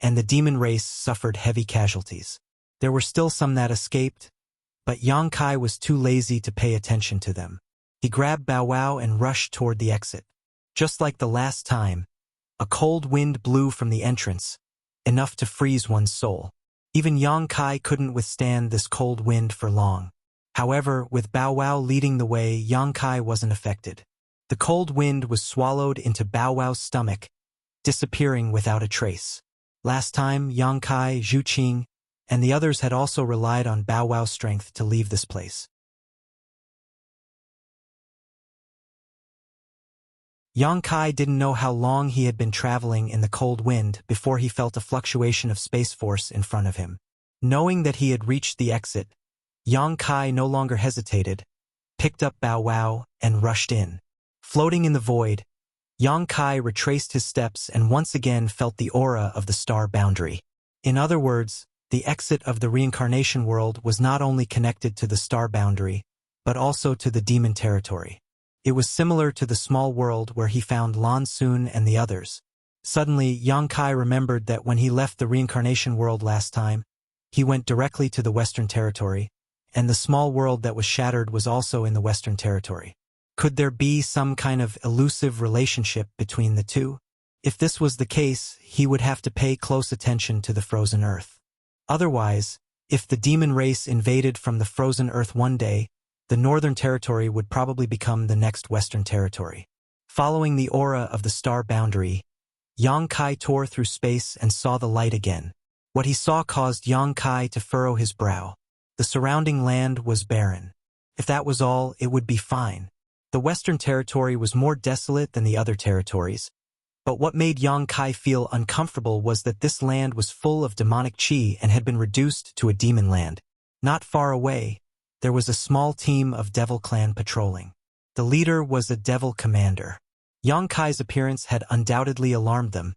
Speaker 1: and the demon race suffered heavy casualties. There were still some that escaped, but Yang Kai was too lazy to pay attention to them. He grabbed Bow Wow and rushed toward the exit. Just like the last time, a cold wind blew from the entrance, enough to freeze one's soul. Even Yang Kai couldn't withstand this cold wind for long. However, with Bow Wow leading the way, Yang Kai wasn't affected. The cold wind was swallowed into Bow Wow's stomach, disappearing without a trace. Last time, Yang Kai, Zhu Qing, and the others had also relied on Bow Wow's strength to leave this place. Yang Kai didn't know how long he had been traveling in the cold wind before he felt a fluctuation of space force in front of him. Knowing that he had reached the exit, Yang Kai no longer hesitated, picked up Bow Wow, and rushed in. Floating in the void, Yang Kai retraced his steps and once again felt the aura of the star boundary. In other words, the exit of the reincarnation world was not only connected to the star boundary, but also to the demon territory. It was similar to the small world where he found Lan Xun and the others. Suddenly, Yang Kai remembered that when he left the reincarnation world last time, he went directly to the Western Territory, and the small world that was shattered was also in the Western Territory. Could there be some kind of elusive relationship between the two? If this was the case, he would have to pay close attention to the frozen earth. Otherwise, if the demon race invaded from the frozen earth one day, the Northern Territory would probably become the next Western Territory. Following the aura of the star boundary, Yang Kai tore through space and saw the light again. What he saw caused Yang Kai to furrow his brow. The surrounding land was barren. If that was all, it would be fine. The Western Territory was more desolate than the other territories, but what made Yang Kai feel uncomfortable was that this land was full of demonic chi and had been reduced to a demon land. Not far away, there was a small team of Devil Clan patrolling. The leader was a Devil Commander. Yang Kai's appearance had undoubtedly alarmed them,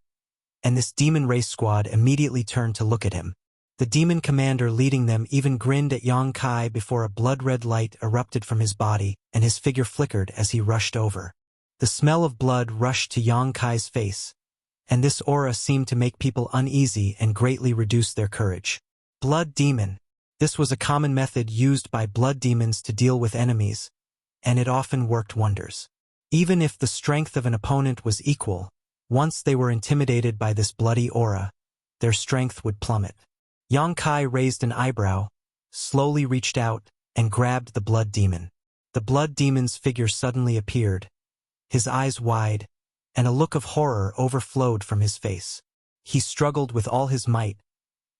Speaker 1: and this demon race squad immediately turned to look at him. The demon commander leading them even grinned at Yang Kai before a blood-red light erupted from his body and his figure flickered as he rushed over. The smell of blood rushed to Yang Kai's face, and this aura seemed to make people uneasy and greatly reduce their courage. Blood demon. This was a common method used by blood demons to deal with enemies, and it often worked wonders. Even if the strength of an opponent was equal, once they were intimidated by this bloody aura, their strength would plummet. Yang Kai raised an eyebrow, slowly reached out, and grabbed the blood demon. The blood demon's figure suddenly appeared, his eyes wide, and a look of horror overflowed from his face. He struggled with all his might,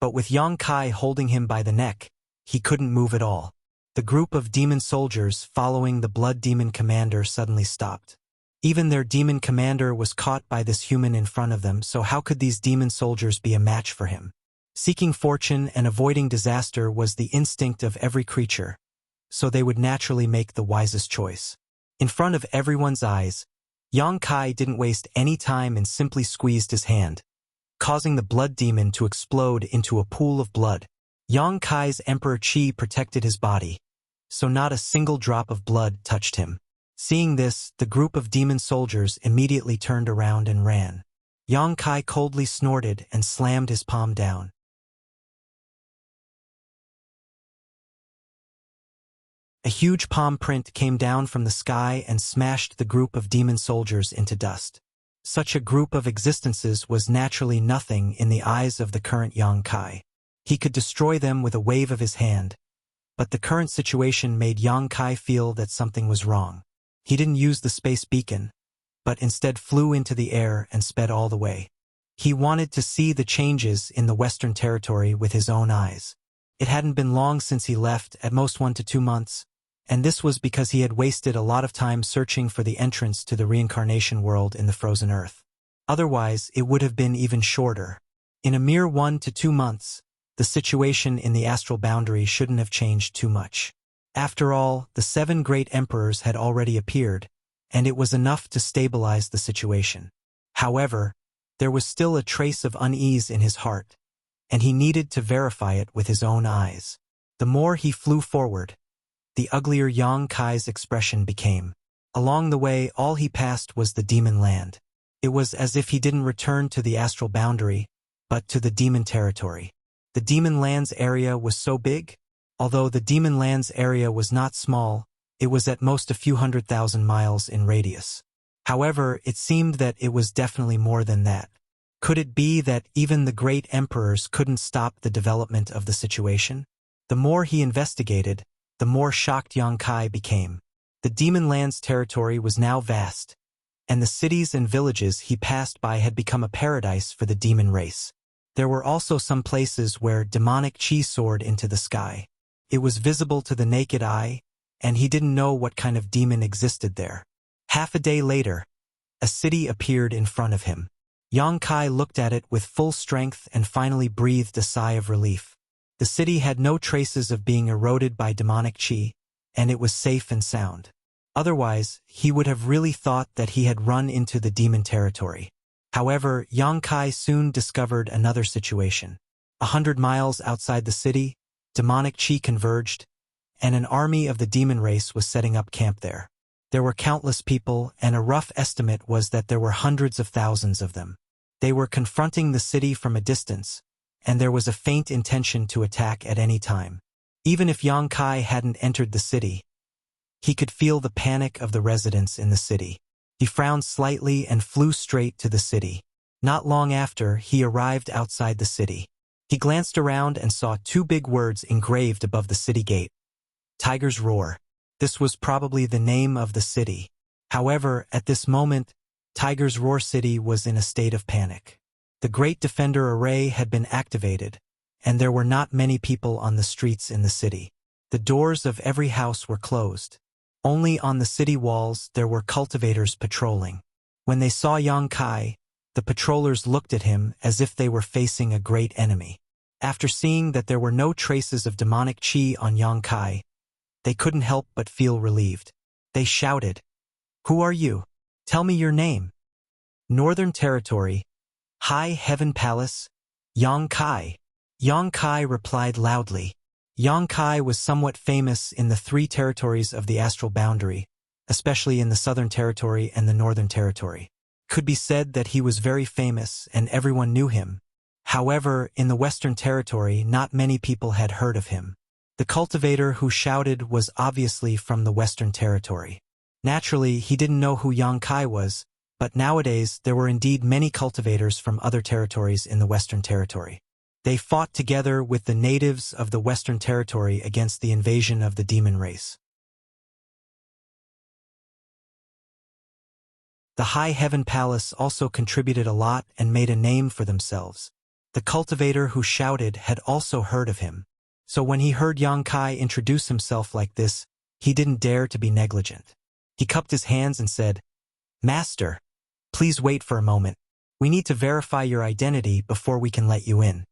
Speaker 1: but with Yang Kai holding him by the neck, he couldn't move at all. The group of demon soldiers following the blood demon commander suddenly stopped. Even their demon commander was caught by this human in front of them, so how could these demon soldiers be a match for him? Seeking fortune and avoiding disaster was the instinct of every creature, so they would naturally make the wisest choice. In front of everyone's eyes, Yang Kai didn't waste any time and simply squeezed his hand, causing the blood demon to explode into a pool of blood. Yang Kai's Emperor Qi protected his body, so not a single drop of blood touched him. Seeing this, the group of demon soldiers immediately turned around and ran. Yang Kai coldly snorted and slammed his palm down. A huge palm print came down from the sky and smashed the group of demon soldiers into dust. Such a group of existences was naturally nothing in the eyes of the current Yang Kai. He could destroy them with a wave of his hand, but the current situation made Yang Kai feel that something was wrong. He didn't use the space beacon, but instead flew into the air and sped all the way. He wanted to see the changes in the Western Territory with his own eyes. It hadn't been long since he left, at most 1 to 2 months, and this was because he had wasted a lot of time searching for the entrance to the reincarnation world in the frozen earth. Otherwise, it would have been even shorter. In a mere 1 to 2 months, the situation in the astral boundary shouldn't have changed too much. After all, the 7 great emperors had already appeared, and it was enough to stabilize the situation. However, there was still a trace of unease in his heart, and he needed to verify it with his own eyes. The more he flew forward, the uglier Yang Kai's expression became. Along the way, all he passed was the demon land. It was as if he didn't return to the astral boundary, but to the demon territory. The demon land's area was so big. Although the demon land's area was not small, it was at most a few 100,000 miles in radius. However, it seemed that it was definitely more than that. Could it be that even the great emperors couldn't stop the development of the situation? The more he investigated, the more shocked Yang Kai became. The Demon Land's territory was now vast, and the cities and villages he passed by had become a paradise for the demon race. There were also some places where demonic chi soared into the sky. It was visible to the naked eye, and he didn't know what kind of demon existed there. Half a day later, a city appeared in front of him. Yang Kai looked at it with full strength and finally breathed a sigh of relief. The city had no traces of being eroded by demonic chi, and it was safe and sound. Otherwise, he would have really thought that he had run into the demon territory. However, Yang Kai soon discovered another situation. 100 miles outside the city, demonic chi converged, and an army of the demon race was setting up camp there. There were countless people, and a rough estimate was that there were hundreds of thousands of them. They were confronting the city from a distance, and there was a faint intention to attack at any time. Even if Yang Kai hadn't entered the city, he could feel the panic of the residents in the city. He frowned slightly and flew straight to the city. Not long after, he arrived outside the city. He glanced around and saw 2 big words engraved above the city gate. Tiger's Roar. This was probably the name of the city. However, at this moment, Tiger's Roar City was in a state of panic. The Great Defender Array had been activated, and there were not many people on the streets in the city. The doors of every house were closed. Only on the city walls there were cultivators patrolling. When they saw Yang Kai, the patrollers looked at him as if they were facing a great enemy. After seeing that there were no traces of demonic chi on Yang Kai, they couldn't help but feel relieved. They shouted, "Who are you? Tell me your name." "Northern Territory, High Heaven Palace, Yang Kai." Yang Kai replied loudly. Yang Kai was somewhat famous in the 3 territories of the astral boundary, especially in the Southern Territory and the Northern Territory. Could be said that he was very famous and everyone knew him. However, in the Western Territory, not many people had heard of him. The cultivator who shouted was obviously from the Western Territory. Naturally, he didn't know who Yang Kai was, but nowadays there were indeed many cultivators from other territories in the Western Territory. They fought together with the natives of the Western Territory against the invasion of the demon race. The High Heaven Palace also contributed a lot and made a name for themselves. The cultivator who shouted had also heard of him. So when he heard Yang Kai introduce himself like this, he didn't dare to be negligent. He cupped his hands and said, "Master, please wait for a moment. We need to verify your identity before we can let you in."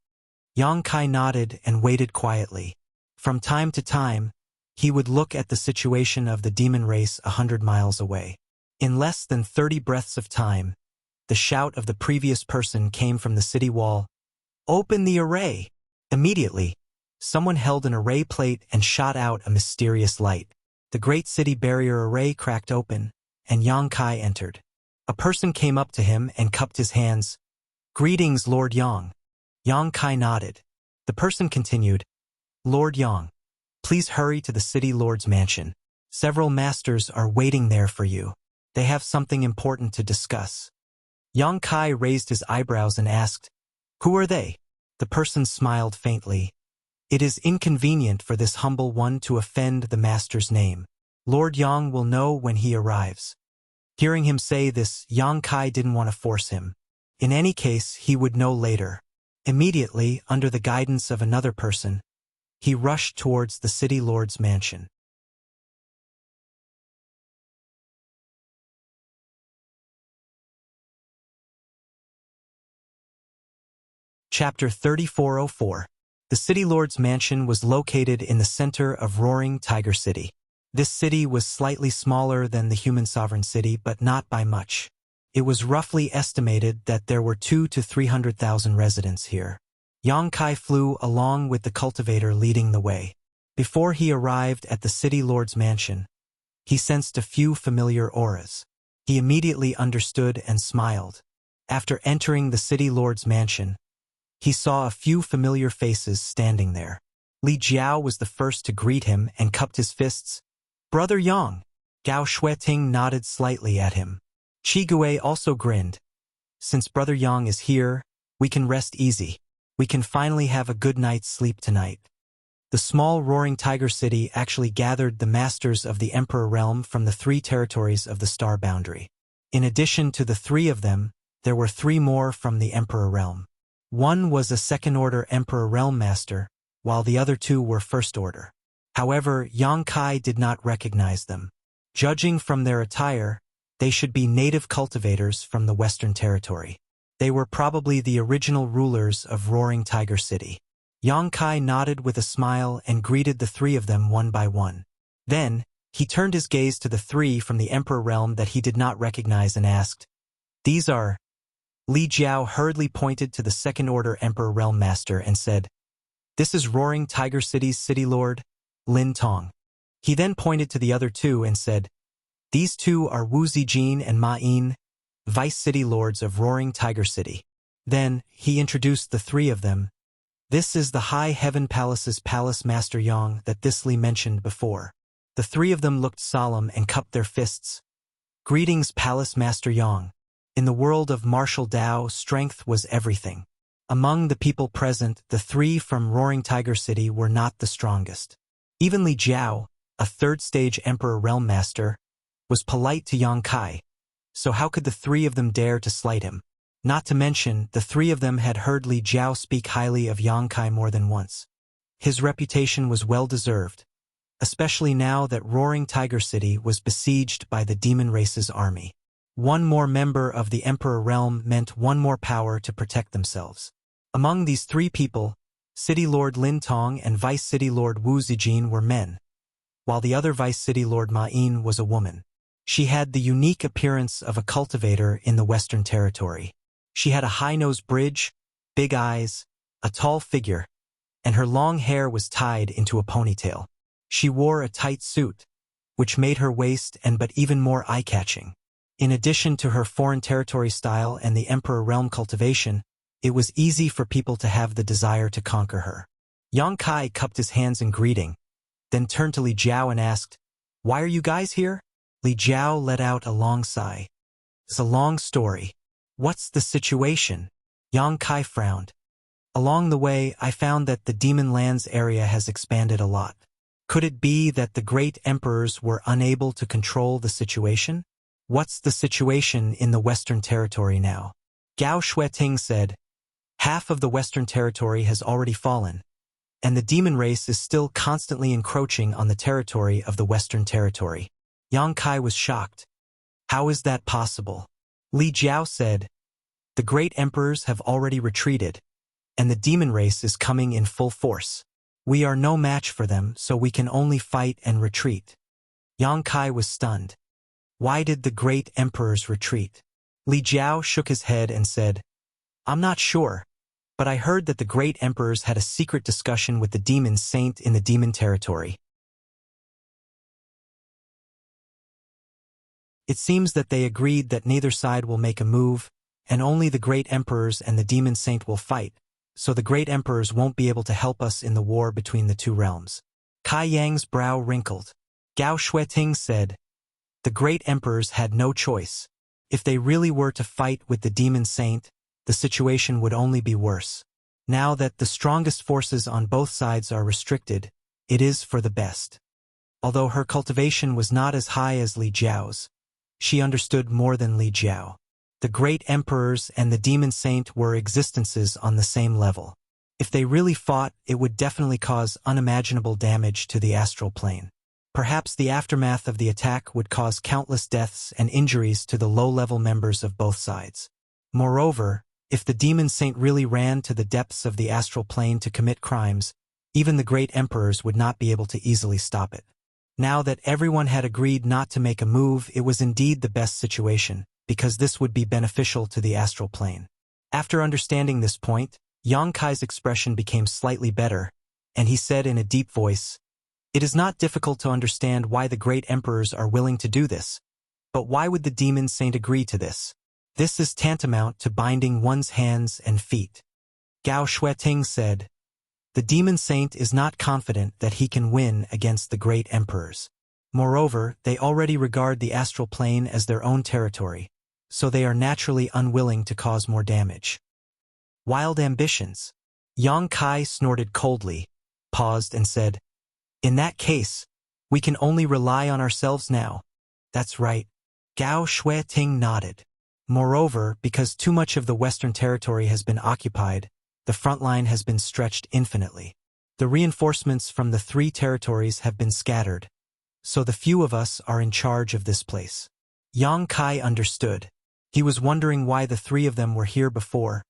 Speaker 1: Yang Kai nodded and waited quietly. From time to time, he would look at the situation of the demon race 100 miles away. In less than 30 breaths of time, the shout of the previous person came from the city wall, "Open the array!" Immediately, someone held an array plate and shot out a mysterious light. The great city barrier array cracked open, and Yang Kai entered. A person came up to him and cupped his hands. "Greetings, Lord Yang." Yang Kai nodded. The person continued, "Lord Yang, please hurry to the city lord's mansion. Several masters are waiting there for you. They have something important to discuss." Yang Kai raised his eyebrows and asked, "Who are they?" The person smiled faintly. "It is inconvenient for this humble one to offend the master's name. Lord Yang will know when he arrives." Hearing him say this, Yang Kai didn't want to force him. In any case, he would know later. Immediately, under the guidance of another person, he rushed towards the city lord's mansion. Chapter 3404. The city lord's mansion was located in the center of roaring Tiger City. This city was slightly smaller than the human sovereign city, but not by much. It was roughly estimated that there were 200,000 to 300,000 residents here. Yang Kai flew along with the cultivator leading the way. Before he arrived at the city lord's mansion, he sensed a few familiar auras. He immediately understood and smiled. After entering the city lord's mansion, he saw a few familiar faces standing there. Li Jiao was the first to greet him and cupped his fists. "Brother Yang." Gao Shueting nodded slightly at him. Gui also grinned. Since Brother Yang is here, we can rest easy. We can finally have a good night's sleep tonight. The small roaring tiger city actually gathered the masters of the Emperor realm from the 3 territories of the star boundary. In addition to the 3 of them, there were 3 more from the Emperor realm. One was a second-order Emperor realm master, while the other 2 were first-order. However, Yang Kai did not recognize them. Judging from their attire, they should be native cultivators from the Western Territory. They were probably the original rulers of Roaring Tiger City. Yang Kai nodded with a smile and greeted the 3 of them one by one. Then, he turned his gaze to the 3 from the Emperor realm that he did not recognize and asked, "These are..." Li Jiao hurriedly pointed to the second-order Emperor realm master and said, "This is Roaring Tiger City's city lord, Lin Tong." He then pointed to the other 2 and said, "These 2 are Wu Zijin and Ma Yin, vice city lords of Roaring Tiger City." Then, he introduced the 3 of them. "This is the High Heaven Palace's Palace Master Yang that this Li mentioned before." The 3 of them looked solemn and cupped their fists. "Greetings, Palace Master Yang." In the world of martial Dao, strength was everything. Among the people present, the 3 from Roaring Tiger City were not the strongest. Even Li Jiao, a third-stage Emperor Realm Master, was polite to Yang Kai, so how could the 3 of them dare to slight him? Not to mention, the 3 of them had heard Li Jiao speak highly of Yang Kai more than once. His reputation was well-deserved, especially now that Roaring Tiger City was besieged by the demon race's army. One more member of the Emperor realm meant one more power to protect themselves. Among these 3 people, City Lord Lin Tong and Vice City Lord Wu Zijin were men, while the other Vice City Lord Ma Yin was a woman. She had the unique appearance of a cultivator in the Western Territory. She had a high-nosed bridge, big eyes, a tall figure, and her long hair was tied into a ponytail. She wore a tight suit, which made her waist and but even more eye-catching. In addition to her foreign territory style and the Emperor realm cultivation, it was easy for people to have the desire to conquer her. Yang Kai cupped his hands in greeting, then turned to Li Jiao and asked, "Why are you guys here?" Li Jiao let out a long sigh. "It's a long story. What's the situation?" Yang Kai frowned. "Along the way, I found that the Demon Lands area has expanded a lot. Could it be that the great emperors were unable to control the situation? What's the situation in the Western Territory now?" Gao Shueting said, "Half of the Western Territory has already fallen, and the demon race is still constantly encroaching on the territory of the Western Territory." Yang Kai was shocked. "How is that possible?" Li Jiao said, "The great emperors have already retreated, and the demon race is coming in full force. We are no match for them, so we can only fight and retreat." Yang Kai was stunned. Why did the great emperors retreat? Li Jiao shook his head and said, "I'm not sure, but I heard that the great emperors had a secret discussion with the demon saint in the demon territory. It seems that they agreed that neither side will make a move, and only the great emperors and the demon saint will fight, so the great emperors won't be able to help us in the war between the 2 realms." Kai Yang's brow wrinkled. Gao Shueting said, "The great emperors had no choice. If they really were to fight with the demon saint, the situation would only be worse. Now that the strongest forces on both sides are restricted, it is for the best." Although her cultivation was not as high as Li Jiao's, she understood more than Li Jiao. The great emperors and the demon saint were existences on the same level. If they really fought, it would definitely cause unimaginable damage to the astral plane. Perhaps the aftermath of the attack would cause countless deaths and injuries to the low-level members of both sides. Moreover, if the demon saint really ran to the depths of the astral plane to commit crimes, even the great emperors would not be able to easily stop it. Now that everyone had agreed not to make a move, it was indeed the best situation, because this would be beneficial to the astral plane. After understanding this point, Yang Kai's expression became slightly better, and he said in a deep voice, "It is not difficult to understand why the great emperors are willing to do this. But why would the demon saint agree to this? This is tantamount to binding one's hands and feet." Gao Shueting said, "The demon saint is not confident that he can win against the great emperors. Moreover, they already regard the astral plane as their own territory, so they are naturally unwilling to cause more damage. Wild ambitions. Yang Kai snorted coldly, paused and said, "In that case, we can only rely on ourselves now." "That's right." Gao Shueting nodded. "Moreover, because too much of the Western territory has been occupied, the front line has been stretched infinitely. The reinforcements from the 3 territories have been scattered, so the few of us are in charge of this place." Yang Kai understood. He was wondering why the 3 of them were here before,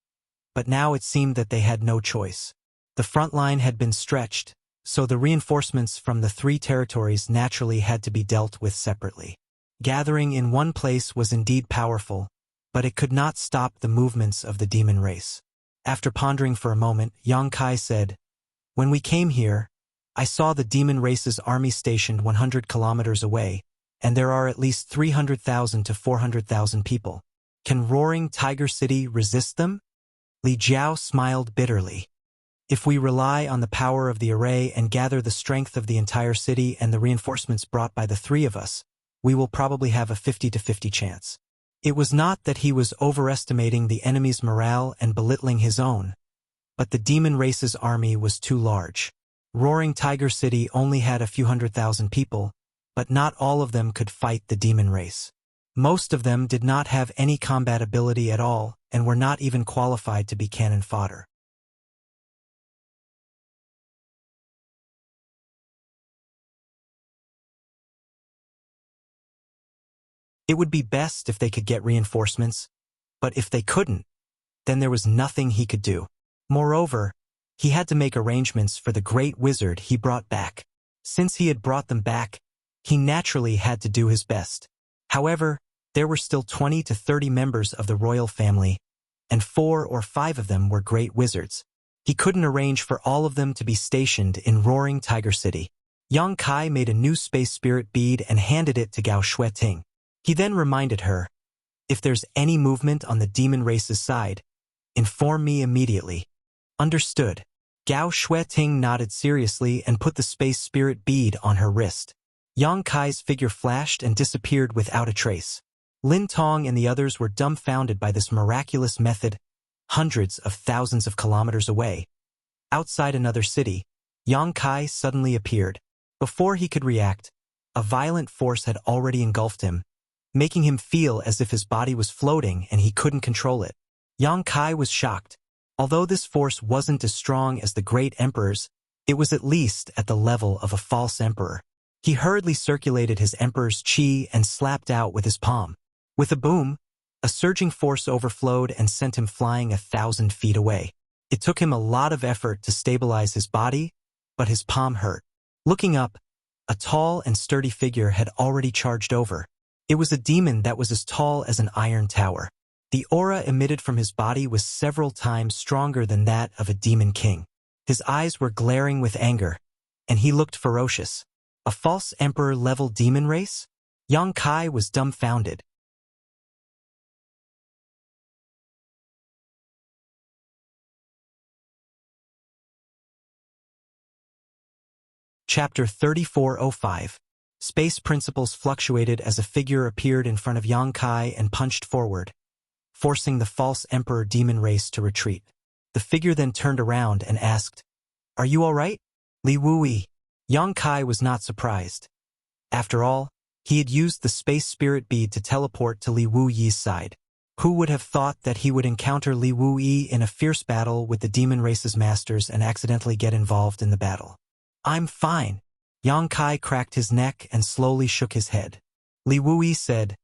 Speaker 1: but now it seemed that they had no choice. The front line had been stretched, so the reinforcements from the 3 territories naturally had to be dealt with separately. Gathering in one place was indeed powerful, but it could not stop the movements of the demon race. After pondering for a moment, Yang Kai said, "When we came here, I saw the demon race's army stationed 100 kilometers away, and there are at least 300,000 to 400,000 people. Can Roaring Tiger City resist them?" Li Jiao smiled bitterly. "If we rely on the power of the array and gather the strength of the entire city and the reinforcements brought by the 3 of us, we will probably have a 50-50 chance." It was not that he was overestimating the enemy's morale and belittling his own, but the demon race's army was too large. Roaring Tiger City only had a few 100,000 people, but not all of them could fight the demon race. Most of them did not have any combat ability at all and were not even qualified to be cannon fodder. It would be best if they could get reinforcements, but if they couldn't, then there was nothing he could do. Moreover, he had to make arrangements for the great wizard he brought back. Since he had brought them back, he naturally had to do his best. However, there were still 20 to 30 members of the royal family, and 4 or 5 of them were great wizards. He couldn't arrange for all of them to be stationed in Roaring Tiger City. Yang Kai made a new space spirit bead and handed it to Gao Shueting. He then reminded her, "If there's any movement on the demon race's side, inform me immediately." "Understood." Gao Shueting nodded seriously and put the space spirit bead on her wrist. Yang Kai's figure flashed and disappeared without a trace. Lin Tong and the others were dumbfounded by this miraculous method, hundreds of thousands of kilometers away. Outside another city, Yang Kai suddenly appeared. Before he could react, a violent force had already engulfed him, making him feel as if his body was floating and he couldn't control it. Yang Kai was shocked. Although this force wasn't as strong as the great emperor's, it was at least at the level of a false emperor. He hurriedly circulated his emperor's qi and slapped out with his palm. With a boom, a surging force overflowed and sent him flying 1,000 feet away. It took him a lot of effort to stabilize his body, but his palm hurt. Looking up, a tall and sturdy figure had already charged over. It was a demon that was as tall as an iron tower. The aura emitted from his body was several times stronger than that of a demon king. His eyes were glaring with anger, and he looked ferocious. A false emperor-level demon race? Yang Kai was dumbfounded. Chapter 3405. Space principles fluctuated as a figure appeared in front of Yang Kai and punched forward, forcing the false emperor demon race to retreat. The figure then turned around and asked, "Are you all right?" Li Wuyi. Yang Kai was not surprised. After all, he had used the space spirit bead to teleport to Li Wuyi's side. Who would have thought that he would encounter Li Wuyi in a fierce battle with the demon race's masters and accidentally get involved in the battle? "I'm fine." Yang Kai cracked his neck and slowly shook his head. Li Wuyi said,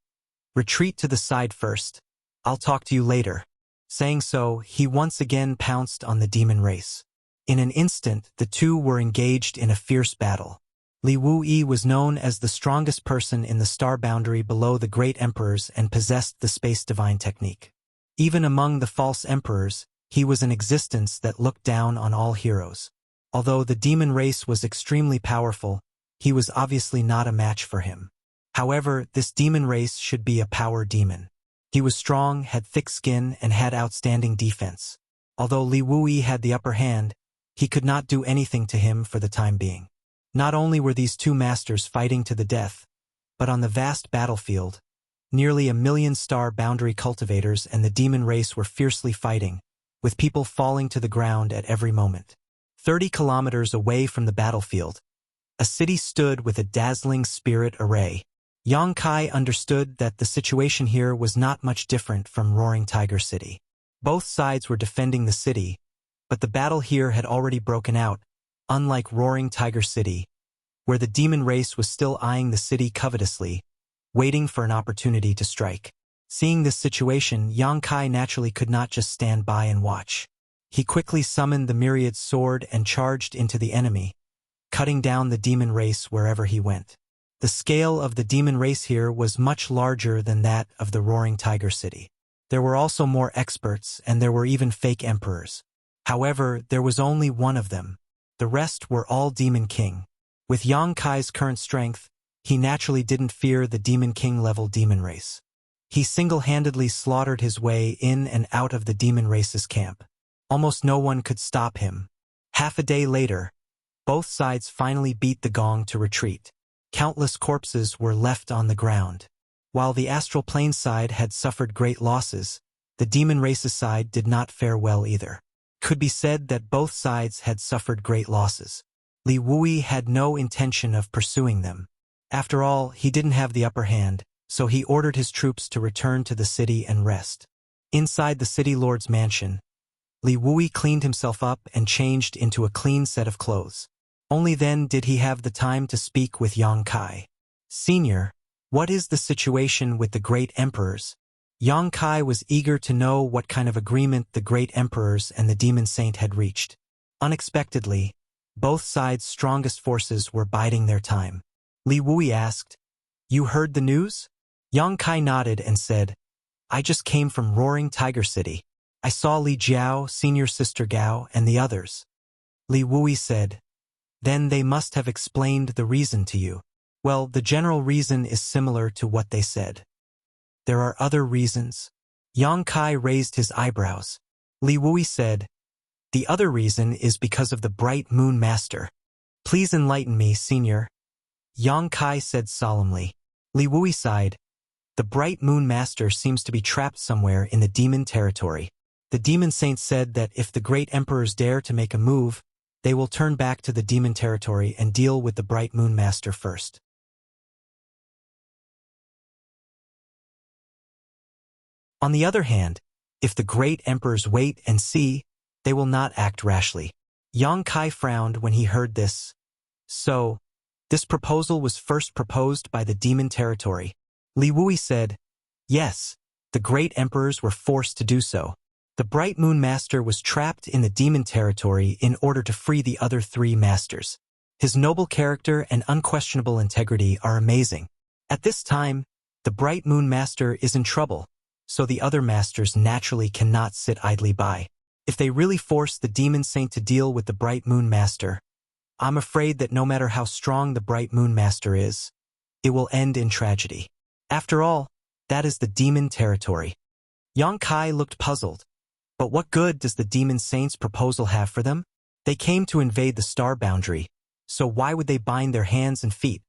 Speaker 1: "Retreat to the side first. I'll talk to you later." Saying so, he once again pounced on the demon race. In an instant, the two were engaged in a fierce battle. Li Wuyi was known as the strongest person in the star boundary below the great emperors and possessed the space divine technique. Even among the false emperors, he was an existence that looked down on all heroes. Although the demon race was extremely powerful, he was obviously not a match for him. However, this demon race should be a power demon. He was strong, had thick skin, and had outstanding defense. Although Li Wuyi had the upper hand, he could not do anything to him for the time being. Not only were these two masters fighting to the death, but on the vast battlefield, Nearly 1 million star boundary cultivators and the demon race were fiercely fighting, with people falling to the ground at every moment. 30 kilometers away from the battlefield, a city stood with a dazzling spirit array. Yang Kai understood that the situation here was not much different from Roaring Tiger City. Both sides were defending the city, but the battle here had already broken out, unlike Roaring Tiger City, where the demon race was still eyeing the city covetously, waiting for an opportunity to strike. Seeing this situation, Yang Kai naturally could not just stand by and watch. He quickly summoned the myriad sword and charged into the enemy, cutting down the demon race wherever he went. The scale of the demon race here was much larger than that of the Roaring Tiger City. There were also more experts, and there were even fake emperors. However, there was only one of them. The rest were all Demon King. With Yang Kai's current strength, he naturally didn't fear the Demon King-level demon race. He single-handedly slaughtered his way in and out of the demon race's camp. Almost no one could stop him. Half a day later, both sides finally beat the gong to retreat. Countless corpses were left on the ground. While the astral plane side had suffered great losses, the demon race's side did not fare well either. Could be said that both sides had suffered great losses. Li Wui had no intention of pursuing them. After all, he didn't have the upper hand, so he ordered his troops to return to the city and rest. Inside the city lord's mansion, Li Wui cleaned himself up and changed into a clean set of clothes. Only then did he have the time to speak with Yang Kai. "Senior, what is the situation with the great emperors?" Yang Kai was eager to know what kind of agreement the great emperors and the demon saint had reached. Unexpectedly, both sides' strongest forces were biding their time. Li Wui asked, "You heard the news?" Yang Kai nodded and said, "I just came from Roaring Tiger City. I saw Li Jiao, Senior Sister Gao, and the others." Li Wui said, "Then they must have explained the reason to you." "Well, the general reason is similar to what they said." "There are other reasons?" Yang Kai raised his eyebrows. Li Wui said, "The other reason is because of the Bright Moon Master." "Please enlighten me, Senior." Yang Kai said solemnly. Li Wui sighed. "The Bright Moon Master seems to be trapped somewhere in the demon territory. The demon saint said that if the great emperors dare to make a move, they will turn back to the demon territory and deal with the Bright Moon Master first. On the other hand, if the great emperors wait and see, they will not act rashly." Yang Kai frowned when he heard this. "So, this proposal was first proposed by the demon territory?" Li Wui said, "Yes, the great emperors were forced to do so. The Bright Moon Master was trapped in the demon territory in order to free the other 3 masters. His noble character and unquestionable integrity are amazing. At this time, the Bright Moon Master is in trouble, so the other masters naturally cannot sit idly by. If they really force the demon saint to deal with the Bright Moon Master, I'm afraid that no matter how strong the Bright Moon Master is, it will end in tragedy. After all, that is the demon territory." Yang Kai looked puzzled. But what good does the demon saint's proposal have for them? They came to invade the star boundary, so why would they bind their hands and feet?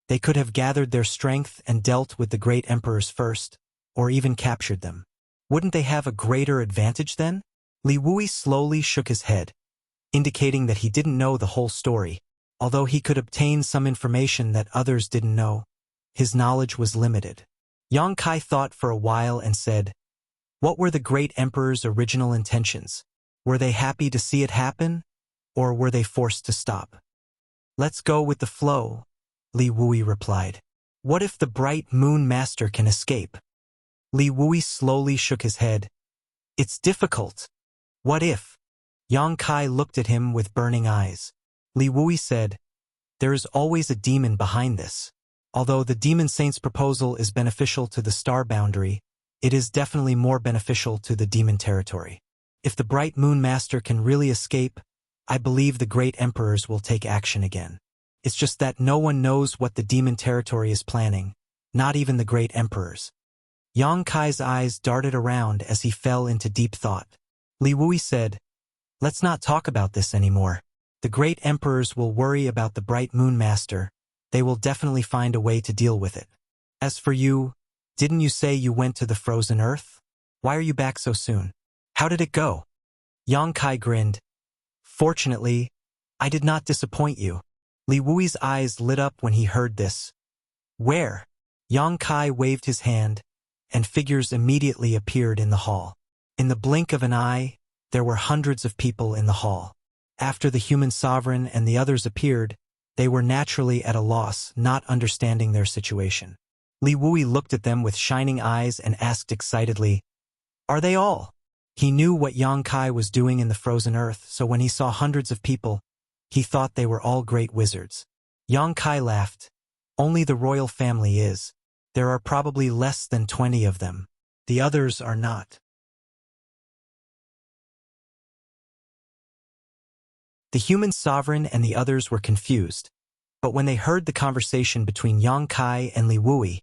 Speaker 1: They could have gathered their strength and dealt with the great emperors first, or even captured them. Wouldn't they have a greater advantage then? Li Wui slowly shook his head, indicating that he didn't know the whole story. Although he could obtain some information that others didn't know, his knowledge was limited. Yang Kai thought for a while and said, "What were the great emperor's original intentions? Were they happy to see it happen, or were they forced to stop?" "Let's go with the flow," Li Wui replied. "What if the Bright Moon Master can escape?" Li Wui slowly shook his head. "It's difficult." "What if?" Yang Kai looked at him with burning eyes. Li Wui said, "There is always a demon behind this. Although the demon saint's proposal is beneficial to the star boundary, it is definitely more beneficial to the demon territory. If the Bright Moon Master can really escape, I believe the great emperors will take action again. It's just that no one knows what the demon territory is planning, not even the great emperors." Yang Kai's eyes darted around as he fell into deep thought. Li Wui said, "Let's not talk about this anymore. The great emperors will worry about the Bright Moon Master. They will definitely find a way to deal with it. As for you, Didn't you say you went to the frozen earth? Why are you back so soon? How did it go? Yang Kai grinned. Fortunately, I did not disappoint you. Li Wui's eyes lit up when he heard this. Where? Yang Kai waved his hand, and figures immediately appeared in the hall. In the blink of an eye, there were hundreds of people in the hall. After the human sovereign and the others appeared, they were naturally at a loss, not understanding their situation. Li Wui looked at them with shining eyes and asked excitedly, Are they all? He knew what Yang Kai was doing in the frozen earth, so when he saw hundreds of people, he thought they were all great wizards. Yang Kai laughed. Only the royal family is. There are probably less than 20 of them. The others are not. The human sovereign and the others were confused, but when they heard the conversation between Yang Kai and Li Wui,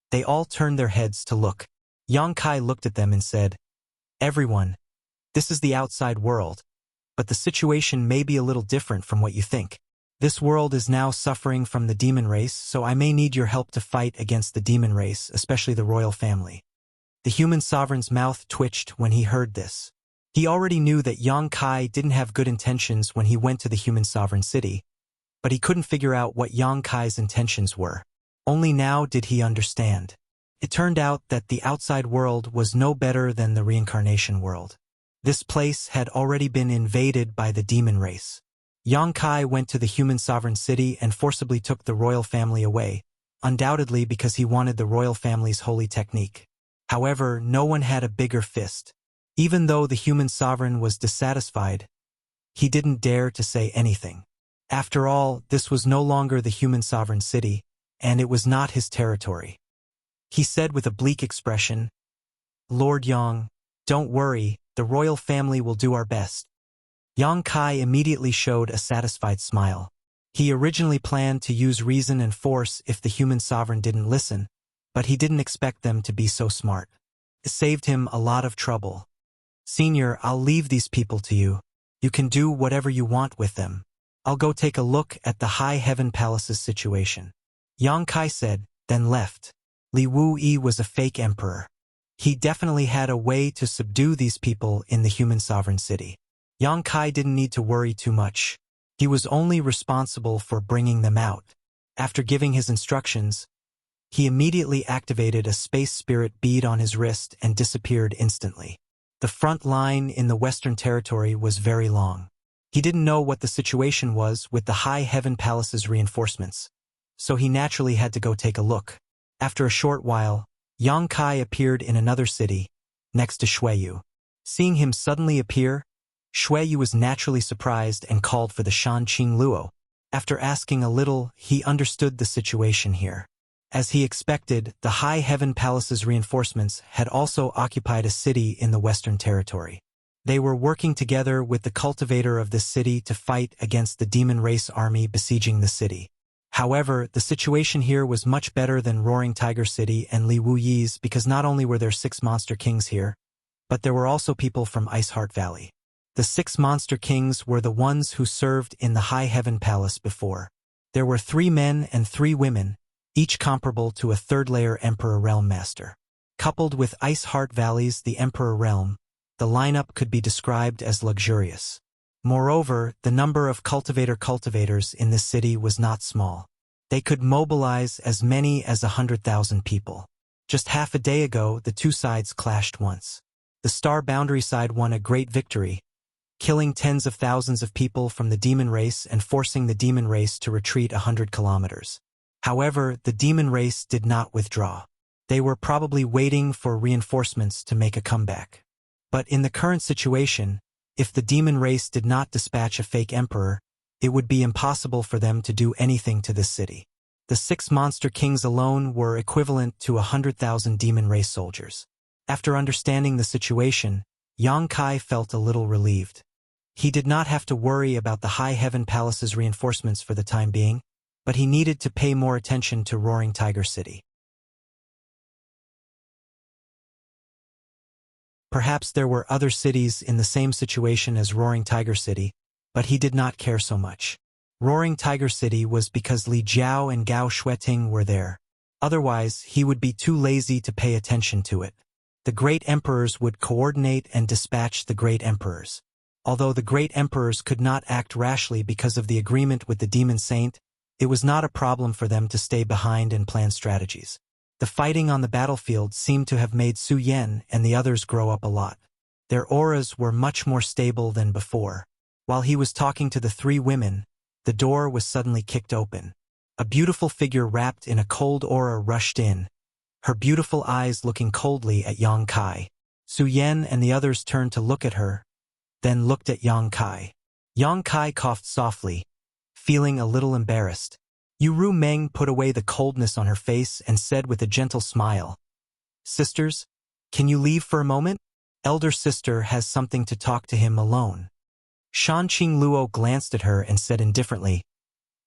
Speaker 1: they all turned their heads to look. Yang Kai looked at them and said, Everyone, this is the outside world, but the situation may be a little different from what you think. This world is now suffering from the demon race, so I may need your help to fight against the demon race, especially the royal family. The human sovereign's mouth twitched when he heard this. He already knew that Yang Kai didn't have good intentions when he went to the human sovereign city, but he couldn't figure out what Yang Kai's intentions were. Only now did he understand. It turned out that the outside world was no better than the reincarnation world. This place had already been invaded by the demon race. Yang Kai went to the human sovereign city and forcibly took the royal family away, undoubtedly because he wanted the royal family's holy technique. However, no one had a bigger fist. Even though the human sovereign was dissatisfied, he didn't dare to say anything. After all, this was no longer the human sovereign city, and it was not his territory. He said with a bleak expression, Lord Yang, don't worry, the royal family will do our best. Yang Kai immediately showed a satisfied smile. He originally planned to use reason and force if the human sovereign didn't listen, but he didn't expect them to be so smart. It saved him a lot of trouble. Senior, I'll leave these people to you. You can do whatever you want with them. I'll go take a look at the High Heaven Palace's situation. Yang Kai said, then left. Li Wuyi was a fake emperor. He definitely had a way to subdue these people in the human sovereign city. Yang Kai didn't need to worry too much. He was only responsible for bringing them out. After giving his instructions, he immediately activated a space spirit bead on his wrist and disappeared instantly. The front line in the Western Territory was very long. He didn't know what the situation was with the High Heaven Palace's reinforcements, so he naturally had to go take a look. After a short while, Yang Kai appeared in another city, next to Xueyu. Seeing him suddenly appear, Xueyu was naturally surprised and called for the Shan Qing Luo. After asking a little, he understood the situation here. As he expected, the High Heaven Palace's reinforcements had also occupied a city in the Western Territory. They were working together with the cultivator of this city to fight against the demon race army besieging the city. However, the situation here was much better than Roaring Tiger City and Li Wuyi's because not only were there 6 monster kings here, but there were also people from Iceheart Valley. The 6 monster kings were the ones who served in the High Heaven Palace before. There were 3 men and 3 women, each comparable to a 3rd-layer Emperor Realm Master. Coupled with Iceheart Valley's the Emperor Realm, the lineup could be described as luxurious. Moreover, the number of cultivators in this city was not small. They could mobilize as many as 100,000 people. Just half a day ago, the 2 sides clashed once. The Star Boundary side won a great victory, killing tens of thousands of people from the demon race and forcing the demon race to retreat 100 kilometers. However, the demon race did not withdraw. They were probably waiting for reinforcements to make a comeback. But in the current situation, if the demon race did not dispatch a fake emperor, it would be impossible for them to do anything to this city. The 6 monster kings alone were equivalent to 100,000 demon race soldiers. After understanding the situation, Yang Kai felt a little relieved. He did not have to worry about the High Heaven Palace's reinforcements for the time being, but he needed to pay more attention to Roaring Tiger City. Perhaps there were other cities in the same situation as Roaring Tiger City, but he did not care so much. Roaring Tiger City was because Li Jiao and Gao Shueting were there. Otherwise, he would be too lazy to pay attention to it. The great emperors would coordinate and dispatch the great emperors. Although the great emperors could not act rashly because of the agreement with the demon saint, it was not a problem for them to stay behind and plan strategies. The fighting on the battlefield seemed to have made Su Yan and the others grow up a lot. Their auras were much more stable than before. While he was talking to the three women, the door was suddenly kicked open. A beautiful figure wrapped in a cold aura rushed in, her beautiful eyes looking coldly at Yang Kai. Su Yan and the others turned to look at her, then looked at Yang Kai. Yang Kai coughed softly, feeling a little embarrassed. Ru Meng put away the coldness on her face and said with a gentle smile, "Sisters, can you leave for a moment? Elder sister has something to talk to him alone." Shan Qing Luo glanced at her and said indifferently,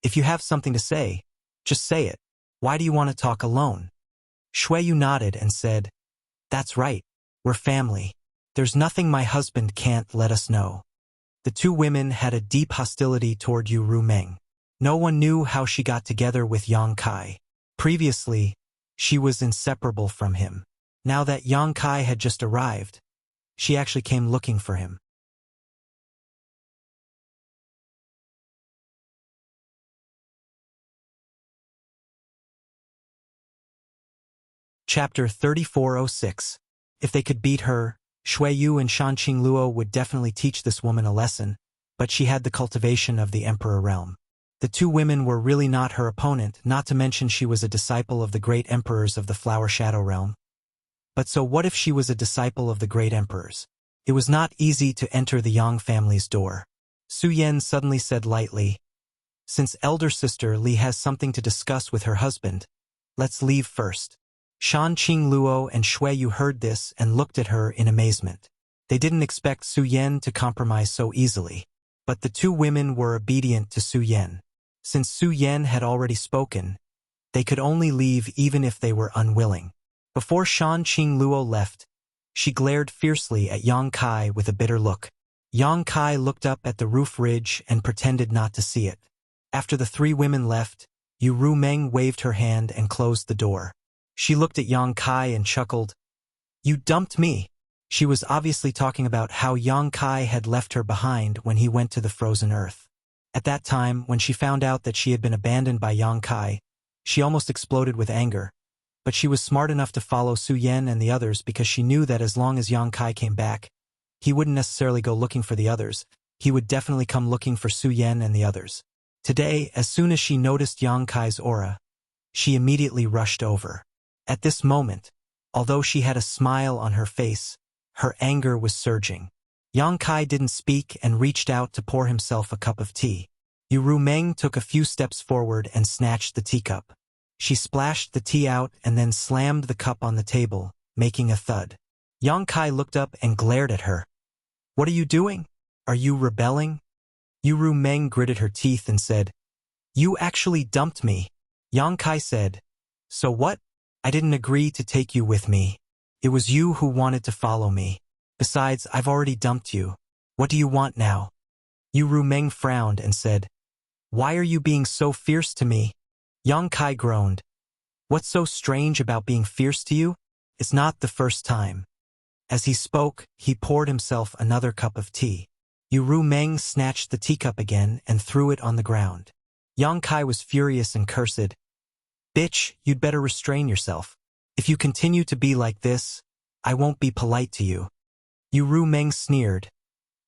Speaker 1: "If you have something to say, just say it. Why do you want to talk alone?" Shui Yu nodded and said, "That's right, we're family. There's nothing my husband can't let us know." The two women had a deep hostility toward Ru Meng. No one knew how she got together with Yang Kai. Previously, she was inseparable from him. Now that Yang Kai had just arrived, she actually came looking for him. Chapter 3406. If they could beat her, Shui Yu and Shan Qing Luo would definitely teach this woman a lesson, but she had the cultivation of the Emperor realm. The two women were really not her opponent, not to mention she was a disciple of the great emperors of the Flower Shadow realm. But so what if she was a disciple of the great emperors? It was not easy to enter the Yang family's door. Su Yan suddenly said lightly, "Since elder sister Li has something to discuss with her husband, let's leave first." Shan Qing Luo and Shui Yu heard this and looked at her in amazement. They didn't expect Su Yan to compromise so easily. But the two women were obedient to Su Yan. Since Su Yan had already spoken, they could only leave even if they were unwilling. Before Shan Qing Luo left, she glared fiercely at Yang Kai with a bitter look. Yang Kai looked up at the roof ridge and pretended not to see it. After the three women left, Ru Meng waved her hand and closed the door. She looked at Yang Kai and chuckled, "You dumped me." She was obviously talking about how Yang Kai had left her behind when he went to the frozen earth. At that time, when she found out that she had been abandoned by Yang Kai, she almost exploded with anger. But she was smart enough to follow Su Yan and the others because she knew that as long as Yang Kai came back, he wouldn't necessarily go looking for the others. He would definitely come looking for Su Yan and the others. Today, as soon as she noticed Yang Kai's aura, she immediately rushed over. At this moment, although she had a smile on her face, her anger was surging. Yang Kai didn't speak and reached out to pour himself a cup of tea. Ru Meng took a few steps forward and snatched the teacup. She splashed the tea out and then slammed the cup on the table, making a thud. Yang Kai looked up and glared at her. "What are you doing? Are you rebelling?" Ru Meng gritted her teeth and said, "You actually dumped me." Yang Kai said, "So what? I didn't agree to take you with me. It was you who wanted to follow me. Besides, I've already dumped you. What do you want now?" Ru Meng frowned and said, "Why are you being so fierce to me?" Yang Kai groaned. "What's so strange about being fierce to you? It's not the first time." As he spoke, he poured himself another cup of tea. Ru Meng snatched the teacup again and threw it on the ground. Yang Kai was furious and cursed. "Bitch, you'd better restrain yourself. If you continue to be like this, I won't be polite to you." Ru Meng sneered.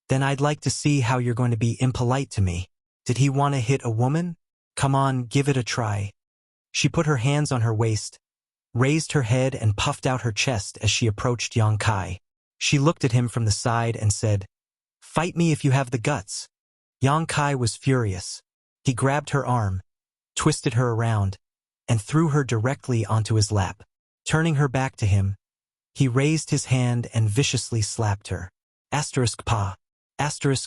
Speaker 1: "Then I'd like to see how you're going to be impolite to me." Did he want to hit a woman? Come on, give it a try. She put her hands on her waist, raised her head and puffed out her chest as she approached Yang Kai. She looked at him from the side and said, "Fight me if you have the guts." Yang Kai was furious. He grabbed her arm, twisted her around, and threw her directly onto his lap. Turning her back to him, he raised his hand and viciously slapped her. Pa.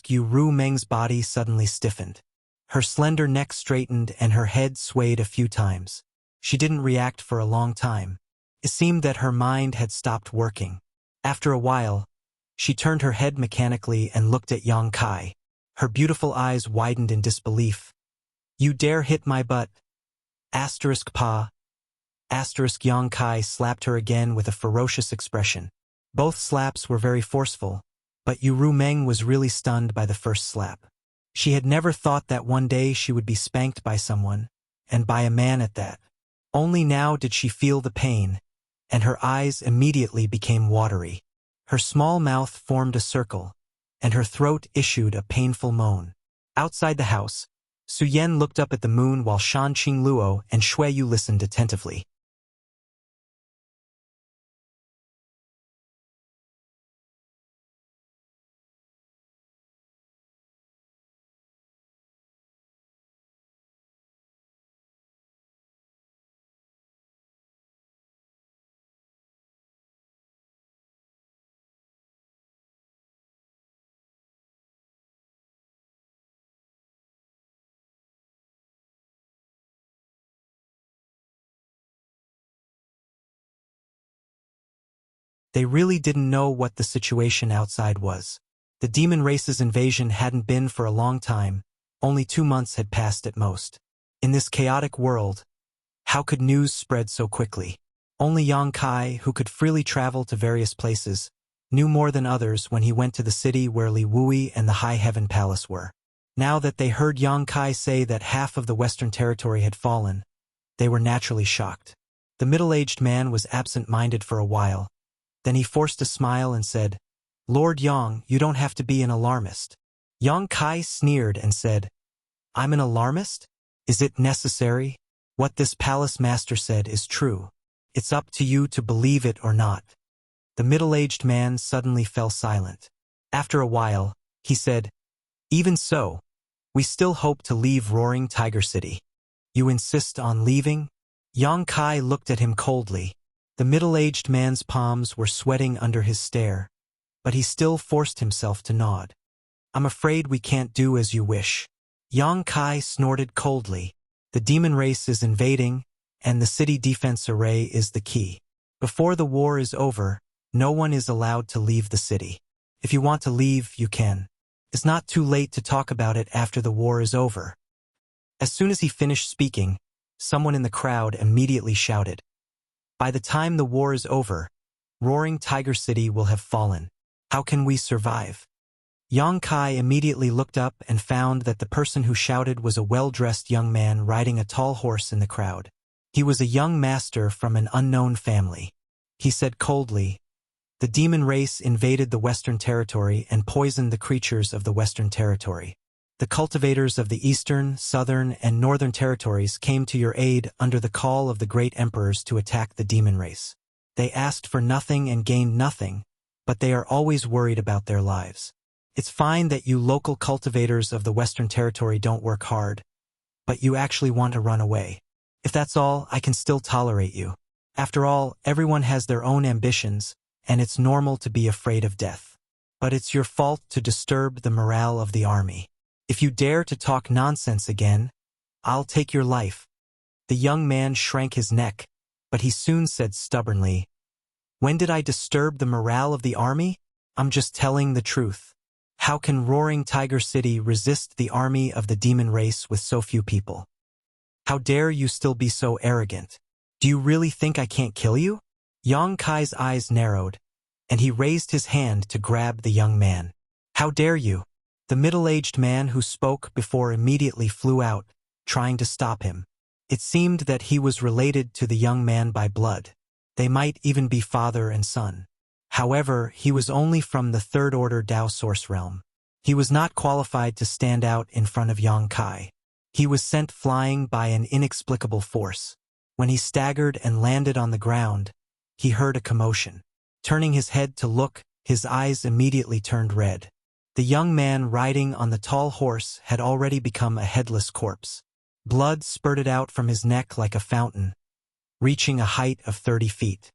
Speaker 1: Ru Meng's body suddenly stiffened. Her slender neck straightened and her head swayed a few times. She didn't react for a long time. It seemed that her mind had stopped working. After a while, she turned her head mechanically and looked at Yang Kai. Her beautiful eyes widened in disbelief. "You dare hit my butt? Pa. Asterisk Yang Kai slapped her again with a ferocious expression. Both slaps were very forceful, but Yu Meng was really stunned by the first slap. She had never thought that one day she would be spanked by someone, and by a man at that. Only now did she feel the pain, and her eyes immediately became watery. Her small mouth formed a circle, and her throat issued a painful moan. Outside the house, Su Yan looked up at the moon while Shan Qingluo and Shui Yu listened attentively. They really didn't know what the situation outside was. The demon race's invasion hadn't been for a long time, only 2 months had passed at most. In this chaotic world, how could news spread so quickly? Only Yang Kai, who could freely travel to various places, knew more than others when he went to the city where Li Wui and the High Heaven Palace were. Now that they heard Yang Kai say that half of the Western Territory had fallen, they were naturally shocked. The middle-aged man was absent-minded for a while. Then he forced a smile and said, "Lord Yang, you don't have to be an alarmist." Yang Kai sneered and said, "I'm an alarmist? Is it necessary? What this palace master said is true. It's up to you to believe it or not." The middle-aged man suddenly fell silent. After a while, he said, "Even so, we still hope to leave Roaring Tiger City." "You insist on leaving?" Yang Kai looked at him coldly. The middle-aged man's palms were sweating under his stare, but he still forced himself to nod. "I'm afraid we can't do as you wish." Yang Kai snorted coldly. "The demon race is invading, and the city defense array is the key. Before the war is over, no one is allowed to leave the city. If you want to leave, you can. It's not too late to talk about it after the war is over." As soon as he finished speaking, someone in the crowd immediately shouted, "By the time the war is over, Roaring Tiger City will have fallen. How can we survive?" Yang Kai immediately looked up and found that the person who shouted was a well-dressed young man riding a tall horse in the crowd. He was a young master from an unknown family. He said coldly, "The demon race invaded the Western Territory and poisoned the creatures of the Western Territory. The cultivators of the Eastern, Southern, and Northern Territories came to your aid under the call of the great emperors to attack the demon race. They asked for nothing and gained nothing, but they are always worried about their lives. It's fine that you local cultivators of the Western Territory don't work hard, but you actually want to run away. If that's all, I can still tolerate you. After all, everyone has their own ambitions, and it's normal to be afraid of death. But it's your fault to disturb the morale of the army. If you dare to talk nonsense again, I'll take your life." The young man shrank his neck, but he soon said stubbornly, "When did I disturb the morale of the army? I'm just telling the truth. How can Roaring Tiger City resist the army of the demon race with so few people? How dare you still be so arrogant? Do you really think I can't kill you?" Yang Kai's eyes narrowed, and he raised his hand to grab the young man. "How dare you?" The middle-aged man who spoke before immediately flew out, trying to stop him. It seemed that he was related to the young man by blood. They might even be father and son. However, he was only from the third-order Dao source realm. He was not qualified to stand out in front of Yang Kai. He was sent flying by an inexplicable force. When he staggered and landed on the ground, he heard a commotion. Turning his head to look, his eyes immediately turned red. The young man riding on the tall horse had already become a headless corpse. Blood spurted out from his neck like a fountain, reaching a height of 30 feet.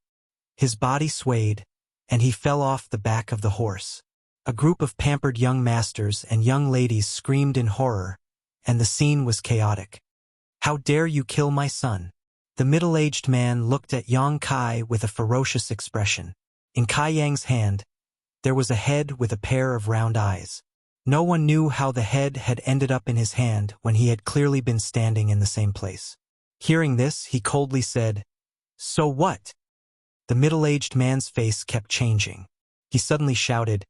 Speaker 1: His body swayed, and he fell off the back of the horse. A group of pampered young masters and young ladies screamed in horror, and the scene was chaotic. "How dare you kill my son?" The middle-aged man looked at Yang Kai with a ferocious expression. In Kai Yang's hand, there was a head with a pair of round eyes. No one knew how the head had ended up in his hand when he had clearly been standing in the same place. Hearing this, he coldly said, So what? The middle-aged man's face kept changing. He suddenly shouted,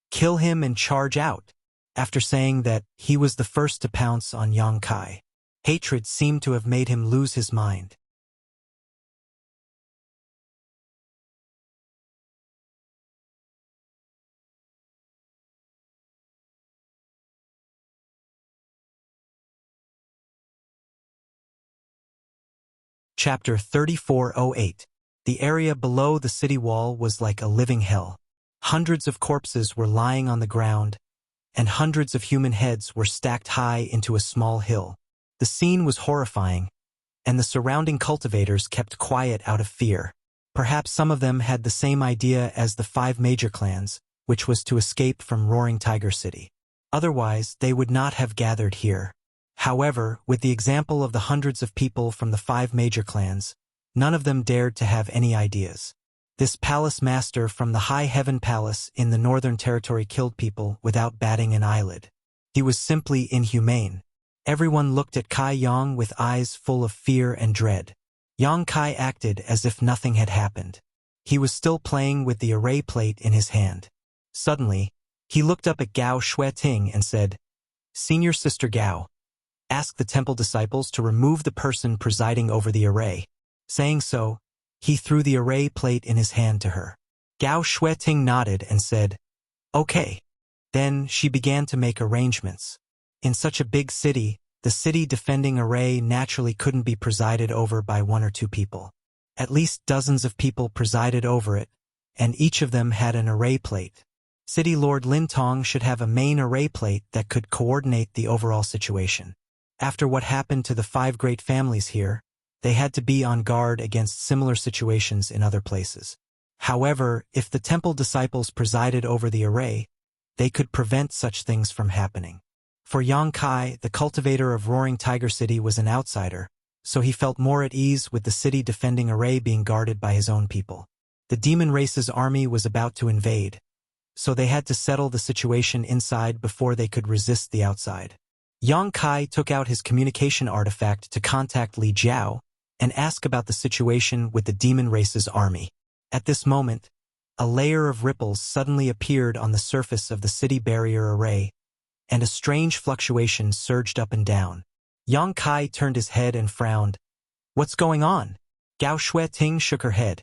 Speaker 1: "Kill him and charge out," after saying that he was the first to pounce on Yang Kai. Hatred seemed to have made him lose his mind. Chapter 3408. The area below the city wall was like a living hell. Hundreds of corpses were lying on the ground, and hundreds of human heads were stacked high into a small hill. The scene was horrifying, and the surrounding cultivators kept quiet out of fear. Perhaps some of them had the same idea as the 5 major clans, which was to escape from Roaring Tiger City. Otherwise, they would not have gathered here. However, with the example of the hundreds of people from the 5 major clans, none of them dared to have any ideas. This palace master from the High Heaven Palace in the Northern Territory killed people without batting an eyelid. He was simply inhumane. Everyone looked at Kai Yang with eyes full of fear and dread. Yang Kai acted as if nothing had happened. He was still playing with the array plate in his hand. Suddenly, he looked up at Gao Shueting and said, "Senior Sister Gao, ask the temple disciples to remove the person presiding over the array." Saying so, he threw the array plate in his hand to her. Gao Shueting nodded and said, "Okay." Then she began to make arrangements. In such a big city, the city defending array naturally couldn't be presided over by 1 or 2 people. At least dozens of people presided over it, and each of them had an array plate. City Lord Lin Tong should have a main array plate that could coordinate the overall situation. After what happened to the 5 great families here, they had to be on guard against similar situations in other places. However, if the temple disciples presided over the array, they could prevent such things from happening. For Yang Kai, the cultivator of Roaring Tiger City, was an outsider, so he felt more at ease with the city defending array being guarded by his own people. The demon race's army was about to invade, so they had to settle the situation inside before they could resist the outside. Yang Kai took out his communication artifact to contact Li Jiao and ask about the situation with the demon race's army. At this moment, a layer of ripples suddenly appeared on the surface of the city barrier array, and a strange fluctuation surged up and down. Yang Kai turned his head and frowned. "What's going on?" Gao Shueting shook her head,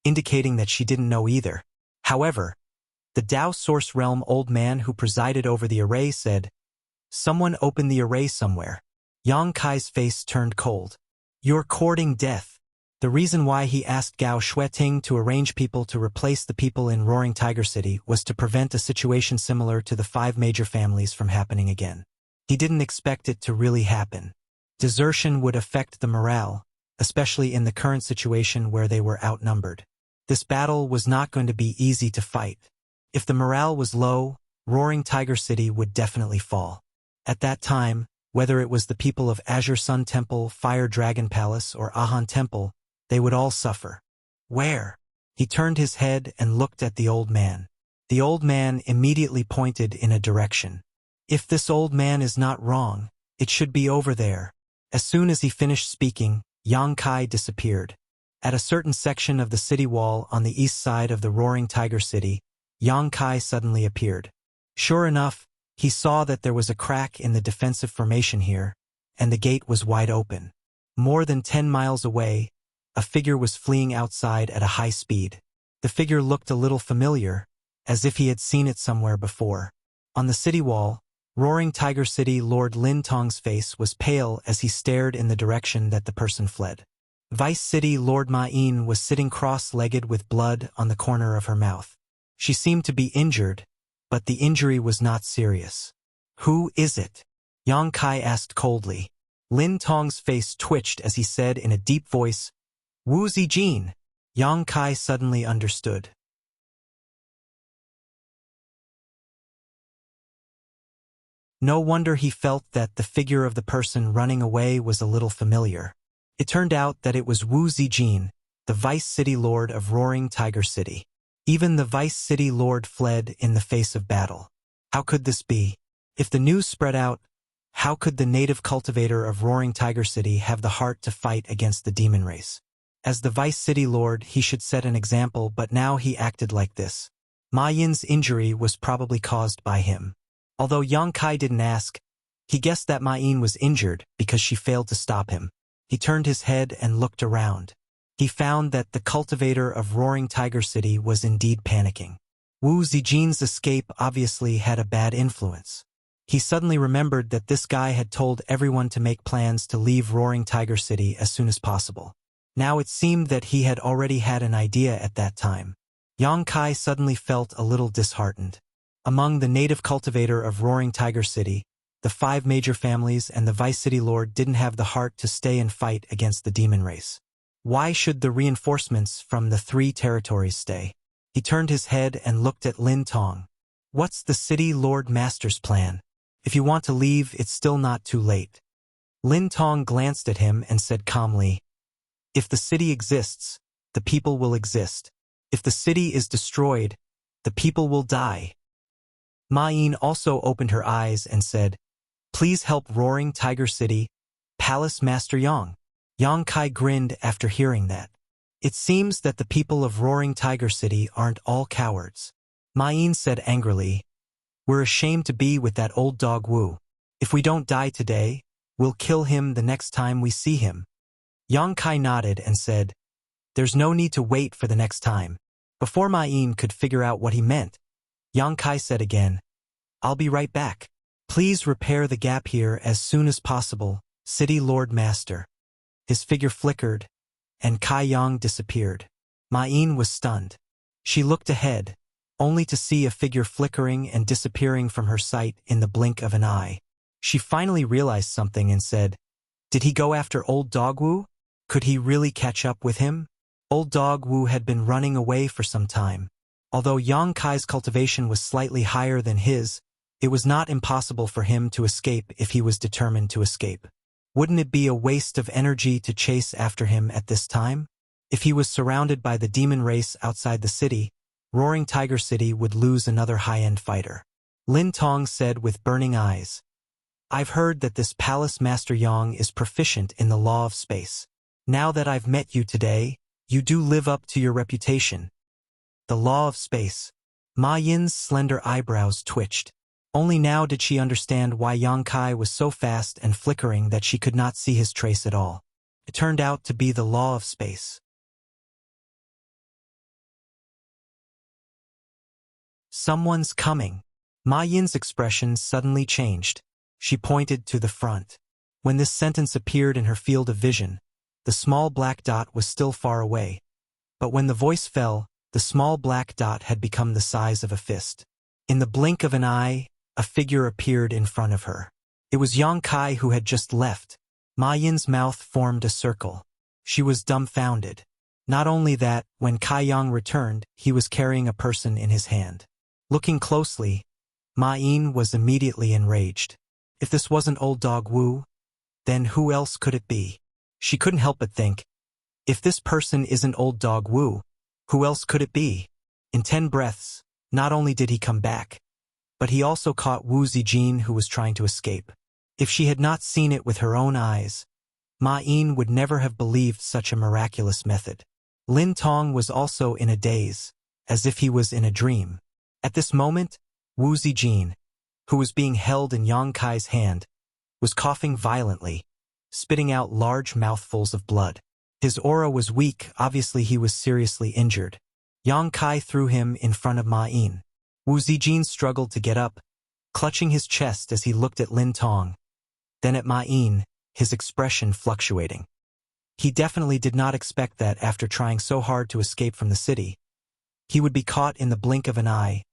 Speaker 1: indicating that she didn't know either. However, the Dao Source Realm old man who presided over the array said, "Someone opened the array somewhere." Yang Kai's face turned cold. "You're courting death." The reason why he asked Gao Shueting to arrange people to replace the people in Roaring Tiger City was to prevent a situation similar to the 5 major families from happening again. He didn't expect it to really happen. Desertion would affect the morale, especially in the current situation where they were outnumbered. This battle was not going to be easy to fight. If the morale was low, Roaring Tiger City would definitely fall. At that time, whether it was the people of Azure Sun Temple, Fire Dragon Palace, or Ahan Temple, they would all suffer. "Where?" He turned his head and looked at the old man. The old man immediately pointed in a direction. If this old man is not wrong, it should be over there. As soon as he finished speaking, Yang Kai disappeared. At a certain section of the city wall on the east side of the Roaring Tiger City, Yang Kai suddenly appeared. Sure enough, he saw that there was a crack in the defensive formation here, and the gate was wide open. More than 10 miles away, a figure was fleeing outside at a high speed. The figure looked a little familiar, as if he had seen it somewhere before. On the city wall, Roaring Tiger City Lord Lin Tong's face was pale as he stared in the direction that the person fled. Vice City Lord Ma Yin was sitting cross-legged with blood on the corner of her mouth. She seemed to be injured, but the injury was not serious. "Who is it?" Yang Kai asked coldly. Lin Tong's face twitched as he said in a deep voice, "Wu Zijin." Yang Kai suddenly understood. No wonder he felt that the figure of the person running away was a little familiar. It turned out that it was Wu Zijin, the Vice City Lord of Roaring Tiger City. Even the Vice City Lord fled in the face of battle. How could this be? If the news spread out, how could the native cultivator of Roaring Tiger City have the heart to fight against the demon race? As the vice city lord, he should set an example, but now he acted like this. Ma Yin's injury was probably caused by him. Although Yang Kai didn't ask, he guessed that Ma Yin was injured because she failed to stop him. He turned his head and looked around. He found that the cultivator of Roaring Tiger City was indeed panicking. Wu Zijin's escape obviously had a bad influence. He suddenly remembered that this guy had told everyone to make plans to leave Roaring Tiger City as soon as possible. Now it seemed that he had already had an idea at that time. Yang Kai suddenly felt a little disheartened. Among the native cultivator of Roaring Tiger City, the 5 major families and the vice city lord didn't have the heart to stay and fight against the demon race. Why should the reinforcements from the 3 territories stay? He turned his head and looked at Lin Tong. What's the city lord master's plan? If you want to leave, it's still not too late. Lin Tong glanced at him and said calmly, if the city exists, the people will exist. If the city is destroyed, the people will die. Ma Yin also opened her eyes and said, please help Roaring Tiger City, Palace Master Yang. Yang Kai grinned after hearing that. It seems that the people of Roaring Tiger City aren't all cowards. Ma Yin said angrily, we're ashamed to be with that old dog Wu. If we don't die today, we'll kill him the next time we see him. Yang Kai nodded and said, there's no need to wait for the next time. Before Ma Yin could figure out what he meant, Yang Kai said again, I'll be right back. Please repair the gap here as soon as possible, City Lord Master. His figure flickered, and Kai Yang disappeared. Ma Yin was stunned. She looked ahead, only to see a figure flickering and disappearing from her sight in the blink of an eye. She finally realized something and said, did he go after Old Dog Wu? Could he really catch up with him? Old Dog Wu had been running away for some time. Although Yang Kai's cultivation was slightly higher than his, it was not impossible for him to escape if he was determined to escape. Wouldn't it be a waste of energy to chase after him at this time? If he was surrounded by the demon race outside the city, Roaring Tiger City would lose another high-end fighter. Lin Tong said with burning eyes, I've heard that this Palace Master Yang is proficient in the law of space. Now that I've met you today, you do live up to your reputation. The law of space. Ma Yin's slender eyebrows twitched. Only now did she understand why Yang Kai was so fast and flickering that she could not see his trace at all. It turned out to be the law of space. Someone's coming. Ma Yin's expression suddenly changed. She pointed to the front. When this sentence appeared in her field of vision, the small black dot was still far away. But when the voice fell, the small black dot had become the size of a fist. In the blink of an eye, a figure appeared in front of her. It was Yang Kai who had just left. Ma Yin's mouth formed a circle. She was dumbfounded. Not only that, when Kai Yang returned, he was carrying a person in his hand. Looking closely, Ma Yin was immediately enraged. If this wasn't Old Dog Wu, then who else could it be? She couldn't help but think, if this person isn't Old Dog Wu, who else could it be? In 10 breaths, not only did he come back, but he also caught Wu Zijin, who was trying to escape. If she had not seen it with her own eyes, Ma Yin would never have believed such a miraculous method. Lin Tong was also in a daze, as if he was in a dream. At this moment, Wu Zijin, who was being held in Yang Kai's hand, was coughing violently, spitting out large mouthfuls of blood. His aura was weak, obviously he was seriously injured. Yang Kai threw him in front of Ma Yin. Wu Zijin struggled to get up, clutching his chest as he looked at Lin Tong, then at Ma Yin, his expression fluctuating. He definitely did not expect that after trying so hard to escape from the city, he would be caught in the blink of an eye,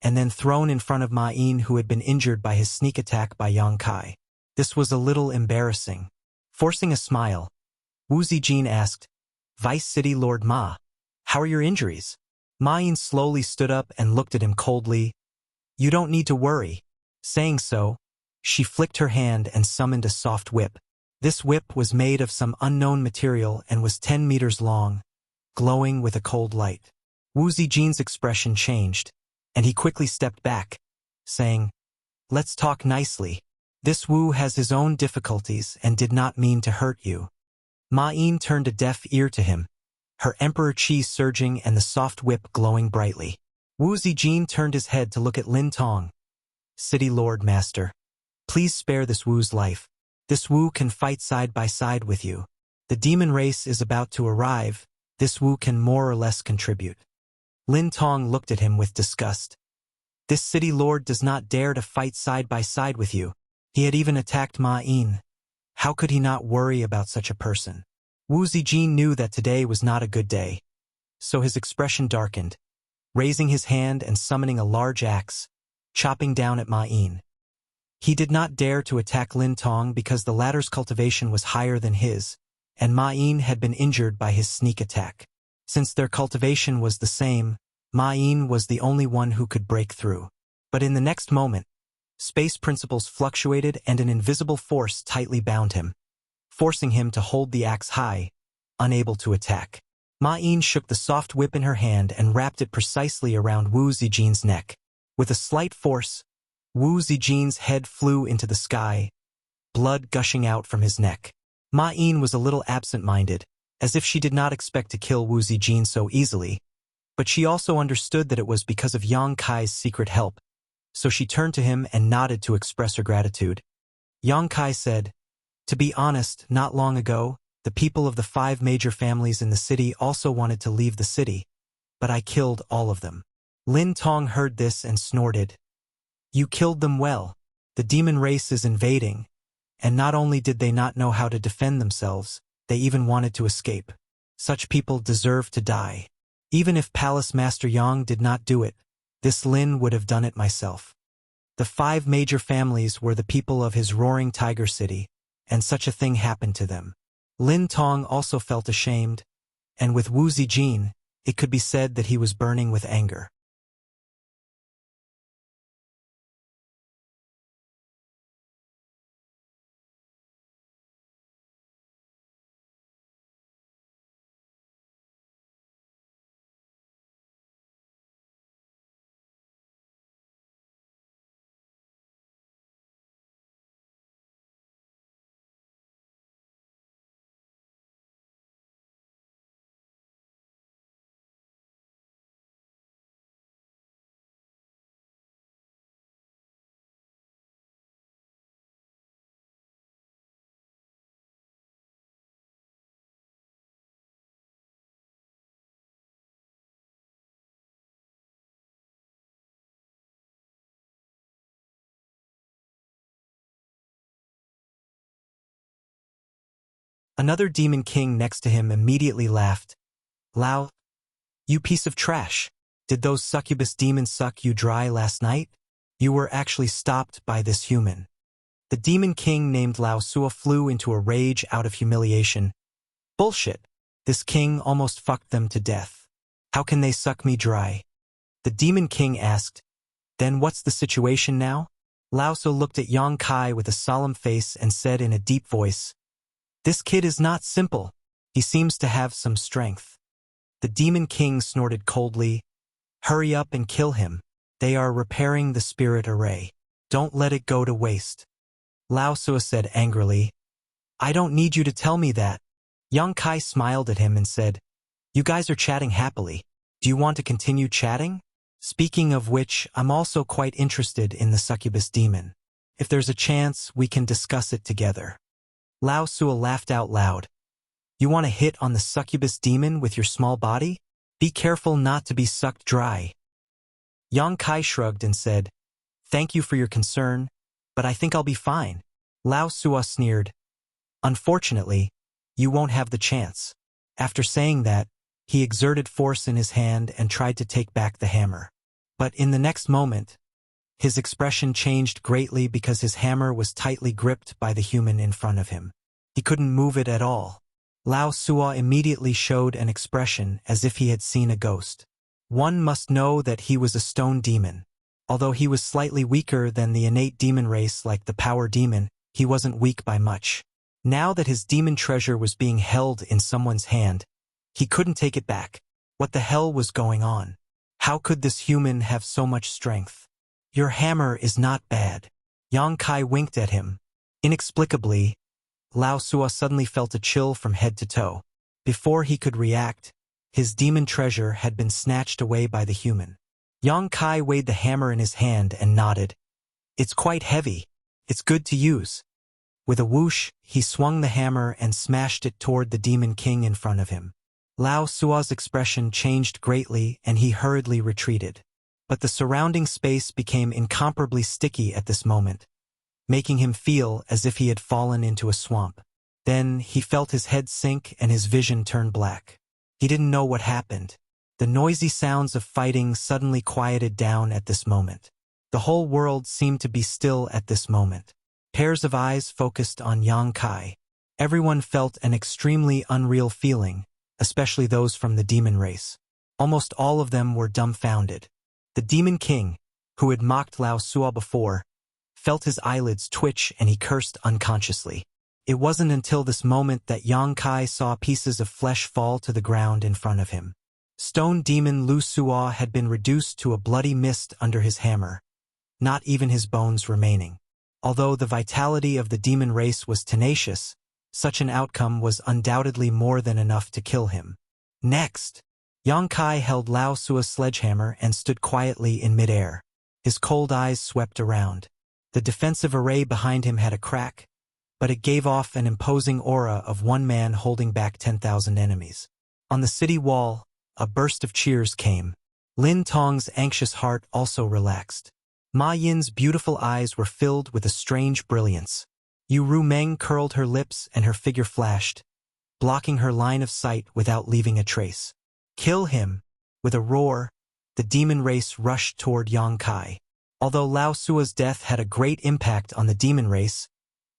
Speaker 1: and then thrown in front of Ma Yin, who had been injured by his sneak attack by Yang Kai. This was a little embarrassing. Forcing a smile, Wu Zijin asked, Vice City Lord Ma, how are your injuries? Ma Yin slowly stood up and looked at him coldly. You don't need to worry. Saying so, she flicked her hand and summoned a soft whip. This whip was made of some unknown material and was 10 meters long, glowing with a cold light. Wu Zijin's expression changed, and he quickly stepped back, saying, Let's talk nicely. This Wu has his own difficulties and did not mean to hurt you. Ma Yin turned a deaf ear to him, her emperor chi surging and the soft whip glowing brightly. Wu Zijin turned his head to look at Lin Tong. City Lord Master, please spare this Wu's life. This Wu can fight side by side with you. The demon race is about to arrive. This Wu can more or less contribute. Lin Tong looked at him with disgust. This city lord does not dare to fight side by side with you. He had even attacked Ma Yin. How could he not worry about such a person? Wu Zijin knew that today was not a good day, so his expression darkened, raising his hand and summoning a large axe, chopping down at Ma Yin. He did not dare to attack Lin Tong because the latter's cultivation was higher than his, and Ma Yin had been injured by his sneak attack. Since their cultivation was the same, Ma Yin was the only one who could break through. But in the next moment, space principles fluctuated and an invisible force tightly bound him, forcing him to hold the axe high, unable to attack. Ma Yin shook the soft whip in her hand and wrapped it precisely around Wu Zijin's neck. With a slight force, Wu Zijin's head flew into the sky, blood gushing out from his neck. Ma Yin was a little absent-minded, as if she did not expect to kill Wu Zijin so easily, but she also understood that it was because of Yang Kai's secret help, so she turned to him and nodded to express her gratitude. Yang Kai said, "To be honest, not long ago, the people of the 5 major families in the city also wanted to leave the city, but I killed all of them." Lin Tong heard this and snorted. "You killed them well. The demon race is invading, and not only did they not know how to defend themselves, they even wanted to escape. Such people deserve to die. Even if Palace Master Yang did not do it, this Lin would have done it myself." The 5 major families were the people of his roaring tiger city, and such a thing happened to them. Lin Tong also felt ashamed, and with Wu Zijin, it could be said that he was burning with anger. Another demon king next to him immediately laughed. "Lao, you piece of trash. Did those succubus demons suck you dry last night? You were actually stopped by this human." The demon king named Lao Sua flew into a rage out of humiliation. "Bullshit. This king almost fucked them to death. How can they suck me dry?" The demon king asked, "Then what's the situation now?" Lao Sua looked at Yang Kai with a solemn face and said in a deep voice, "This kid is not simple. He seems to have some strength." The demon king snorted coldly, "Hurry up and kill him. They are repairing the spirit array. Don't let it go to waste." Lao Sua said angrily, "I don't need you to tell me that." Yang Kai smiled at him and said, "You guys are chatting happily. Do you want to continue chatting? Speaking of which, I'm also quite interested in the succubus demon. If there's a chance, we can discuss it together." Lao Sua laughed out loud. "You want to hit on the succubus demon with your small body? Be careful not to be sucked dry." Yang Kai shrugged and said, "Thank you for your concern, but I think I'll be fine." Lao Sua sneered, "Unfortunately, you won't have the chance." After saying that, he exerted force in his hand and tried to take back the hammer. But in the next moment, his expression changed greatly because his hammer was tightly gripped by the human in front of him. He couldn't move it at all. Lao Sua immediately showed an expression as if he had seen a ghost. One must know that he was a stone demon. Although he was slightly weaker than the innate demon race like the power demon, he wasn't weak by much. Now that his demon treasure was being held in someone's hand, he couldn't take it back. What the hell was going on? How could this human have so much strength? "Your hammer is not bad." Yang Kai winked at him. Inexplicably, Lao Sua suddenly felt a chill from head to toe. Before he could react, His demon treasure had been snatched away by the human. Yang Kai weighed the hammer in his hand and nodded. It's quite heavy. It's good to use. With a whoosh, he swung the hammer and smashed it toward the demon king in front of him. Lao Sua's expression changed greatly and he hurriedly retreated. But the surrounding space became incomparably sticky at this moment, making him feel as if he had fallen into a swamp. Then he felt his head sink and his vision turn black. He didn't know what happened. The noisy sounds of fighting suddenly quieted down at this moment. The whole world seemed to be still at this moment. Pairs of eyes focused on Yang Kai. Everyone felt an extremely unreal feeling, especially those from the demon race. Almost all of them were dumbfounded. The demon king, who had mocked Lao Sua before, felt his eyelids twitch and he cursed unconsciously. It wasn't until this moment that Yang Kai saw pieces of flesh fall to the ground in front of him. Stone demon Lu Sua had been reduced to a bloody mist under his hammer, not even his bones remaining. Although the vitality of the demon race was tenacious, such an outcome was undoubtedly more than enough to kill him. Next, Yang Kai held Lao Sua's sledgehammer and stood quietly in midair. His cold eyes swept around. The defensive array behind him had a crack, but it gave off an imposing aura of one man holding back 10,000 enemies. On the city wall, a burst of cheers came. Lin Tong's anxious heart also relaxed. Ma Yin's beautiful eyes were filled with a strange brilliance. Yu Rumeng curled her lips and her figure flashed, blocking her line of sight without leaving a trace. Kill him! With a roar, the demon race rushed toward Yang Kai. Although Lao Sua's death had a great impact on the demon race,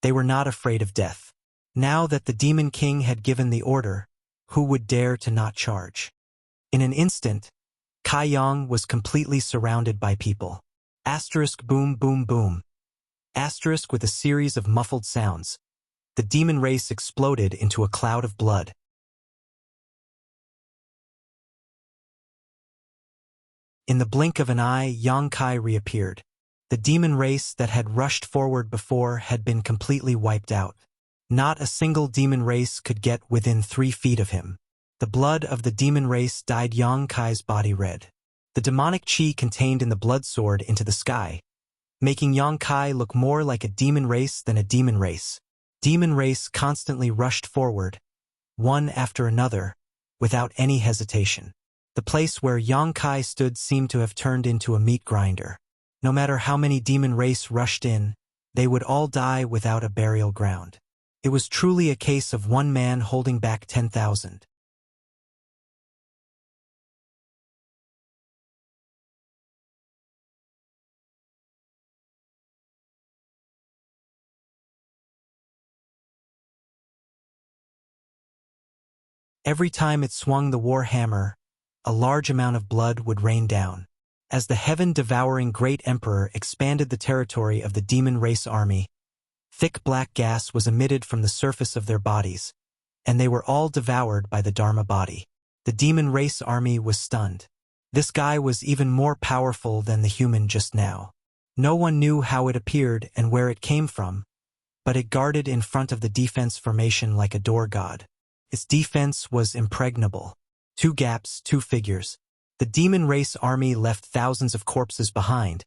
Speaker 1: they were not afraid of death. Now that the demon king had given the order, who would dare to not charge? In an instant, Kai Yang was completely surrounded by people. Asterisk boom boom boom. Asterisk with a series of muffled sounds. The demon race exploded into a cloud of blood. In the blink of an eye, Yang Kai reappeared. The demon race that had rushed forward before had been completely wiped out. Not a single demon race could get within 3 feet of him. The blood of the demon race dyed Yang Kai's body red. The demonic chi contained in the blood soared into the sky, making Yang Kai look more like a demon race than a demon race. Demon race constantly rushed forward, one after another, without any hesitation. The place where Yang Kai stood seemed to have turned into a meat grinder. No matter how many demon race rushed in, they would all die without a burial ground. It was truly a case of one man holding back 10,000. Every time it swung the war hammer, a large amount of blood would rain down. As the heaven-devouring Great Emperor expanded the territory of the demon race army, thick black gas was emitted from the surface of their bodies, and they were all devoured by the Dharma body. The demon race army was stunned. This guy was even more powerful than the human just now. No one knew how it appeared and where it came from, but it guarded in front of the defense formation like a door god. Its defense was impregnable. 2 gaps, 2 figures. The demon race army left thousands of corpses behind,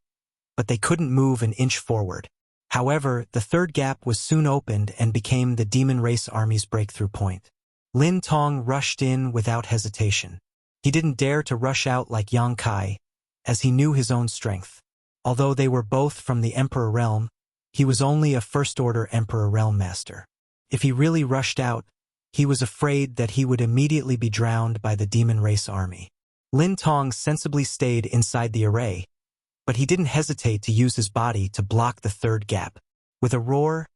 Speaker 1: but they couldn't move an inch forward. However, the 3rd gap was soon opened and became the demon race army's breakthrough point. Lin Tong rushed in without hesitation. He didn't dare to rush out like Yang Kai, as he knew his own strength. Although they were both from the Emperor realm, he was only a first-order Emperor realm master. If he really rushed out, he was afraid that he would immediately be drowned by the demon race army. Lin Tong sensibly stayed inside the array, but he didn't hesitate to use his body to block the 3rd gap. With a roar,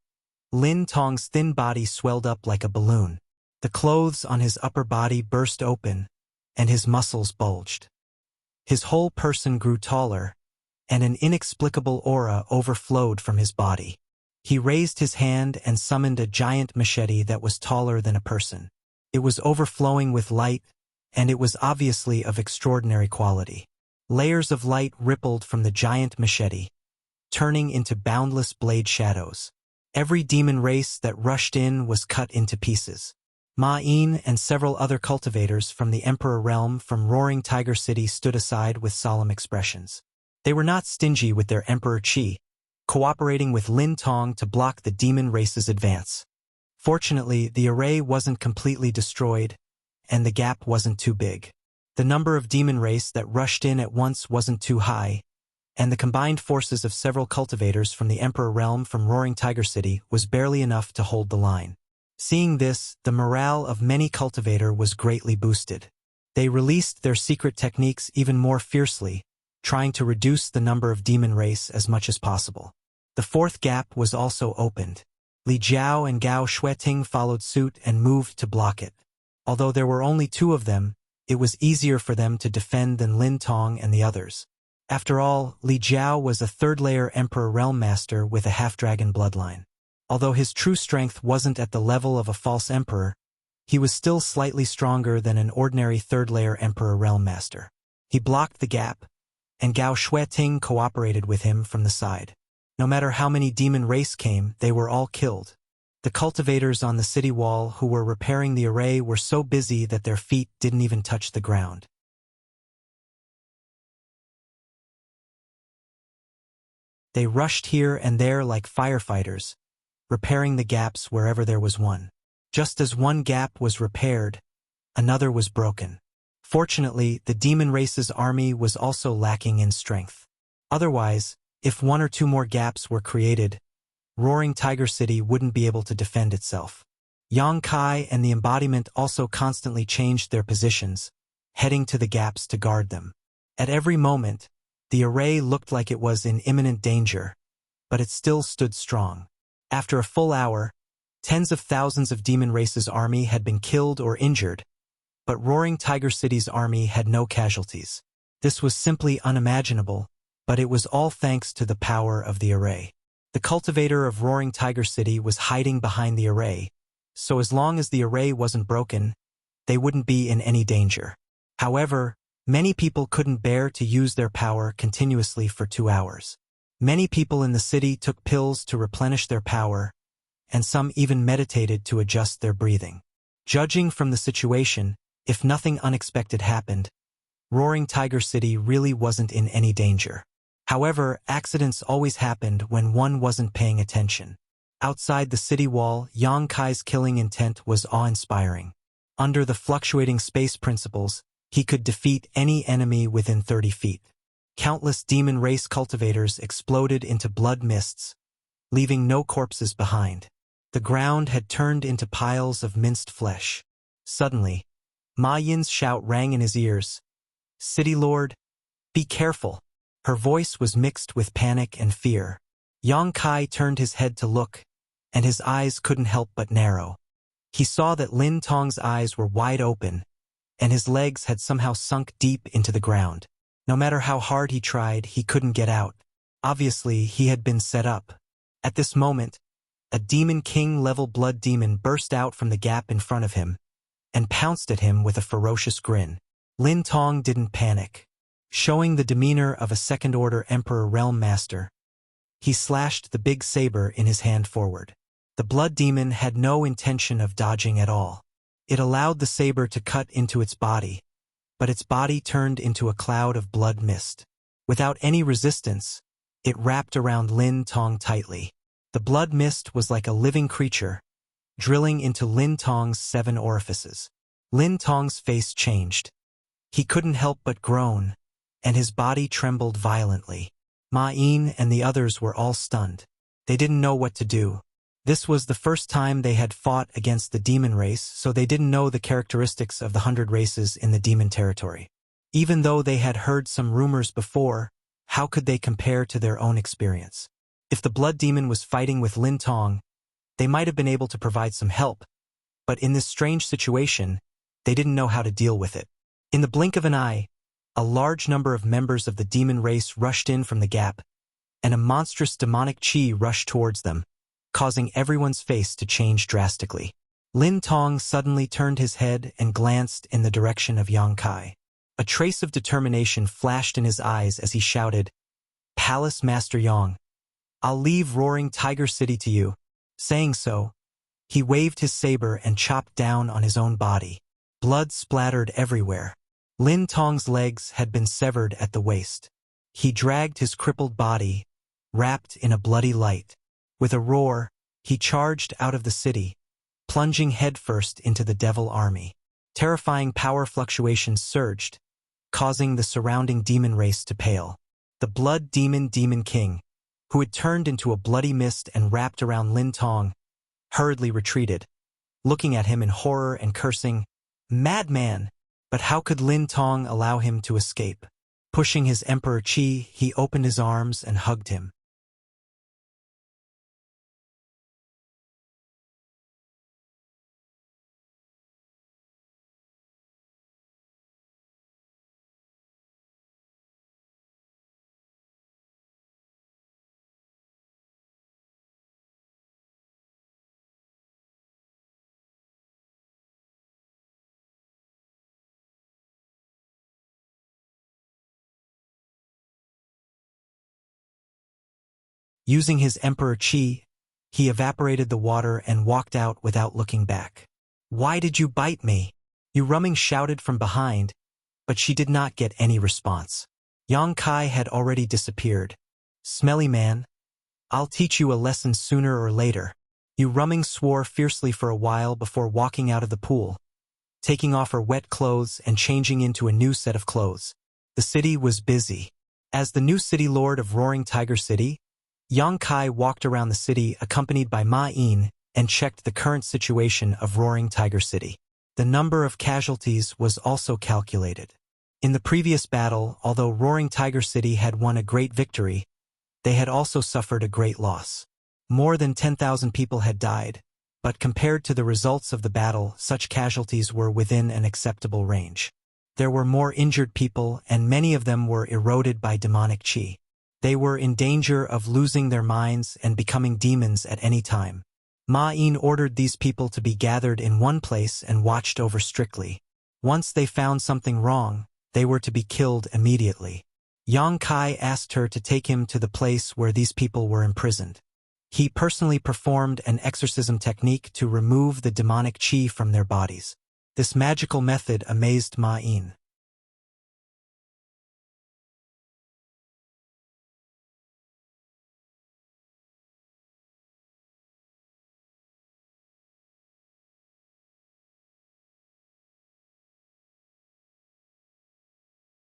Speaker 1: Lin Tong's thin body swelled up like a balloon. The clothes on his upper body burst open, and his muscles bulged. His whole person grew taller, and an inexplicable aura overflowed from his body. He raised his hand and summoned a giant machete that was taller than a person. It was overflowing with light, and it was obviously of extraordinary quality. Layers of light rippled from the giant machete, turning into boundless blade shadows. Every demon race that rushed in was cut into pieces. Ma Yin and several other cultivators from the Emperor realm from Roaring Tiger City stood aside with solemn expressions. They were not stingy with their Emperor Qi, cooperating with Lin Tong to block the demon race's advance. Fortunately, the array wasn't completely destroyed, and the gap wasn't too big. The number of demon race that rushed in at once wasn't too high, and the combined forces of several cultivators from the Emperor realm from Roaring Tiger City was barely enough to hold the line. Seeing this, the morale of many cultivator was greatly boosted. They released their secret techniques even more fiercely, trying to reduce the number of demon race as much as possible. The fourth gap was also opened. Li Jiao and Gao Shueting followed suit and moved to block it. Although there were only two of them, it was easier for them to defend than Lin Tong and the others. After all, Li Jiao was a third-layer Emperor Realm Master with a half-dragon bloodline. Although his true strength wasn't at the level of a false emperor, he was still slightly stronger than an ordinary third-layer Emperor Realm Master. He blocked the gap, and Gao Shueting cooperated with him from the side. No matter how many demon race came, they were all killed. The cultivators on the city wall who were repairing the array were so busy that their feet didn't even touch the ground. They rushed here and there like firefighters, repairing the gaps wherever there was one. Just as one gap was repaired, another was broken. Fortunately, the demon race's army was also lacking in strength. Otherwise, if one or two more gaps were created, Roaring Tiger City wouldn't be able to defend itself. Yang Kai and the embodiment also constantly changed their positions, heading to the gaps to guard them. At every moment, the array looked like it was in imminent danger, but it still stood strong. After a full hour, tens of thousands of demon race's army had been killed or injured, but Roaring Tiger City's army had no casualties. This was simply unimaginable, but it was all thanks to the power of the array. The cultivator of Roaring Tiger City was hiding behind the array, so as long as the array wasn't broken, they wouldn't be in any danger. However, many people couldn't bear to use their power continuously for 2 hours. Many people in the city took pills to replenish their power, and some even meditated to adjust their breathing. Judging from the situation, if nothing unexpected happened, Roaring Tiger City really wasn't in any danger. However, accidents always happened when one wasn't paying attention. Outside the city wall, Yang Kai's killing intent was awe-inspiring. Under the fluctuating space principles, he could defeat any enemy within 30 feet. Countless demon race cultivators exploded into blood mists, leaving no corpses behind. The ground had turned into piles of minced flesh. Suddenly, Ma Yin's shout rang in his ears. "City Lord, be careful." Her voice was mixed with panic and fear. Yang Kai turned his head to look, and his eyes couldn't help but narrow. He saw that Lin Tong's eyes were wide open, and his legs had somehow sunk deep into the ground. No matter how hard he tried, he couldn't get out. Obviously, he had been set up. At this moment, a Demon King-level blood demon burst out from the gap in front of him, and pounced at him with a ferocious grin. Lin Tong didn't panic. Showing the demeanor of a second-order Emperor Realm Master, he slashed the big saber in his hand forward. The blood demon had no intention of dodging at all. It allowed the saber to cut into its body, but its body turned into a cloud of blood mist. Without any resistance, it wrapped around Lin Tong tightly. The blood mist was like a living creature, drilling into Lin Tong's 7 orifices. Lin Tong's face changed. He couldn't help but groan, and his body trembled violently. Ma Yin and the others were all stunned. They didn't know what to do. This was the first time they had fought against the demon race, so they didn't know the characteristics of the 100 races in the demon territory. Even though they had heard some rumors before, how could they compare to their own experience? If the blood demon was fighting with Lin Tong, they might have been able to provide some help, but in this strange situation, they didn't know how to deal with it. In the blink of an eye, a large number of members of the demon race rushed in from the gap, and a monstrous demonic chi rushed towards them, causing everyone's face to change drastically. Lin Tong suddenly turned his head and glanced in the direction of Yang Kai. A trace of determination flashed in his eyes as he shouted, "Palace Master Yang, I'll leave Roaring Tiger City to you." Saying so, He waved his saber and chopped down on his own body. Blood splattered everywhere. Lin Tong's legs had been severed at the waist. He dragged his crippled body, wrapped in a bloody light. With a roar, he charged out of the city, plunging headfirst into the devil army. Terrifying power fluctuations surged, causing the surrounding demon race to pale. The blood demon Demon King, who had turned into a bloody mist and wrapped around Lin Tong, hurriedly retreated, looking at him in horror and cursing, "Madman!" But how could Lin Tong allow him to escape? Pushing his Emperor Qi, he opened his arms and hugged him. Using his Emperor Qi, he evaporated the water and walked out without looking back. "Why did you bite me?" Yu Ruming shouted from behind, but she did not get any response. Yang Kai had already disappeared. "Smelly man, I'll teach you a lesson sooner or later." Yu Ruming swore fiercely for a while before walking out of the pool, taking off her wet clothes and changing into a new set of clothes. The city was busy. As the new city lord of Roaring Tiger City, Yang Kai walked around the city accompanied by Ma Yin and checked the current situation of Roaring Tiger City. The number of casualties was also calculated. In the previous battle, although Roaring Tiger City had won a great victory, they had also suffered a great loss. More than 10,000 people had died, but compared to the results of the battle, such casualties were within an acceptable range. There were more injured people, and many of them were eroded by demonic qi. They were in danger of losing their minds and becoming demons at any time. Ma Yin ordered these people to be gathered in one place and watched over strictly. Once they found something wrong, they were to be killed immediately. Yang Kai asked her to take him to the place where these people were imprisoned. He personally performed an exorcism technique to remove the demonic qi from their bodies. This magical method amazed Ma Yin.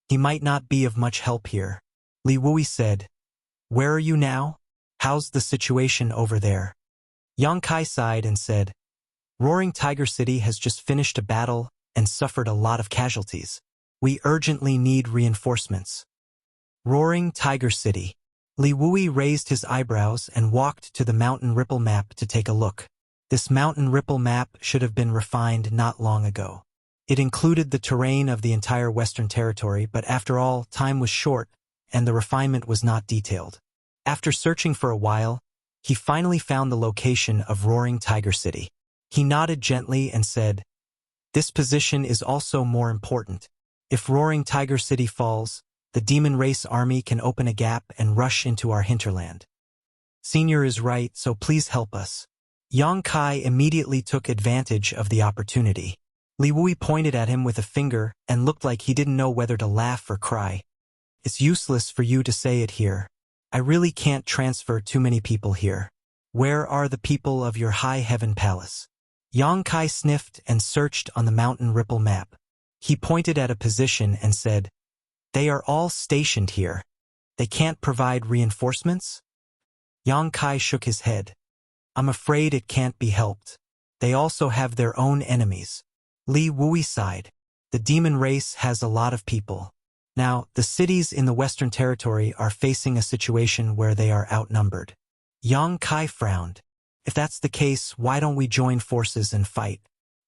Speaker 1: "He might not be of much help here," Li Wui said. "Where are you now? How's the situation over there?" Yang Kai sighed and said, "Roaring Tiger City has just finished a battle and suffered a lot of casualties. We urgently need reinforcements." Roaring Tiger City. Li Wui raised his eyebrows and walked to the mountain ripple map to take a look. This mountain ripple map should have been refined not long ago. It included the terrain of the entire Western Territory, but after all, time was short, and the refinement was not detailed. After searching for a while, he finally found the location of Roaring Tiger City. He nodded gently and said, "This position is also more important. If Roaring Tiger City falls, the demon race army can open a gap and rush into our hinterland. Senior is right, so please help us." Yang Kai immediately took advantage of the opportunity. Li Wui pointed at him with a finger and looked like he didn't know whether to laugh or cry. "It's useless for you to say it here. I really can't transfer too many people here. Where are the people of your high heaven palace?" Yang Kai sniffed and searched on the mountain ripple map. He pointed at a position and said, "They are all stationed here. They can't provide reinforcements?" Yang Kai shook his head. "I'm afraid it can't be helped. They also have their own enemies." Li Wui sighed. "The demon race has a lot of people. Now, the cities in the Western Territory are facing a situation where they are outnumbered." Yang Kai frowned. "If that's the case, why don't we join forces and fight?"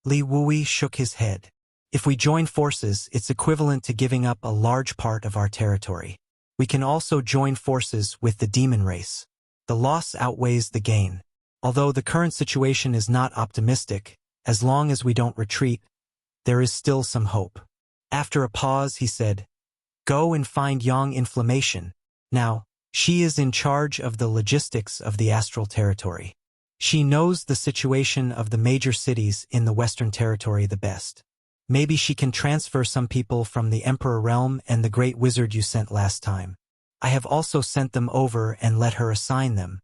Speaker 1: Li Wui shook his head. "If we join forces, it's equivalent to giving up a large part of our territory. We can also join forces with the demon race. The loss outweighs the gain. Although the current situation is not optimistic, as long as we don't retreat, there is still some hope." After a pause, he said, "Go and find Yang Inflammation. Now, she is in charge of the logistics of the astral territory. She knows the situation of the major cities in the Western Territory the best. Maybe she can transfer some people from the Emperor Realm and the Great Wizard you sent last time. I have also sent them over and let her assign them.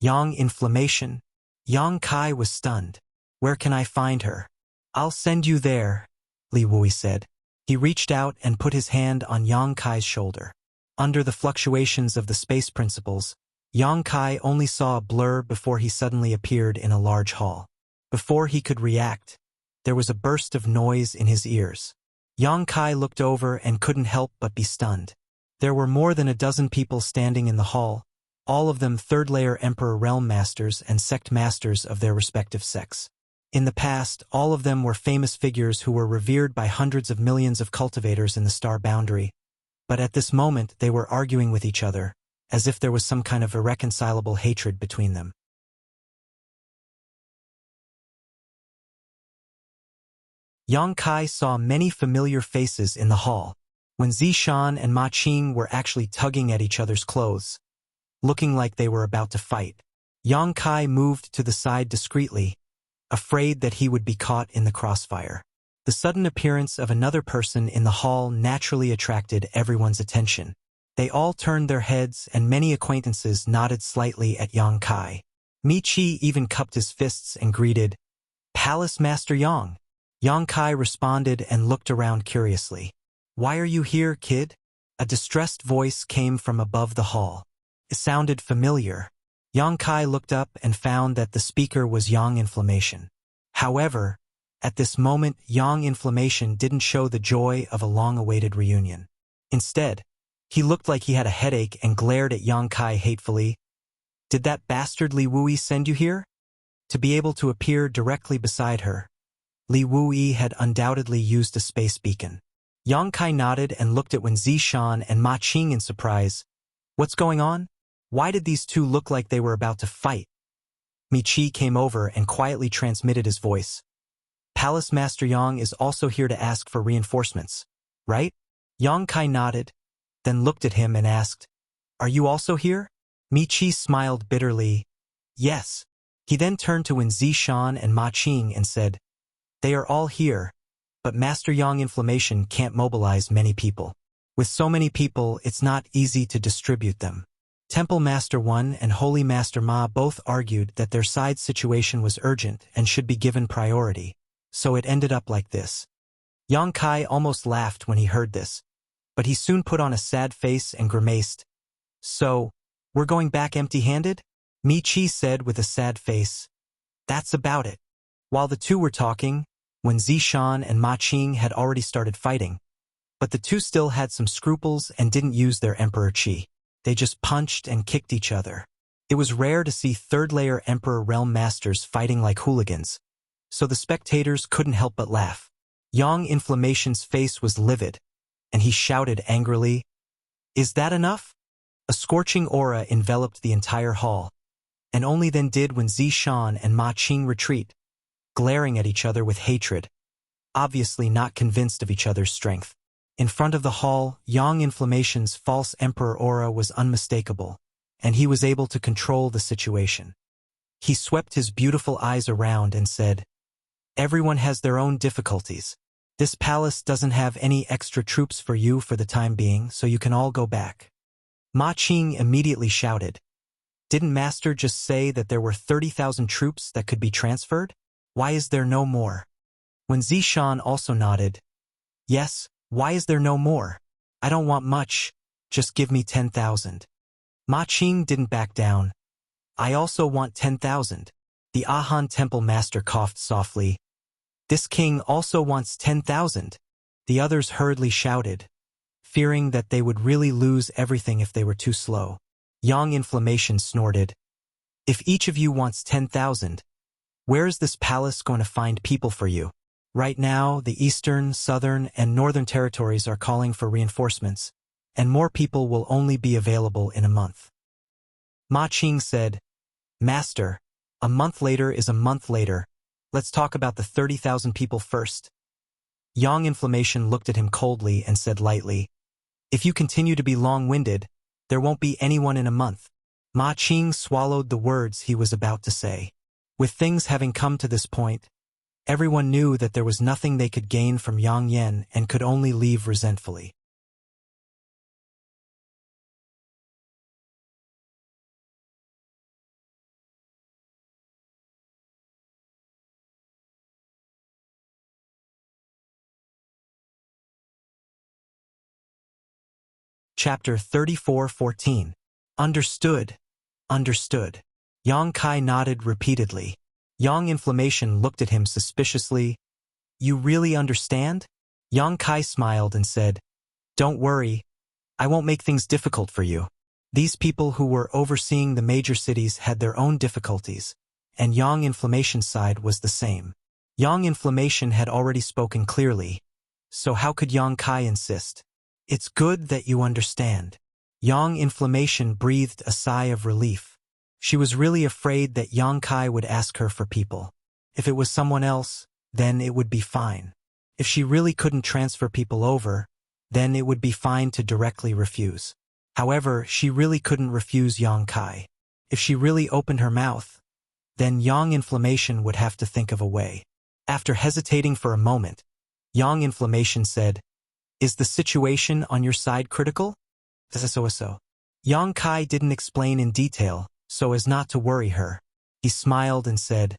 Speaker 1: Yang Inflammation. Yang Kai was stunned. Where can I find her? I'll send you there, Li Wui said. He reached out and put his hand on Yang Kai's shoulder. Under the fluctuations of the space principles, Yang Kai only saw a blur before he suddenly appeared in a large hall. Before he could react, there was a burst of noise in his ears. Yang Kai looked over and couldn't help but be stunned. There were more than a dozen people standing in the hall, all of them third-layer Emperor Realm Masters and Sect Masters of their respective sects. In the past, all of them were famous figures who were revered by hundreds of millions of cultivators in the star boundary, but at this moment they were arguing with each other, as if there was some kind of irreconcilable hatred between them. Yang Kai saw many familiar faces in the hall, when Zishan and Ma Qing were actually tugging at each other's clothes, looking like they were about to fight. Yang Kai moved to the side discreetly, afraid that he would be caught in the crossfire. The sudden appearance of another person in the hall naturally attracted everyone's attention. They all turned their heads and many acquaintances nodded slightly at Yang Kai. Mi Chi even cupped his fists and greeted, "Palace Master Yang." Yang Kai responded and looked around curiously. "Why are you here, kid?" A distressed voice came from above the hall. It sounded familiar. Yang Kai looked up and found that the speaker was Yang Inflammation. However, at this moment Yang Inflammation didn't show the joy of a long-awaited reunion. Instead, he looked like he had a headache and glared at Yang Kai hatefully. "Did that bastard Li Wui send you here?" To be able to appear directly beside her, Li Wui had undoubtedly used a space beacon. Yang Kai nodded and looked at Wen Zishan and Ma Qing in surprise. "What's going on? Why did these two look like they were about to fight?" Mi Chi came over and quietly transmitted his voice. "Palace Master Yang is also here to ask for reinforcements, right?" Yang Kai nodded, then looked at him and asked, "Are you also here?" Mi Chi smiled bitterly. "Yes." He then turned to Wen Zishan and Ma Qing and said, "They are all here, but Master Yang Inflammation can't mobilize many people. With so many people, it's not easy to distribute them." Temple Master 1 and Holy Master Ma both argued that their side's situation was urgent and should be given priority, so it ended up like this. Yang Kai almost laughed when he heard this, but he soon put on a sad face and grimaced. "So, we're going back empty-handed?" Mi Chi said with a sad face. "That's about it." While the two were talking, Wen Zishan and Ma Qing had already started fighting, but the two still had some scruples and didn't use their Emperor Qi. They just punched and kicked each other. It was rare to see third-layer Emperor Realm Masters fighting like hooligans, so the spectators couldn't help but laugh. Yang Inflammation's face was livid, and he shouted angrily, "Is that enough?" A scorching aura enveloped the entire hall, and only then did Wen Zishan and Ma Qing retreat, glaring at each other with hatred, obviously not convinced of each other's strength. In front of the hall, Yang Inflammation's false emperor aura was unmistakable, and he was able to control the situation. He swept his beautiful eyes around and said, "Everyone has their own difficulties. This palace doesn't have any extra troops for you for the time being, so you can all go back." Ma Qing immediately shouted, "Didn't Master just say that there were 30,000 troops that could be transferred? Why is there no more?" When Zishan also nodded, "Yes, why is there no more? I don't want much, just give me 10,000. Ma Qing didn't back down. "I also want 10,000. The Ahan Temple Master coughed softly. "This king also wants 10,000. The others hurriedly shouted, fearing that they would really lose everything if they were too slow. Yang Inflammation snorted, "If each of you wants 10,000, where is this palace going to find people for you? Right now, the eastern, southern, and northern territories are calling for reinforcements, and more people will only be available in a month." Ma Qing said, "Master, a month later is a month later. Let's talk about the 30,000 people first." Yang Inflammation looked at him coldly and said lightly, "If you continue to be long-winded, there won't be anyone in a month. Ma Qing swallowed the words he was about to say. With things having come to this point, everyone knew that there was nothing they could gain from Yang Yan and could only leave resentfully. Chapter 34:14. Understood. Understood. Yang Kai nodded repeatedly. Yang Inflammation looked at him suspiciously. You really understand? Yang Kai smiled and said, Don't worry, I won't make things difficult for you. These people who were overseeing the major cities had their own difficulties, and Yang Inflammation's side was the same. Yang Inflammation had already spoken clearly, so how could Yang Kai insist? It's good that you understand. Yang Inflammation breathed a sigh of relief. She was really afraid that Yang Kai would ask her for people. If it was someone else, then it would be fine. If she really couldn't transfer people over, then it would be fine to directly refuse. However, she really couldn't refuse Yang Kai. If she really opened her mouth, then Yang Inflammation would have to think of a way. After hesitating for a moment, Yang Inflammation said, Is the situation on your side critical? So. Yang Kai didn't explain in detail, so as not to worry her. He smiled and said,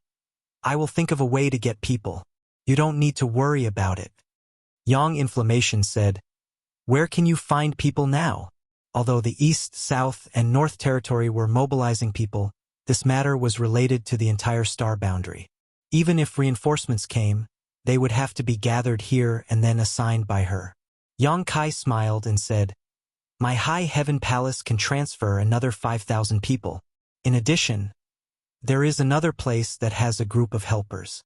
Speaker 1: I will think of a way to get people. You don't need to worry about it. Yang Inflammation said, Where can you find people now? Although the East, South, and North Territory were mobilizing people, this matter was related to the entire star boundary. Even if reinforcements came, they would have to be gathered here and then assigned by her. Yang Kai smiled and said, My High Heaven Palace can transfer another 5,000 people. In addition, there is another place that has a group of helpers.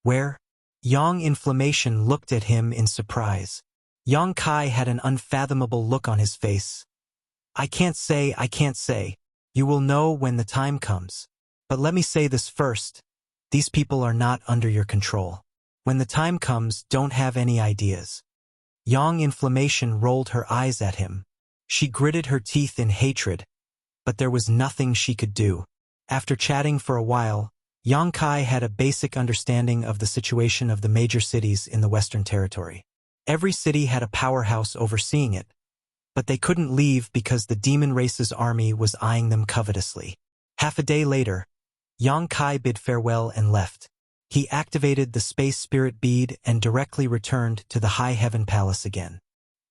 Speaker 1: Where? Yang Inflammation looked at him in surprise. Yang Kai had an unfathomable look on his face. I can't say. You will know when the time comes. But let me say this first. These people are not under your control. When the time comes, don't have any ideas. Yang Inflammation rolled her eyes at him. She gritted her teeth in hatred, but there was nothing she could do. After chatting for a while, Yang Kai had a basic understanding of the situation of the major cities in the Western Territory. Every city had a powerhouse overseeing it, but they couldn't leave because the demon race's army was eyeing them covetously. Half a day later, Yang Kai bid farewell and left. He activated the Space Spirit Bead and directly returned to the High Heaven Palace again.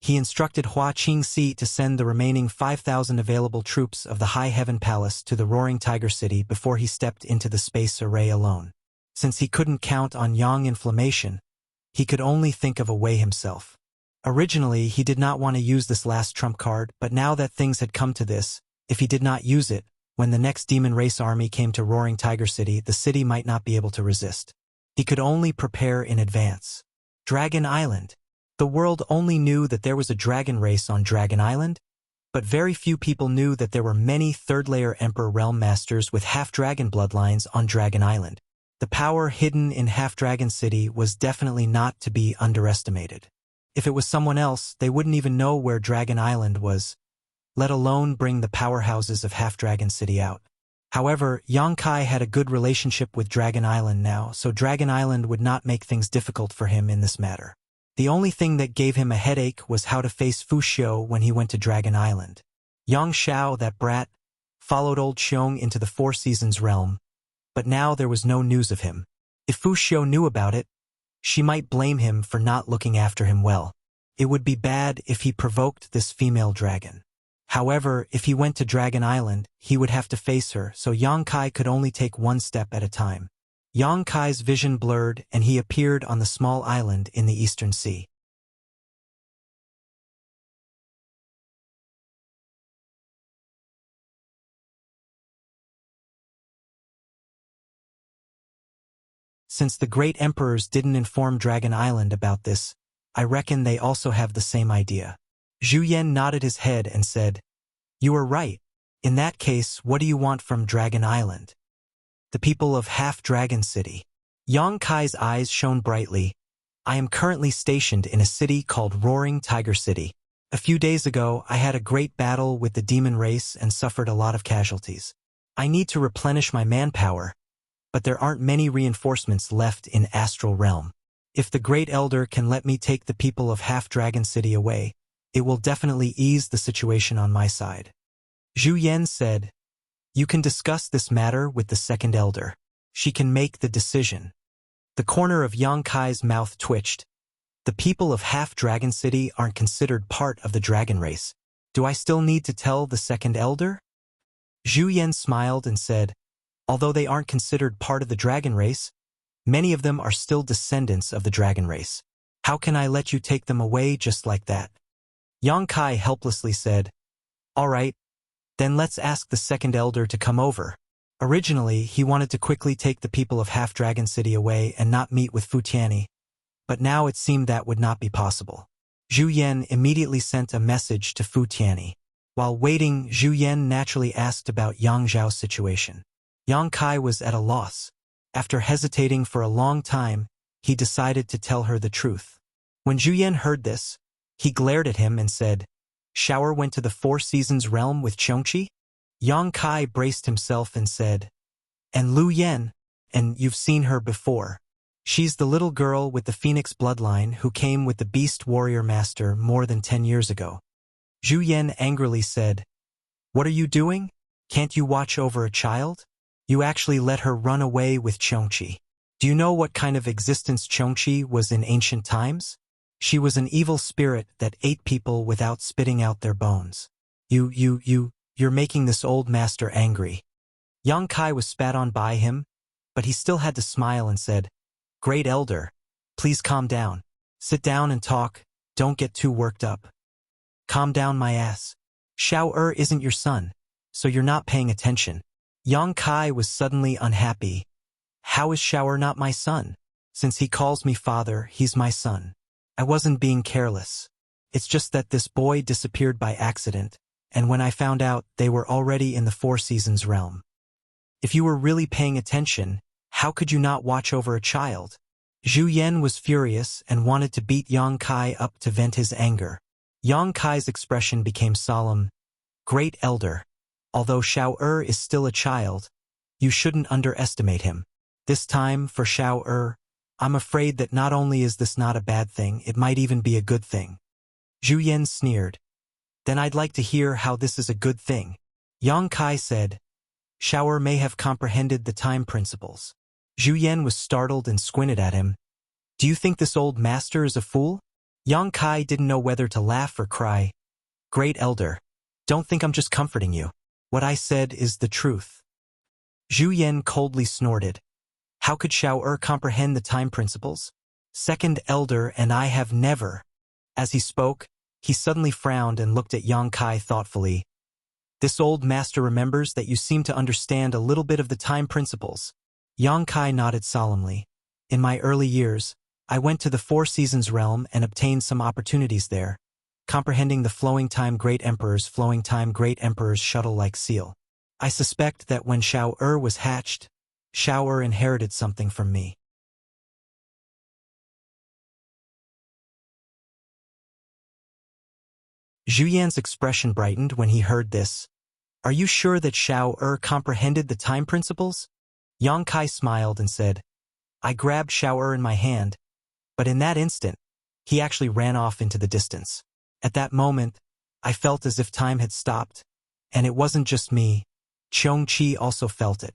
Speaker 1: He instructed Hua Qingxi to send the remaining 5,000 available troops of the High Heaven Palace to the Roaring Tiger City before he stepped into the space array alone. Since he couldn't count on Yang Inflammation, he could only think of a way himself. Originally, he did not want to use this last trump card, but now that things had come to this, if he did not use it, when the next demon race army came to Roaring Tiger City, the city might not be able to resist. He could only prepare in advance. Dragon Island. The world only knew that there was a dragon race on Dragon Island, but very few people knew that there were many third-layer Emperor Realm Masters with half-dragon bloodlines on Dragon Island. The power hidden in Half-Dragon City was definitely not to be underestimated. If it was someone else, they wouldn't even know where Dragon Island was, let alone bring the powerhouses of Half-Dragon City out. However, Yang Kai had a good relationship with Dragon Island now, so Dragon Island would not make things difficult for him in this matter. The only thing that gave him a headache was how to face Fu Xiu when he went to Dragon Island. Yang Xiao, that brat, followed old Xiong into the Four Seasons realm, but now there was no news of him. If Fu Xiu knew about it, she might blame him for not looking after him well. It would be bad if he provoked this female dragon. However, if he went to Dragon Island, he would have to face her, so Yang Kai could only take one step at a time. Yang Kai's vision blurred and he appeared on the small island in the Eastern Sea. Since the great emperors didn't inform Dragon Island about this, I reckon they also have the same idea. Zhu Yan nodded his head and said, You are right. In that case, what do you want from Dragon Island? The people of Half-Dragon City. Yang Kai's eyes shone brightly. I am currently stationed in a city called Roaring Tiger City. A few days ago, I had a great battle with the demon race and suffered a lot of casualties. I need to replenish my manpower, but there aren't many reinforcements left in Astral Realm. If the Great Elder can let me take the people of Half-Dragon City away, it will definitely ease the situation on my side. Zhu Yan said, "You can discuss this matter with the Second Elder. She can make the decision." The corner of Yang Kai's mouth twitched. The people of Half-Dragon City aren't considered part of the dragon race. Do I still need to tell the Second Elder? Zhu Yan smiled and said, "Although they aren't considered part of the dragon race, many of them are still descendants of the dragon race. How can I let you take them away just like that?" Yang Kai helplessly said, "All right, then let's ask the Second Elder to come over." Originally, he wanted to quickly take the people of Half-Dragon City away and not meet with Fu Tianyi, but now it seemed that would not be possible. Zhu Yan immediately sent a message to Fu Tianyi. While waiting, Zhu Yan naturally asked about Yang Zhao's situation. Yang Kai was at a loss. After hesitating for a long time, he decided to tell her the truth. When Zhu Yan heard this, he glared at him and said, "Shower went to the Four Seasons realm with Chongqi?" Yang Kai braced himself and said, "And Lu Yan, and you've seen her before. She's the little girl with the Phoenix bloodline who came with the Beast Warrior Master more than 10 years ago." Zhu Yan angrily said, "What are you doing? Can't you watch over a child? You actually let her run away with Chongqi. Do you know what kind of existence Chongqi was in ancient times? She was an evil spirit that ate people without spitting out their bones. You're making this old master angry." Yang Kai was spat on by him, but he still had to smile and said, "Great Elder, please calm down. Sit down and talk, don't get too worked up." "Calm down my ass. Xiao isn't your son, so you're not paying attention." Yang Kai was suddenly unhappy. "How is Xiao not my son? Since he calls me father, he's my son. I wasn't being careless. It's just that this boy disappeared by accident, and when I found out, they were already in the Four Seasons realm. If you were really paying attention, how could you not watch over a child?" Zhu Yan was furious and wanted to beat Yang Kai up to vent his anger. Yang Kai's expression became solemn. "Great Elder, although Xiao is still a child, you shouldn't underestimate him. This time, for Xiao, I'm afraid that not only is this not a bad thing, it might even be a good thing." Zhu Yan sneered. "Then I'd like to hear how this is a good thing." Yang Kai said, "Xiao may have comprehended the time principles." Zhu Yan was startled and squinted at him. "Do you think this old master is a fool?" Yang Kai didn't know whether to laugh or cry. "Great Elder, don't think I'm just comforting you. What I said is the truth." Zhu Yan coldly snorted. "How could Xiao comprehend the time principles? Second Elder and I have never." As he spoke, he suddenly frowned and looked at Yang Kai thoughtfully. "This old master remembers that you seem to understand a little bit of the time principles." Yang Kai nodded solemnly. "In my early years, I went to the Four Seasons realm and obtained some opportunities there, comprehending the Flowing Time Great Emperor's shuttle-like seal. I suspect that when Xiao was hatched, Xiao inherited something from me." Zhu Yan's expression brightened when he heard this. "Are you sure that Xiao comprehended the time principles?" Yang Kai smiled and said, "I grabbed Xiao in my hand, but in that instant, he actually ran off into the distance. At that moment, I felt as if time had stopped, and it wasn't just me. Chongqi also felt it."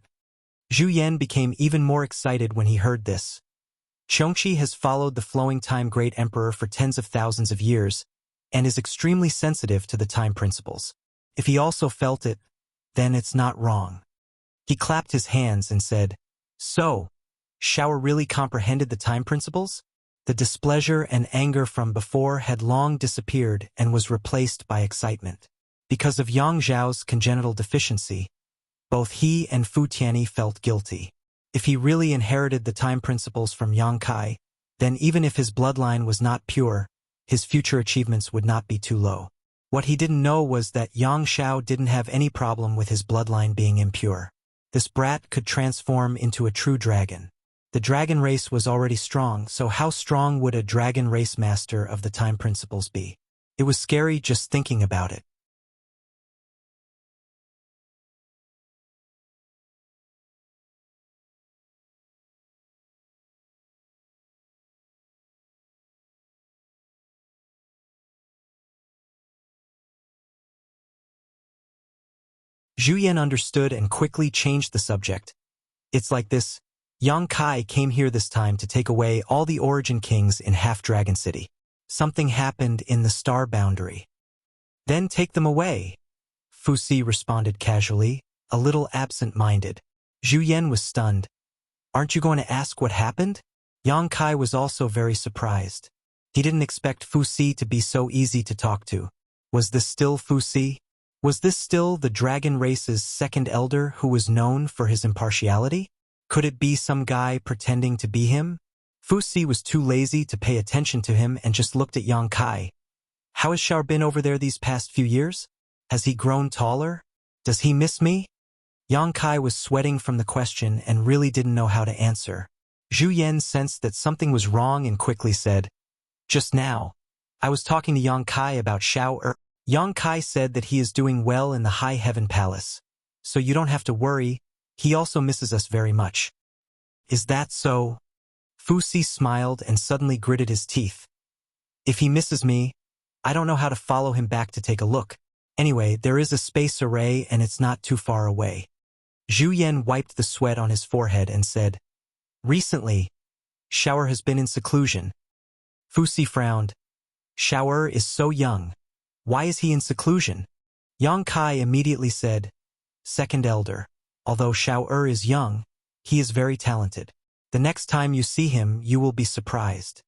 Speaker 1: Zhu Yan became even more excited when he heard this. Chongqi has followed the Flowing Time Great Emperor for tens of thousands of years, and is extremely sensitive to the time principles. If he also felt it, then it's not wrong. He clapped his hands and said, "So, Xiao really comprehended the time principles?" The displeasure and anger from before had long disappeared and was replaced by excitement. Because of Yang Zhao's congenital deficiency, both he and Fu Tianyi felt guilty. If he really inherited the time principles from Yang Kai, then even if his bloodline was not pure, his future achievements would not be too low. What he didn't know was that Yang Zhao didn't have any problem with his bloodline being impure. This brat could transform into a true dragon. The dragon race was already strong, so how strong would a dragon race master of the time principles be? It was scary just thinking about it. Zhu Yan understood and quickly changed the subject. It's like this. Yang Kai came here this time to take away all the origin kings in Half-Dragon City. Something happened in the star boundary. Then take them away. Fu Si responded casually, a little absent-minded. Zhu Yan was stunned. Aren't you going to ask what happened? Yang Kai was also very surprised. He didn't expect Fu Si to be so easy to talk to. Was this still Fu Si? Was this still the dragon race's second elder who was known for his impartiality? Could it be some guy pretending to be him? Fu Si was too lazy to pay attention to him and just looked at Yang Kai. How has Xiao been over there these past few years? Has he grown taller? Does he miss me? Yang Kai was sweating from the question and really didn't know how to answer. Zhu Yan sensed that something was wrong and quickly said, "Just now, I was talking to Yang Kai about Xiao. Yang Kai said that he is doing well in the High Heaven Palace. So you don't have to worry, he also misses us very much." Is that so? Fu Si smiled and suddenly gritted his teeth. If he misses me, I don't know how to follow him back to take a look. Anyway, there is a space array and it's not too far away. Zhu Yan wiped the sweat on his forehead and said, "Recently, Xiao has been in seclusion." Fu Si frowned. Xiao is so young. Why is he in seclusion? Yang Kai immediately said, "Second elder. Although Xiao is young, he is very talented. The next time you see him, you will be surprised."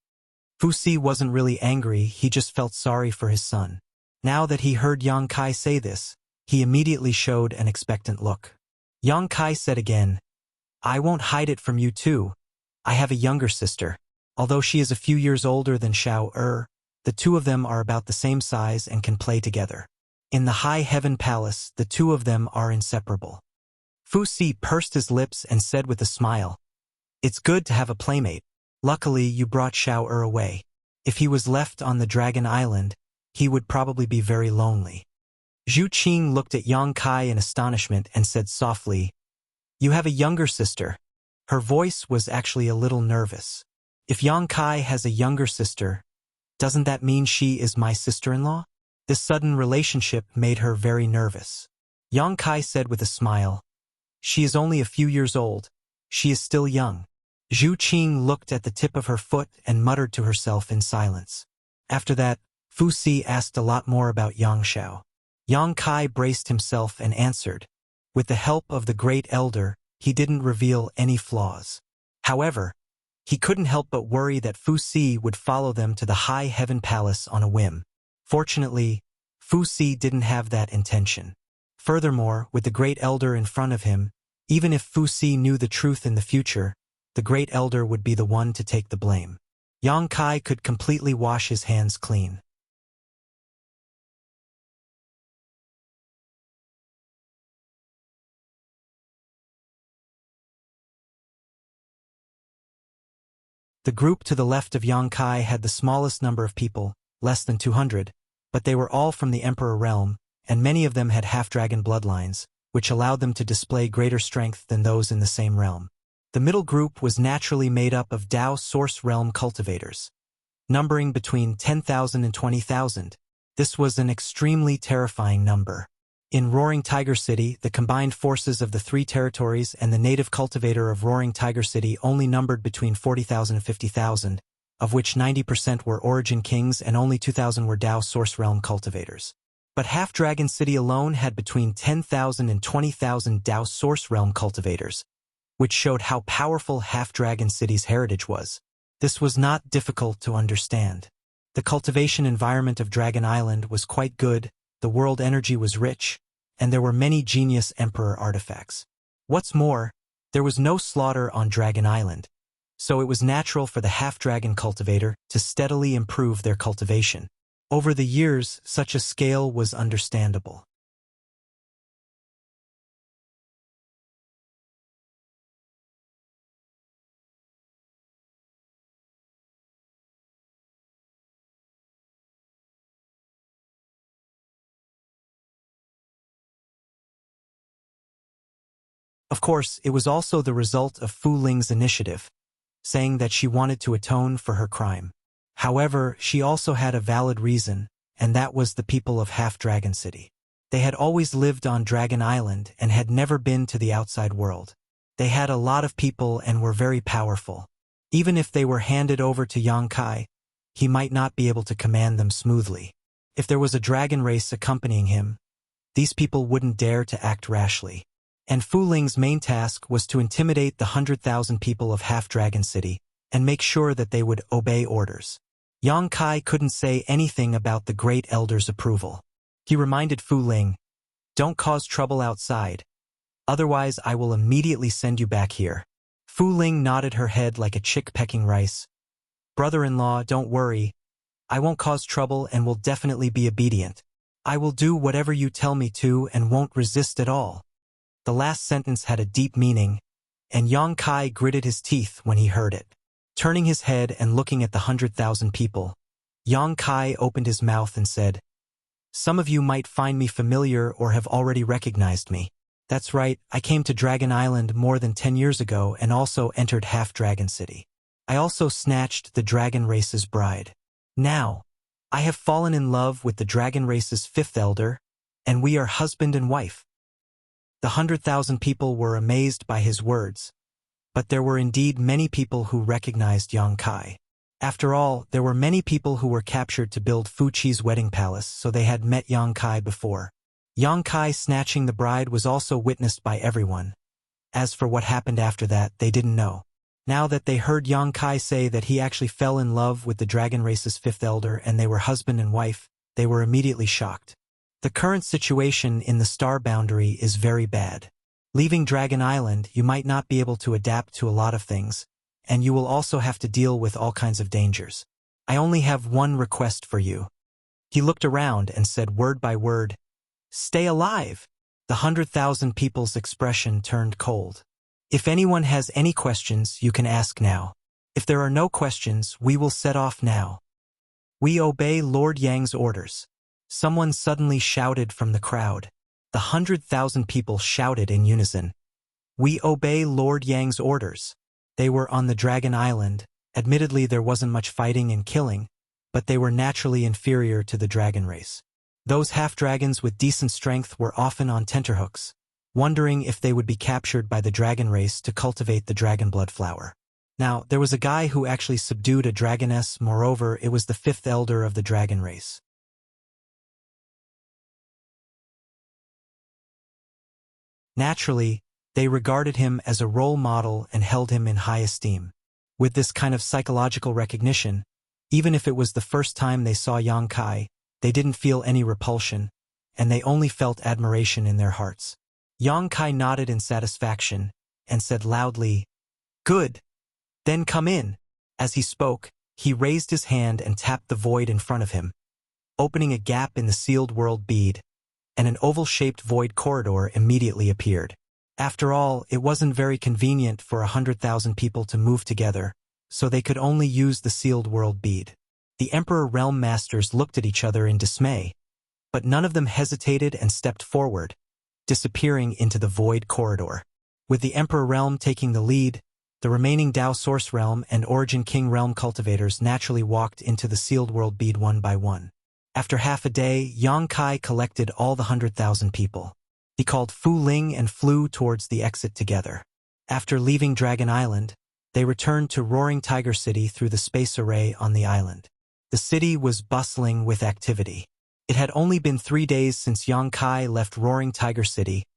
Speaker 1: Fu Si wasn't really angry, he just felt sorry for his son. Now that he heard Yang Kai say this, he immediately showed an expectant look. Yang Kai said again, "I won't hide it from you too. I have a younger sister. Although she is a few years older than Xiao, the two of them are about the same size and can play together. In the High Heaven Palace, the two of them are inseparable." Fu Si pursed his lips and said with a smile, "It's good to have a playmate. Luckily, you brought Xiao away. If he was left on the Dragon Island, he would probably be very lonely." Zhu Qing looked at Yang Kai in astonishment and said softly, "You have a younger sister." Her voice was actually a little nervous. If Yang Kai has a younger sister, doesn't that mean she is my sister-in-law? This sudden relationship made her very nervous. Yang Kai said with a smile, "She is only a few years old. She is still young." Zhu Qing looked at the tip of her foot and muttered to herself in silence. After that, Fu Si asked a lot more about Yang Xiao. Yang Kai braced himself and answered. With the help of the great elder, he didn't reveal any flaws. However, he couldn't help but worry that Fu Si would follow them to the High Heaven Palace on a whim. Fortunately, Fu Si didn't have that intention. Furthermore, with the great elder in front of him, even if Fu Si knew the truth in the future, the great elder would be the one to take the blame. Yang Kai could completely wash his hands clean. The group to the left of Yang Kai had the smallest number of people, less than 200, but they were all from the Emperor realm, and many of them had half-dragon bloodlines, which allowed them to display greater strength than those in the same realm. The middle group was naturally made up of Dao Source Realm cultivators, numbering between 10,000 and 20,000. This was an extremely terrifying number. In Roaring Tiger City, the combined forces of the three territories and the native cultivator of Roaring Tiger City only numbered between 40,000 and 50,000, of which 90% were Origin Kings and only 2,000 were Dao Source Realm cultivators. But Half-Dragon City alone had between 10,000 and 20,000 Dao Source Realm cultivators, which showed how powerful Half-Dragon City's heritage was. This was not difficult to understand. The cultivation environment of Dragon Island was quite good, the world energy was rich, and there were many genius Emperor artifacts. What's more, there was no slaughter on Dragon Island, so it was natural for the half-dragon cultivator to steadily improve their cultivation. Over the years, such a scale was understandable. Of course, it was also the result of Fu Ling's initiative, saying that she wanted to atone for her crime. However, she also had a valid reason, and that was the people of Half-Dragon City. They had always lived on Dragon Island and had never been to the outside world. They had a lot of people and were very powerful. Even if they were handed over to Yang Kai, he might not be able to command them smoothly. If there was a dragon race accompanying him, these people wouldn't dare to act rashly. And Fu Ling's main task was to intimidate the 100,000 people of Half-Dragon City and make sure that they would obey orders. Yang Kai couldn't say anything about the Great Elder's approval. He reminded Fu Ling, "Don't cause trouble outside. Otherwise, I will immediately send you back here." Fu Ling nodded her head like a chick pecking rice. "Brother-in-law, don't worry. I won't cause trouble and will definitely be obedient. I will do whatever you tell me to and won't resist at all." The last sentence had a deep meaning, and Yang Kai gritted his teeth when he heard it. Turning his head and looking at the 100,000 people, Yang Kai opened his mouth and said, "Some of you might find me familiar or have already recognized me. That's right, I came to Dragon Island more than 10 years ago and also entered Half-Dragon City. I also snatched the dragon race's bride. Now, I have fallen in love with the dragon race's fifth elder, and we are husband and wife." The 100,000 people were amazed by his words, but there were indeed many people who recognized Yang Kai. After all, there were many people who were captured to build Fuqi's wedding palace, so they had met Yang Kai before. Yang Kai snatching the bride was also witnessed by everyone. As for what happened after that, they didn't know. Now that they heard Yang Kai say that he actually fell in love with the dragon race's fifth elder and they were husband and wife, they were immediately shocked. The current situation in the star boundary is very bad. Leaving Dragon Island, you might not be able to adapt to a lot of things, and you will also have to deal with all kinds of dangers. I only have one request for you. He looked around and said word by word, "Stay alive." The 100,000 people's expression turned cold. "If anyone has any questions, you can ask now. If there are no questions, we will set off now." "We obey Lord Yang's orders," someone suddenly shouted from the crowd. The 100,000 people shouted in unison, "We obey Lord Yang's orders." They were on the Dragon Island. Admittedly, there wasn't much fighting and killing, but they were naturally inferior to the dragon race. Those half-dragons with decent strength were often on tenterhooks, wondering if they would be captured by the dragon race to cultivate the dragon blood flower. Now, there was a guy who actually subdued a dragoness. Moreover, it was the fifth elder of the dragon race. Naturally, they regarded him as a role model and held him in high esteem. With this kind of psychological recognition, even if it was the first time they saw Yang Kai, they didn't feel any repulsion, and they only felt admiration in their hearts. Yang Kai nodded in satisfaction and said loudly, "Good. Then come in." As he spoke, he raised his hand and tapped the void in front of him, opening a gap in the sealed world bead, and an oval-shaped void corridor immediately appeared. After all, it wasn't very convenient for 100,000 people to move together, so they could only use the sealed world bead. The Emperor Realm Masters looked at each other in dismay, but none of them hesitated and stepped forward, disappearing into the void corridor. With the Emperor Realm taking the lead, the remaining Dao Source Realm and Origin King Realm cultivators naturally walked into the sealed world bead one by one. After half a day, Yang Kai collected all the 100,000 people. He called Fu Ling and flew towards the exit together. After leaving Dragon Island, they returned to Roaring Tiger City through the space array on the island. The city was bustling with activity. It had only been 3 days since Yang Kai left Roaring Tiger City,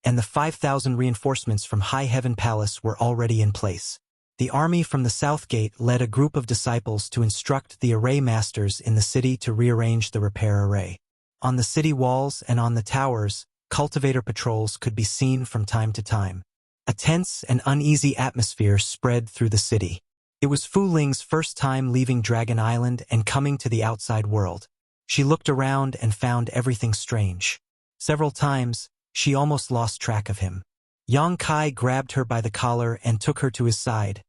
Speaker 1: and the 5,000 reinforcements from High Heaven Palace were already in place. The army from the South Gate led a group of disciples to instruct the array masters in the city to rearrange the repair array. On the city walls and on the towers, cultivator patrols could be seen from time to time. A tense and uneasy atmosphere spread through the city. It was Fu Ling's first time leaving Dragon Island and coming to the outside world. She looked around and found everything strange. Several times, she almost lost track of him. Yang Kai grabbed her by the collar and took her to his side,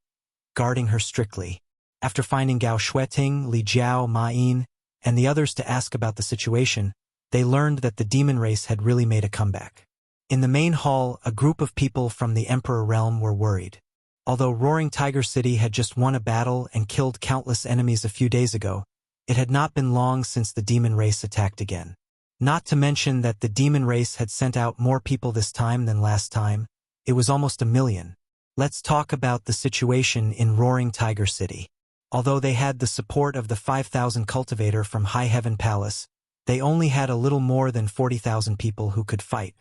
Speaker 1: guarding her strictly. After finding Gao Shueting, Li Jiao, Ma Yin, and the others to ask about the situation, they learned that the demon race had really made a comeback. In the main hall, a group of people from the Emperor realm were worried. Although Roaring Tiger City had just won a battle and killed countless enemies a few days ago, it had not been long since the demon race attacked again. Not to mention that the demon race had sent out more people this time than last time. It was almost 1 million. Let's talk about the situation in Roaring Tiger City. Although they had the support of the 5,000 cultivator from High Heaven Palace, they only had a little more than 40,000 people who could fight.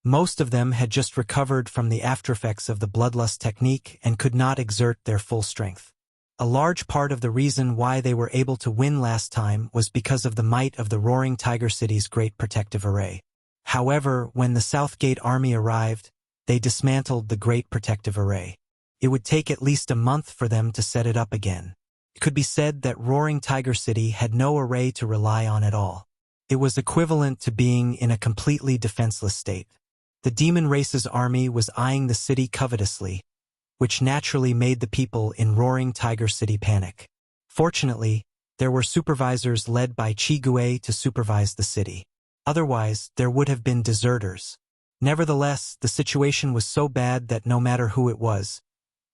Speaker 1: Most of them had just recovered from the aftereffects of the bloodlust technique and could not exert their full strength. A large part of the reason why they were able to win last time was because of the might of the Roaring Tiger City's Great Protective Array. However, when the South Gate Army arrived, they dismantled the Great Protective Array. It would take at least a month for them to set it up again. It could be said that Roaring Tiger City had no array to rely on at all. It was equivalent to being in a completely defenseless state. The demon race's army was eyeing the city covetously, which naturally made the people in Roaring Tiger City panic. Fortunately, there were supervisors led by Chi Gue to supervise the city. Otherwise, there would have been deserters. Nevertheless, the situation was so bad that no matter who it was,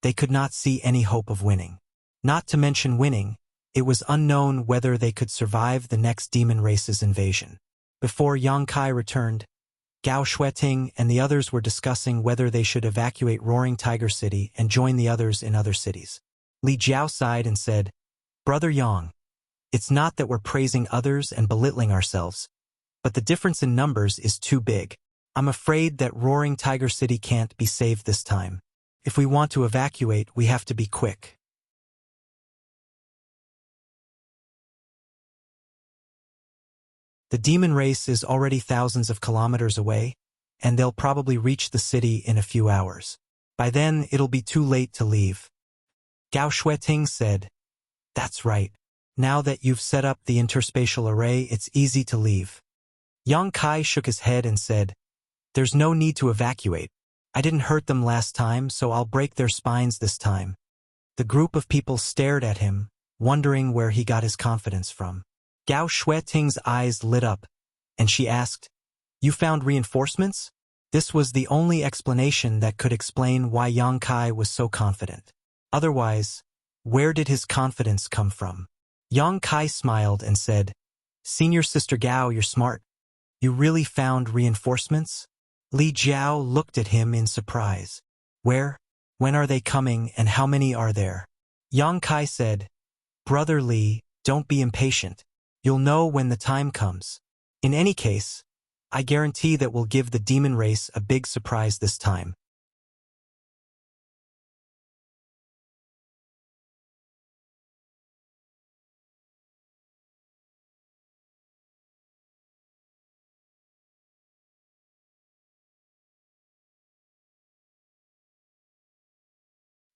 Speaker 1: they could not see any hope of winning. Not to mention winning, it was unknown whether they could survive the next demon race's invasion. Before Yang Kai returned, Gao Shueting and the others were discussing whether they should evacuate Roaring Tiger City and join the others in other cities. Li Jiao sighed and said, "Brother Yang, it's not that we're praising others and belittling ourselves, but the difference in numbers is too big. I'm afraid that Roaring Tiger City can't be saved this time. If we want to evacuate, we have to be quick." The demon race is already thousands of kilometers away, and they'll probably reach the city in a few hours. By then, it'll be too late to leave. Gao Shueting said, "That's right. Now that you've set up the interspatial array, it's easy to leave." Yang Kai shook his head and said, "There's no need to evacuate. I didn't hurt them last time, so I'll break their spines this time." The group of people stared at him, wondering where he got his confidence from. Gao Shueting's eyes lit up, and she asked, "You found reinforcements?" This was the only explanation that could explain why Yang Kai was so confident. Otherwise, where did his confidence come from? Yang Kai smiled and said, "Senior Sister Gao, you're smart. You really found reinforcements?" Li Jiao looked at him in surprise. "Where? When are they coming and how many are there?" Yang Kai said, "Brother Li, don't be impatient. You'll know when the time comes. In any case, I guarantee that we'll give the demon race a big surprise this time."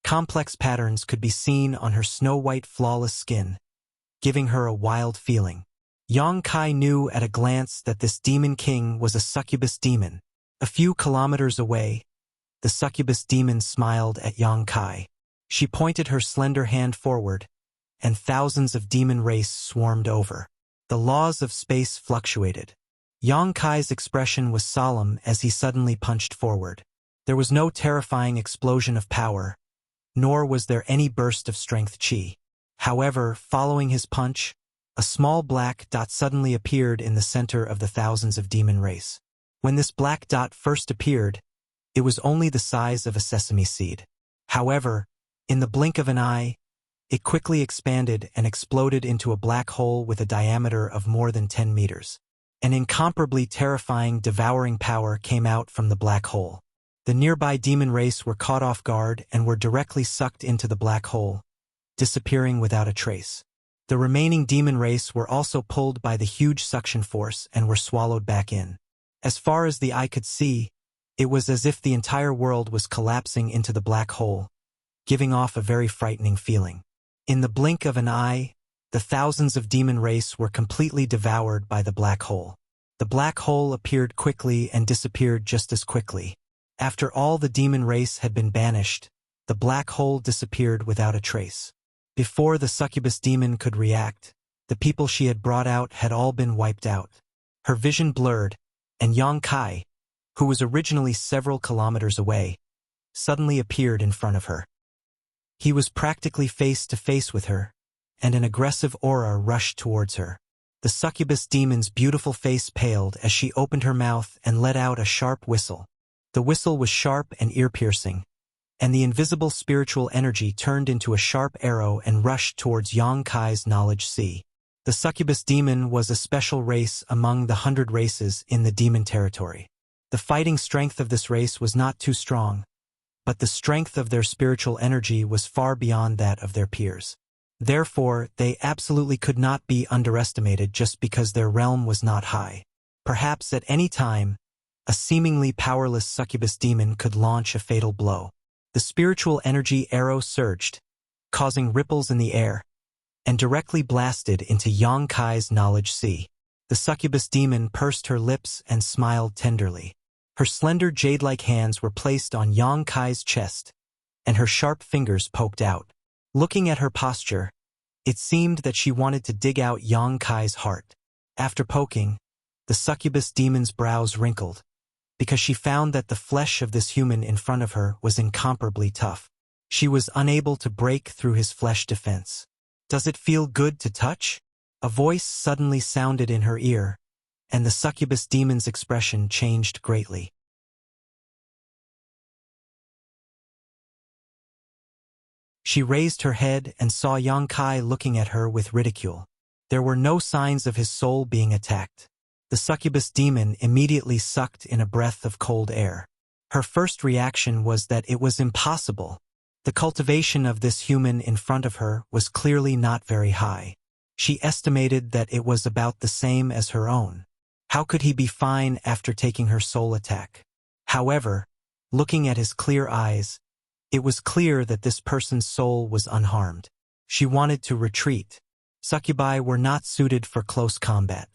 Speaker 1: Complex patterns could be seen on her snow-white flawless skin, giving her a wild feeling. Yang Kai knew at a glance that this demon king was a succubus demon. A few kilometers away, the succubus demon smiled at Yang Kai. She pointed her slender hand forward, and thousands of demon race swarmed over. The laws of space fluctuated. Yang Kai's expression was solemn as he suddenly punched forward. There was no terrifying explosion of power, nor was there any burst of strength chi. However, following his punch, a small black dot suddenly appeared in the center of the thousands of demon race. When this black dot first appeared, it was only the size of a sesame seed. However, in the blink of an eye, it quickly expanded and exploded into a black hole with a diameter of more than 10 meters. An incomparably terrifying, devouring power came out from the black hole. The nearby demon race were caught off guard and were directly sucked into the black hole, disappearing without a trace. The remaining demon race were also pulled by the huge suction force and were swallowed back in. As far as the eye could see, it was as if the entire world was collapsing into the black hole, giving off a very frightening feeling. In the blink of an eye, the thousands of demon race were completely devoured by the black hole. The black hole appeared quickly and disappeared just as quickly. After all the demon race had been banished, the black hole disappeared without a trace. Before the succubus demon could react, the people she had brought out had all been wiped out. Her vision blurred, and Yang Kai, who was originally several kilometers away, suddenly appeared in front of her. He was practically face to face with her, and an aggressive aura rushed towards her. The succubus demon's beautiful face paled as she opened her mouth and let out a sharp whistle. The whistle was sharp and ear-piercing, and the invisible spiritual energy turned into a sharp arrow and rushed towards Yang Kai's knowledge sea. The succubus demon was a special race among the 100 races in the demon territory. The fighting strength of this race was not too strong, but the strength of their spiritual energy was far beyond that of their peers. Therefore, they absolutely could not be underestimated just because their realm was not high. Perhaps at any time, a seemingly powerless succubus demon could launch a fatal blow. The spiritual energy arrow surged, causing ripples in the air, and directly blasted into Yang Kai's knowledge sea. The succubus demon pursed her lips and smiled tenderly. Her slender jade-like hands were placed on Yang Kai's chest, and her sharp fingers poked out. Looking at her posture, it seemed that she wanted to dig out Yang Kai's heart. After poking, the succubus demon's brows wrinkled, because she found that the flesh of this human in front of her was incomparably tough. She was unable to break through his flesh defense. "Does it feel good to touch?" A voice suddenly sounded in her ear, and the succubus demon's expression changed greatly. She raised her head and saw Yang Kai looking at her with ridicule. There were no signs of his soul being attacked. The succubus demon immediately sucked in a breath of cold air. Her first reaction was that it was impossible. The cultivation of this human in front of her was clearly not very high. She estimated that it was about the same as her own. How could he be fine after taking her soul attack? However, looking at his clear eyes, it was clear that this person's soul was unharmed. She wanted to retreat. Succubi were not suited for close combat.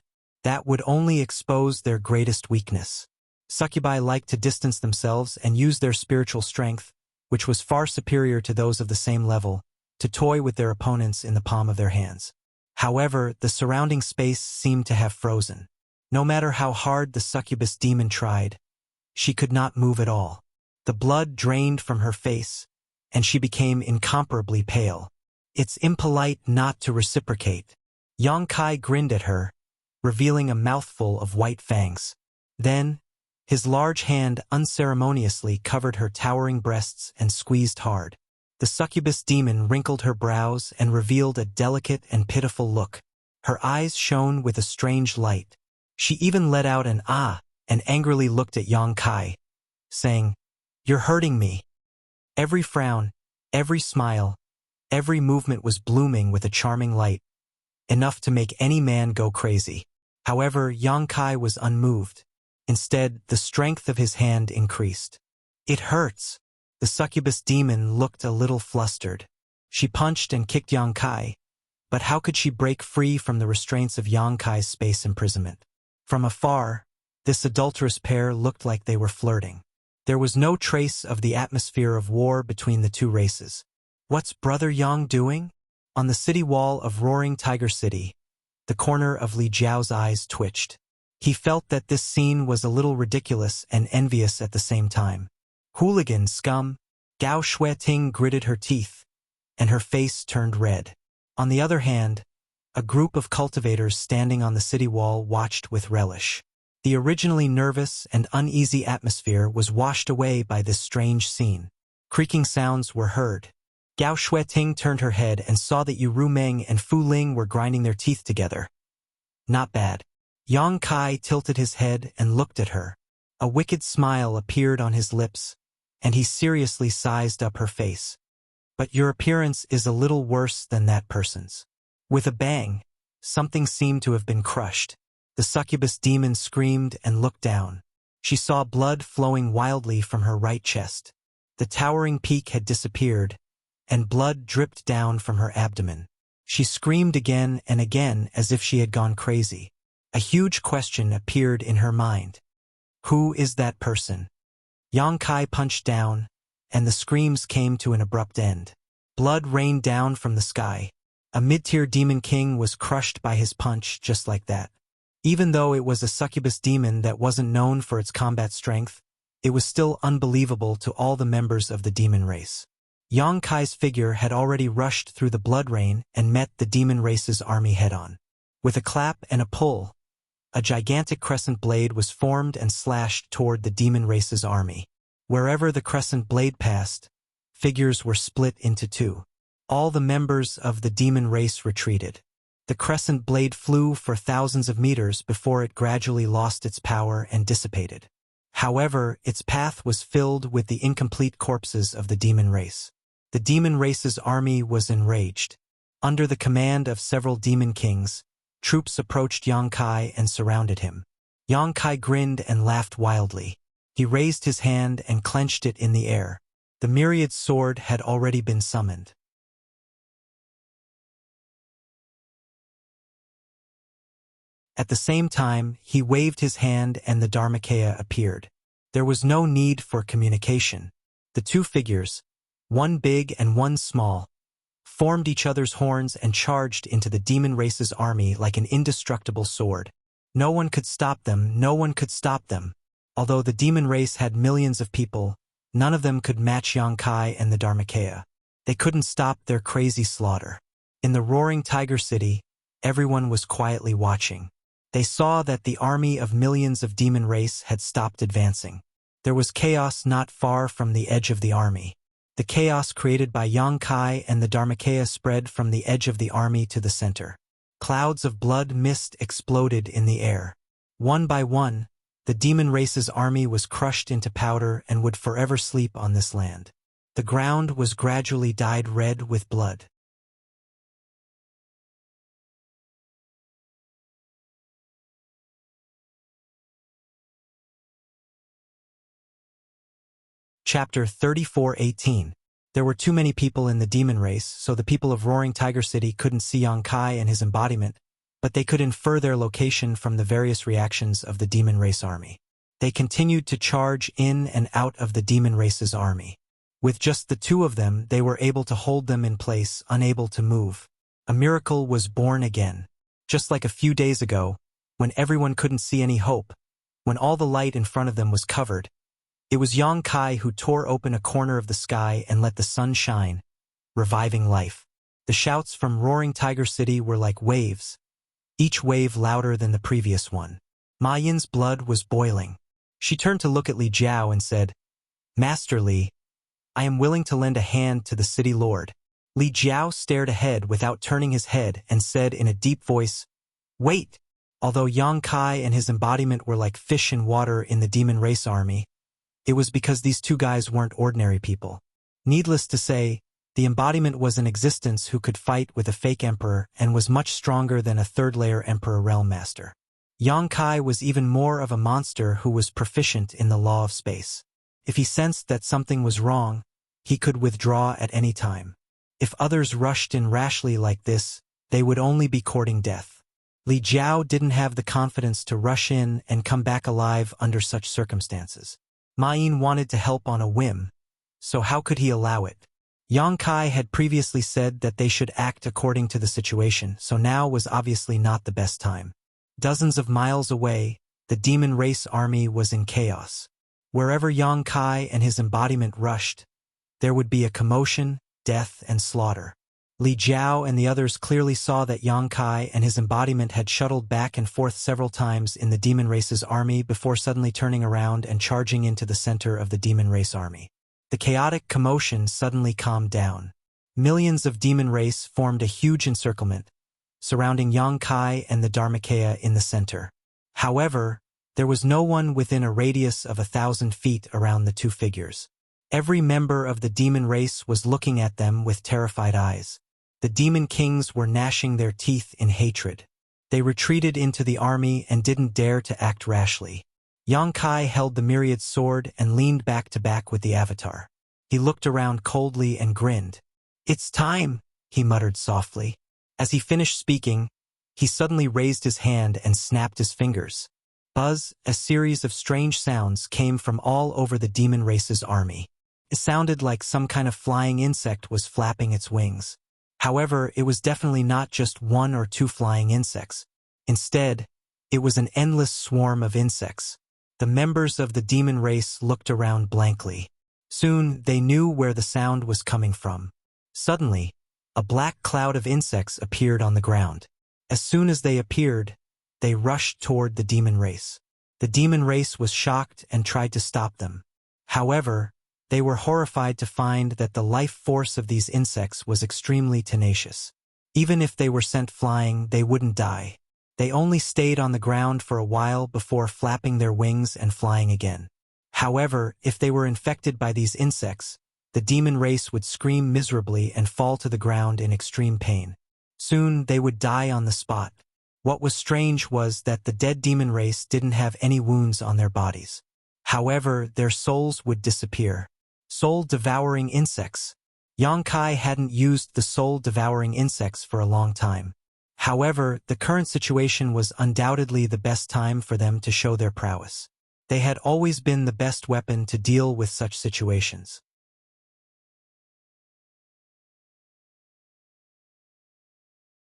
Speaker 1: That would only expose their greatest weakness. Succubi liked to distance themselves and use their spiritual strength, which was far superior to those of the same level, to toy with their opponents in the palm of their hands. However, the surrounding space seemed to have frozen. No matter how hard the succubus demon tried, she could not move at all. The blood drained from her face, and she became incomparably pale. "It's impolite not to reciprocate." Yang Kai grinned at her, revealing a mouthful of white fangs. Then, his large hand unceremoniously covered her towering breasts and squeezed hard. The succubus demon wrinkled her brows and revealed a delicate and pitiful look. Her eyes shone with a strange light. She even let out an "ah" and angrily looked at Yang Kai, saying, "You're hurting me." Every frown, every smile, every movement was blooming with a charming light, enough to make any man go crazy. However, Yang Kai was unmoved. Instead, the strength of his hand increased. "It hurts." The succubus demon looked a little flustered. She punched and kicked Yang Kai, but how could she break free from the restraints of Yang Kai's space imprisonment? From afar, this adulterous pair looked like they were flirting. There was no trace of the atmosphere of war between the two races. "What's Brother Yang doing?" On the city wall of Roaring Tiger City, the corner of Li Jiao's eyes twitched. He felt that this scene was a little ridiculous and envious at the same time. "Hooligan scum!" Gao Shueting gritted her teeth, and her face turned red. On the other hand, a group of cultivators standing on the city wall watched with relish. The originally nervous and uneasy atmosphere was washed away by this strange scene. Creaking sounds were heard. Gao Shueting turned her head and saw that Yu Rumeng and Fu Ling were grinding their teeth together. Not bad. Yang Kai tilted his head and looked at her. A wicked smile appeared on his lips, and he seriously sized up her face. "But your appearance is a little worse than that person's." With a bang, something seemed to have been crushed. The succubus demon screamed and looked down. She saw blood flowing wildly from her right chest. The towering peak had disappeared, and blood dripped down from her abdomen. She screamed again and again as if she had gone crazy. A huge question appeared in her mind. Who is that person? Yang Kai punched down, and the screams came to an abrupt end. Blood rained down from the sky. A mid-tier demon king was crushed by his punch just like that. Even though it was a succubus demon that wasn't known for its combat strength, it was still unbelievable to all the members of the demon race. Yang Kai's figure had already rushed through the blood rain and met the demon race's army head-on. With a clap and a pull, a gigantic crescent blade was formed and slashed toward the demon race's army. Wherever the crescent blade passed, figures were split into two. All the members of the demon race retreated. The crescent blade flew for thousands of meters before it gradually lost its power and dissipated. However, its path was filled with the incomplete corpses of the demon race. The demon race's army was enraged. Under the command of several demon kings, troops approached Yang Kai and surrounded him. Yang Kai grinned and laughed wildly. He raised his hand and clenched it in the air. The myriad sword had already been summoned. At the same time, he waved his hand and the Dharmakaya appeared. There was no need for communication. The two figures, one big and one small, formed each other's horns and charged into the demon race's army like an indestructible sword. No one could stop them, no one could stop them. Although the demon race had millions of people, none of them could match Yang Kai and the Dharmakaya. They couldn't stop their crazy slaughter. In the roaring tiger city, everyone was quietly watching. They saw that the army of millions of demon race had stopped advancing. There was chaos not far from the edge of the army. The chaos created by Yang Kai and the Dharmakaya spread from the edge of the army to the center. Clouds of blood mist exploded in the air. One by one, the demon race's army was crushed into powder and would forever sleep on this land. The ground was gradually dyed red with blood. Chapter 34:18. There were too many people in the demon race, so the people of Roaring Tiger City couldn't see Yang Kai and his embodiment, but they could infer their location from the various reactions of the demon race army. They continued to charge in and out of the demon race's army. With just the two of them, they were able to hold them in place, unable to move. A miracle was born again. Just like a few days ago, when everyone couldn't see any hope, when all the light in front of them was covered, it was Yang Kai who tore open a corner of the sky and let the sun shine, reviving life. The shouts from Roaring Tiger City were like waves, each wave louder than the previous one. Ma Yin's blood was boiling. She turned to look at Li Jiao and said, "Master Li, I am willing to lend a hand to the city lord." Li Jiao stared ahead without turning his head and said in a deep voice, "Wait." Although Yang Kai and his embodiment were like fish in water in the demon race army, it was because these two guys weren't ordinary people. Needless to say, the embodiment was an existence who could fight with a fake emperor and was much stronger than a third-layer emperor realm master. Yang Kai was even more of a monster who was proficient in the law of space. If he sensed that something was wrong, he could withdraw at any time. If others rushed in rashly like this, they would only be courting death. Li Jiao didn't have the confidence to rush in and come back alive under such circumstances. Ma Yin wanted to help on a whim, so how could he allow it? Yang Kai had previously said that they should act according to the situation, so now was obviously not the best time. Dozens of miles away, the demon race army was in chaos. Wherever Yang Kai and his embodiment rushed, there would be a commotion, death, and slaughter. Li Jiao and the others clearly saw that Yang Kai and his embodiment had shuttled back and forth several times in the demon race's army before suddenly turning around and charging into the center of the demon race army. The chaotic commotion suddenly calmed down. Millions of demon race formed a huge encirclement, surrounding Yang Kai and the Dharmakaya in the center. However, there was no one within a radius of 1,000 feet around the two figures. Every member of the demon race was looking at them with terrified eyes. The demon kings were gnashing their teeth in hatred. They retreated into the army and didn't dare to act rashly. Yang Kai held the myriad sword and leaned back to back with the avatar. He looked around coldly and grinned. "It's time," he muttered softly. As he finished speaking, he suddenly raised his hand and snapped his fingers. Buzz, a series of strange sounds came from all over the demon race's army. It sounded like some kind of flying insect was flapping its wings. However, it was definitely not just one or two flying insects. Instead, It was an endless swarm of insects. The members of the demon race looked around blankly. Soon, they knew where the sound was coming from. Suddenly, a black cloud of insects appeared on the ground. As soon as they appeared, they rushed toward the demon race. The demon race was shocked and tried to stop them. However, they were horrified to find that the life force of these insects was extremely tenacious. Even if they were sent flying, they wouldn't die. They only stayed on the ground for a while before flapping their wings and flying again. However, if they were infected by these insects, the demon race would scream miserably and fall to the ground in extreme pain. Soon, they would die on the spot. What was strange was that the dead demon race didn't have any wounds on their bodies. However, their souls would disappear. Soul-devouring insects. Yang Kai hadn't used the soul-devouring insects for a long time. However, the current situation was undoubtedly the best time for them to show their prowess. They had always been the best weapon to deal with such situations.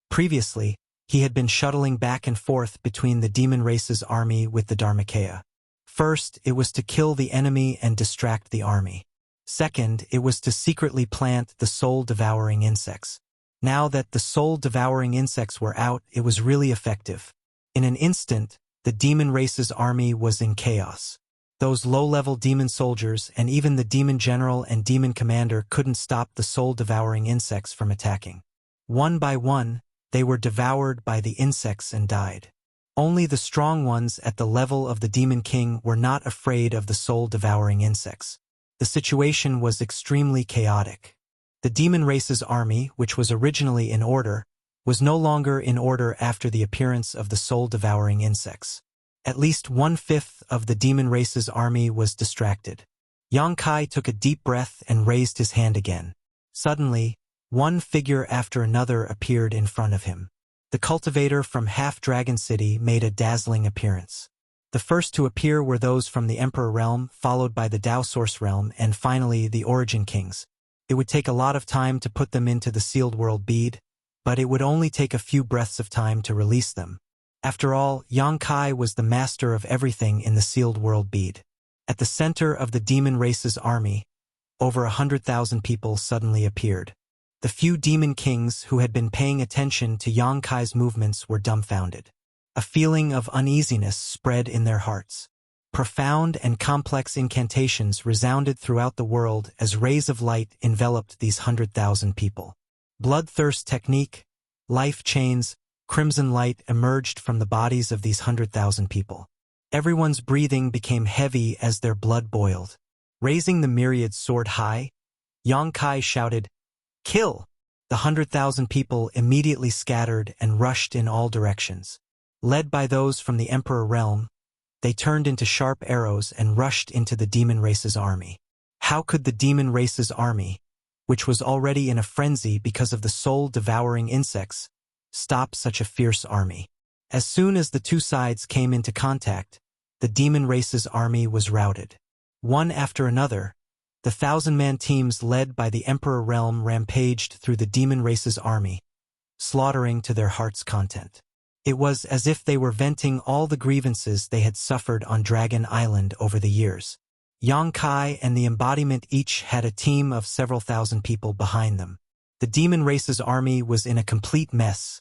Speaker 1: Previously, he had been shuttling back and forth between the demon race's army with the Dharmakaya. First, it was to kill the enemy and distract the army. Second, it was to secretly plant the soul-devouring insects. Now that the soul-devouring insects were out, it was really effective. In an instant, the demon race's army was in chaos. Those low-level demon soldiers and even the demon general and demon commander couldn't stop the soul-devouring insects from attacking. One by one, they were devoured by the insects and died. Only the strong ones at the level of the demon king were not afraid of the soul-devouring insects. The situation was extremely chaotic. The demon race's army, which was originally in order, was no longer in order after the appearance of the soul-devouring insects. At least 1/5 of the demon race's army was distracted. Yang Kai took a deep breath and raised his hand again. Suddenly, one figure after another appeared in front of him. The cultivator from Half-Dragon City made a dazzling appearance. The first to appear were those from the Emperor Realm, followed by the Dao Source Realm, and finally the Origin Kings. It would take a lot of time to put them into the Sealed World bead, but it would only take a few breaths of time to release them. After all, Yang Kai was the master of everything in the Sealed World bead. At the center of the demon race's army, over 100,000 people suddenly appeared. The few demon kings who had been paying attention to Yang Kai's movements were dumbfounded. A feeling of uneasiness spread in their hearts. Profound and complex incantations resounded throughout the world as rays of light enveloped these 100,000 people. Bloodthirst technique, life chains, crimson light emerged from the bodies of these 100,000 people. Everyone's breathing became heavy as their blood boiled. Raising the myriad sword high, Yang Kai shouted, "Kill!" The 100,000 people immediately scattered and rushed in all directions. Led by those from the Emperor Realm, they turned into sharp arrows and rushed into the demon race's army. How could the demon race's army, which was already in a frenzy because of the soul-devouring insects, stop such a fierce army? As soon as the two sides came into contact, the demon race's army was routed. One after another, the 1,000-man teams led by the Emperor Realm rampaged through the demon race's army, slaughtering to their heart's content. It was as if they were venting all the grievances they had suffered on Dragon Island over the years. Yang Kai and the embodiment each had a team of several thousand people behind them. The demon race's army was in a complete mess,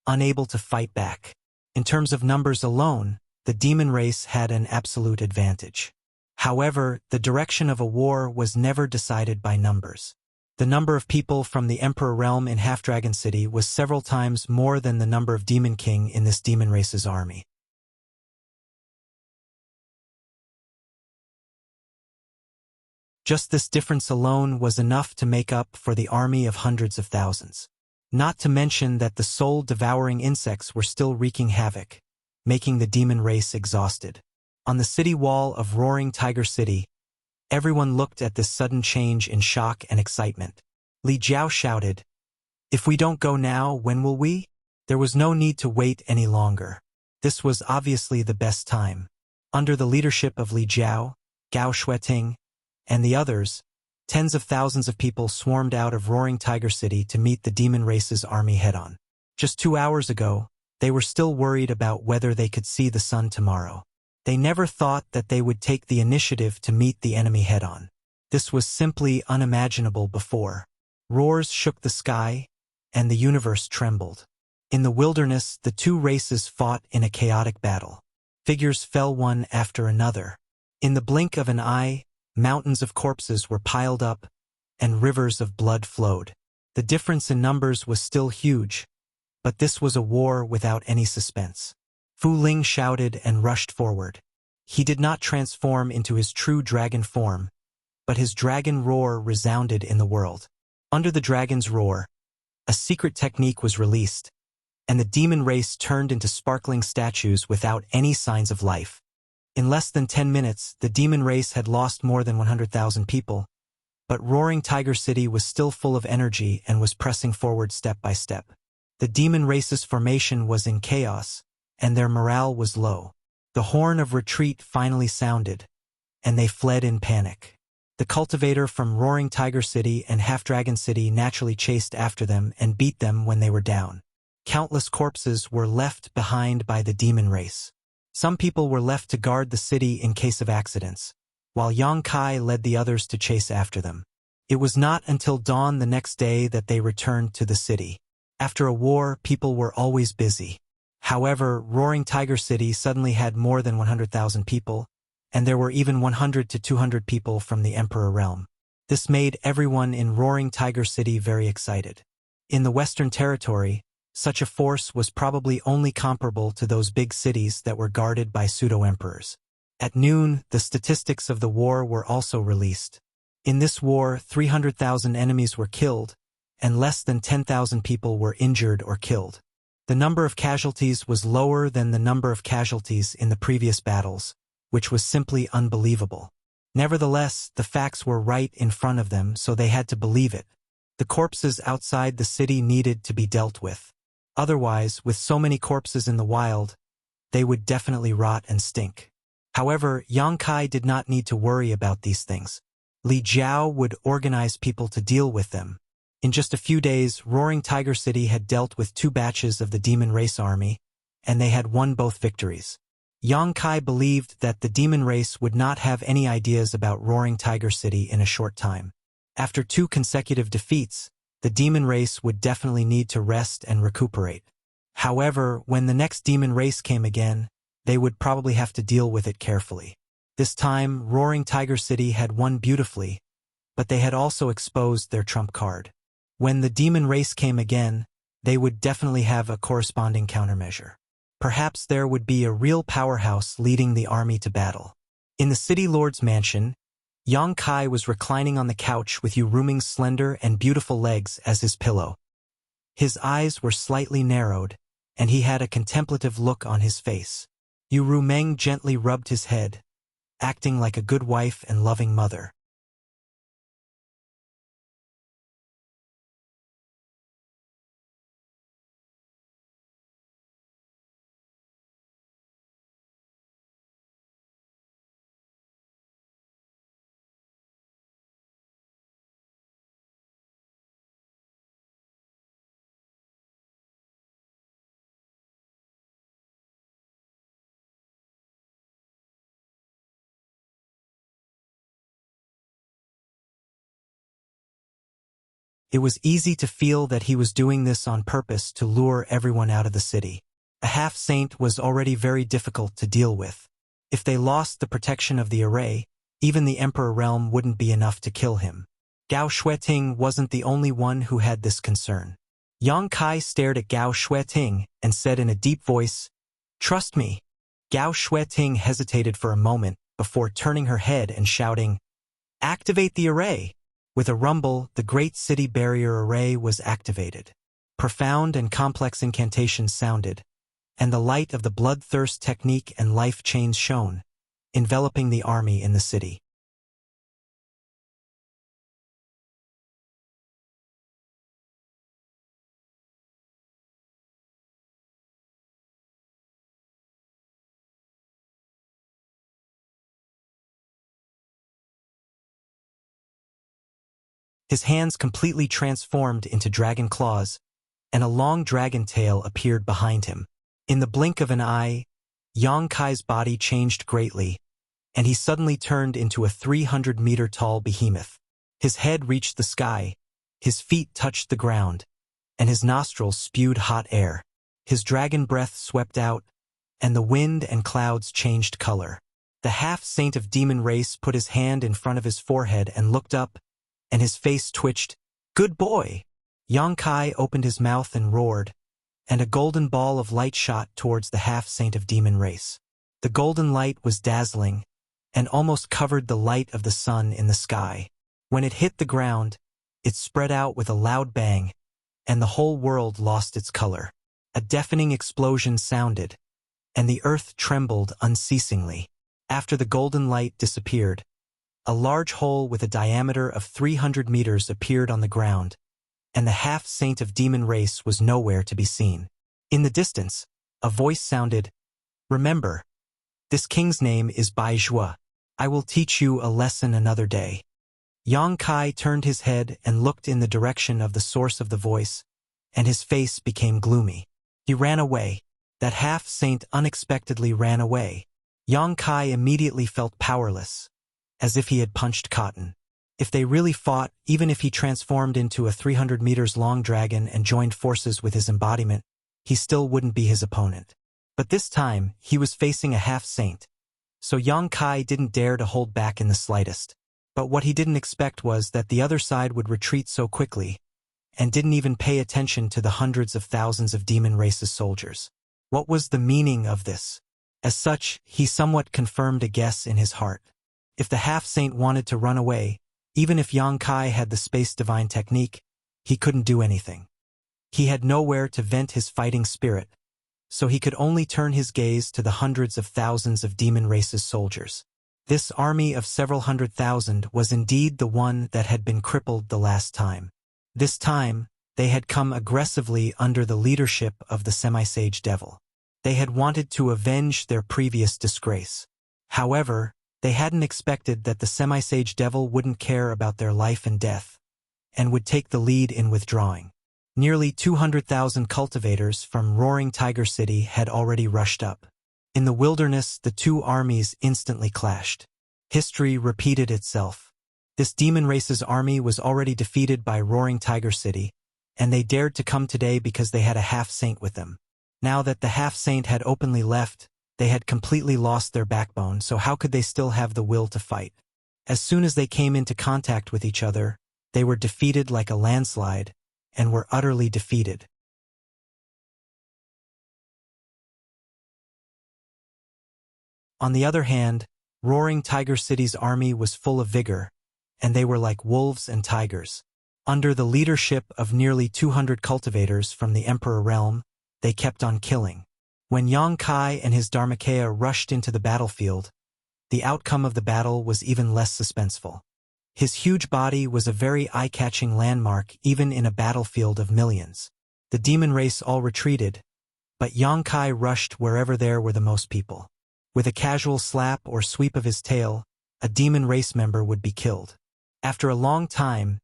Speaker 1: unable to fight back. In terms of numbers alone, the demon race had an absolute advantage. However, the direction of a war was never decided by numbers. The number of people from the Emperor Realm in Half-Dragon City was several times more than the number of Demon King in this demon race's army. Just this difference alone was enough to make up for the army of hundreds of thousands. Not to mention that the soul-devouring insects were still wreaking havoc, making the demon race exhausted. On the city wall of Roaring Tiger City, everyone looked at this sudden change in shock and excitement. Li Jiao shouted, "If we don't go now, when will we?" There was no need to wait any longer. This was obviously the best time. Under the leadership of Li Jiao, Gao Shueting, and the others, tens of thousands of people swarmed out of Roaring Tiger City to meet the demon race's army head-on. Just 2 hours ago, They were still worried about whether they could see the sun tomorrow. They never thought that they would take the initiative to meet the enemy head-on. This was simply unimaginable before. Roars shook the sky, and the universe trembled. In the wilderness, the two races fought in a chaotic battle. Figures fell one after another. In the blink of an eye, mountains of corpses were piled up, and rivers of blood flowed. The difference in numbers was still huge, but this was a war without any suspense. Fu Ling shouted and rushed forward. He did not transform into his true dragon form, but his dragon roar resounded in the world. Under the dragon's roar, a secret technique was released, and the demon race turned into sparkling statues without any signs of life. In less than 10 minutes, the demon race had lost more than 100,000 people, but Roaring Tiger City was still full of energy and was pressing forward step by step. The demon race's formation was in chaos, and their morale was low. The horn of retreat finally sounded, and they fled in panic. The cultivator from Roaring Tiger City and Half-Dragon City naturally chased after them and beat them when they were down. Countless corpses were left behind by the demon race. Some people were left to guard the city in case of accidents, while Yang Kai led the others to chase after them. It was not until dawn the next day that they returned to the city. After a war, people were always busy. However, Roaring Tiger City suddenly had more than 100,000 people, and there were even 100 to 200 people from the Emperor realm. This made everyone in Roaring Tiger City very excited. In the Western Territory, such a force was probably only comparable to those big cities that were guarded by pseudo-emperors. At noon, the statistics of the war were also released. In this war, 300,000 enemies were killed, and less than 10,000 people were injured or killed. The number of casualties was lower than the number of casualties in the previous battles, which was simply unbelievable. Nevertheless, the facts were right in front of them, so they had to believe it. The corpses outside the city needed to be dealt with. Otherwise, with so many corpses in the wild, they would definitely rot and stink. However, Yang Kai did not need to worry about these things. Li Jiao would organize people to deal with them. In just a few days, Roaring Tiger City had dealt with 2 batches of the demon race army, and they had won both victories. Yang Kai believed that the demon race would not have any ideas about Roaring Tiger City in a short time. After 2 consecutive defeats, the demon race would definitely need to rest and recuperate. However, when the next demon race came again, they would probably have to deal with it carefully. This time, Roaring Tiger City had won beautifully, but they had also exposed their trump card. When the demon race came again, they would definitely have a corresponding countermeasure. Perhaps there would be a real powerhouse leading the army to battle. In the city lord's mansion, Yang Kai was reclining on the couch with Yu Ruming's slender and beautiful legs as his pillow. His eyes were slightly narrowed, and he had a contemplative look on his face. Yu Ruming gently rubbed his head, acting like a good wife and loving mother. It was easy to feel that he was doing this on purpose to lure everyone out of the city. A half-saint was already very difficult to deal with. If they lost the protection of the array, even the Emperor realm wouldn't be enough to kill him. Gao Xueting wasn't the only one who had this concern. Yang Kai stared at Gao Xueting and said in a deep voice, "Trust me." Gao Xueting hesitated for a moment before turning her head and shouting, "Activate the array!" With a rumble, the great city barrier array was activated. Profound and complex incantations sounded, and the light of the bloodthirst technique and life chains shone, enveloping the army in the city. His hands completely transformed into dragon claws, and a long dragon tail appeared behind him. In the blink of an eye, Yang Kai's body changed greatly, and he suddenly turned into a 300-meter-tall behemoth. His head reached the sky, his feet touched the ground, and his nostrils spewed hot air. His dragon breath swept out, and the wind and clouds changed color. The half-saint of demon race put his hand in front of his forehead and looked up, and his face twitched. "Good boy!" Yang Kai opened his mouth and roared, and a golden ball of light shot towards the half-saint of demon race. The golden light was dazzling, and almost covered the light of the sun in the sky. When it hit the ground, it spread out with a loud bang, and the whole world lost its color. A deafening explosion sounded, and the earth trembled unceasingly. After the golden light disappeared, a large hole with a diameter of 300 meters appeared on the ground, and the half-saint of demon race was nowhere to be seen. In the distance, a voice sounded, "Remember, this king's name is Bai Zhua. I will teach you a lesson another day." Yang Kai turned his head and looked in the direction of the source of the voice, and his face became gloomy. He ran away. That half-saint unexpectedly ran away. Yang Kai immediately felt powerless, as if he had punched cotton. If they really fought, even if he transformed into a 300 meters long dragon and joined forces with his embodiment, he still wouldn't be his opponent. But this time, he was facing a half-saint, so Yang Kai didn't dare to hold back in the slightest. But what he didn't expect was that the other side would retreat so quickly, and didn't even pay attention to the hundreds of thousands of demon race's soldiers. What was the meaning of this? As such, he somewhat confirmed a guess in his heart. If the half-saint wanted to run away, even if Yang Kai had the space divine technique, he couldn't do anything. He had nowhere to vent his fighting spirit, so he could only turn his gaze to the hundreds of thousands of demon race's soldiers. This army of several 100,000 was indeed the one that had been crippled the last time. This time, they had come aggressively under the leadership of the semi-sage devil. They had wanted to avenge their previous disgrace. However, they hadn't expected that the semi-sage devil wouldn't care about their life and death, and would take the lead in withdrawing. Nearly 200,000 cultivators from Roaring Tiger City had already rushed up. In the wilderness, the two armies instantly clashed. History repeated itself. This demon race's army was already defeated by Roaring Tiger City, and they dared to come today because they had a half-saint with them. Now that the half-saint had openly left, they had completely lost their backbone, so how could they still have the will to fight? As soon as they came into contact with each other, they were defeated like a landslide, and were utterly defeated. On the other hand, Roaring Tiger City's army was full of vigor, and they were like wolves and tigers. Under the leadership of nearly 200 cultivators from the Emperor Realm, they kept on killing. When Yang Kai and his Dharmakaya rushed into the battlefield, the outcome of the battle was even less suspenseful. His huge body was a very eye-catching landmark even in a battlefield of millions. The demon race all retreated, but Yang Kai rushed wherever there were the most people. With a casual slap or sweep of his tail, a demon race member would be killed. After a long time,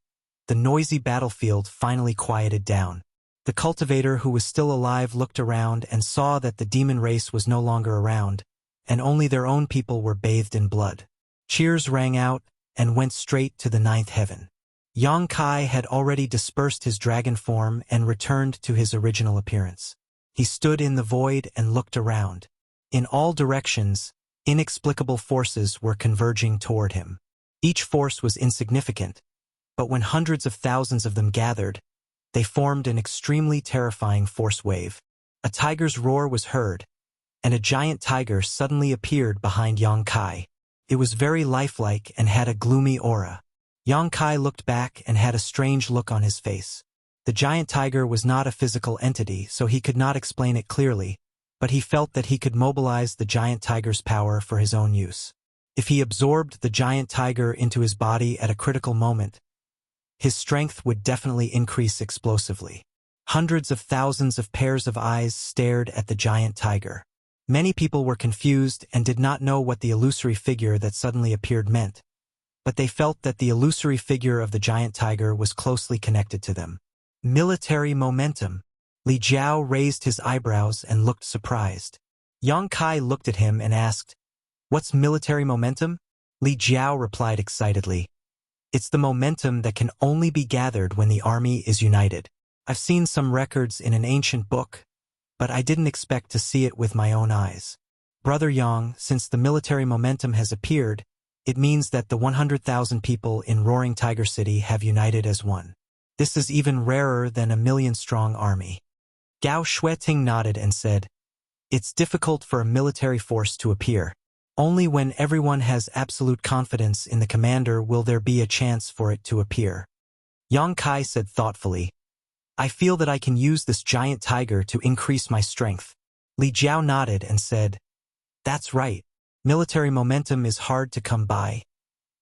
Speaker 1: the noisy battlefield finally quieted down. The cultivator who was still alive looked around and saw that the demon race was no longer around, and only their own people were bathed in blood. Cheers rang out and went straight to the ninth heaven. Yang Kai had already dispersed his dragon form and returned to his original appearance. He stood in the void and looked around. In all directions, inexplicable forces were converging toward him. Each force was insignificant, but when hundreds of thousands of them gathered, they formed an extremely terrifying force wave. A tiger's roar was heard, and a giant tiger suddenly appeared behind Yang Kai. It was very lifelike and had a gloomy aura. Yang Kai looked back and had a strange look on his face. The giant tiger was not a physical entity, so he could not explain it clearly, but he felt that he could mobilize the giant tiger's power for his own use. If he absorbed the giant tiger into his body at a critical moment, his strength would definitely increase explosively. Hundreds of thousands of pairs of eyes stared at the giant tiger. Many people were confused and did not know what the illusory figure that suddenly appeared meant, but they felt that the illusory figure of the giant tiger was closely connected to them. Military momentum. Li Jiao raised his eyebrows and looked surprised. Yang Kai looked at him and asked, "What's military momentum?" Li Jiao replied excitedly, "It's the momentum that can only be gathered when the army is united. I've seen some records in an ancient book, but I didn't expect to see it with my own eyes. Brother Yang, since the military momentum has appeared, it means that the 100,000 people in Roaring Tiger City have united as one. This is even rarer than a million-strong army." Gao Shueting nodded and said, "It's difficult for a military force to appear. Only when everyone has absolute confidence in the commander will there be a chance for it to appear." Yang Kai said thoughtfully, "I feel that I can use this giant tiger to increase my strength." Li Jiao nodded and said, "That's right. Military momentum is hard to come by,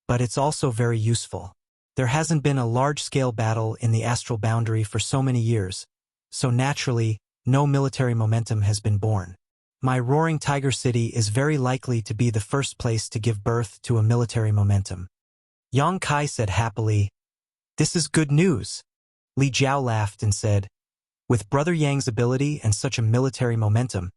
Speaker 1: but it's also very useful. There hasn't been a large-scale battle in the astral boundary for so many years, so naturally, no military momentum has been born. My Roaring Tiger City is very likely to be the first place to give birth to a military momentum." Yang Kai said happily, "This is good news." Li Jiao laughed and said, "With Brother Yang's ability and such a military momentum,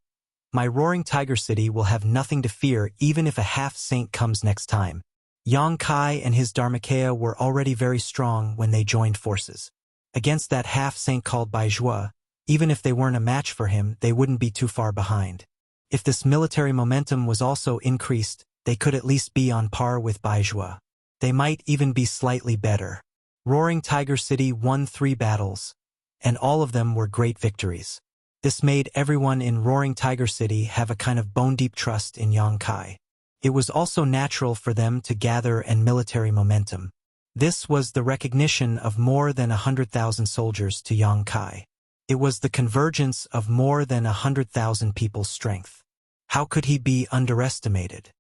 Speaker 1: my Roaring Tiger City will have nothing to fear even if a half-saint comes next time." Yang Kai and his Dharmakaya were already very strong when they joined forces. Against that half-saint called Baizhua, even if they weren't a match for him, they wouldn't be too far behind. If this military momentum was also increased, they could at least be on par with Baizhua. They might even be slightly better. Roaring Tiger City won 3 battles, and all of them were great victories. This made everyone in Roaring Tiger City have a kind of bone-deep trust in Yang Kai. It was also natural for them to gather and military momentum. This was the recognition of more than 100,000 soldiers to Yang Kai. It was the convergence of more than 100,000 people's strength. How could he be underestimated?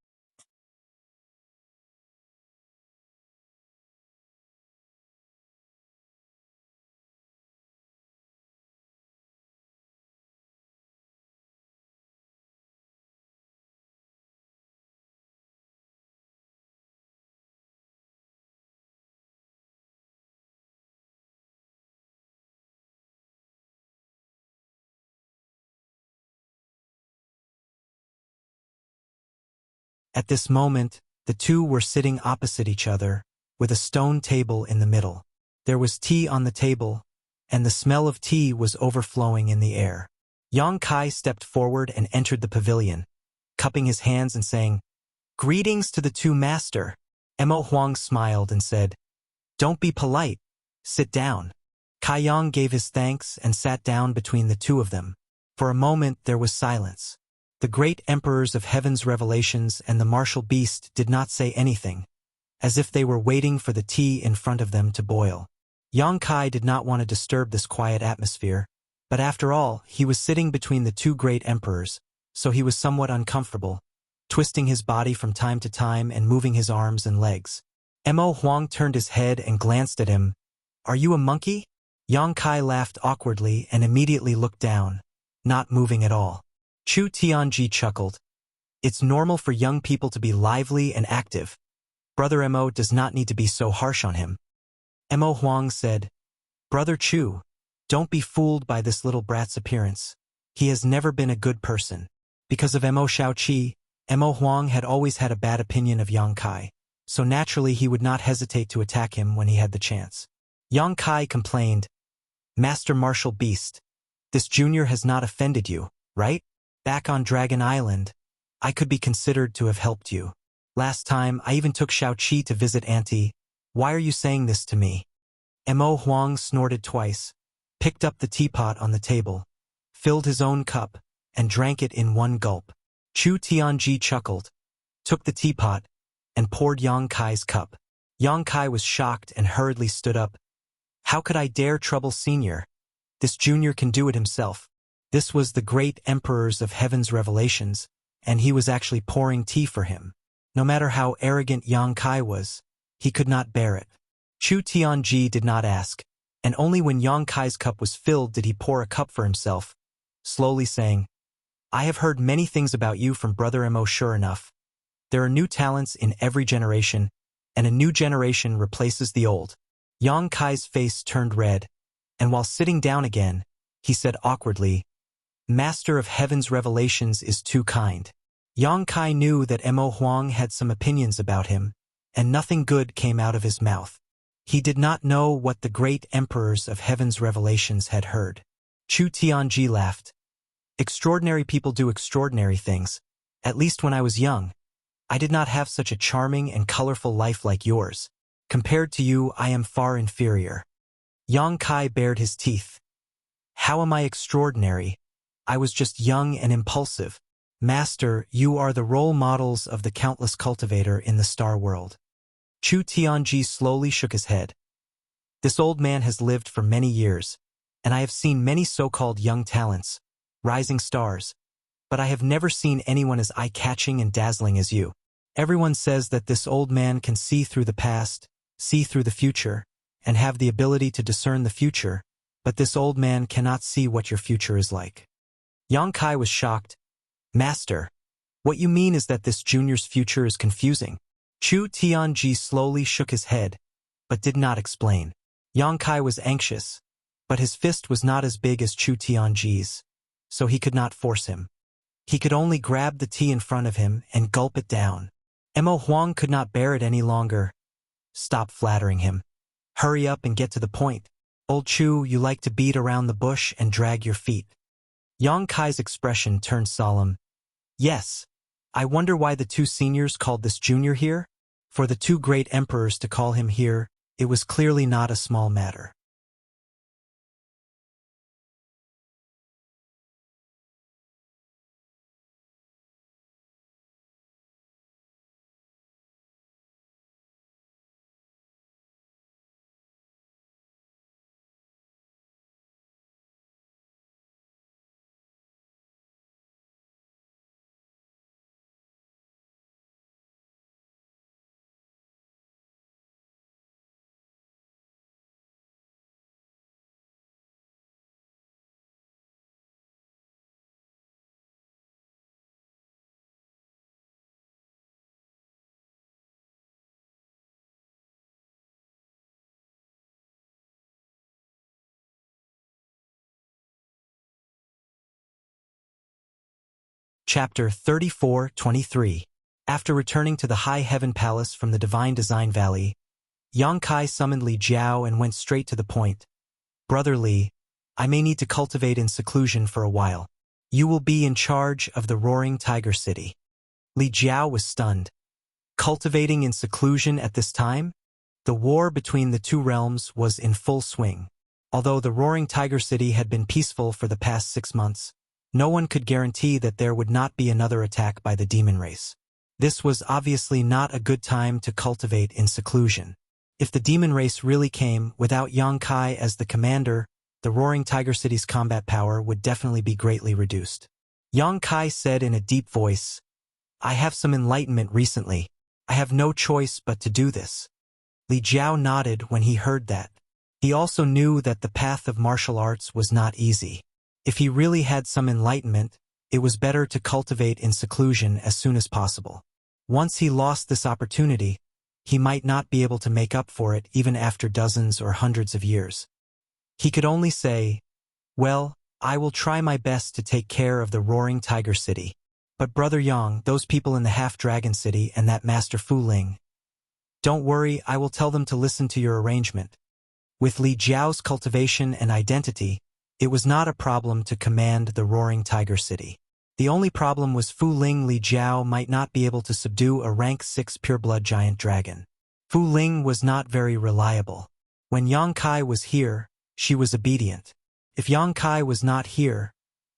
Speaker 1: At this moment, the two were sitting opposite each other, with a stone table in the middle. There was tea on the table, and the smell of tea was overflowing in the air. Yang Kai stepped forward and entered the pavilion, cupping his hands and saying, "Greetings to the two master." Mo Huang smiled and said, "Don't be polite. Sit down." Kai Yang gave his thanks and sat down between the two of them. For a moment there was silence. The great emperors of heaven's revelations and the martial beast did not say anything, as if they were waiting for the tea in front of them to boil. Yang Kai did not want to disturb this quiet atmosphere, but after all, he was sitting between the two great emperors, so he was somewhat uncomfortable, twisting his body from time to time and moving his arms and legs. Mo Huang turned his head and glanced at him. "Are you a monkey?" Yang Kai laughed awkwardly and immediately looked down, not moving at all. Chu Tianji chuckled. "It's normal for young people to be lively and active. Brother Mo does not need to be so harsh on him." Mo Huang said, "Brother Chu, don't be fooled by this little brat's appearance. He has never been a good person." Because of Mo Shaoqi, Mo Huang had always had a bad opinion of Yang Kai, so naturally he would not hesitate to attack him when he had the chance. Yang Kai complained, "Master Martial Beast, this junior has not offended you, right? Back on Dragon Island, I could be considered to have helped you. Last time, I even took Shaoqi to visit Auntie. Why are you saying this to me?" Mo Huang snorted twice, picked up the teapot on the table, filled his own cup, and drank it in one gulp. Chu Tianji chuckled, took the teapot, and poured Yang Kai's cup. Yang Kai was shocked and hurriedly stood up. "How could I dare trouble Senior? This junior can do it himself." This was the great emperors of heaven's revelations, and he was actually pouring tea for him. No matter how arrogant Yang Kai was, he could not bear it. Chu Tianji did not ask, and only when Yang Kai's cup was filled did he pour a cup for himself, slowly saying, "I have heard many things about you from Brother Mo. Sure enough. There are new talents in every generation, and a new generation replaces the old." Yang Kai's face turned red, and while sitting down again, he said awkwardly. Master of Heaven's revelations is too kind. Yang Kai knew that Mo Huang had some opinions about him, and nothing good came out of his mouth. He did not know what the great emperors of Heaven's revelations had heard. Chu Tianji laughed. Extraordinary people do extraordinary things. At least when I was young, I did not have such a charming and colorful life like yours. Compared to you, I am far inferior. Yang Kai bared his teeth. How am I extraordinary? I was just young and impulsive. Master, you are the role models of the countless cultivator in the star world. Chu Tianji slowly shook his head. This old man has lived for many years, and I have seen many so-called young talents, rising stars, but I have never seen anyone as eye-catching and dazzling as you. Everyone says that this old man can see through the past, see through the future, and have the ability to discern the future, but this old man cannot see what your future is like. Yang Kai was shocked. Master, what you mean is that this junior's future is confusing. Chu Tianji slowly shook his head, but did not explain. Yang Kai was anxious, but his fist was not as big as Chu Tianji's, so he could not force him. He could only grab the tea in front of him and gulp it down. Mo Huang could not bear it any longer. Stop flattering him. Hurry up and get to the point. Old Chu, you like to beat around the bush and drag your feet. Yang Kai's expression turned solemn. Yes. I wonder why the two seniors called this junior here? For the two great emperors to call him here, it was clearly not a small matter. Chapter 34-23. After returning to the High Heaven Palace from the Divine Design Valley, Yang Kai summoned Li Jiao and went straight to the point. Brother Li, I may need to cultivate in seclusion for a while. You will be in charge of the Roaring Tiger City. Li Jiao was stunned. Cultivating in seclusion at this time? The war between the two realms was in full swing. Although the Roaring Tiger City had been peaceful for the past 6 months, no one could guarantee that there would not be another attack by the demon race. This was obviously not a good time to cultivate in seclusion. If the demon race really came, without Yang Kai as the commander, the Roaring Tiger City's combat power would definitely be greatly reduced. Yang Kai said in a deep voice, I have some enlightenment recently. I have no choice but to do this. Li Jiao nodded when he heard that. He also knew that the path of martial arts was not easy. If he really had some enlightenment, it was better to cultivate in seclusion as soon as possible. Once he lost this opportunity, he might not be able to make up for it even after dozens or hundreds of years. He could only say, well, I will try my best to take care of the Roaring Tiger City. But Brother Yang, those people in the Half-Dragon City and that Master Fu Ling. Don't worry, I will tell them to listen to your arrangement. With Li Jiao's cultivation and identity, it was not a problem to command the Roaring Tiger City. The only problem was Fu Ling. Li Jiao might not be able to subdue a rank 6 pureblood giant dragon. Fu Ling was not very reliable. When Yang Kai was here, she was obedient. If Yang Kai was not here,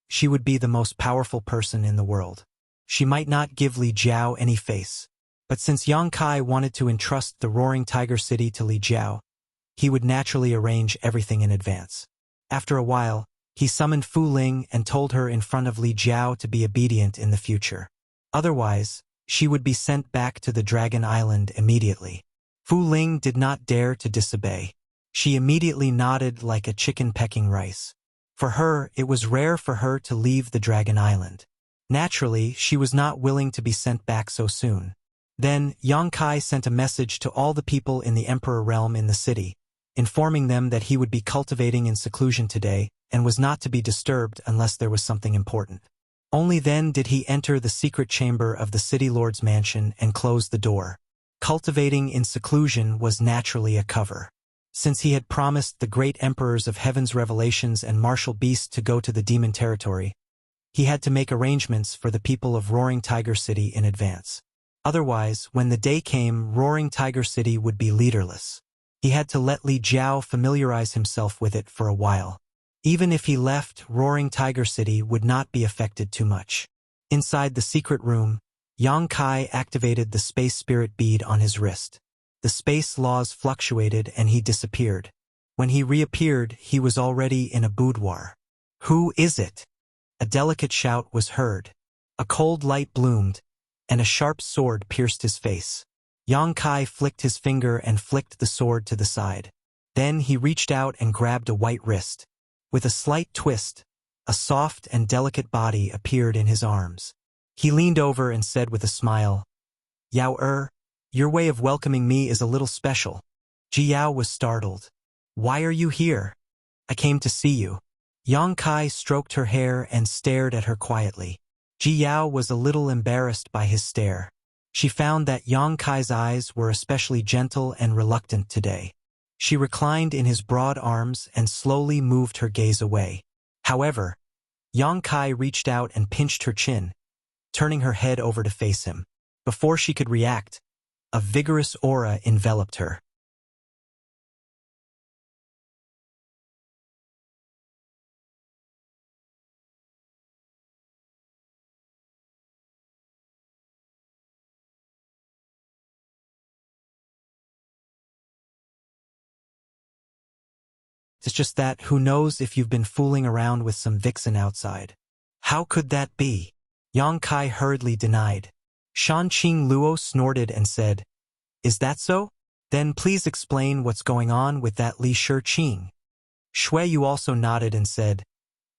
Speaker 1: she would be the most powerful person in the world. She might not give Li Jiao any face. But since Yang Kai wanted to entrust the Roaring Tiger City to Li Jiao, he would naturally arrange everything in advance. After a while, he summoned Fu Ling and told her in front of Li Jiao to be obedient in the future. Otherwise, she would be sent back to the Dragon Island immediately. Fu Ling did not dare to disobey. She immediately nodded like a chicken pecking rice. For her, it was rare for her to leave the Dragon Island. Naturally, she was not willing to be sent back so soon. Then, Yang Kai sent a message to all the people in the Emperor realm in the city, informing them that he would be cultivating in seclusion today and was not to be disturbed unless there was something important. Only then did he enter the secret chamber of the city lord's mansion and close the door. Cultivating in seclusion was naturally a cover. Since he had promised the great emperors of heaven's revelations and martial beasts to go to the demon territory, he had to make arrangements for the people of Roaring Tiger City in advance. Otherwise, when the day came, Roaring Tiger City would be leaderless. He had to let Li Jiao familiarize himself with it for a while. Even if he left, Roaring Tiger City would not be affected too much. Inside the secret room, Yang Kai activated the space spirit bead on his wrist. The space laws fluctuated and he disappeared. When he reappeared, he was already in a boudoir. "Who is it?" A delicate shout was heard. A cold light bloomed, and a sharp sword pierced his face. Yang Kai flicked his finger and flicked the sword to the side. Then he reached out and grabbed a white wrist. With a slight twist, a soft and delicate body appeared in his arms. He leaned over and said with a smile, "Yao, your way of welcoming me is a little special." Ji Yao was startled. "Why are you here?" "I came to see you." Yang Kai stroked her hair and stared at her quietly. Ji Yao was a little embarrassed by his stare. She found that Yang Kai's eyes were especially gentle and reluctant today. She reclined in his broad arms and slowly moved her gaze away. However, Yang Kai reached out and pinched her chin, turning her head over to face him. Before she could react, a vigorous aura enveloped her. It's just that who knows if you've been fooling around with some vixen outside. How could that be? Yang Kai hurriedly denied. Shan Qing Luo snorted and said, "Is that so? Then please explain what's going on with that Li Shurqing." Shui Yu also nodded and said,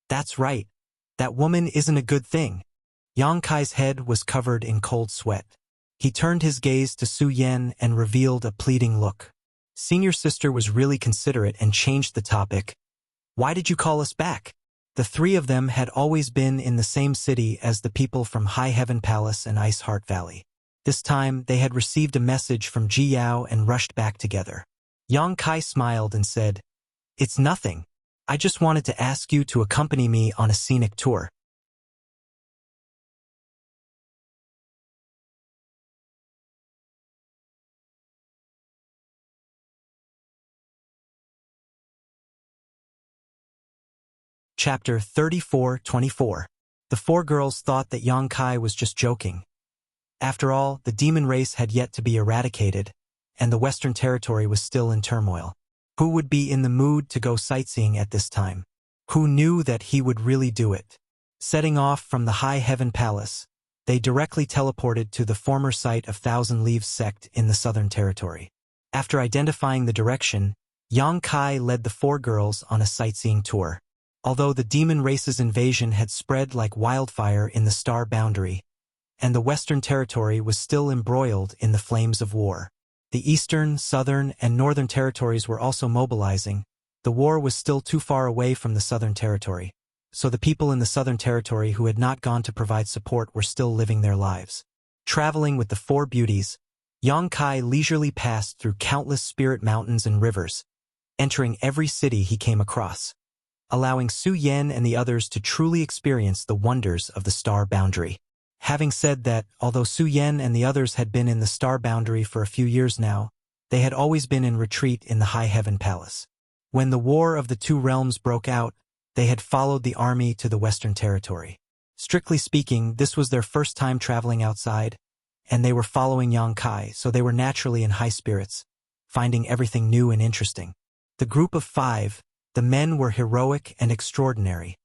Speaker 1: "That's right. That woman isn't a good thing." Yang Kai's head was covered in cold sweat. He turned his gaze to Su Yan and revealed a pleading look. Senior sister was really considerate and changed the topic. "Why did you call us back?" The three of them had always been in the same city as the people from High Heaven Palace and Ice Heart Valley. This time, they had received a message from Ji Yao and rushed back together. Yang Kai smiled and said, "It's nothing. I just wanted to ask you to accompany me on a scenic tour." Chapter 34-24. The four girls thought that Yang Kai was just joking. After all, the demon race had yet to be eradicated, and the Western Territory was still in turmoil. Who would be in the mood to go sightseeing at this time? Who knew that he would really do it? Setting off from the High Heaven Palace, they directly teleported to the former site of Thousand Leaves Sect in the Southern Territory. After identifying the direction, Yang Kai led the four girls on a sightseeing tour. Although the demon race's invasion had spread like wildfire in the star boundary, and the Western Territory was still embroiled in the flames of war. The Eastern, Southern, and Northern territories were also mobilizing. The war was still too far away from the Southern Territory, so the people in the Southern Territory who had not gone to provide support were still living their lives. Traveling with the four beauties, Yang Kai leisurely passed through countless spirit mountains and rivers, entering every city he came across, allowing Su Yan and the others to truly experience the wonders of the star boundary. Having said that, although Su Yan and the others had been in the star boundary for a few years now, they had always been in retreat in the High Heaven Palace. When the War of the Two Realms broke out, they had followed the army to the Western Territory. Strictly speaking, this was their first time traveling outside, and they were following Yang Kai, so they were naturally in high spirits, finding everything new and interesting. The group of five, the men were heroic and extraordinary,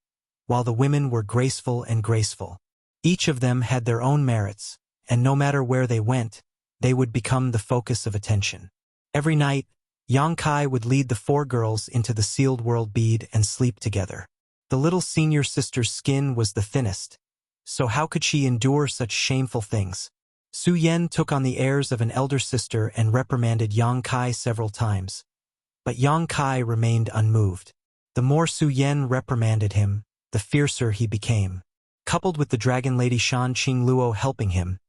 Speaker 1: while the women were graceful and graceful. Each of them had their own merits, and no matter where they went, they would become the focus of attention. Every night, Yang Kai would lead the four girls into the sealed world bead and sleep together. The little senior sister's skin was the thinnest, so how could she endure such shameful things? Su Yan took on the airs of an elder sister and reprimanded Yang Kai several times. But Yang Kai remained unmoved. The more Su Yan reprimanded him, the fiercer he became. Coupled with the dragon lady Shan Qingluo helping him,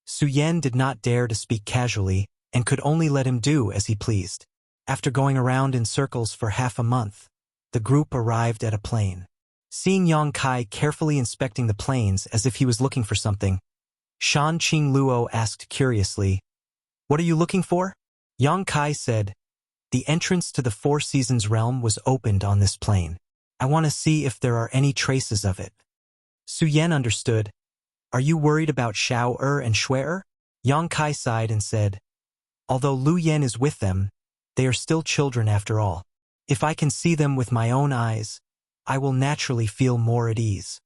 Speaker 1: Su Yan did not dare to speak casually and could only let him do as he pleased. After going around in circles for half a month, the group arrived at a plain. Seeing Yang Kai carefully inspecting the plains as if he was looking for something, Shan Qingluo asked curiously, "What are you looking for?" Yang Kai said, "The entrance to the Four Seasons realm was opened on this plain. I want to see if there are any traces of it." Su Yan understood. "Are you worried about Shao and Shui? Yang Kai sighed and said, "Although Lu Yan is with them, they are still children after all. If I can see them with my own eyes, I will naturally feel more at ease."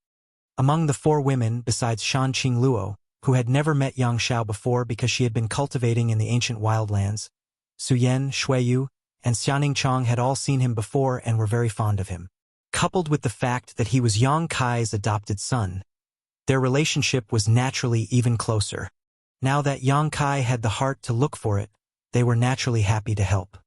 Speaker 1: Among the four women, besides Shan Qingluo, who had never met Yang Shao before because she had been cultivating in the ancient wildlands, Su Yan, Shuiyu, and Xianing Chong had all seen him before and were very fond of him. Coupled with the fact that he was Yang Kai's adopted son, their relationship was naturally even closer. Now that Yang Kai had the heart to look for it, they were naturally happy to help.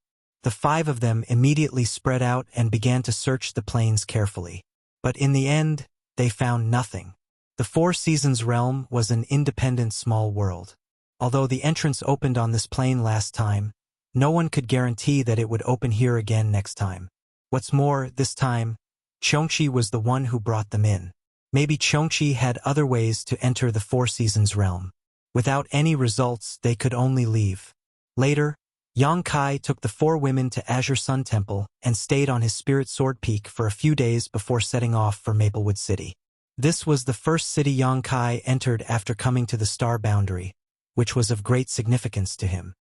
Speaker 1: The five of them immediately spread out and began to search the plains carefully. But in the end, they found nothing. The Four Seasons realm was an independent small world. Although the entrance opened on this plain last time, no one could guarantee that it would open here again next time. What's more, this time, Chongqi was the one who brought them in. Maybe Chongqi had other ways to enter the Four Seasons realm. Without any results, they could only leave. Later, Yang Kai took the four women to Azure Sun Temple and stayed on his Spirit Sword Peak for a few days before setting off for Maplewood City. This was the first city Yang Kai entered after coming to the Star Boundary, which was of great significance to him.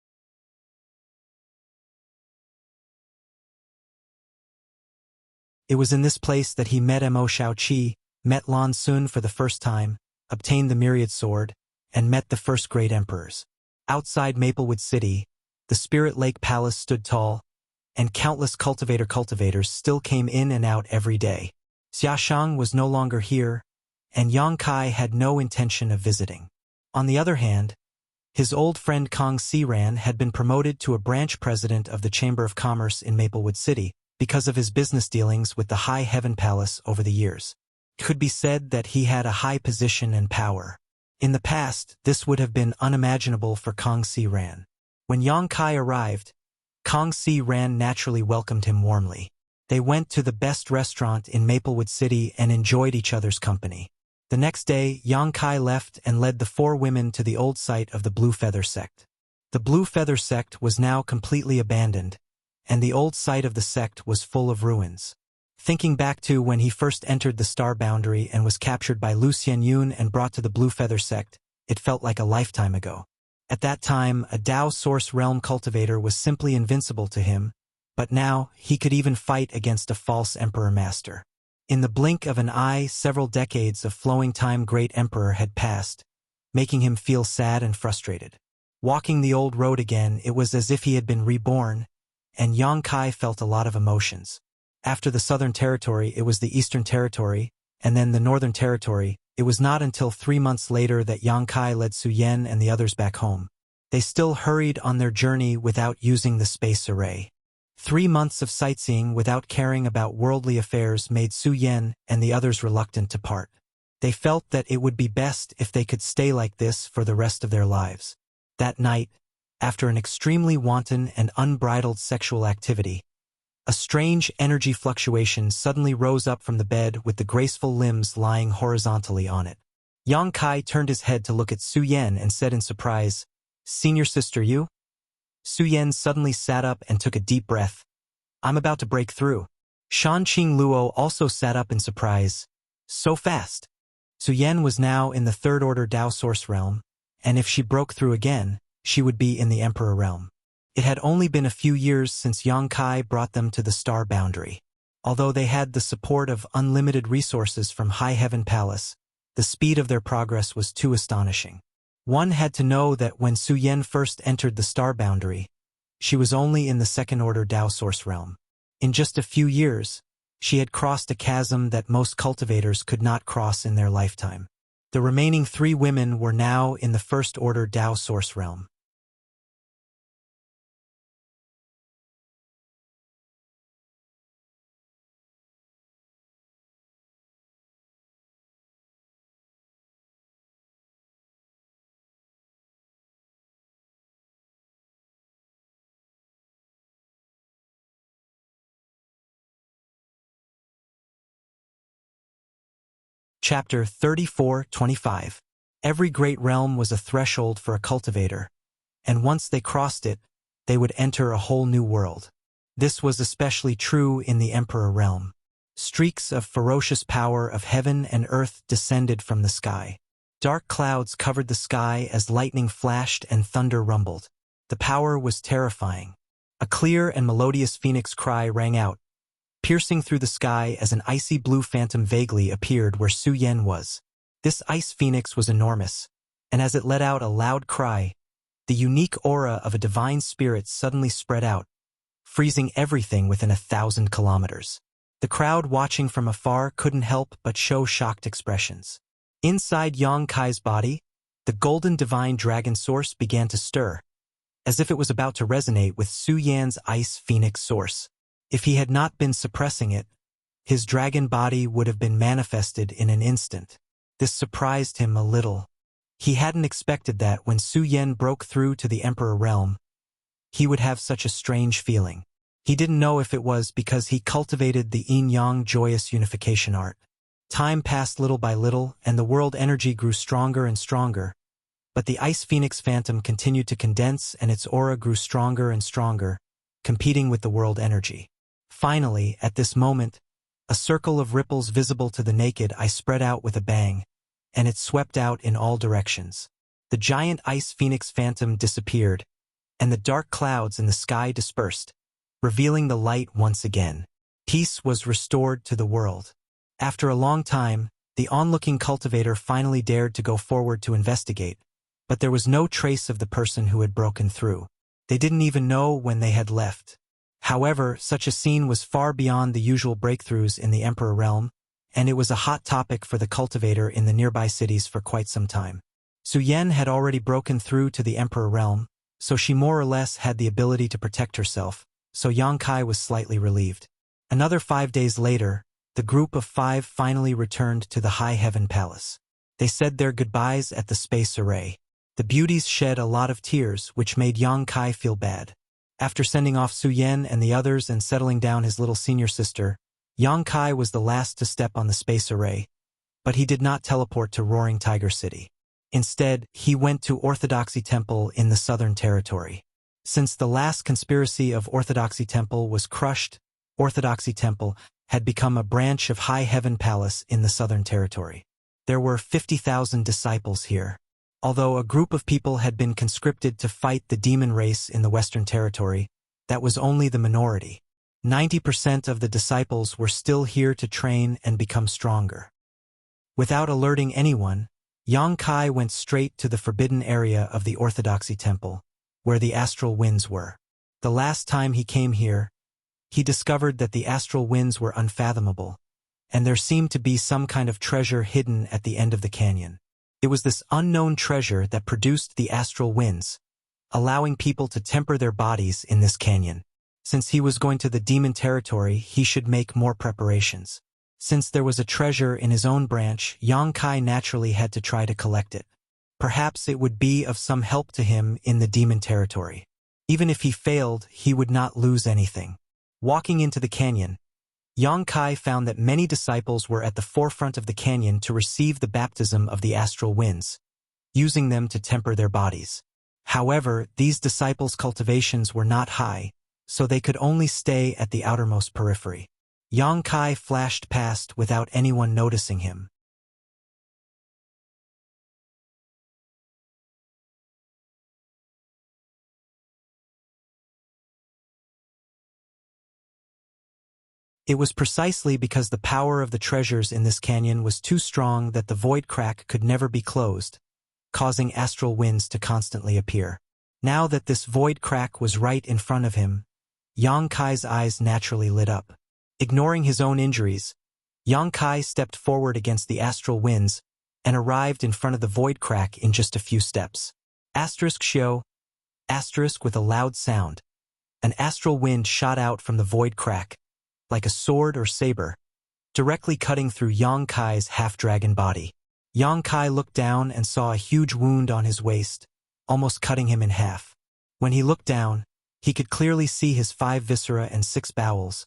Speaker 1: It was in this place that he met Mo Shaoqi, met Lan Sun for the first time, obtained the Myriad Sword, and met the first great emperors. Outside Maplewood City, the Spirit Lake Palace stood tall, and countless cultivators still came in and out every day. Xiaoshang was no longer here, and Yang Kai had no intention of visiting. On the other hand, his old friend Kong Siran had been promoted to a branch president of the Chamber of Commerce in Maplewood City because of his business dealings with the High Heaven Palace over the years. It could be said that he had a high position and power. In the past, this would have been unimaginable for Kong Siran. When Yang Kai arrived, Kong Siran naturally welcomed him warmly. They went to the best restaurant in Maplewood City and enjoyed each other's company. The next day, Yang Kai left and led the four women to the old site of the Blue Feather Sect. The Blue Feather Sect was now completely abandoned, and the old site of the sect was full of ruins. Thinking back to when he first entered the Star Boundary and was captured by Lu Xianyun and brought to the Blue Feather Sect, it felt like a lifetime ago. At that time, a Dao Source Realm cultivator was simply invincible to him, but now he could even fight against a false Emperor Master. In the blink of an eye, several decades of flowing time Great Emperor had passed, making him feel sad and frustrated. Walking the old road again, it was as if he had been reborn, and Yang Kai felt a lot of emotions. After the Southern Territory, it was the Eastern Territory, and then the Northern Territory. It was not until 3 months later that Yang Kai led Su Yan and the others back home. They still hurried on their journey without using the space array. 3 months of sightseeing without caring about worldly affairs made Su Yan and the others reluctant to part. They felt that it would be best if they could stay like this for the rest of their lives. That night, after an extremely wanton and unbridled sexual activity, a strange energy fluctuation suddenly rose up from the bed with the graceful limbs lying horizontally on it. Yang Kai turned his head to look at Su Yan and said in surprise, "Senior sister, you?" Su Yan suddenly sat up and took a deep breath. "I'm about to break through." Shan Qingluo also sat up in surprise. "So fast." Su Yan was now in the third order Dao Source realm, and if she broke through again, she would be in the Emperor realm. It had only been a few years since Yang Kai brought them to the Star Boundary. Although they had the support of unlimited resources from High Heaven Palace, the speed of their progress was too astonishing. One had to know that when Su Yan first entered the Star Boundary, she was only in the second order Dao Source realm. In just a few years, she had crossed a chasm that most cultivators could not cross in their lifetime. The remaining 3 women were now in the first order Dao Source realm. Chapter 34:25. Every great realm was a threshold for a cultivator, and once they crossed it, they would enter a whole new world. This was especially true in the Emperor realm. Streaks of ferocious power of heaven and earth descended from the sky. Dark clouds covered the sky as lightning flashed and thunder rumbled. The power was terrifying. A clear and melodious phoenix cry rang out, piercing through the sky as an icy blue phantom vaguely appeared where Su Yan was. This ice phoenix was enormous, and as it let out a loud cry, the unique aura of a divine spirit suddenly spread out, freezing everything within 1,000 kilometers. The crowd watching from afar couldn't help but show shocked expressions. Inside Yang Kai's body, the golden divine dragon source began to stir, as if it was about to resonate with Su Yan's ice phoenix source. If he had not been suppressing it, his dragon body would have been manifested in an instant. This surprised him a little. He hadn't expected that when Su Yan broke through to the Emperor realm, he would have such a strange feeling. He didn't know if it was because he cultivated the yin-yang joyous unification art. Time passed little by little, and the world energy grew stronger and stronger. But the Ice Phoenix Phantom continued to condense, and its aura grew stronger and stronger, competing with the world energy. Finally, at this moment, a circle of ripples visible to the naked eye spread out with a bang, and it swept out in all directions. The giant Ice Phoenix Phantom disappeared, and the dark clouds in the sky dispersed, revealing the light once again. Peace was restored to the world. After a long time, the onlooking cultivator finally dared to go forward to investigate, but there was no trace of the person who had broken through. They didn't even know when they had left. However, such a scene was far beyond the usual breakthroughs in the Emperor realm, and it was a hot topic for the cultivator in the nearby cities for quite some time. Su Yan had already broken through to the Emperor realm, so she more or less had the ability to protect herself, so Yang Kai was slightly relieved. Another 5 days later, the group of 5 finally returned to the High Heaven Palace. They said their goodbyes at the space array. The beauties shed a lot of tears, which made Yang Kai feel bad. After sending off Su Yan and the others and settling down his little senior sister, Yang Kai was the last to step on the space array, but he did not teleport to Roaring Tiger City. Instead, he went to Orthodoxy Temple in the Southern Territory. Since the last conspiracy of Orthodoxy Temple was crushed, Orthodoxy Temple had become a branch of High Heaven Palace in the Southern Territory. There were 50,000 disciples here. Although a group of people had been conscripted to fight the demon race in the Western Territory, that was only the minority. 90% of the disciples were still here to train and become stronger. Without alerting anyone, Yang Kai went straight to the forbidden area of the Orthodoxy Temple, where the astral winds were. The last time he came here, he discovered that the astral winds were unfathomable, and there seemed to be some kind of treasure hidden at the end of the canyon. It was this unknown treasure that produced the astral winds, allowing people to temper their bodies in this canyon. Since he was going to the demon territory, he should make more preparations. Since there was a treasure in his own branch, Yang Kai naturally had to try to collect it. Perhaps it would be of some help to him in the demon territory. Even if he failed, he would not lose anything. Walking into the canyon, Yang Kai found that many disciples were at the forefront of the canyon to receive the baptism of the astral winds, using them to temper their bodies. However, these disciples' cultivations were not high, so they could only stay at the outermost periphery. Yang Kai flashed past without anyone noticing him. It was precisely because the power of the treasures in this canyon was too strong that the void crack could never be closed, causing astral winds to constantly appear. Now that this void crack was right in front of him, Yang Kai's eyes naturally lit up. Ignoring his own injuries, Yang Kai stepped forward against the astral winds and arrived in front of the void crack in just a few steps. Asterisk show, asterisk with a loud sound. An astral wind shot out from the void crack, like a sword or saber, directly cutting through Yang Kai's half-dragon body. Yang Kai looked down and saw a huge wound on his waist, almost cutting him in half. When he looked down, he could clearly see his 5 viscera and 6 bowels,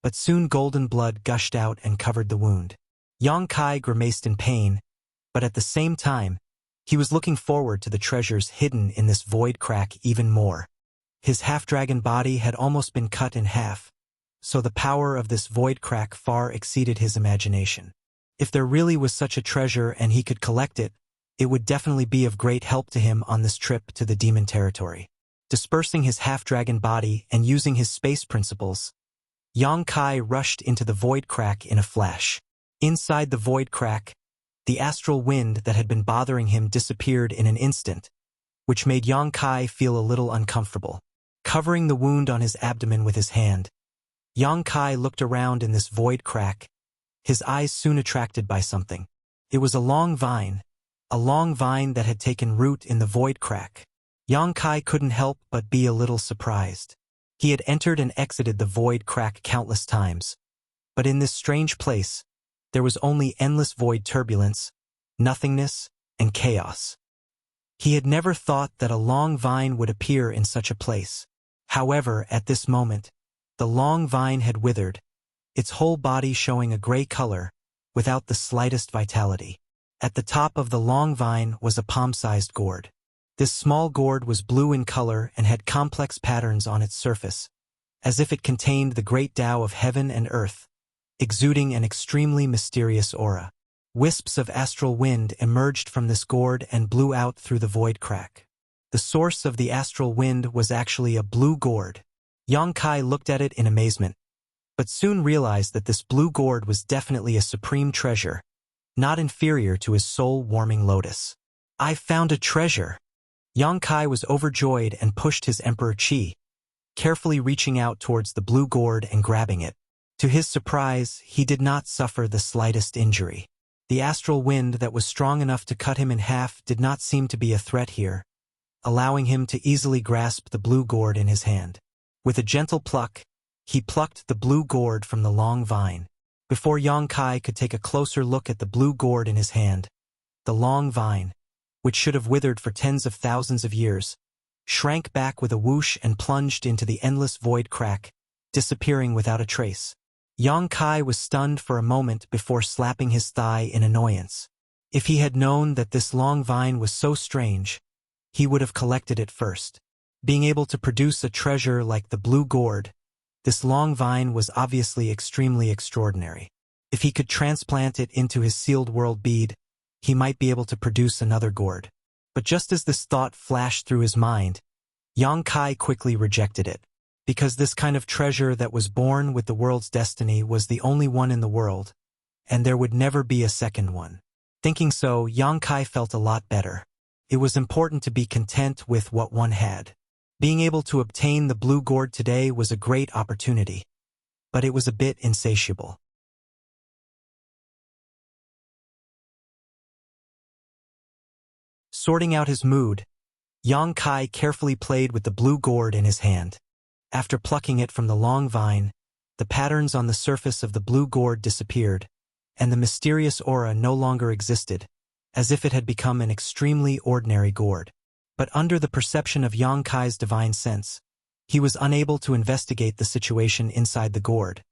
Speaker 1: but soon golden blood gushed out and covered the wound. Yang Kai grimaced in pain, but at the same time, he was looking forward to the treasures hidden in this void crack even more. His half-dragon body had almost been cut in half, so the power of this void crack far exceeded his imagination. If there really was such a treasure and he could collect it, it would definitely be of great help to him on this trip to the demon territory. Dispersing his half-dragon body and using his space principles, Yang Kai rushed into the void crack in a flash. Inside the void crack, the astral wind that had been bothering him disappeared in an instant, which made Yang Kai feel a little uncomfortable. Covering the wound on his abdomen with his hand, Yang Kai looked around in this void crack, his eyes soon attracted by something. It was a long vine that had taken root in the void crack. Yang Kai couldn't help but be a little surprised. He had entered and exited the void crack countless times, but in this strange place, there was only endless void turbulence, nothingness, and chaos. He had never thought that a long vine would appear in such a place. However, at this moment, the long vine had withered, its whole body showing a gray color, without the slightest vitality. At the top of the long vine was a palm-sized gourd. This small gourd was blue in color and had complex patterns on its surface, as if it contained the great Tao of heaven and earth, exuding an extremely mysterious aura. Wisps of astral wind emerged from this gourd and blew out through the void crack. The source of the astral wind was actually a blue gourd. Yang Kai looked at it in amazement, but soon realized that this blue gourd was definitely a supreme treasure, not inferior to his soul-warming lotus. "I've found a treasure!" Yang Kai was overjoyed and pushed his Emperor Qi, carefully reaching out towards the blue gourd and grabbing it. To his surprise, he did not suffer the slightest injury. The astral wind that was strong enough to cut him in half did not seem to be a threat here, allowing him to easily grasp the blue gourd in his hand. With a gentle pluck, he plucked the blue gourd from the long vine. Before Yang Kai could take a closer look at the blue gourd in his hand, the long vine, which should have withered for tens of thousands of years, shrank back with a whoosh and plunged into the endless void crack, disappearing without a trace. Yang Kai was stunned for a moment before slapping his thigh in annoyance. If he had known that this long vine was so strange, he would have collected it first. Being able to produce a treasure like the blue gourd, this long vine was obviously extremely extraordinary. If he could transplant it into his sealed world bead, he might be able to produce another gourd. But just as this thought flashed through his mind, Yang Kai quickly rejected it. Because this kind of treasure that was born with the world's destiny was the only one in the world, and there would never be a second one. Thinking so, Yang Kai felt a lot better. It was important to be content with what one had. Being able to obtain the blue gourd today was a great opportunity, but it was a bit insatiable. Sorting out his mood, Yang Kai carefully played with the blue gourd in his hand. After plucking it from the long vine, the patterns on the surface of the blue gourd disappeared, and the mysterious aura no longer existed, as if it had become an extremely ordinary gourd. But under the perception of Yang Kai's divine sense, he was unable to investigate the situation inside the gourd,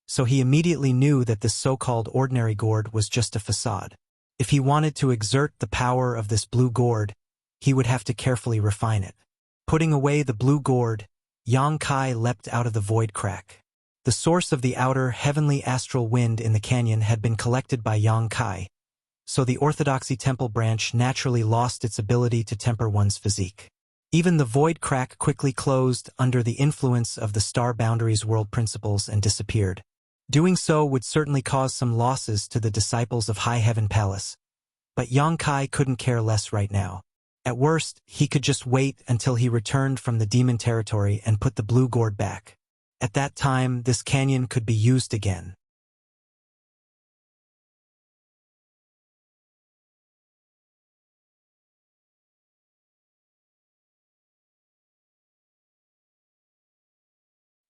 Speaker 1: so he immediately knew that this so-called ordinary gourd was just a facade. If he wanted to exert the power of this blue gourd, he would have to carefully refine it. Putting away the blue gourd, Yang Kai leapt out of the void crack. The source of the outer heavenly astral wind in the canyon had been collected by Yang Kai, so the Orthodoxy temple branch naturally lost its ability to temper one's physique. Even the void crack quickly closed under the influence of the star boundaries world principles and disappeared. Doing so would certainly cause some losses to the disciples of High Heaven Palace, but Yang Kai couldn't care less right now. At worst, he could just wait until he returned from the demon territory and put the blue gourd back. At that time, this canyon could be used again.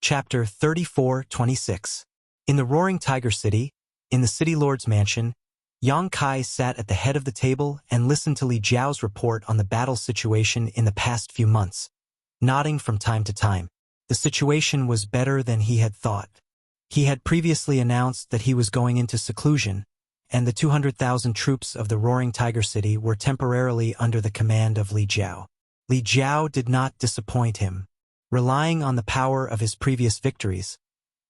Speaker 1: Chapter 34-26. In the Roaring Tiger City, in the City Lord's mansion, Yang Kai sat at the head of the table and listened to Li Jiao's report on the battle situation in the past few months, nodding from time to time. The situation was better than he had thought. He had previously announced that he was going into seclusion, and the 200,000 troops of the Roaring Tiger City were temporarily under the command of Li Jiao. Li Jiao did not disappoint him. Relying on the power of his previous victories,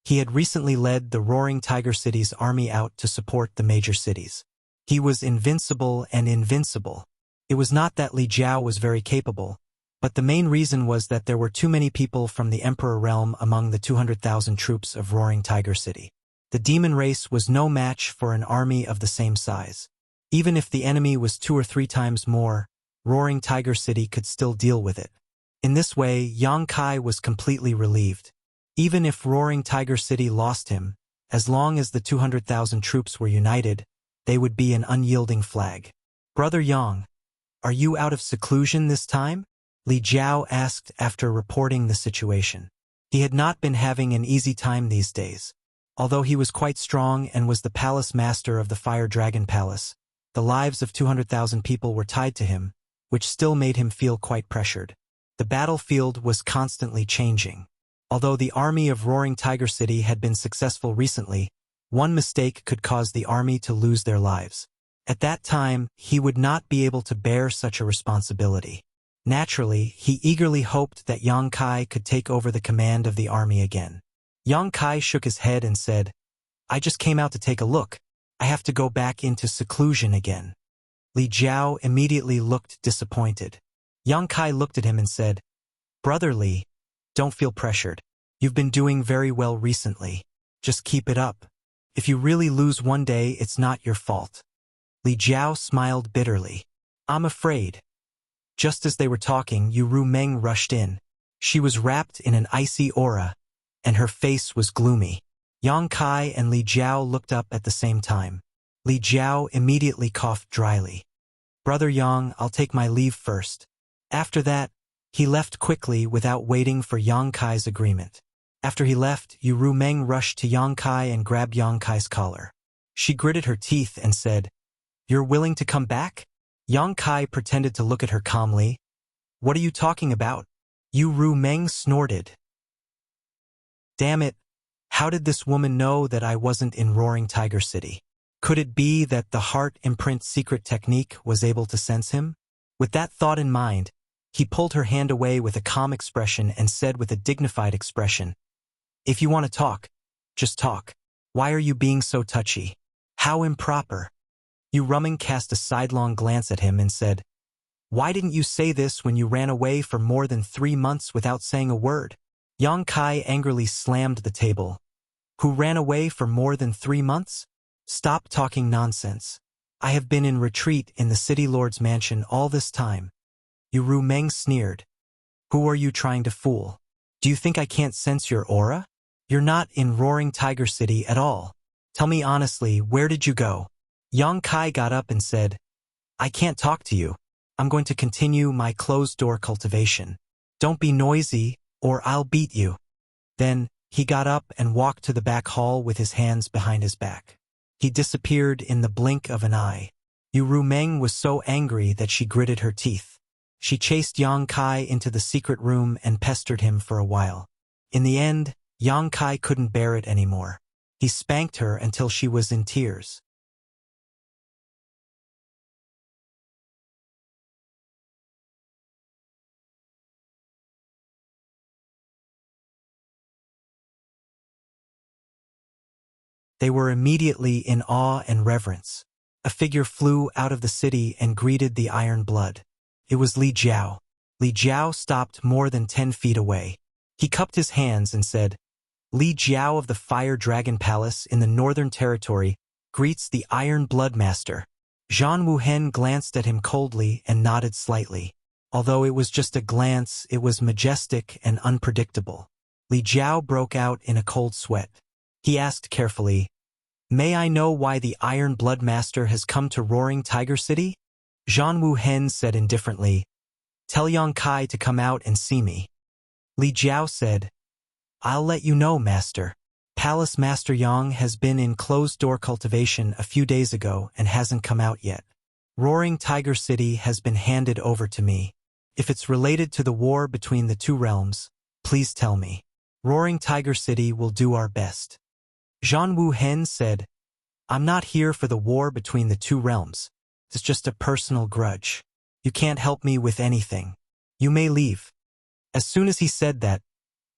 Speaker 1: he had recently led the Roaring Tiger City's army out to support the major cities. He was invincible and invincible. It was not that Li Jiao was very capable, but the main reason was that there were too many people from the Emperor realm among the 200,000 troops of Roaring Tiger City. The demon race was no match for an army of the same size. Even if the enemy was 2 or 3 times more, Roaring Tiger City could still deal with it. In this way, Yang Kai was completely relieved. Even if Roaring Tiger City lost him, as long as the 200,000 troops were united, they would be an unyielding flag. "Brother Yang, are you out of seclusion this time?" Li Jiao asked after reporting the situation. He had not been having an easy time these days. Although he was quite strong and was the palace master of the Fire Dragon Palace, the lives of 200,000 people were tied to him, which still made him feel quite pressured. The battlefield was constantly changing. Although the army of Roaring Tiger City had been successful recently, one mistake could cause the army to lose their lives. At that time, he would not be able to bear such a responsibility. Naturally, he eagerly hoped that Yang Kai could take over the command of the army again. Yang Kai shook his head and said, "I just came out to take a look. I have to go back into seclusion again." Li Jiao immediately looked disappointed. Yang Kai looked at him and said, "Brother Li, don't feel pressured. You've been doing very well recently. Just keep it up. If you really lose one day, it's not your fault." Li Jiao smiled bitterly. "I'm afraid." Just as they were talking, Ru Meng rushed in. She was wrapped in an icy aura, and her face was gloomy. Yang Kai and Li Jiao looked up at the same time. Li Jiao immediately coughed dryly. "Brother Yang, I'll take my leave first." After that, he left quickly without waiting for Yang Kai's agreement. After he left, Ru Meng rushed to Yang Kai and grabbed Yang Kai's collar. She gritted her teeth and said, "You're willing to come back?" Yang Kai pretended to look at her calmly. "What are you talking about?" Ru Meng snorted. "Damn it, how did this woman know that I wasn't in Roaring Tiger City? Could it be that the heart imprint secret technique was able to sense him?" With that thought in mind, he pulled her hand away with a calm expression and said with a dignified expression, "If you want to talk, just talk. Why are you being so touchy? How improper." Ru Meng cast a sidelong glance at him and said, "Why didn't you say this when you ran away for more than 3 months without saying a word?" Yang Kai angrily slammed the table. "Who ran away for more than 3 months? Stop talking nonsense. I have been in retreat in the City Lord's mansion all this time." Ru Meng sneered. "Who are you trying to fool? Do you think I can't sense your aura? You're not in Roaring Tiger City at all. Tell me honestly, where did you go?" Yang Kai got up and said, "I can't talk to you. I'm going to continue my closed-door cultivation. Don't be noisy, or I'll beat you." Then, he got up and walked to the back hall with his hands behind his back. He disappeared in the blink of an eye. Ru Meng was so angry that she gritted her teeth. She chased Yang Kai into the secret room and pestered him for a while. In the end, Yang Kai couldn't bear it anymore. He spanked her until she was in tears. They were immediately in awe and reverence. A figure flew out of the city and greeted the Iron Blood. It was Li Jiao. Li Jiao stopped more than 10 feet away. He cupped his hands and said, "Li Jiao of the Fire Dragon Palace in the Northern Territory greets the Iron Blood Master." Zhang Wuhen glanced at him coldly and nodded slightly. Although it was just a glance, it was majestic and unpredictable. Li Jiao broke out in a cold sweat. He asked carefully, "May I know why the Iron Blood Master has come to Roaring Tiger City?" Zhang Wuhen said indifferently, "Tell Yang Kai to come out and see me." Li Jiao said, "I'll let you know, Master. Palace Master Yang has been in closed-door cultivation a few days ago and hasn't come out yet. Roaring Tiger City has been handed over to me. If it's related to the war between the 2 realms, please tell me. Roaring Tiger City will do our best." Zhang Wuhen said, I'm not here for the war between the two realms. It's just a personal grudge. You can't help me with anything. You may leave." As soon as he said that,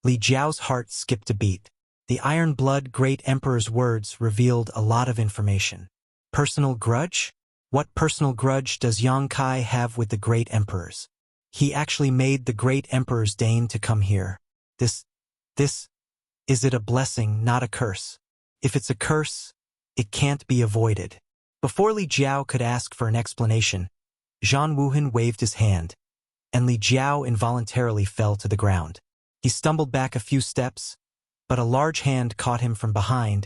Speaker 1: Li Jiao's heart skipped a beat. The Iron Blood Great Emperor's words revealed a lot of information. Personal grudge? What personal grudge does Yang Kai have with the Great Emperors? He actually made the Great Emperors deign to come here. This, is it a blessing, not a curse? If it's a curse, it can't be avoided. Before Li Jiao could ask for an explanation, Zhang Wuhan waved his hand, and Li Jiao involuntarily fell to the ground. He stumbled back a few steps, but a large hand caught him from behind,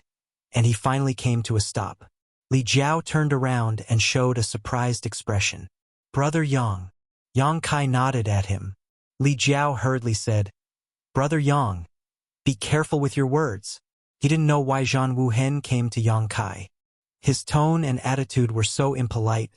Speaker 1: and he finally came to a stop. Li Jiao turned around and showed a surprised expression. "Brother Yang." Yang Kai nodded at him. Li Jiao hurriedly said, "Brother Yang, be careful with your words." He didn't know why Zhang Wuhen came to Yang Kai. His tone and attitude were so impolite,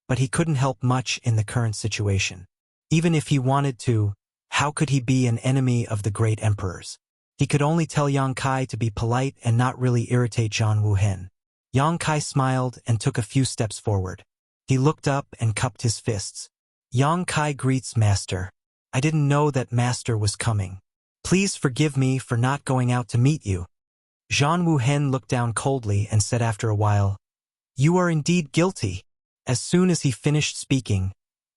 Speaker 1: but he couldn't help much in the current situation. Even if he wanted to, how could he be an enemy of the great emperors? He could only tell Yang Kai to be polite and not really irritate Zhang Wuhen. Yang Kai smiled and took a few steps forward. He looked up and cupped his fists. "Yang Kai greets Master. I didn't know that Master was coming. Please forgive me for not going out to meet you." Zhang Wuhen looked down coldly and said after a while, "You are indeed guilty." As soon as he finished speaking,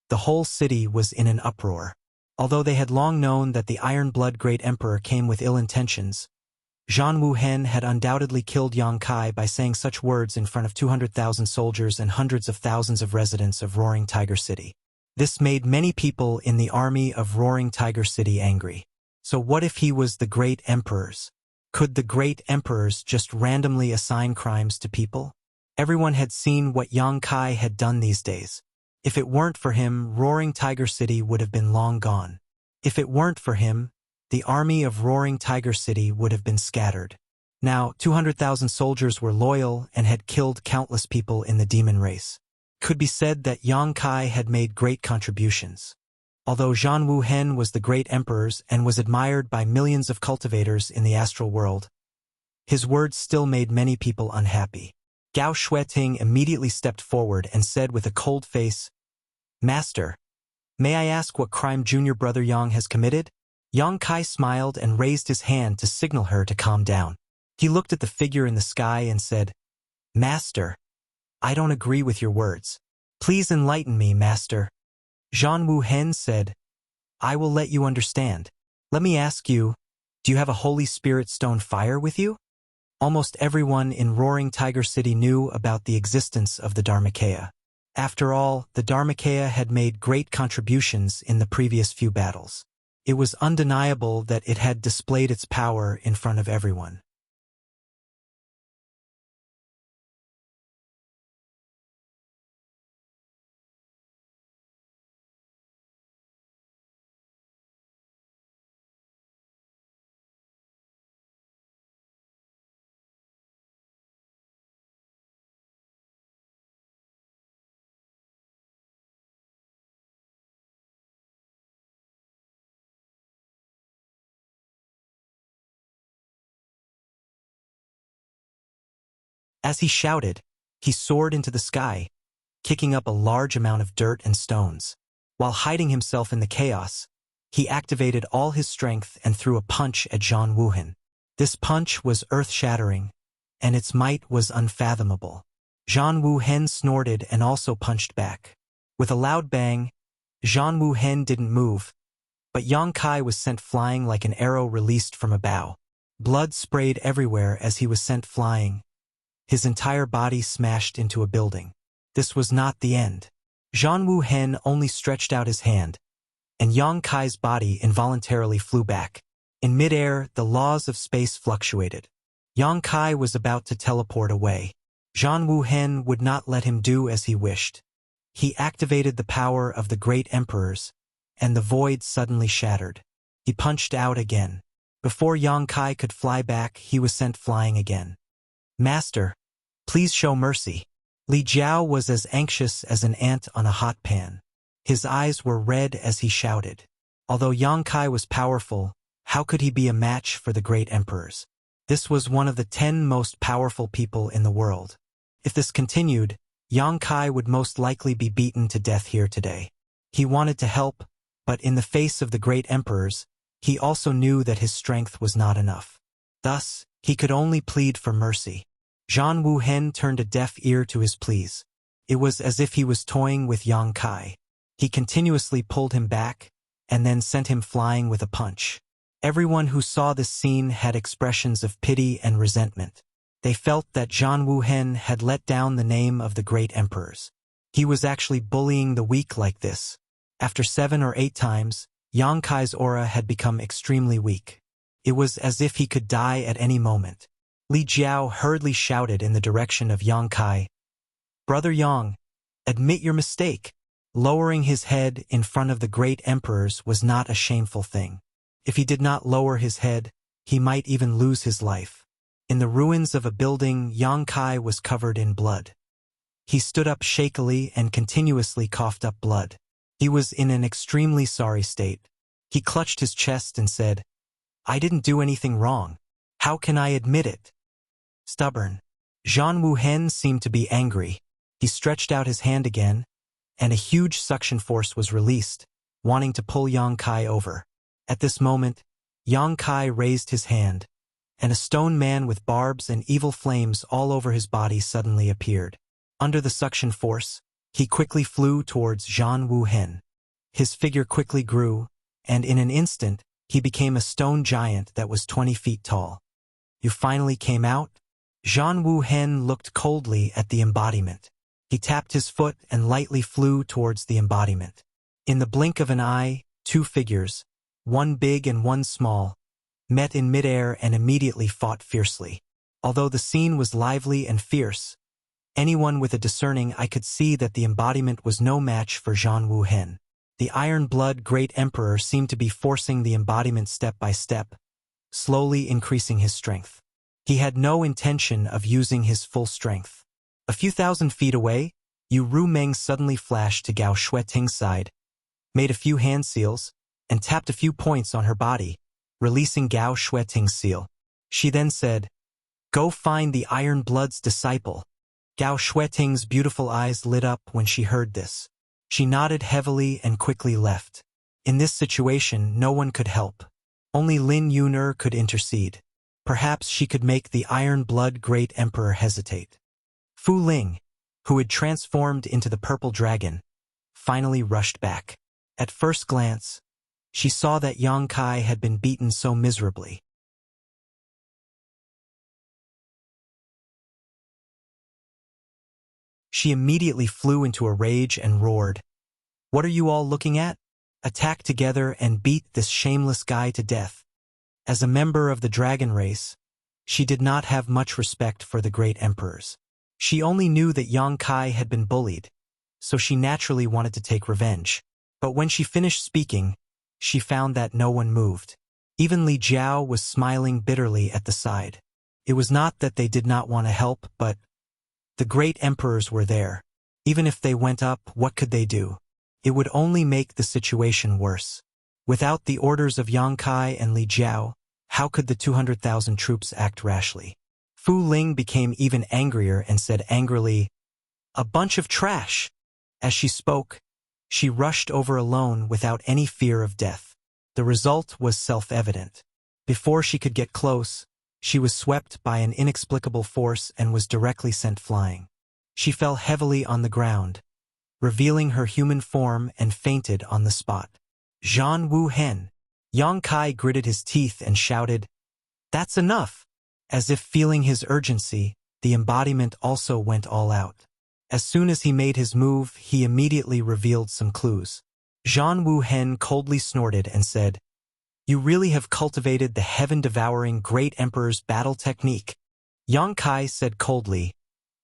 Speaker 1: the whole city was in an uproar. Although they had long known that the Iron Blood Great Emperor came with ill intentions, Zhang Wuhen had undoubtedly killed Yang Kai by saying such words in front of 200,000 soldiers and hundreds of thousands of residents of Roaring Tiger City. This made many people in the army of Roaring Tiger City angry. So what if he was the great emperors? Could the great emperors just randomly assign crimes to people? Everyone had seen what Yang Kai had done these days. If it weren't for him, Roaring Tiger City would have been long gone. If it weren't for him, the army of Roaring Tiger City would have been scattered. Now, 200,000 soldiers were loyal and had killed countless people in the demon race. Could be said that Yang Kai had made great contributions. Although Zhang Wuhen was the great emperor's and was admired by millions of cultivators in the astral world, his words still made many people unhappy. Gao Shueting immediately stepped forward and said with a cold face, "Master, may I ask what crime junior brother Yang has committed?" Yang Kai smiled and raised his hand to signal her to calm down. He looked at the figure in the sky and said, "Master, I don't agree with your words. Please enlighten me, Master." Zhang Wuhen said, "I will let you understand. Let me ask you, do you have a Holy Spirit stone fire with you?" Almost everyone in Roaring Tiger City knew about the existence of the Dharmakaya. After all, the Dharmakaya had made great contributions in the previous few battles. It was undeniable that it had displayed its power in front of everyone. As he shouted, he soared into the sky, kicking up a large amount of dirt and stones. While hiding himself in the chaos, he activated all his strength and threw a punch at Zhang Wuhen. This punch was earth-shattering, and its might was unfathomable. Zhang Wuhen snorted and also punched back. With a loud bang, Zhang Wuhen didn't move, but Yang Kai was sent flying like an arrow released from a bow. Blood sprayed everywhere as he was sent flying. His entire body smashed into a building. This was not the end. Zhang Wuhen only stretched out his hand, and Yang Kai's body involuntarily flew back. In midair, the laws of space fluctuated. Yang Kai was about to teleport away. Zhang Wuhen would not let him do as he wished. He activated the power of the great emperors, and the void suddenly shattered. He punched out again. Before Yang Kai could fly back, he was sent flying again. "Master, please show mercy." Li Jiao was as anxious as an ant on a hot pan. His eyes were red as he shouted. Although Yang Kai was powerful, how could he be a match for the great emperors? This was one of the 10 most powerful people in the world. If this continued, Yang Kai would most likely be beaten to death here today. He wanted to help, but in the face of the great emperors, he also knew that his strength was not enough. Thus, he could only plead for mercy. Zhang Wuhen turned a deaf ear to his pleas. It was as if he was toying with Yang Kai. He continuously pulled him back, and then sent him flying with a punch. Everyone who saw this scene had expressions of pity and resentment. They felt that Zhang Wuhen had let down the name of the great emperors. He was actually bullying the weak like this. After 7 or 8 times, Yang Kai's aura had become extremely weak. It was as if he could die at any moment. Li Jiao hurriedly shouted in the direction of Yang Kai, "Brother Yang, admit your mistake." Lowering his head in front of the great emperors was not a shameful thing. If he did not lower his head, he might even lose his life. In the ruins of a building, Yang Kai was covered in blood. He stood up shakily and continuously coughed up blood. He was in an extremely sorry state. He clutched his chest and said, "I didn't do anything wrong. How can I admit it?" Stubborn. Zhang Wuhen seemed to be angry. He stretched out his hand again, and a huge suction force was released, wanting to pull Yang Kai over. At this moment, Yang Kai raised his hand, and a stone man with barbs and evil flames all over his body suddenly appeared. Under the suction force, he quickly flew towards Zhang Wuhen. His figure quickly grew, and in an instant, he became a stone giant that was 20 feet tall. "You finally came out?" Zhang Wuhen looked coldly at the embodiment. He tapped his foot and lightly flew towards the embodiment. In the blink of an eye, 2 figures, one big and one small, met in midair and immediately fought fiercely. Although the scene was lively and fierce, anyone with a discerning eye could see that the embodiment was no match for Zhang Wuhen. The Iron Blood Great Emperor seemed to be forcing the embodiment step by step, slowly increasing his strength. He had no intention of using his full strength. A few thousand feet away, Yu Rumeng suddenly flashed to Gao Shueting's side, made a few hand seals, and tapped a few points on her body, releasing Gao Shueting's seal. She then said, "Go find the Iron Blood's disciple." Gao Shueting's beautiful eyes lit up when she heard this. She nodded heavily and quickly left. In this situation, no one could help. Only Lin Yuner could intercede. Perhaps she could make the Iron Blood Great Emperor hesitate. Fu Ling, who had transformed into the purple dragon, finally rushed back. At first glance, she saw that Yang Kai had been beaten so miserably. She immediately flew into a rage and roared, "What are you all looking at? Attack together and beat this shameless guy to death." As a member of the dragon race, she did not have much respect for the great emperors. She only knew that Yang Kai had been bullied, so she naturally wanted to take revenge. But when she finished speaking, she found that no one moved. Even Li Jiao was smiling bitterly at the side. It was not that they did not want to help, but the great emperors were there. Even if they went up, what could they do? It would only make the situation worse. Without the orders of Yang Kai and Li Jiao, how could the 200,000 troops act rashly? Fu Ling became even angrier and said angrily, "A bunch of trash." As she spoke, she rushed over alone without any fear of death. The result was self-evident. Before she could get close, she was swept by an inexplicable force and was directly sent flying. She fell heavily on the ground, revealing her human form, and fainted on the spot. Zhang Wuhen. Yang Kai gritted his teeth and shouted, "That's enough!" As if feeling his urgency, the embodiment also went all out. As soon as he made his move, he immediately revealed some clues. Zhang Wuhen coldly snorted and said, "You really have cultivated the heaven-devouring Great Emperor's battle technique." Yang Kai said coldly,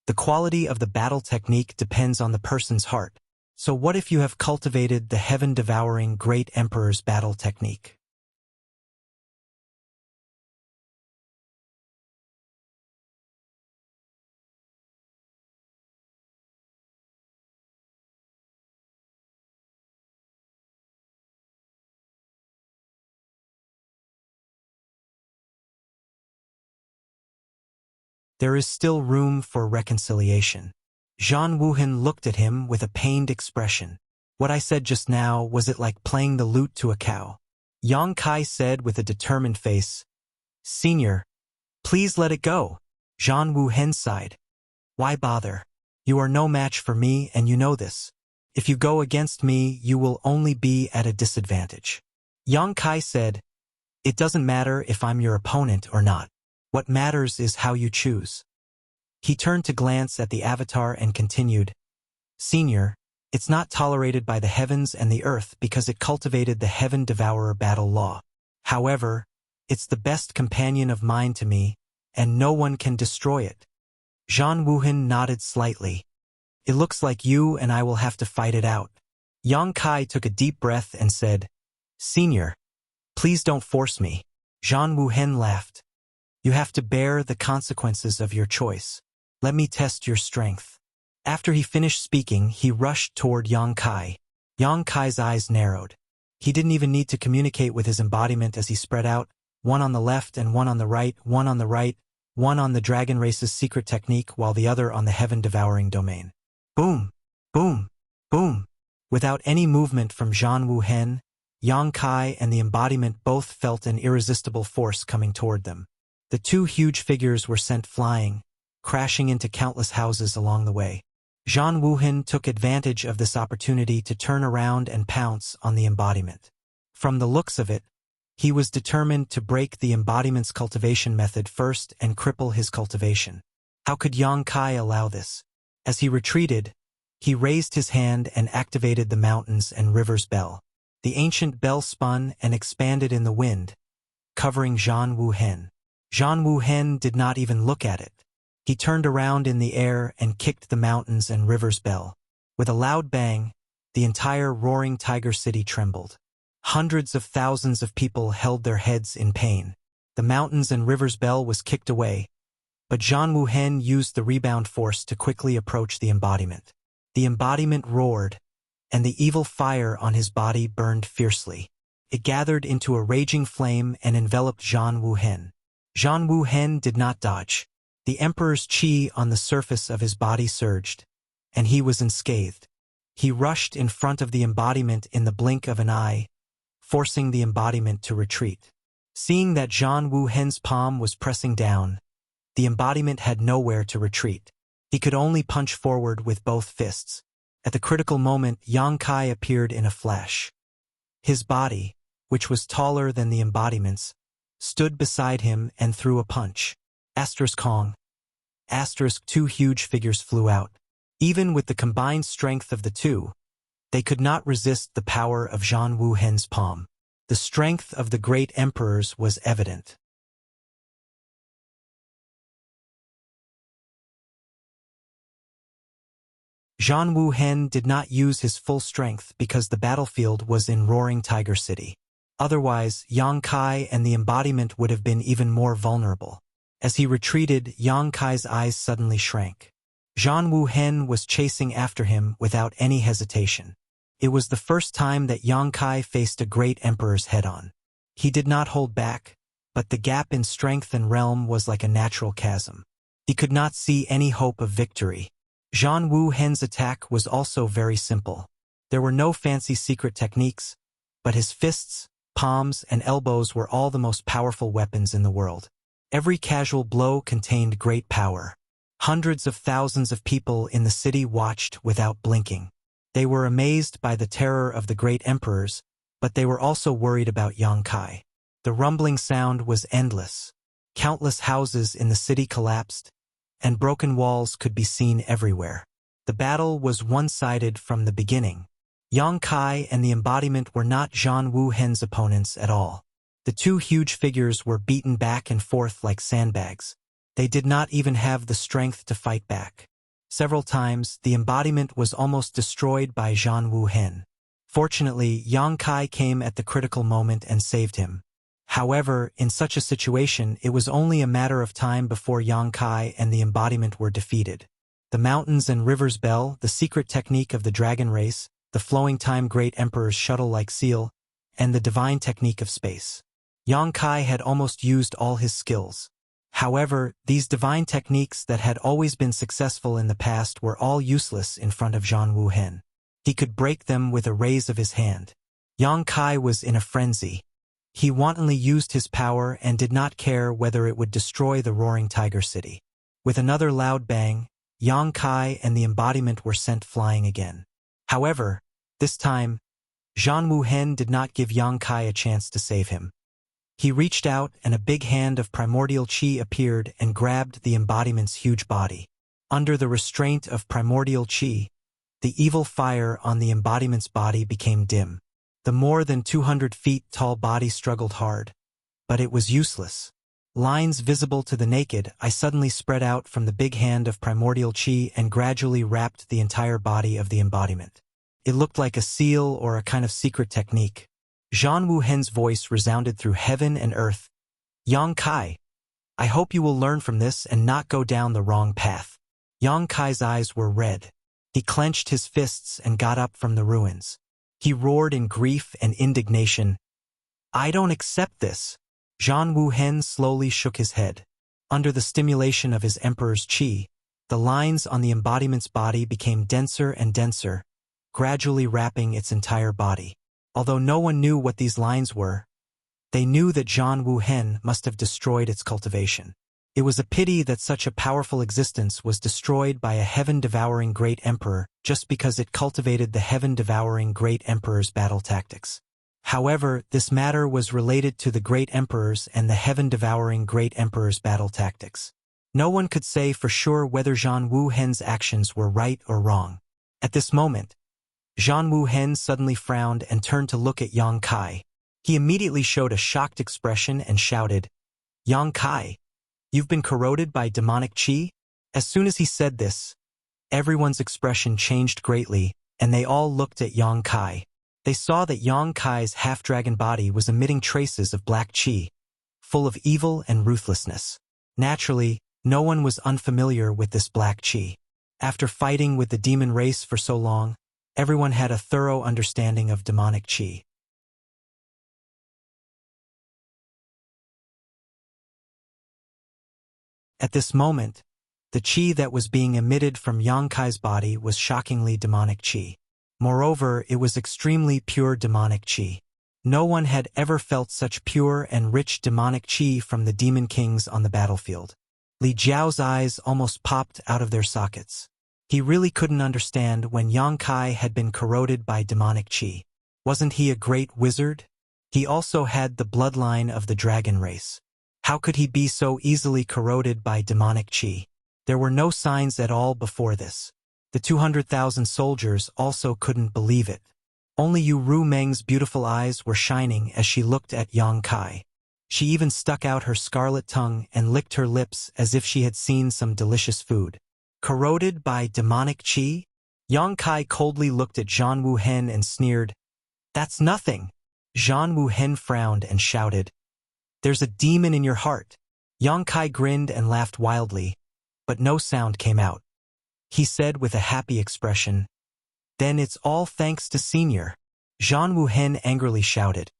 Speaker 1: "The quality of the battle technique depends on the person's heart. So what if you have cultivated the heaven-devouring Great Emperor's battle technique?" There is still room for reconciliation. Zhang Wuhen looked at him with a pained expression. What I said just now, was it like playing the lute to a cow? Yang Kai said with a determined face. Senior, please let it go. Zhang Wuhen sighed. Why bother? You are no match for me and you know this. If you go against me, you will only be at a disadvantage. Yang Kai said, it doesn't matter if I'm your opponent or not. What matters is how you choose. He turned to glance at the avatar and continued, Senior, it's not tolerated by the heavens and the earth because it cultivated the Heaven Devourer battle law. However, it's the best companion of mine to me, and no one can destroy it. Zhang Wuhen nodded slightly. It looks like you and I will have to fight it out. Yang Kai took a deep breath and said, Senior, please don't force me. Zhang Wuhen laughed. You have to bear the consequences of your choice. Let me test your strength. After he finished speaking, he rushed toward Yang Kai. Yang Kai's eyes narrowed. He didn't even need to communicate with his embodiment as he spread out, one on the left and one on the right, one on the right, one on the dragon race's secret technique while the other on the heaven-devouring domain. Boom! Boom! Boom! Without any movement from Zhang Wuhen, Yang Kai and the embodiment both felt an irresistible force coming toward them. The two huge figures were sent flying, crashing into countless houses along the way. Zhang Wuhen took advantage of this opportunity to turn around and pounce on the embodiment. From the looks of it, he was determined to break the embodiment's cultivation method first and cripple his cultivation. How could Yang Kai allow this? As he retreated, he raised his hand and activated the mountains and rivers bell. The ancient bell spun and expanded in the wind, covering Zhang Wuhen. Zhang Wuhen did not even look at it. He turned around in the air and kicked the mountains and rivers bell. With a loud bang, the entire roaring tiger city trembled. Hundreds of thousands of people held their heads in pain. The mountains and rivers bell was kicked away, but Zhang Wuhen used the rebound force to quickly approach the embodiment. The embodiment roared, and the evil fire on his body burned fiercely. It gathered into a raging flame and enveloped Zhang Wuhen. Zhang Wuhen did not dodge. The Emperor's qi on the surface of his body surged, and he was unscathed. He rushed in front of the embodiment in the blink of an eye, forcing the embodiment to retreat. Seeing that Zhang Wuhen's palm was pressing down, the embodiment had nowhere to retreat. He could only punch forward with both fists. At the critical moment, Yang Kai appeared in a flash. His body, which was taller than the embodiment's, stood beside him and threw a punch. Kong. Two huge figures flew out. Even with the combined strength of the two, they could not resist the power of Zhang Wuhen's palm. The strength of the great emperors was evident. Zhang Wuhen did not use his full strength because the battlefield was in roaring Tiger City. Otherwise, Yang Kai and the embodiment would have been even more vulnerable. As he retreated, Yang Kai's eyes suddenly shrank. Zhang Wuhen was chasing after him without any hesitation. It was the first time that Yang Kai faced a great emperor's head-on. He did not hold back, but the gap in strength and realm was like a natural chasm. He could not see any hope of victory. Zhang Wuhen's attack was also very simple. There were no fancy secret techniques, but his fists, palms, and elbows were all the most powerful weapons in the world. Every casual blow contained great power. Hundreds of thousands of people in the city watched without blinking. They were amazed by the terror of the great emperors, but they were also worried about Yang Kai. The rumbling sound was endless. Countless houses in the city collapsed, and broken walls could be seen everywhere. The battle was one-sided from the beginning. Yang Kai and the embodiment were not Zhang Wuhen's opponents at all. The two huge figures were beaten back and forth like sandbags. They did not even have the strength to fight back. Several times, the embodiment was almost destroyed by Zhang Wuhen. Fortunately, Yang Kai came at the critical moment and saved him. However, in such a situation, it was only a matter of time before Yang Kai and the embodiment were defeated. The mountains and rivers bell, the secret technique of the dragon race, the flowing time great emperor's shuttle-like seal, and the divine technique of space. Yang Kai had almost used all his skills. However, these divine techniques that had always been successful in the past were all useless in front of Zhang Wuhen. He could break them with a raise of his hand. Yang Kai was in a frenzy. He wantonly used his power and did not care whether it would destroy the roaring tiger city. With another loud bang, Yang Kai and the embodiment were sent flying again. However, this time, Zhang Wuhen did not give Yang Kai a chance to save him. He reached out and a big hand of primordial qi appeared and grabbed the embodiment's huge body. Under the restraint of primordial qi, the evil fire on the embodiment's body became dim. The more than 200 feet tall body struggled hard, but it was useless. Lines visible to the naked eye suddenly spread out from the big hand of primordial qi and gradually wrapped the entire body of the embodiment. It looked like a seal or a kind of secret technique. Zhang Wuhen's voice resounded through heaven and earth. Yang Kai, I hope you will learn from this and not go down the wrong path. Yang Kai's eyes were red. He clenched his fists and got up from the ruins. He roared in grief and indignation. I don't accept this. Zhang Wuhen slowly shook his head. Under the stimulation of his emperor's qi, the lines on the embodiment's body became denser and denser, gradually wrapping its entire body. Although no one knew what these lines were, they knew that Zhang Wuhen must have destroyed its cultivation. It was a pity that such a powerful existence was destroyed by a heaven-devouring great emperor just because it cultivated the heaven-devouring great emperor's battle tactics. However, this matter was related to the great emperor's and the heaven-devouring great emperor's battle tactics. No one could say for sure whether Zhang Wuhen's actions were right or wrong. At this moment, Zhang Wuhen suddenly frowned and turned to look at Yang Kai. He immediately showed a shocked expression and shouted, Yang Kai, you've been corroded by demonic qi? As soon as he said this, everyone's expression changed greatly, and they all looked at Yang Kai. They saw that Yang Kai's half-dragon body was emitting traces of black qi, full of evil and ruthlessness. Naturally, no one was unfamiliar with this black qi. After fighting with the demon race for so long, everyone had a thorough understanding of demonic qi. At this moment, the qi that was being emitted from Yang Kai's body was shockingly demonic qi. Moreover, it was extremely pure demonic qi. No one had ever felt such pure and rich demonic qi from the demon kings on the battlefield. Li Jiao's eyes almost popped out of their sockets. He really couldn't understand when Yang Kai had been corroded by demonic qi. Wasn't he a great wizard? He also had the bloodline of the dragon race. How could he be so easily corroded by demonic qi? There were no signs at all before this. The 200,000 soldiers also couldn't believe it. Only Yu Meng's beautiful eyes were shining as she looked at Yang Kai. She even stuck out her scarlet tongue and licked her lips as if she had seen some delicious food. Corroded by demonic qi? Yang Kai coldly looked at Zhang Wuhen and sneered, That's nothing. Zhang Wuhen frowned and shouted, There's a demon in your heart. Yang Kai grinned and laughed wildly, but no sound came out. He said with a happy expression, Then it's all thanks to Senior. Zhang Wuhen angrily shouted,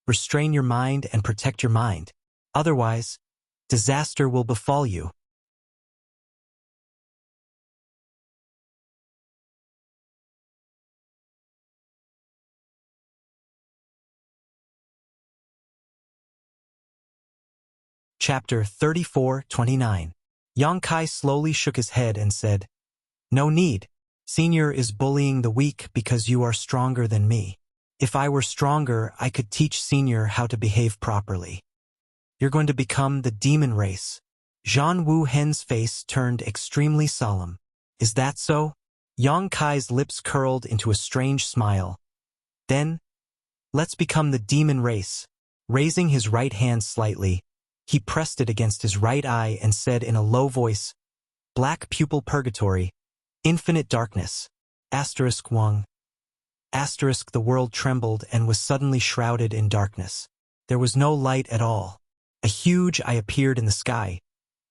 Speaker 1: Restrain your mind and protect your mind. Otherwise, disaster will befall you. Chapter 34-29. Yang Kai slowly shook his head and said, No need. Senior is bullying the weak because you are stronger than me. If I were stronger, I could teach Senior how to behave properly. You're going to become the demon race. Zhang Wuhen's face turned extremely solemn. Is that so? Yang Kai's lips curled into a strange smile. Then, let's become the demon race. Raising his right hand slightly, he pressed it against his right eye and said in a low voice, Black pupil purgatory, infinite darkness, asterisk Wang. Asterisk the world trembled and was suddenly shrouded in darkness. There was no light at all. A huge eye appeared in the sky,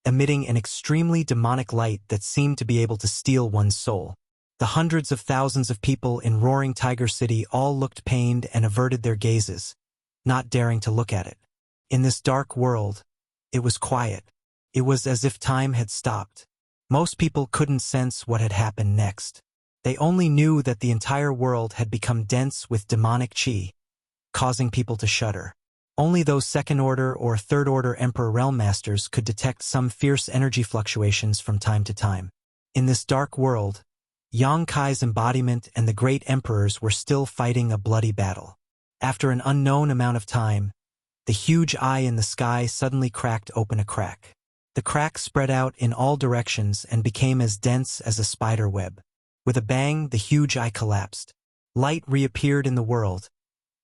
Speaker 1: emitting an extremely demonic light that seemed to be able to steal one's soul. The hundreds of thousands of people in roaring Tiger City all looked pained and averted their gazes, not daring to look at it. In this dark world, it was quiet. It was as if time had stopped. Most people couldn't sense what had happened next. They only knew that the entire world had become dense with demonic qi, causing people to shudder. Only those second-order or third-order Emperor Realm Masters could detect some fierce energy fluctuations from time to time. In this dark world, Yang Kai's embodiment and the great emperors were still fighting a bloody battle. After an unknown amount of time, the huge eye in the sky suddenly cracked open a crack. The crack spread out in all directions and became as dense as a spider web. With a bang, the huge eye collapsed. Light reappeared in the world,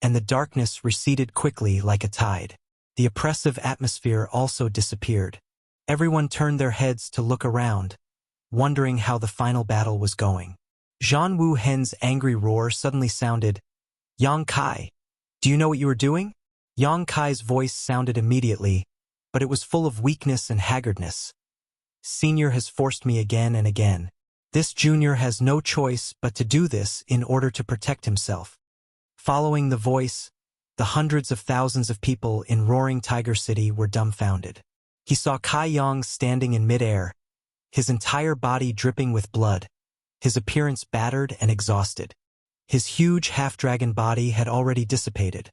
Speaker 1: and the darkness receded quickly like a tide. The oppressive atmosphere also disappeared. Everyone turned their heads to look around, wondering how the final battle was going. Zhan Wu Hen's angry roar suddenly sounded, "Yang Kai, do you know what you are doing?" Yang Kai's voice sounded immediately, but it was full of weakness and haggardness. "Senior has forced me again and again. This junior has no choice but to do this in order to protect himself." Following the voice, the hundreds of thousands of people in Roaring Tiger City were dumbfounded. He saw Kai Yang standing in midair, his entire body dripping with blood, his appearance battered and exhausted. His huge half-dragon body had already dissipated,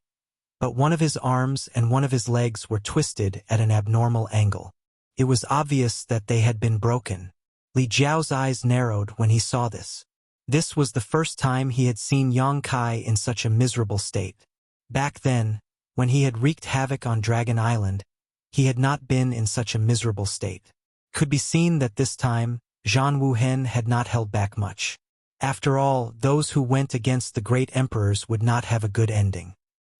Speaker 1: but one of his arms and one of his legs were twisted at an abnormal angle. It was obvious that they had been broken. Li Jiao's eyes narrowed when he saw this. This was the first time he had seen Yang Kai in such a miserable state. Back then, when he had wreaked havoc on Dragon Island, he had not been in such a miserable state. Could be seen that this time, Zhan Wu Hen had not held back much. After all, those who went against the great emperors would not have a good ending.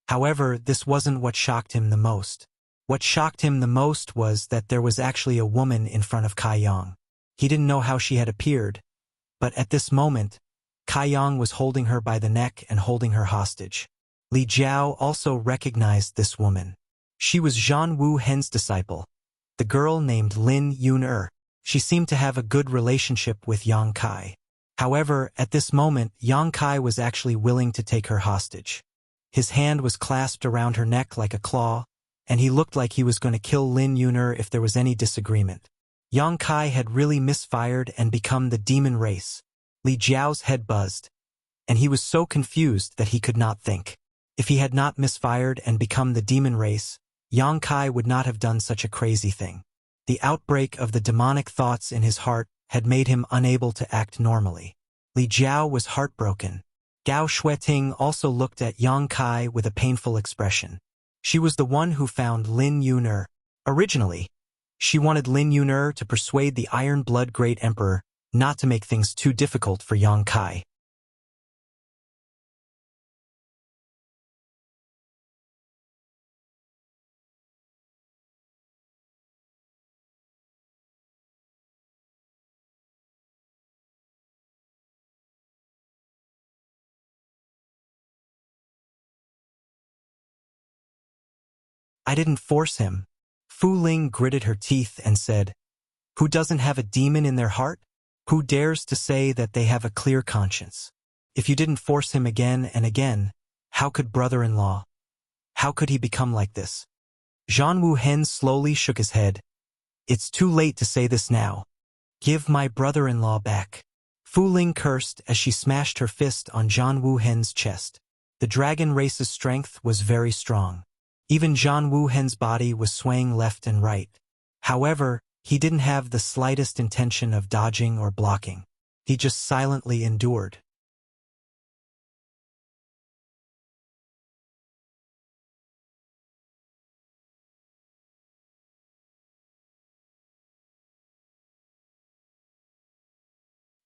Speaker 1: However, this wasn't what shocked him the most. What shocked him the most was that there was actually a woman in front of Kai Yang. He didn't know how she had appeared, but at this moment, Kai Yang was holding her by the neck and holding her hostage. Li Jiao also recognized this woman. She was Zhan Wu Hen's disciple, the girl named Lin Yun-er. She seemed to have a good relationship with Yang Kai. However, at this moment, Yang Kai was actually willing to take her hostage. His hand was clasped around her neck like a claw, and he looked like he was going to kill Lin Yun-er if there was any disagreement. Yang Kai had really misfired and become the demon race. Li Jiao's head buzzed, and he was so confused that he could not think. If he had not misfired and become the demon race, Yang Kai would not have done such a crazy thing. The outbreak of the demonic thoughts in his heart had made him unable to act normally. Li Jiao was heartbroken. Gao Shueting also looked at Yang Kai with a painful expression. She was the one who found Lin Yun-er. Originally, she wanted Lin Yun-er to persuade the Iron Blood Great Emperor not to make things too difficult for Yang Kai. "I didn't force him." Fu Ling gritted her teeth and said, "Who doesn't have a demon in their heart? Who dares to say that they have a clear conscience? If you didn't force him again and again, how could brother-in-law? How could he become like this?" Zhan Wu Hen slowly shook his head. "It's too late to say this now. Give my brother-in-law back." Fu Ling cursed as she smashed her fist on Zhan Wu Hen's chest. The dragon race's strength was very strong. Even Zhan Wu Hen's body was swaying left and right. However, he didn't have the slightest intention of dodging or blocking. He just silently endured.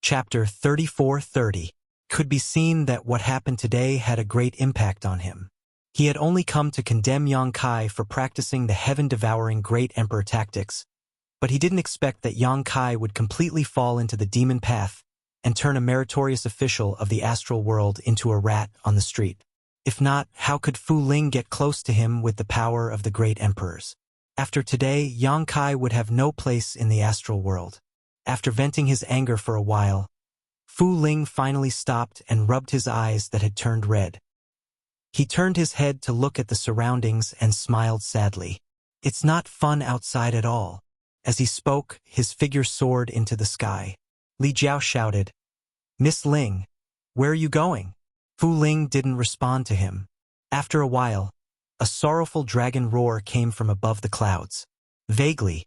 Speaker 1: Chapter 34:30. Could be seen that what happened today had a great impact on him. He had only come to condemn Yang Kai for practicing the heaven-devouring Great Emperor tactics, but he didn't expect that Yang Kai would completely fall into the demon path and turn a meritorious official of the astral world into a rat on the street. If not, how could Fu Ling get close to him with the power of the great emperors? After today, Yang Kai would have no place in the astral world. After venting his anger for a while, Fu Ling finally stopped and rubbed his eyes that had turned red. He turned his head to look at the surroundings and smiled sadly. "It's not fun outside at all. As he spoke, his figure soared into the sky. Li Jiao shouted, "Miss Ling, where are you going?" Fu Ling didn't respond to him. After a while, a sorrowful dragon roar came from above the clouds. Vaguely,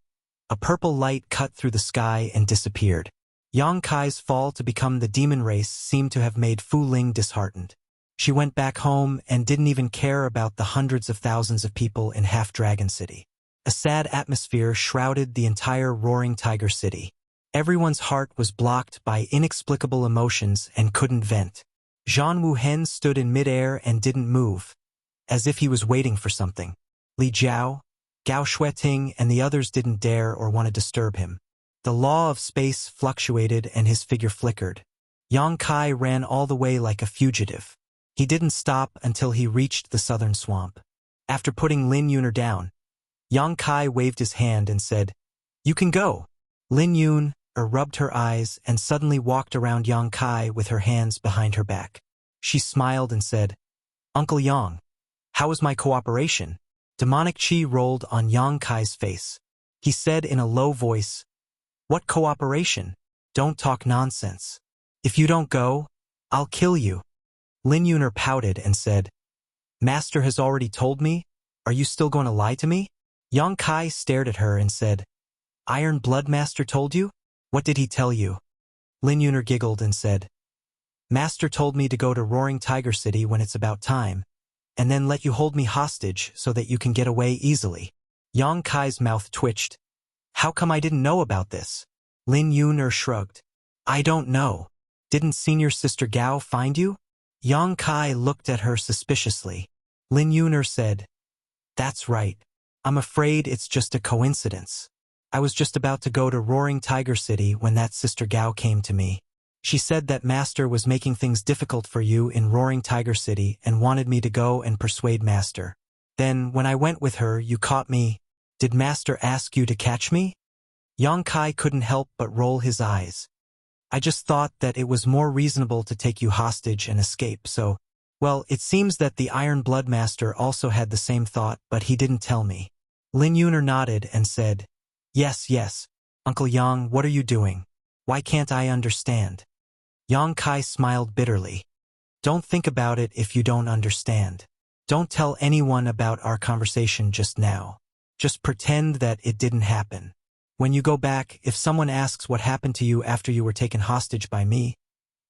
Speaker 1: a purple light cut through the sky and disappeared. Yang Kai's fall to become the demon race seemed to have made Fu Ling disheartened. She went back home and didn't even care about the hundreds of thousands of people in Half-Dragon City. A sad atmosphere shrouded the entire Roaring Tiger City. Everyone's heart was blocked by inexplicable emotions and couldn't vent. Zhan Wuhen stood in midair and didn't move, as if he was waiting for something. Li Jiao, Gao Shueting, and the others didn't dare or want to disturb him. The law of space fluctuated and his figure flickered. Yang Kai ran all the way like a fugitive. He didn't stop until he reached the southern swamp. After putting Lin Yuner down, Yang Kai waved his hand and said, "You can go." Lin Yuner rubbed her eyes and suddenly walked around Yang Kai with her hands behind her back. She smiled and said, "Uncle Yang, how was my cooperation?" Demonic chi rolled on Yang Kai's face. He said in a low voice, "What cooperation? Don't talk nonsense. If you don't go, I'll kill you." Lin Yuner pouted and said, "Master has already told me. Are you still going to lie to me?" Yang Kai stared at her and said, "Iron Blood Master told you? What did he tell you?" Lin Yuner giggled and said, "Master told me to go to Roaring Tiger City when it's about time, and then let you hold me hostage so that you can get away easily." Yang Kai's mouth twitched. "How come I didn't know about this?" Lin Yuner shrugged. "I don't know. Didn't Senior Sister Gao find you?" Yang Kai looked at her suspiciously. Lin Yuner said, "That's right. I'm afraid it's just a coincidence. I was just about to go to Roaring Tiger City when that Sister Gao came to me. She said that Master was making things difficult for you in Roaring Tiger City and wanted me to go and persuade Master. Then, when I went with her, you caught me. Did Master ask you to catch me?" Yang Kai couldn't help but roll his eyes. "I just thought that it was more reasonable to take you hostage and escape, so—" "Well, it seems that the Iron Blood Master also had the same thought, but he didn't tell me." Lin Yuner nodded and said, Yes. Uncle Yang, what are you doing? Why can't I understand?" Yang Kai smiled bitterly. "Don't think about it if you don't understand. Don't tell anyone about our conversation just now. Just pretend that it didn't happen. When you go back, if someone asks what happened to you after you were taken hostage by me,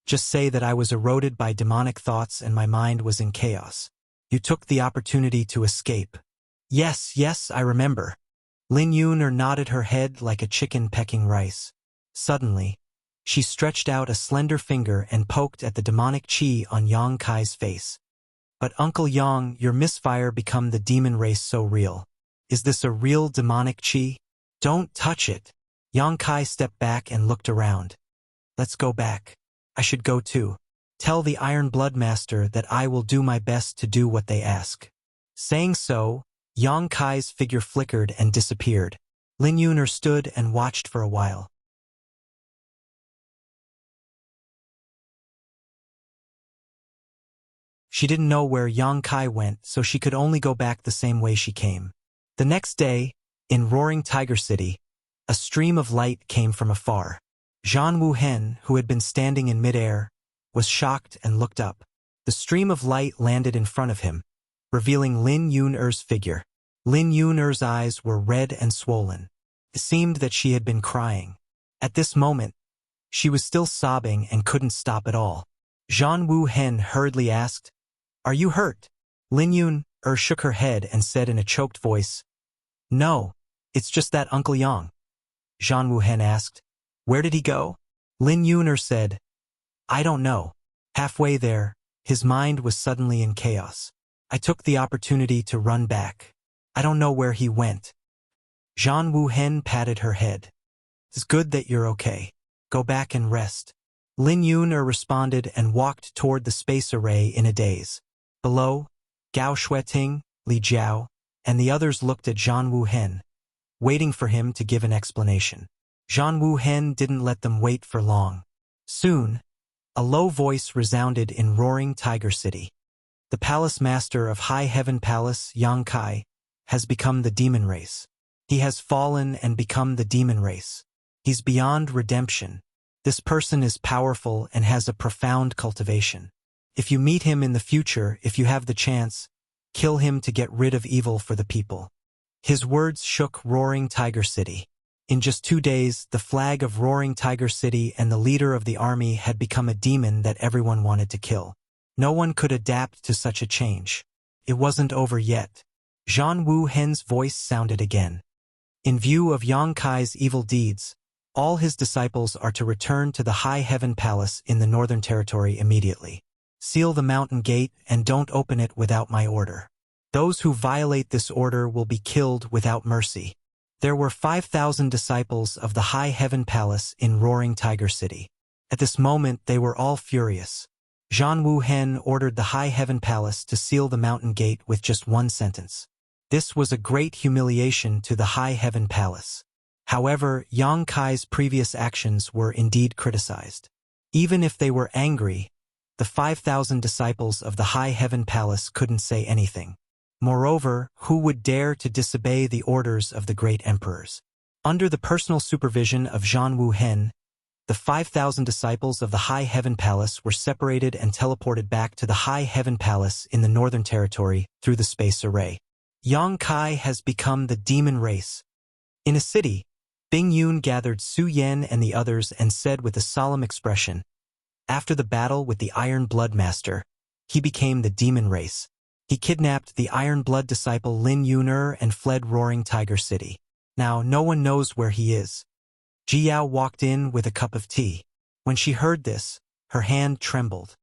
Speaker 1: just say that I was eroded by demonic thoughts and my mind was in chaos. You took the opportunity to escape." Yes, I remember." Lin Yuner nodded her head like a chicken pecking rice. Suddenly, she stretched out a slender finger and poked at the demonic chi on Yang Kai's face. "But Uncle Yang, your misfire become the demon race so real. Is this a real demonic chi? Don't touch it." Yang Kai stepped back and looked around. "Let's go back. I should go too. Tell the Iron Blood Master that I will do my best to do what they ask." Saying so, Yang Kai's figure flickered and disappeared. Lin Yuner stood and watched for a while. She didn't know where Yang Kai went, so she could only go back the same way she came. The next day, in Roaring Tiger City, a stream of light came from afar. Zhan Wuhen, who had been standing in midair, was shocked and looked up. The stream of light landed in front of him, revealing Lin Yuner's figure. Lin Yuner's eyes were red and swollen. It seemed that she had been crying. At this moment, she was still sobbing and couldn't stop at all. Zhan Wuhen hurriedly asked, "Are you hurt?" Lin Yuner shook her head and said in a choked voice, "No, it's just that Uncle Yang." Zhan Wuhen asked, "Where did he go?" Lin Yuner said, "I don't know." Halfway there, his mind was suddenly in chaos. "I took the opportunity to run back. I don't know where he went." Zhan Wuhen patted her head. "It's good that you're okay. Go back and rest." Lin Yuner responded and walked toward the space array in a daze. Below, Gao Shueting, Li Jiao, and the others looked at Zhan Wuhen, waiting for him to give an explanation. Zhan Wuhen didn't let them wait for long. Soon, a low voice resounded in Roaring Tiger City. "The Palace Master of High Heaven Palace, Yang Kai, has become the demon race. He has fallen and become the demon race. He's beyond redemption. This person is powerful and has a profound cultivation. If you meet him in the future, if you have the chance, kill him to get rid of evil for the people." His words shook Roaring Tiger City. In just 2 days, the flag of Roaring Tiger City and the leader of the army had become a demon that everyone wanted to kill. No one could adapt to such a change. It wasn't over yet. Zhan Wu Hen's voice sounded again. "In view of Yang Kai's evil deeds, all his disciples are to return to the High Heaven Palace in the Northern Territory immediately. Seal the mountain gate and don't open it without my order. Those who violate this order will be killed without mercy." There were 5,000 disciples of the High Heaven Palace in Roaring Tiger City. At this moment, they were all furious. Zhan Wu Hen ordered the High Heaven Palace to seal the mountain gate with just one sentence. This was a great humiliation to the High Heaven Palace. However, Yang Kai's previous actions were indeed criticized. Even if they were angry, the 5,000 disciples of the High Heaven Palace couldn't say anything. Moreover, who would dare to disobey the orders of the great emperors? Under the personal supervision of Zhan Wu Hen, the 5,000 disciples of the High Heaven Palace were separated and teleported back to the High Heaven Palace in the Northern Territory through the space array. Yang Kai has become the demon race. In a city, Bing Yun gathered Su Yan and the others and said with a solemn expression, "After the battle with the Iron Blood Master, he became the demon race. He kidnapped the Iron Blood disciple Lin Yuner and fled Roaring Tiger City. Now no one knows where he is." Ji Yao walked in with a cup of tea. When she heard this, her hand trembled.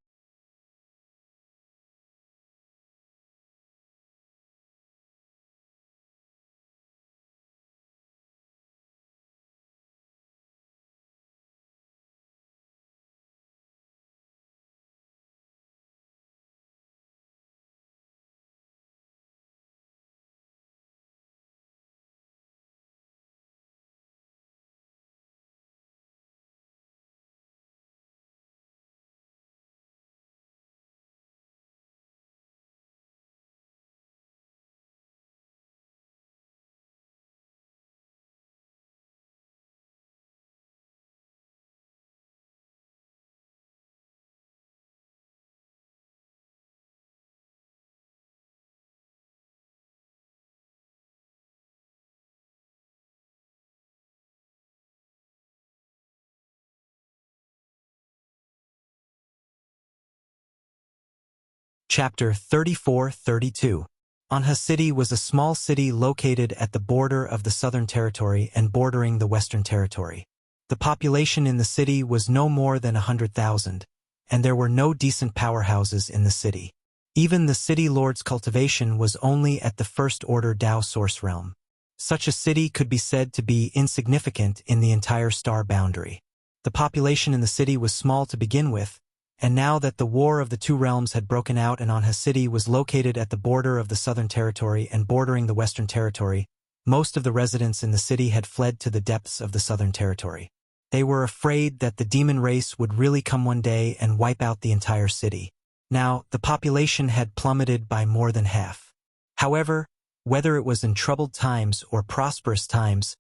Speaker 1: Chapter 34-32. Anha City was a small city located at the border of the Southern Territory and bordering the Western Territory. The population in the city was no more than 100,000, and there were no decent powerhouses in the city. Even the city lord's cultivation was only at the first-order Dao source realm. Such a city could be said to be insignificant in the entire star boundary. The population in the city was small to begin with, and now that the War of the Two Realms had broken out and Anha City was located at the border of the Southern Territory and bordering the Western Territory, most of the residents in the city had fled to the depths of the Southern Territory. They were afraid that the demon race would really come one day and wipe out the entire city. Now, the population had plummeted by more than half. However, whether it was in troubled times or prosperous times,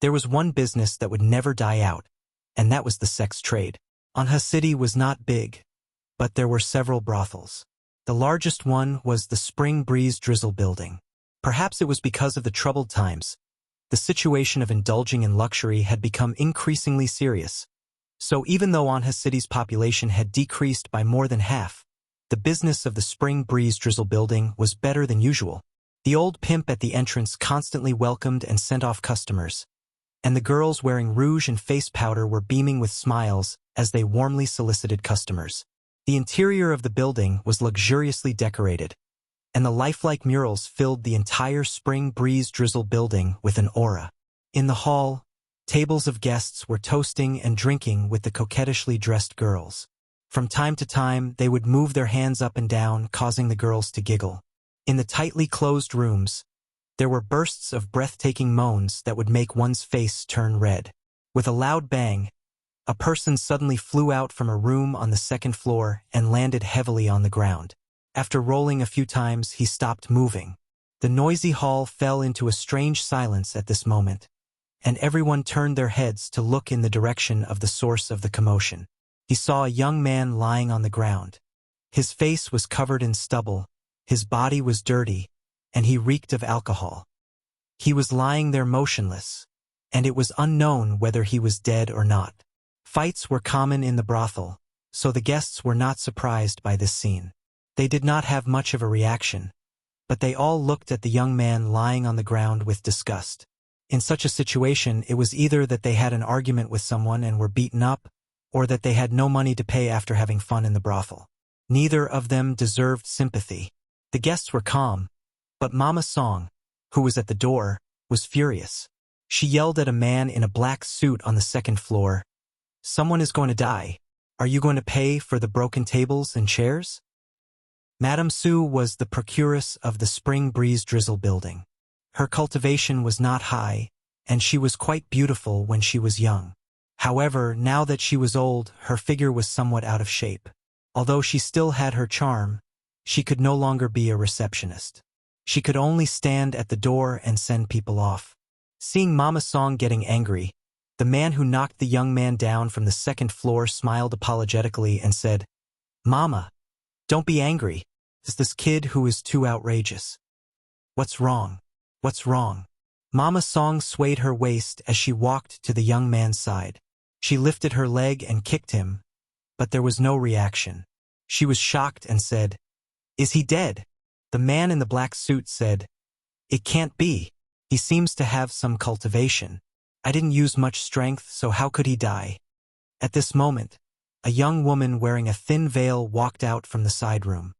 Speaker 1: there was one business that would never die out, and that was the sex trade. Anha City was not big, but there were several brothels. The largest one was the Spring Breeze Drizzle building. Perhaps it was because of the troubled times. The situation of indulging in luxury had become increasingly serious. So even though Anha City's population had decreased by more than half, the business of the Spring Breeze Drizzle building was better than usual. The old pimp at the entrance constantly welcomed and sent off customers, and the girls wearing rouge and face powder were beaming with smiles as they warmly solicited customers. The interior of the building was luxuriously decorated, and the lifelike murals filled the entire Spring Breeze Drizzle building with an aura. In the hall, tables of guests were toasting and drinking with the coquettishly dressed girls. From time to time, they would move their hands up and down, causing the girls to giggle. In the tightly closed rooms, there were bursts of breathtaking moans that would make one's face turn red. With a loud bang, a person suddenly flew out from a room on the second floor and landed heavily on the ground. After rolling a few times, he stopped moving. The noisy hall fell into a strange silence at this moment, and everyone turned their heads to look in the direction of the source of the commotion. He saw a young man lying on the ground. His face was covered in stubble, his body was dirty, and he reeked of alcohol. He was lying there motionless, and it was unknown whether he was dead or not. Fights were common in the brothel, so the guests were not surprised by this scene. They did not have much of a reaction, but they all looked at the young man lying on the ground with disgust. In such a situation, it was either that they had an argument with someone and were beaten up, or that they had no money to pay after having fun in the brothel. Neither of them deserved sympathy. The guests were calm, but Mama Song, who was at the door, was furious. She yelled at a man in a black suit on the second floor, "Someone is going to die. Are you going to pay for the broken tables and chairs?" Madame Sue was the procuress of the Spring Breeze Drizzle building. Her cultivation was not high, and she was quite beautiful when she was young. However, now that she was old, her figure was somewhat out of shape. Although she still had her charm, she could no longer be a receptionist. She could only stand at the door and send people off. Seeing Mama Song getting angry, the man who knocked the young man down from the second floor smiled apologetically and said, "Mama, don't be angry. It's this kid who is too outrageous." "What's wrong? What's wrong?" Mama Song swayed her waist as she walked to the young man's side. She lifted her leg and kicked him, but there was no reaction. She was shocked and said, "Is he dead?" The man in the black suit said, "It can't be. He seems to have some cultivation. I didn't use much strength, so how could he die?" At this moment, a young woman wearing a thin veil walked out from the side room.